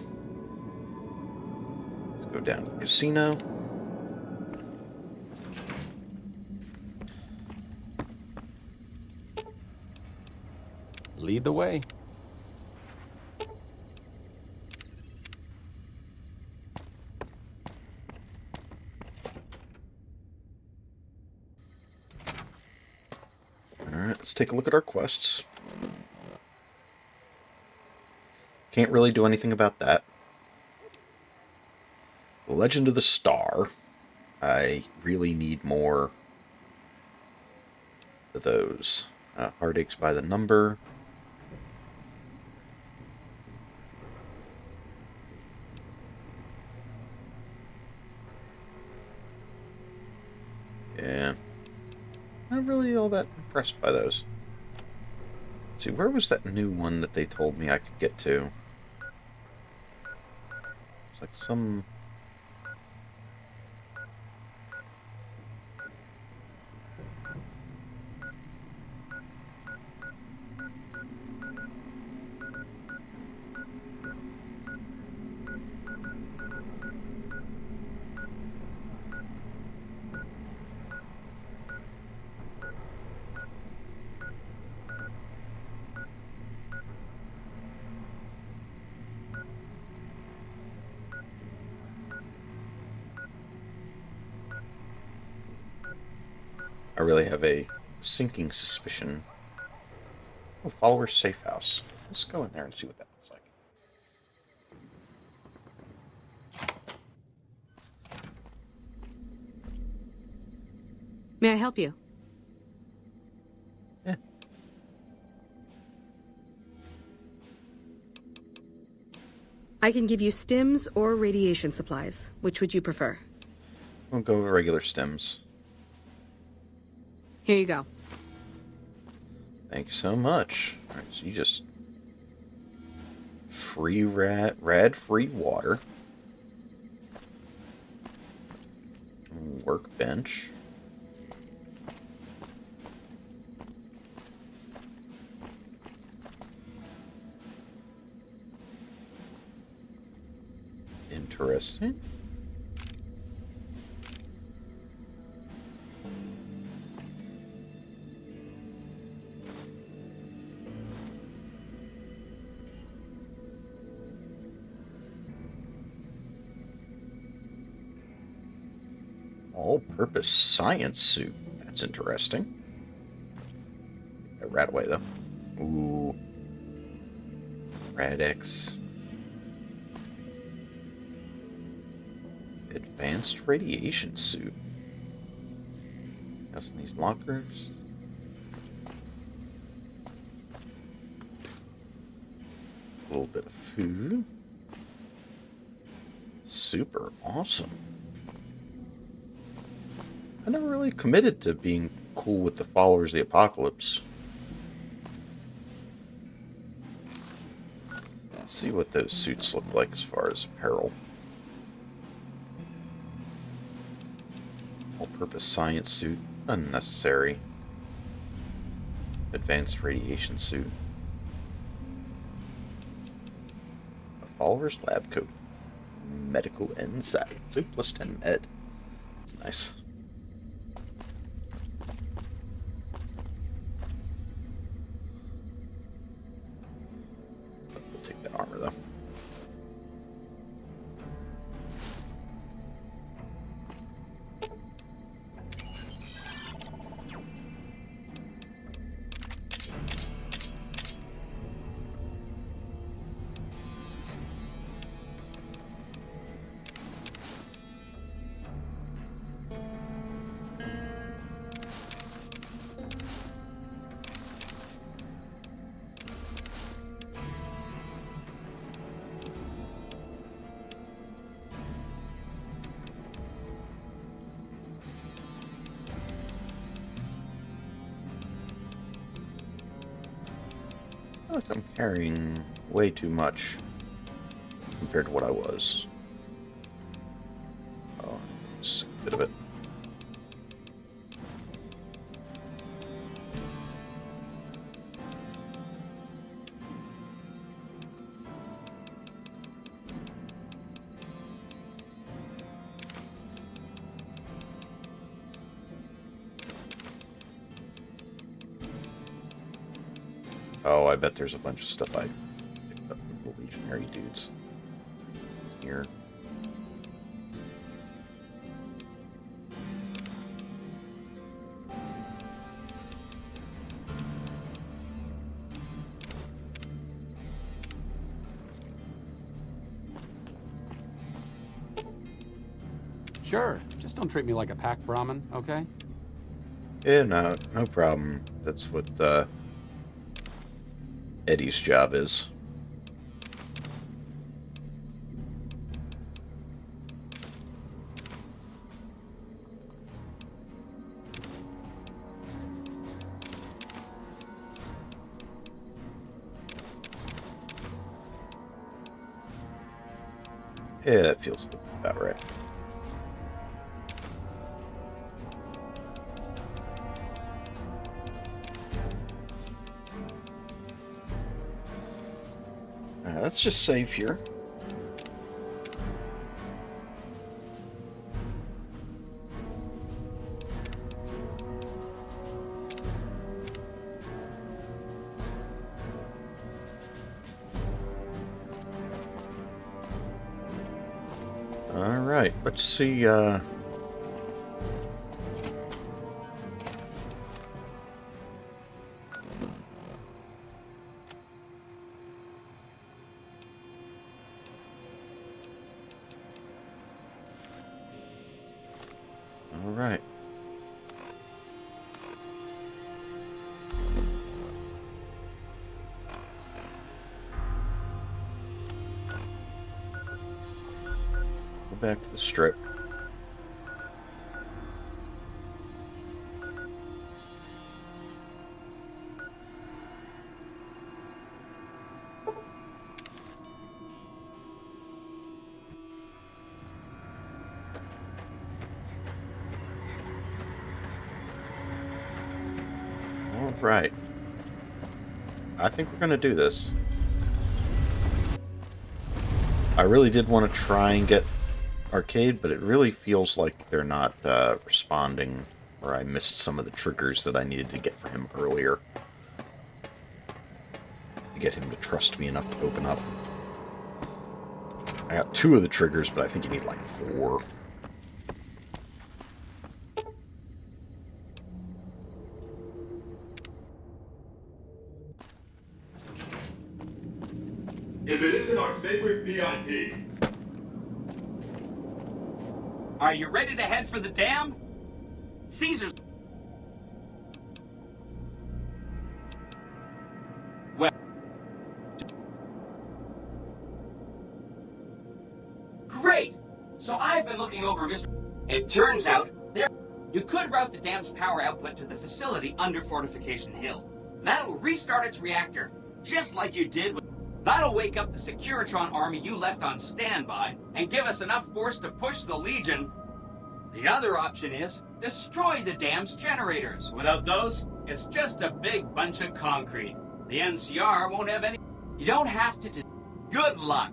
Let's go down to the casino. Lead the way. Alright, let's take a look at our quests. Can't really do anything about that. The Legend of the Star. I really need more of those. Heartaches by the Number. Yeah. Not really all that impressed by those. Let's see, where was that new one that they told me I could get to? It's like some... I really have a sinking suspicion. Oh, follower's safe house. Let's go in there and see what that looks like. May I help you? Yeah. I can give you stims or radiation supplies. Which would you prefer? We'll go with regular stems. Here you go. Thank you so much. Alright, so you just... Free rad-free water. Workbench. Interesting. All-purpose science suit. That's interesting. That rat away, though. Ooh. Radix. Advanced radiation suit. That's in these lockers. A little bit of food. Super awesome. I never really committed to being cool with the followers of the apocalypse. Let's see what those suits look like as far as apparel. All-purpose science suit. Unnecessary. Advanced radiation suit. A follower's lab coat. Medical inside. So plus 10 med. That's nice. We'll take that armor though. I feel like I'm carrying way too much compared to what I was. Oh, just a bit of it. Oh, I bet there's a bunch of stuff I picked up from the Legionary dudes here. Sure, just don't treat me like a pack Brahmin, okay? Yeah, no problem. That's what Eddie's job is. Yeah, that feels about right. Let's just save here. All right, let's see. head back to the strip. All right. I think we're going to do this. I really did want to try and get arcade, but it really feels like they're not responding, or I missed some of the triggers that I needed to get for him earlier. To get him to trust me enough to open up. I got 2 of the triggers, but I think you need like 4. If it isn't our favorite VIP. Are you ready to head for the dam? Caesar's... Well... Great! So I've been looking over Mr... It turns out, you could route the dam's power output to the facility under Fortification Hill. That'll restart its reactor, just like you did with... That'll wake up the Securitron army you left on standby and give us enough force to push the Legion. The other option is destroy the dam's generators. Without those, it's just a big bunch of concrete. The NCR won't have any... You don't have to... Good luck.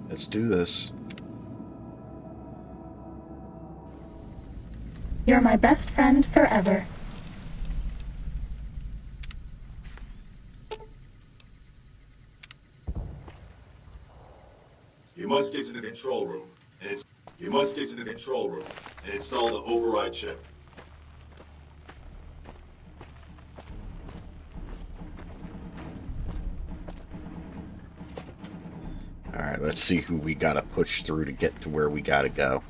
Let's do this. You're my best friend forever. You must get to the control room, and install the override chip. Alright, let's see who we gotta push through to get to where we gotta go.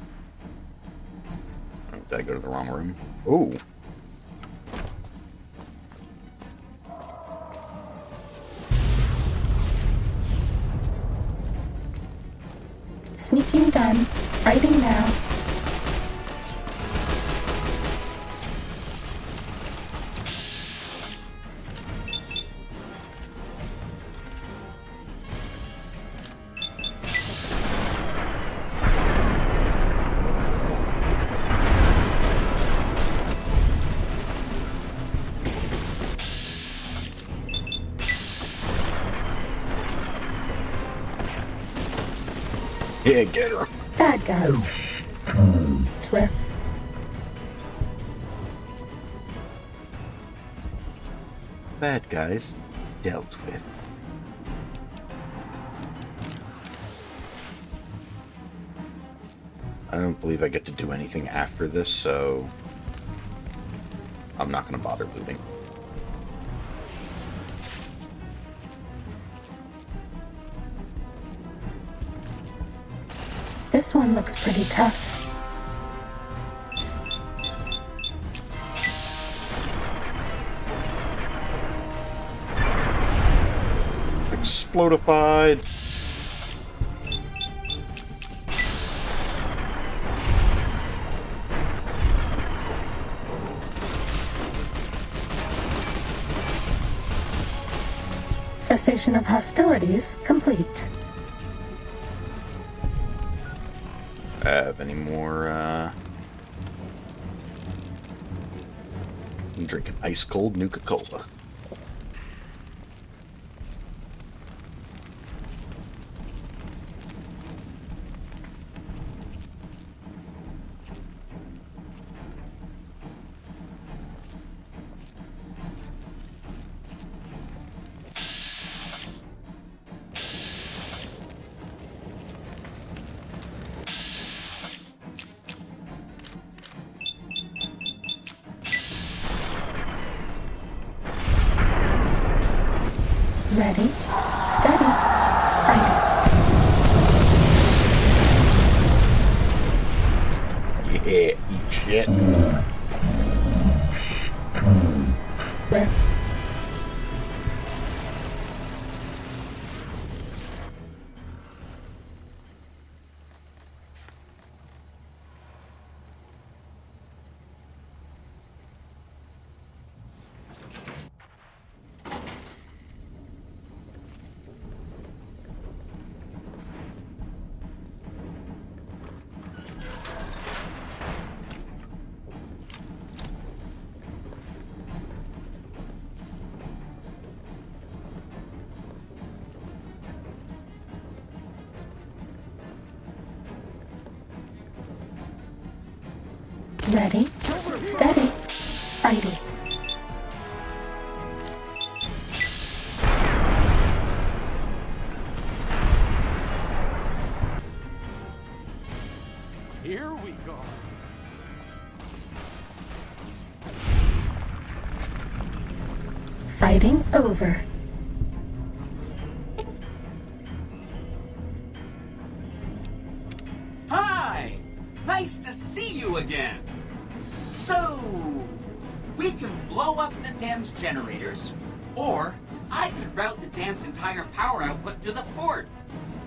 Oh, did I go to the wrong room? Ooh. Sneaking done. Fighting now. Yeah, get her. Bad guy. Twiff. Bad guys dealt with. I don't believe I get to do anything after this, so I'm not going to bother looting. This one looks pretty tough. Explodified. Cessation of hostilities complete. Have any more, I'm drinking ice cold Nuka-Cola. Ready, steady, fighting. Yeah, eat shit. Whiff. Steady. Steady. Fighting. Here we go. Fighting over. Hi! Nice to see you again. So, we can blow up the dam's generators, or I could route the dam's entire power output to the fort.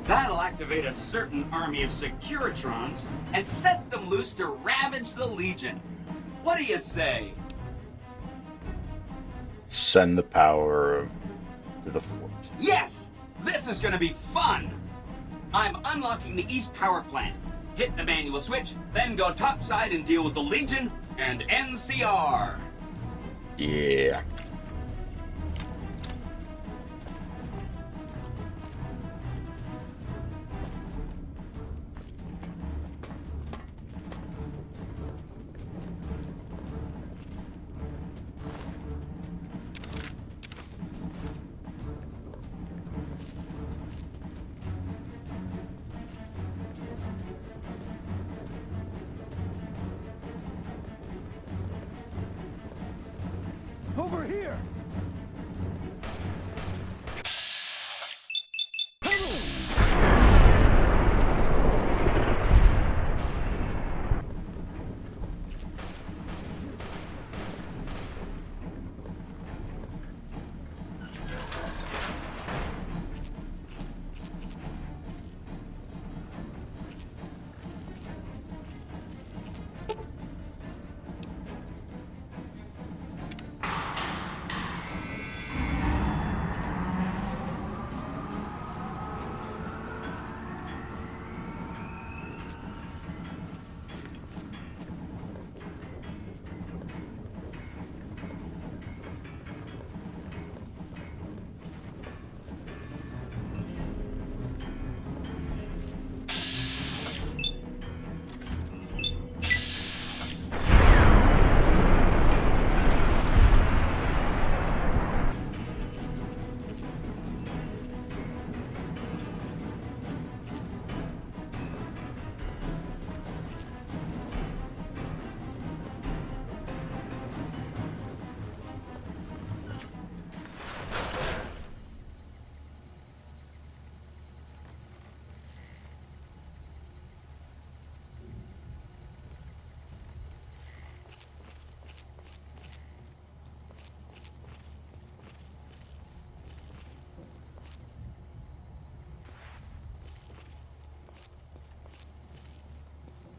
That'll activate a certain army of Securitrons and set them loose to ravage the Legion. What do you say? Send the power to the fort. Yes! This is gonna be fun! I'm unlocking the East Power Plant. Hit the manual switch, then go topside and deal with the Legion and NCR. Yeah. Over here!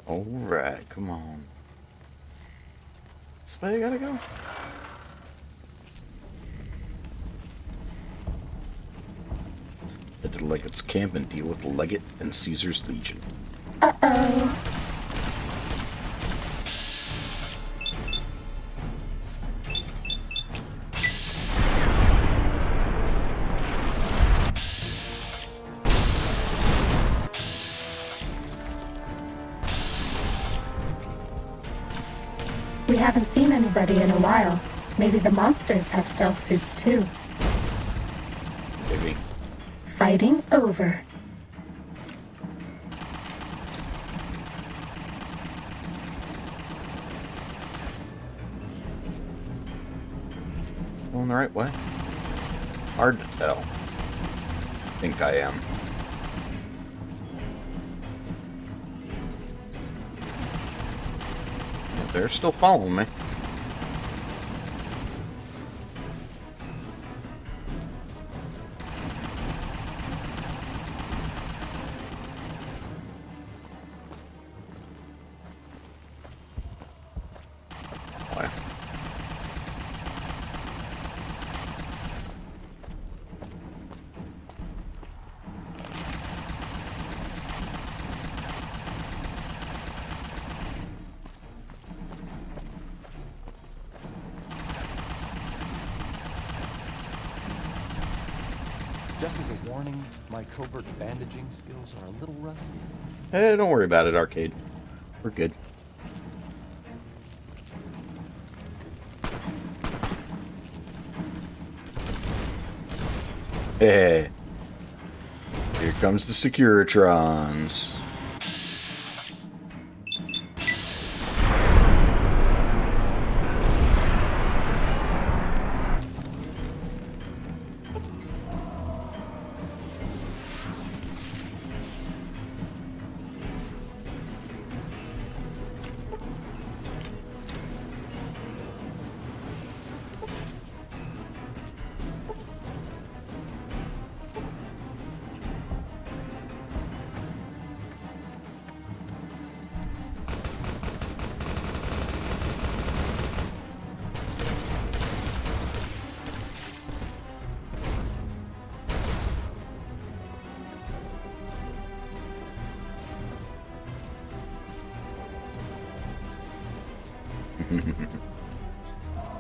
Alright, come on. This way I gotta go? Head to the Legate's camp and deal with the Legate and Caesar's Legion. Uh-oh. We haven't seen anybody in a while. Maybe the monsters have stealth suits too. Maybe. Fighting over. Going the right way? Hard to tell. I think I am. They're still following me. Why? Just as a warning, my covert bandaging skills are a little rusty. Hey, don't worry about it, Arcade. We're good. Hey. Here comes the Securitrons.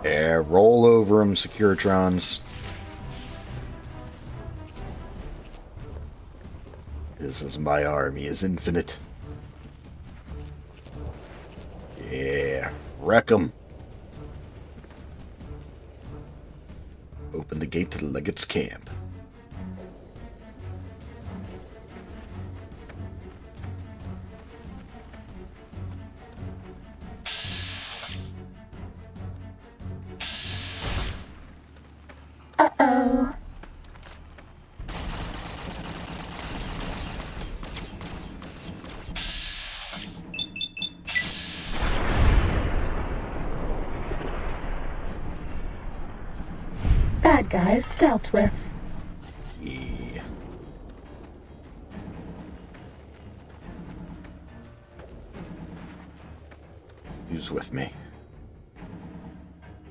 Yeah, roll over them, Securitrons. This is my army is infinite. Yeah, wreck them. Open the gate to the Legate's camp. Uh-oh. Bad guys dealt with. Yeah. Who's with me?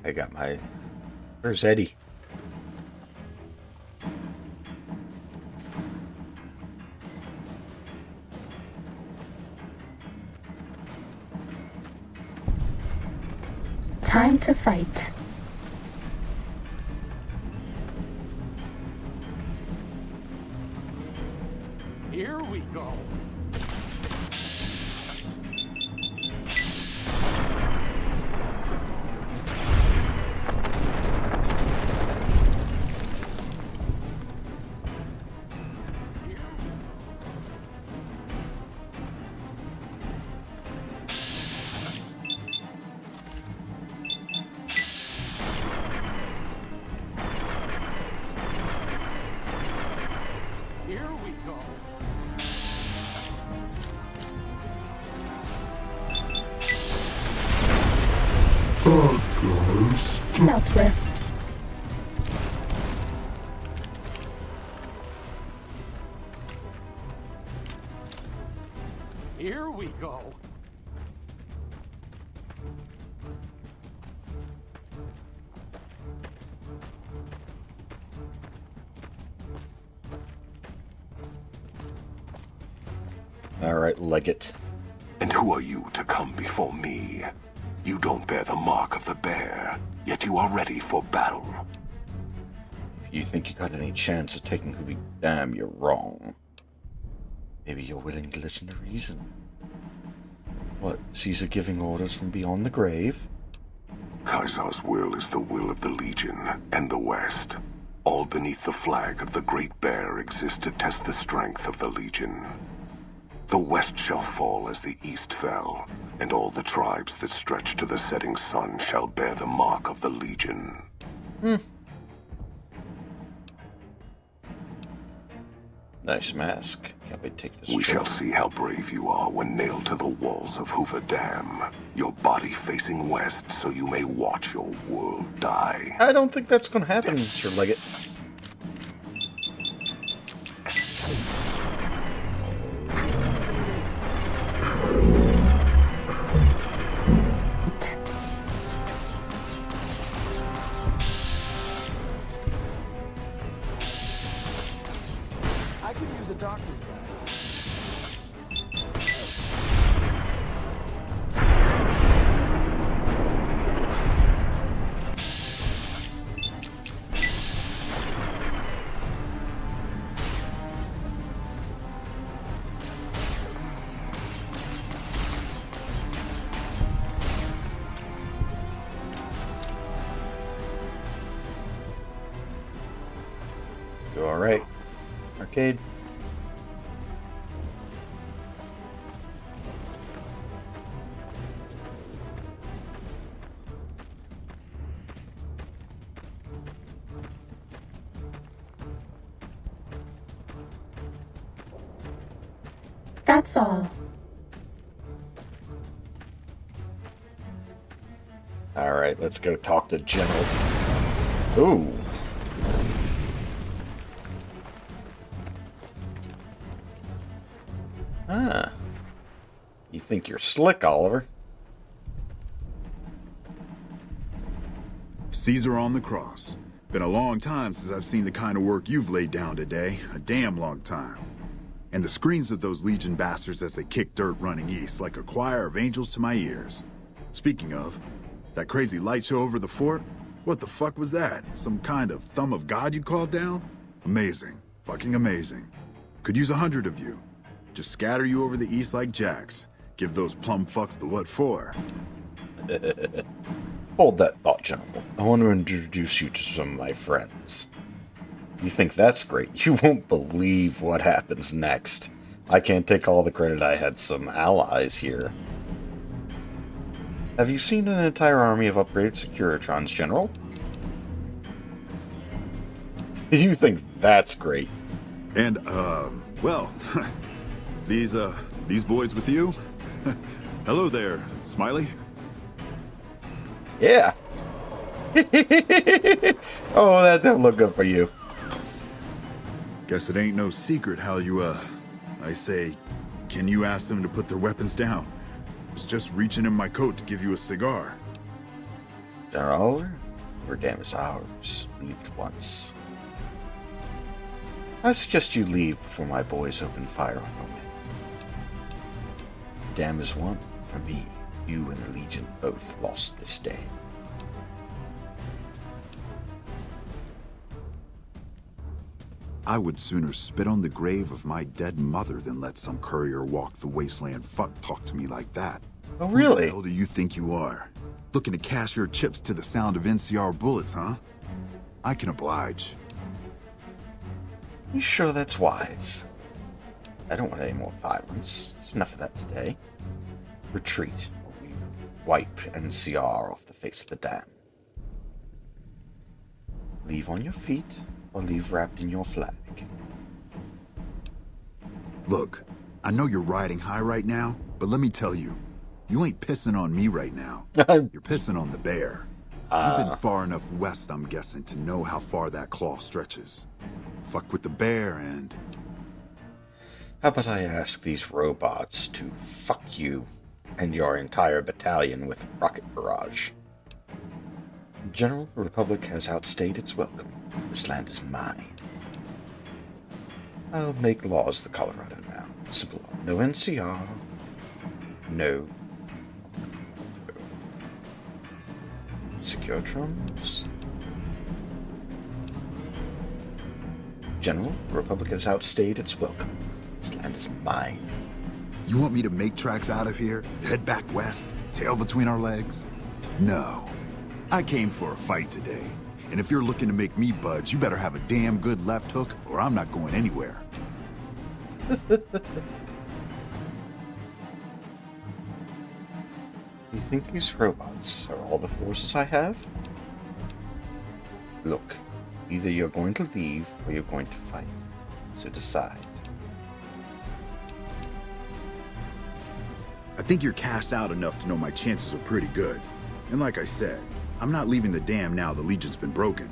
I got my... Where's Eddie? Time to fight. Here we go. Here we go. Dealt with. Here we go. Alright, Legate. And who are you to come before me? You don't bear the mark of the bear, yet you are ready for battle. If you think you got any chance of taking who we damn, you're wrong. Maybe you're willing to listen to reason. What, Caesar giving orders from beyond the grave? Caesar's will is the will of the Legion and the West. All beneath the flag of the Great Bear exists to test the strength of the Legion. The West shall fall as the East fell, and all the tribes that stretch to the setting sun shall bear the mark of the Legion. Nice mask. Can't wait to take this We trophy. shall see how brave you are when nailed to the walls of Hoover Dam, your body facing west so you may watch your world die. I don't think that's going to happen, Mr. Legate. I could use a doctor's bag. You alright, Arcade? That's all. Alright, let's go talk to General. Ooh. Ah. You think you're slick, Oliver? Caesar on the cross. Been a long time since I've seen the kind of work you've laid down today. A damn long time. And the screams of those Legion bastards as they kick dirt running east like a choir of angels to my ears. Speaking of, that crazy light show over the fort? What the fuck was that? Some kind of thumb of God you called down? Amazing. Fucking amazing. Could use 100 of you. Just scatter you over the east like jacks. Give those plum fucks the what for. Hold that thought, General. I want to introduce you to some of my friends. You think that's great? You won't believe what happens next. I can't take all the credit. I had some allies here. Have you seen an entire army of upgraded Securitrons, General? You think that's great? And, well, these boys with you? Hello there, Smiley. Yeah. Oh, that don't look good for you. Guess it ain't no secret how you, I say, can you ask them to put their weapons down? Was just reaching in my coat to give you a cigar. General Oliver, your dam is ours. Leave at once. I suggest you leave before my boys open fire on your men. The dam is won for me. You and the Legion both lost this day. I would sooner spit on the grave of my dead mother than let some courier walk the wasteland fuck talk to me like that. Oh, really? Who the hell do you think you are? Looking to cash your chips to the sound of NCR bullets, huh? I can oblige. You sure that's wise? I don't want any more violence. There's enough of that today. Retreat, or we wipe NCR off the face of the dam. Leave on your feet, or leave wrapped in your flag. Look, I know you're riding high right now, but let me tell you, you ain't pissing on me right now. You're pissing on the bear. You've been far enough west, I'm guessing, to know how far that claw stretches. Fuck with the bear and... How about I ask these robots to fuck you and your entire battalion with rocket barrage? General, the Republic has outstayed its welcome. This land is mine. I'll make laws the Colorado now. Simple law. No NCR. No. Securitrons. General, the Republic has outstayed its welcome. This land is mine. You want me to make tracks out of here? Head back west? Tail between our legs? No. I came for a fight today. And if you're looking to make me budge, you better have a damn good left hook, or I'm not going anywhere. You think these robots are all the forces I have? Look, either you're going to leave or you're going to fight. So decide. I think you're cashed out enough to know my chances are pretty good. And like I said, I'm not leaving the dam now the Legion's been broken.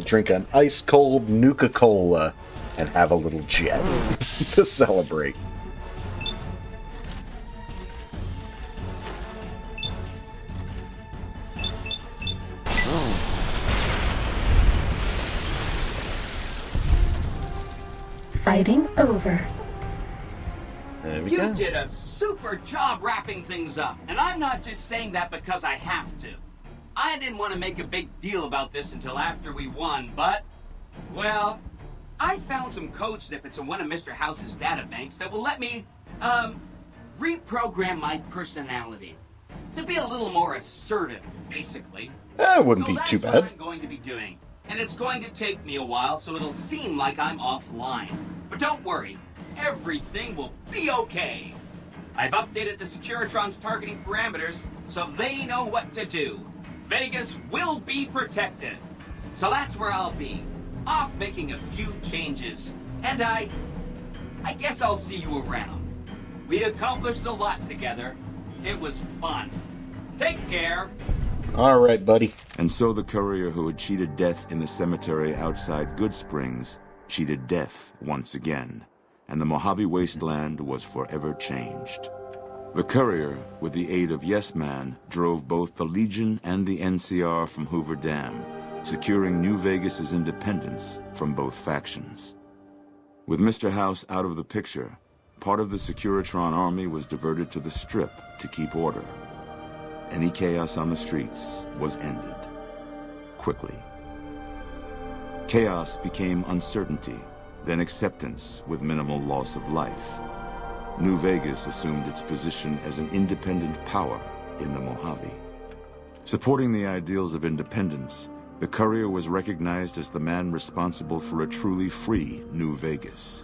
Drink an ice-cold Nuka-Cola and have a little jet to celebrate. Fighting over. There we You go. did a super job wrapping things up, and I'm not just saying that because I have to. I didn't want to make a big deal about this until after we won, but Well, I found some code snippets in one of Mr. House's databanks that will let me, reprogram my personality to be a little more assertive, basically. That wouldn't be too So that's bad. what I'm going to be doing. And it's going to take me a while, so it'll seem like I'm offline. But don't worry, everything will be okay. I've updated the Securitron's targeting parameters, so they know what to do. Vegas will be protected. So that's where I'll be, off making a few changes. And I guess I'll see you around. We accomplished a lot together. It was fun. Take care. All right, buddy. And so the courier who had cheated death in the cemetery outside Good Springs cheated death once again, and the Mojave Wasteland was forever changed. The courier, with the aid of Yes Man, drove both the Legion and the NCR from Hoover Dam, securing New Vegas's independence from both factions. With Mr. House out of the picture, part of the Securitron army was diverted to the Strip to keep order. Any chaos on the streets was ended. Quickly. Chaos became uncertainty, then acceptance with minimal loss of life. New Vegas assumed its position as an independent power in the Mojave. Supporting the ideals of independence, the courier was recognized as the man responsible for a truly free New Vegas.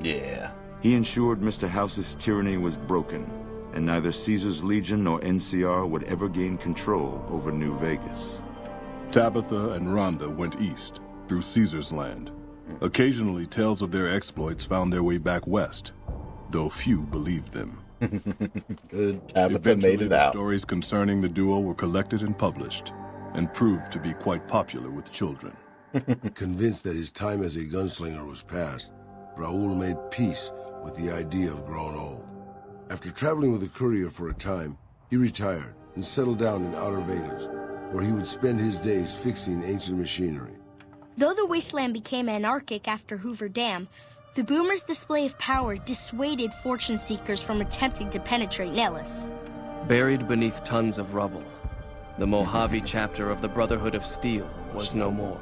Yeah. He ensured Mr. House's tyranny was broken, and neither Caesar's Legion nor NCR would ever gain control over New Vegas. Tabitha and Rhonda went east, through Caesar's land. Occasionally, tales of their exploits found their way back west, though few believed them. Good. Tabitha Eventually, made it the out. stories concerning the duo were collected and published, and proved to be quite popular with children. Convinced that his time as a gunslinger was past, Raoul made peace with the idea of growing old. After traveling with the courier for a time, he retired and settled down in Outer Vegas, where he would spend his days fixing ancient machinery. Though the wasteland became anarchic after Hoover Dam, the Boomers' display of power dissuaded fortune seekers from attempting to penetrate Nellis. Buried beneath tons of rubble, the Mojave chapter of the Brotherhood of Steel was no more.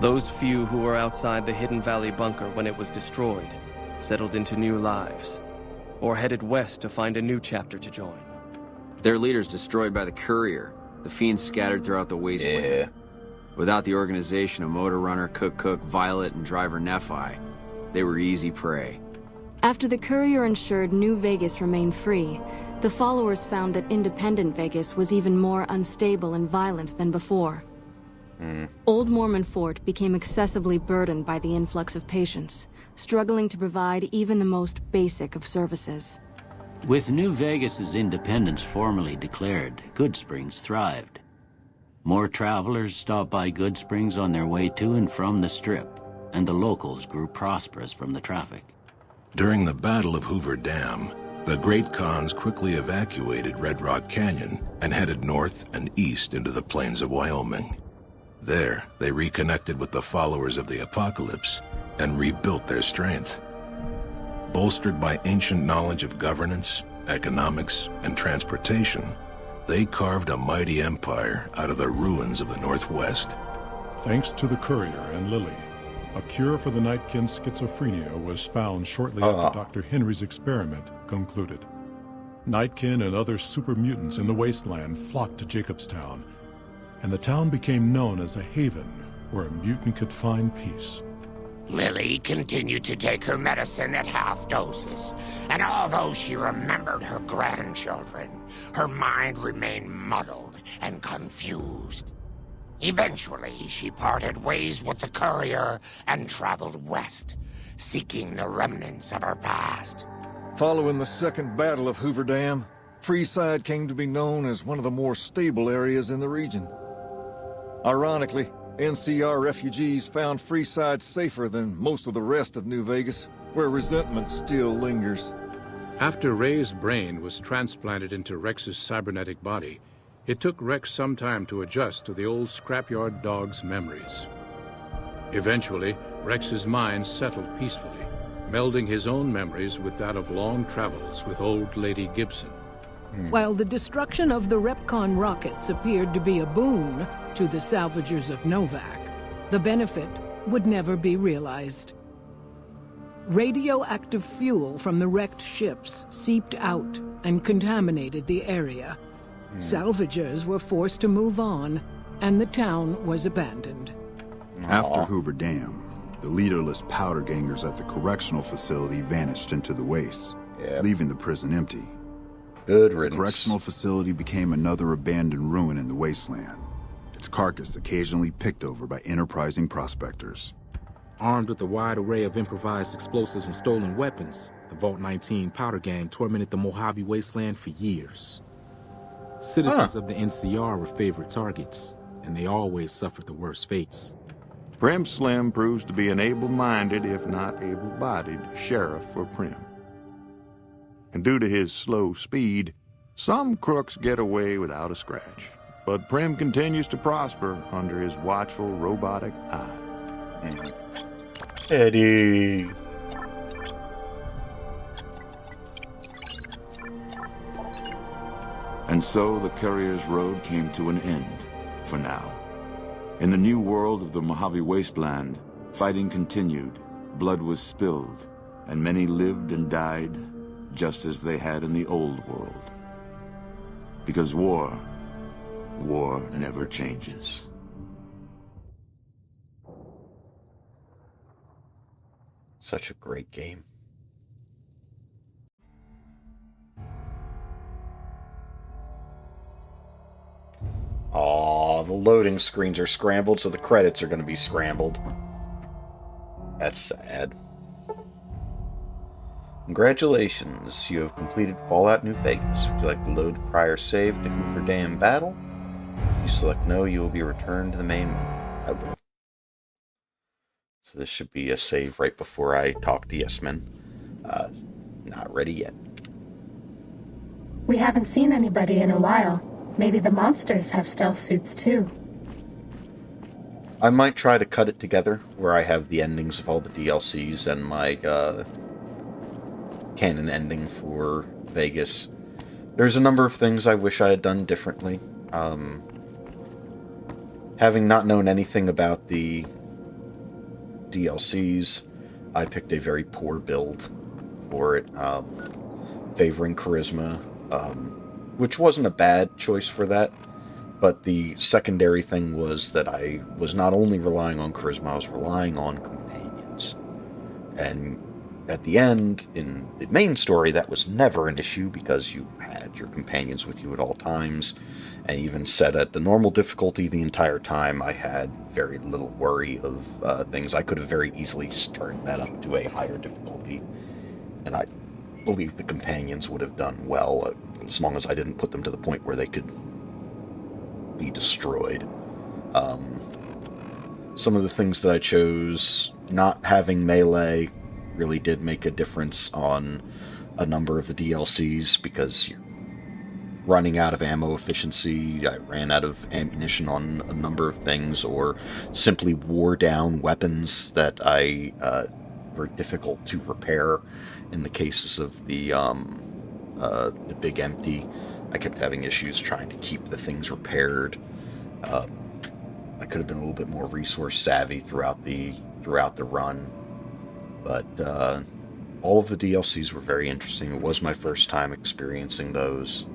Those few who were outside the Hidden Valley bunker when it was destroyed settled into new lives, or headed west to find a new chapter to join. Their leaders destroyed by the courier, the fiends scattered throughout the wasteland. Yeah. Without the organization of Motor Runner, Cook, Violet, and Driver Nephi, they were easy prey. After the courier ensured New Vegas remained free, the followers found that independent Vegas was even more unstable and violent than before. Old Mormon Fort became excessively burdened by the influx of patients, struggling to provide even the most basic of services. With New Vegas's independence formally declared, Good Springs thrived. More travelers stopped by Good Springs on their way to and from the Strip, and the locals grew prosperous from the traffic. During the Battle of Hoover Dam, the Great Khans quickly evacuated Red Rock Canyon and headed north and east into the plains of Wyoming. There, they reconnected with the followers of the Apocalypse and rebuilt their strength. Bolstered by ancient knowledge of governance, economics, and transportation, they carved a mighty empire out of the ruins of the Northwest. Thanks to the courier and Lily, a cure for the Nightkin's schizophrenia was found shortly after Dr. Henry's experiment concluded. Nightkin and other super mutants in the wasteland flocked to Jacobstown, and the town became known as a haven where a mutant could find peace. Lily continued to take her medicine at half doses, and although she remembered her grandchildren, her mind remained muddled and confused. Eventually, she parted ways with the courier and traveled west, seeking the remnants of her past. Following the Second Battle of Hoover Dam, Freeside came to be known as one of the more stable areas in the region. Ironically, NCR refugees found Freeside safer than most of the rest of New Vegas, where resentment still lingers. After Ray's brain was transplanted into Rex's cybernetic body, it took Rex some time to adjust to the old scrapyard dog's memories. Eventually, Rex's mind settled peacefully, melding his own memories with that of long travels with old Lady Gibson. While the destruction of the Repcon rockets appeared to be a boon, To the salvagers of Novak, the benefit would never be realized. Radioactive fuel from the wrecked ships seeped out and contaminated the area. Salvagers were forced to move on, and the town was abandoned. After Hoover Dam, the leaderless powder gangers at the correctional facility vanished into the wastes, leaving the prison empty. Good riddance. The correctional facility became another abandoned ruin in the wasteland, its carcass occasionally picked over by enterprising prospectors. Armed with a wide array of improvised explosives and stolen weapons, the Vault 19 powder gang tormented the Mojave wasteland for years. Citizens of the NCR were favorite targets, and they always suffered the worst fates. Prim Slim proves to be an able-minded, if not able-bodied, sheriff for Prim. And due to his slow speed, some crooks get away without a scratch. But Prim continues to prosper under his watchful, robotic eye. Eddie. And so the Courier's Road came to an end, for now. In the new world of the Mojave Wasteland, fighting continued, blood was spilled, and many lived and died just as they had in the old world. Because war never changes. Such a great game. Aw, the loading screens are scrambled, so the credits are going to be scrambled. That's sad. Congratulations, you have completed Fallout New Vegas. Would you like to load prior save to Hoover Dam Battle? If you select no, you will be returned to the main menu. I will. So this should be a save right before I talk to Yes Men. Not ready yet. We haven't seen anybody in a while. Maybe the monsters have stealth suits too. I might try to cut it together, where I have the endings of all the DLCs and my canon ending for Vegas. There's a number of things I wish I had done differently. Having not known anything about the DLCs, I picked a very poor build for it, favoring charisma, which wasn't a bad choice for that, but the secondary thing was that I was not only relying on charisma, I was relying on companions. And at the end, in the main story, that was never an issue because you had your companions with you at all times, and even set at the normal difficulty the entire time, I had very little worry of things. I could have very easily turned that up to a higher difficulty, and I believe the companions would have done well, as long as I didn't put them to the point where they could be destroyed. Some of the things that I chose, not having melee, really did make a difference on a number of the DLCs, because you're running out of ammo efficiency. I ran out of ammunition on a number of things, or simply wore down weapons that were difficult to repair. In the cases of the Big Empty, I kept having issues trying to keep the things repaired. I could have been a little bit more resource savvy throughout the run, but all of the DLCs were very interesting. It was my first time experiencing those.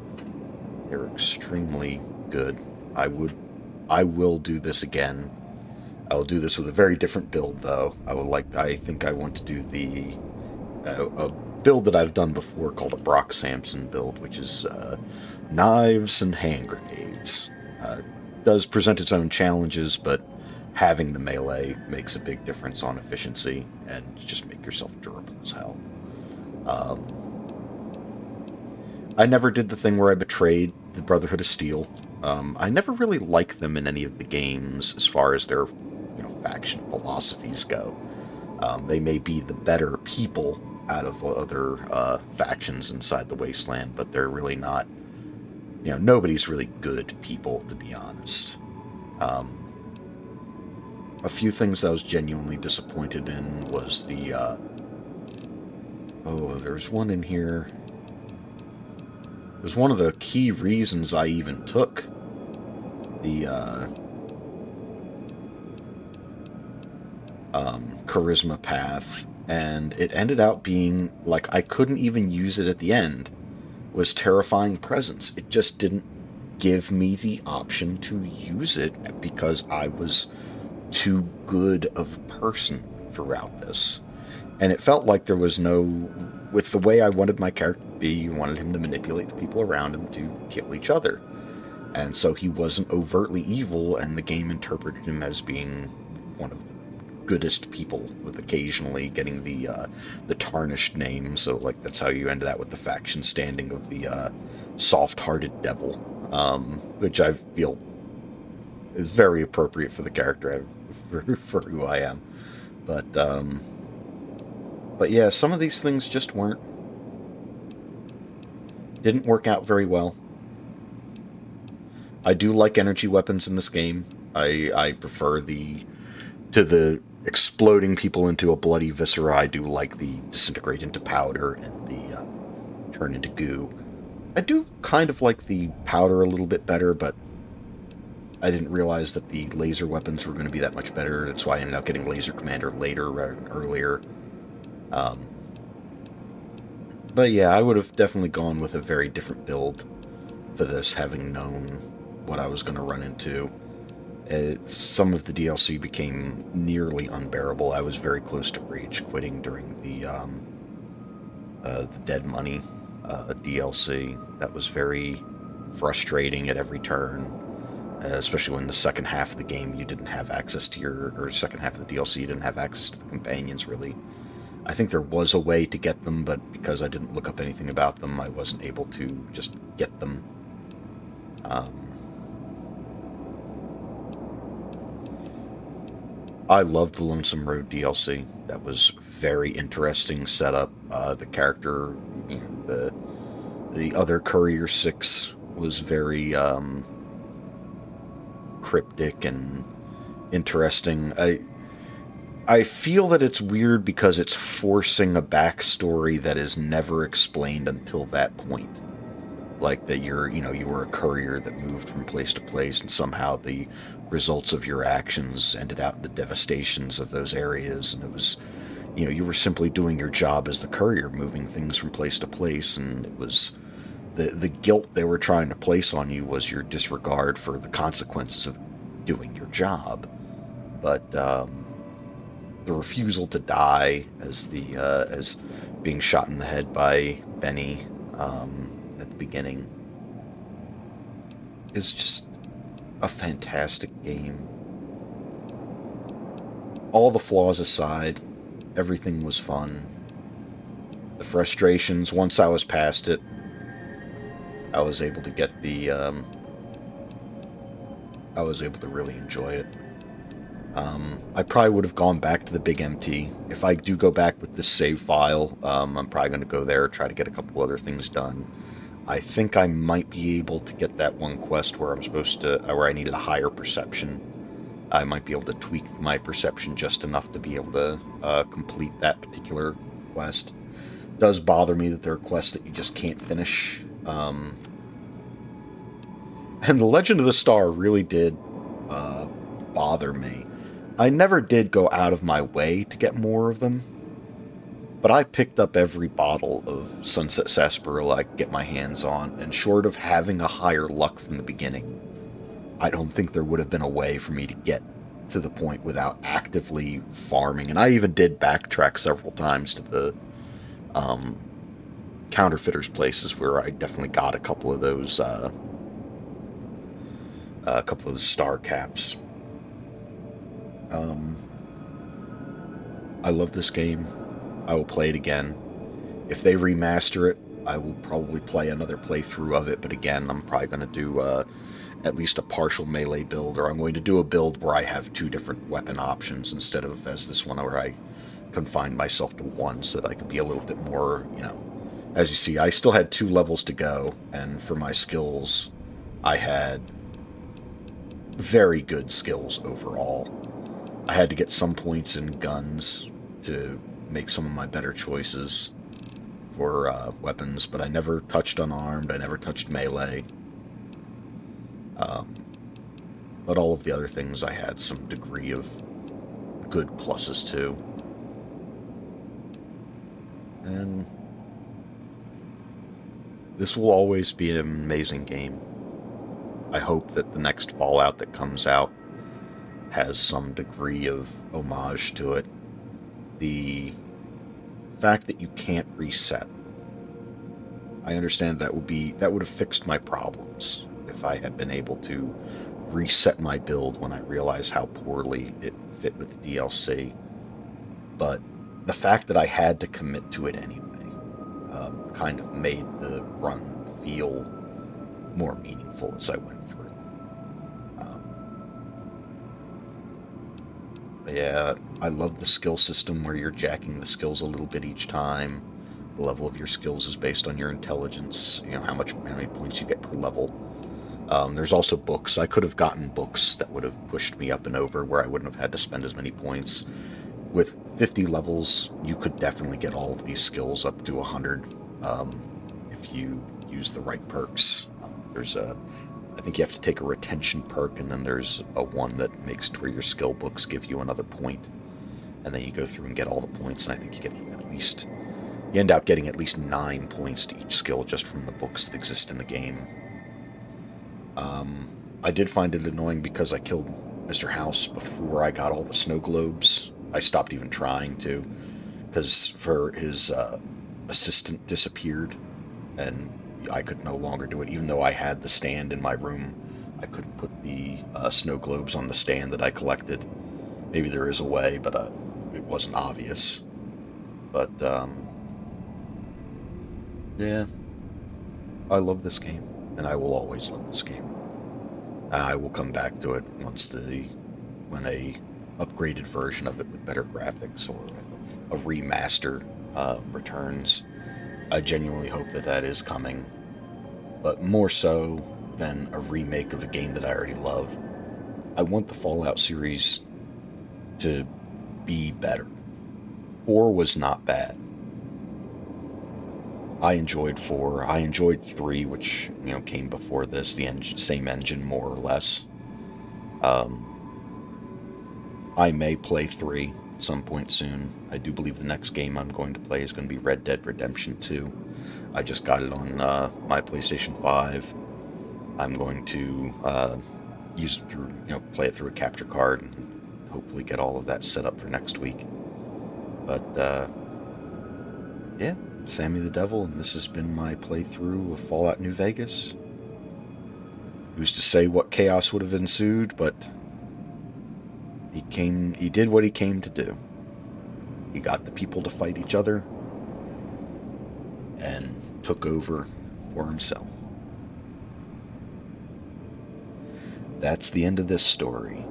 They were extremely good. I will do this again. I will do this with a very different build, though. I think I want to do a build that I've done before called a Brock Sampson build, which is knives and hand grenades. Does present its own challenges, but having the melee makes a big difference on efficiency, and you just make yourself durable as hell. I never did the thing where I betrayed the Brotherhood of Steel. I never really liked them in any of the games as far as their faction philosophies go. They may be the better people out of other factions inside the Wasteland, but they're really not, nobody's really good people, to be honest. A few things I was genuinely disappointed in was the, there's one in here. It was one of the key reasons I even took the charisma path, and it ended out being like I couldn't even use it at the end. It was Terrifying Presence. It just didn't give me the option to use it because I was too good of a person throughout this. And it felt like there was no, with the way I wanted my character to be, you wanted him to manipulate the people around him to kill each other. And so he wasn't overtly evil, and the game interpreted him as being one of the goodest people, with occasionally getting the tarnished name. So, like, that's how you ended that with the faction standing of the soft-hearted devil, which I feel is very appropriate for the character, for who I am. But yeah, some of these things just didn't work out very well. I do like energy weapons in this game. I prefer to the exploding people into a bloody viscera. I do like the disintegrate into powder and the turn into goo. I do kind of like the powder a little bit better, but I didn't realize that the laser weapons were going to be that much better. That's why I ended up getting Laser Commander later rather than earlier. But yeah, I would have definitely gone with a very different build for this, having known what I was going to run into. Some of the DLC became nearly unbearable. I was very close to rage quitting during the Dead Money DLC. That was very frustrating at every turn, especially when the second half of the game you didn't have access to or second half of the DLC you didn't have access to the companions, really. I think there was a way to get them, but because I didn't look up anything about them, I wasn't able to just get them. I loved the Lonesome Road DLC. That was very interesting setup. The character, the other Courier 6 was very cryptic and interesting. I feel that it's weird because it's forcing a backstory that is never explained until that point. Like that you were a courier that moved from place to place, and somehow the results of your actions ended out in the devastations of those areas, and it was, you were simply doing your job as the courier, moving things from place to place, and it was the guilt they were trying to place on you was your disregard for the consequences of doing your job. But the refusal to die as being shot in the head by Benny at the beginning is just a fantastic game. All the flaws aside, everything was fun. The frustrations, once I was past it, I was able to get I was able to really enjoy it. I probably would have gone back to the Big MT. If I do go back with this save file, I'm probably going to go there, try to get a couple other things done. I think I might be able to get that one quest where where I needed a higher perception. I might be able to tweak my perception just enough to be able to complete that particular quest. It does bother me that there are quests that you just can't finish. And the Legend of the Star really did bother me. I never did go out of my way to get more of them, but I picked up every bottle of Sunset Sarsaparilla I could get my hands on, and short of having a higher luck from the beginning, I don't think there would have been a way for me to get to the point without actively farming. And I even did backtrack several times to the counterfeiters' places where I definitely got a couple of those star caps. I love this game. I will play it again. If they remaster it, I will probably play another playthrough of it, but again, I'm probably going to do at least a partial melee build, or I'm going to do a build where I have two different weapon options instead of as this one where I confine myself to one, so that I could be a little bit more, as you see, I still had 2 levels to go, and for my skills, I had very good skills overall. I had to get some points in guns to make some of my better choices for weapons, but I never touched unarmed, I never touched melee. But all of the other things I had some degree of good pluses too. And this will always be an amazing game. I hope that the next Fallout that comes out has some degree of homage to it. The fact that you can't reset. I understand that would have fixed my problems if I had been able to reset my build when I realized how poorly it fit with the DLC. But the fact that I had to commit to it anyway kind of made the run feel more meaningful as I went through. Yeah, I love the skill system where you're jacking the skills a little bit each time. The level of your skills is based on your intelligence, how many points you get per level. There's also books. I could have gotten books that would have pushed me up and over where I wouldn't have had to spend as many points. With 50 levels, you could definitely get all of these skills up to 100 if you use the right perks. I think you have to take a retention perk, and then there's a one that makes it where your skill books give you another point. And then you go through and get all the points, and I think you end up getting at least 9 points to each skill just from the books that exist in the game. I did find it annoying because I killed Mr. House before I got all the snow globes. I stopped even trying to, because his assistant disappeared, and I could no longer do it. Even though I had the stand in my room, I couldn't put the snow globes on the stand that I collected. Maybe there is a way, but it wasn't obvious. But, yeah, I love this game, and I will always love this game. I will come back to it when a upgraded version of it with better graphics or a remaster returns. I genuinely hope that is coming, but more so than a remake of a game that I already love. I want the Fallout series to be better. 4 was not bad. I enjoyed 4. I enjoyed 3, which, came before this. The same engine, more or less. I may play 3 at some point soon. I do believe the next game I'm going to play is going to be Red Dead Redemption 2. I just got it on my PlayStation 5. I'm going to use it through, play it through a capture card and hopefully get all of that set up for next week. But, yeah, Sammy the Devil, and this has been my playthrough of Fallout New Vegas. Who's to say what chaos would have ensued, but he did what he came to do. He got the people to fight each other and took over for himself. That's the end of this story,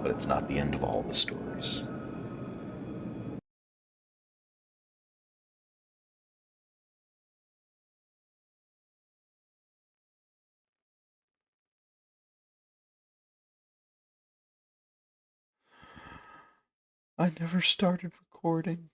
but it's not the end of all the stories. I never started recording.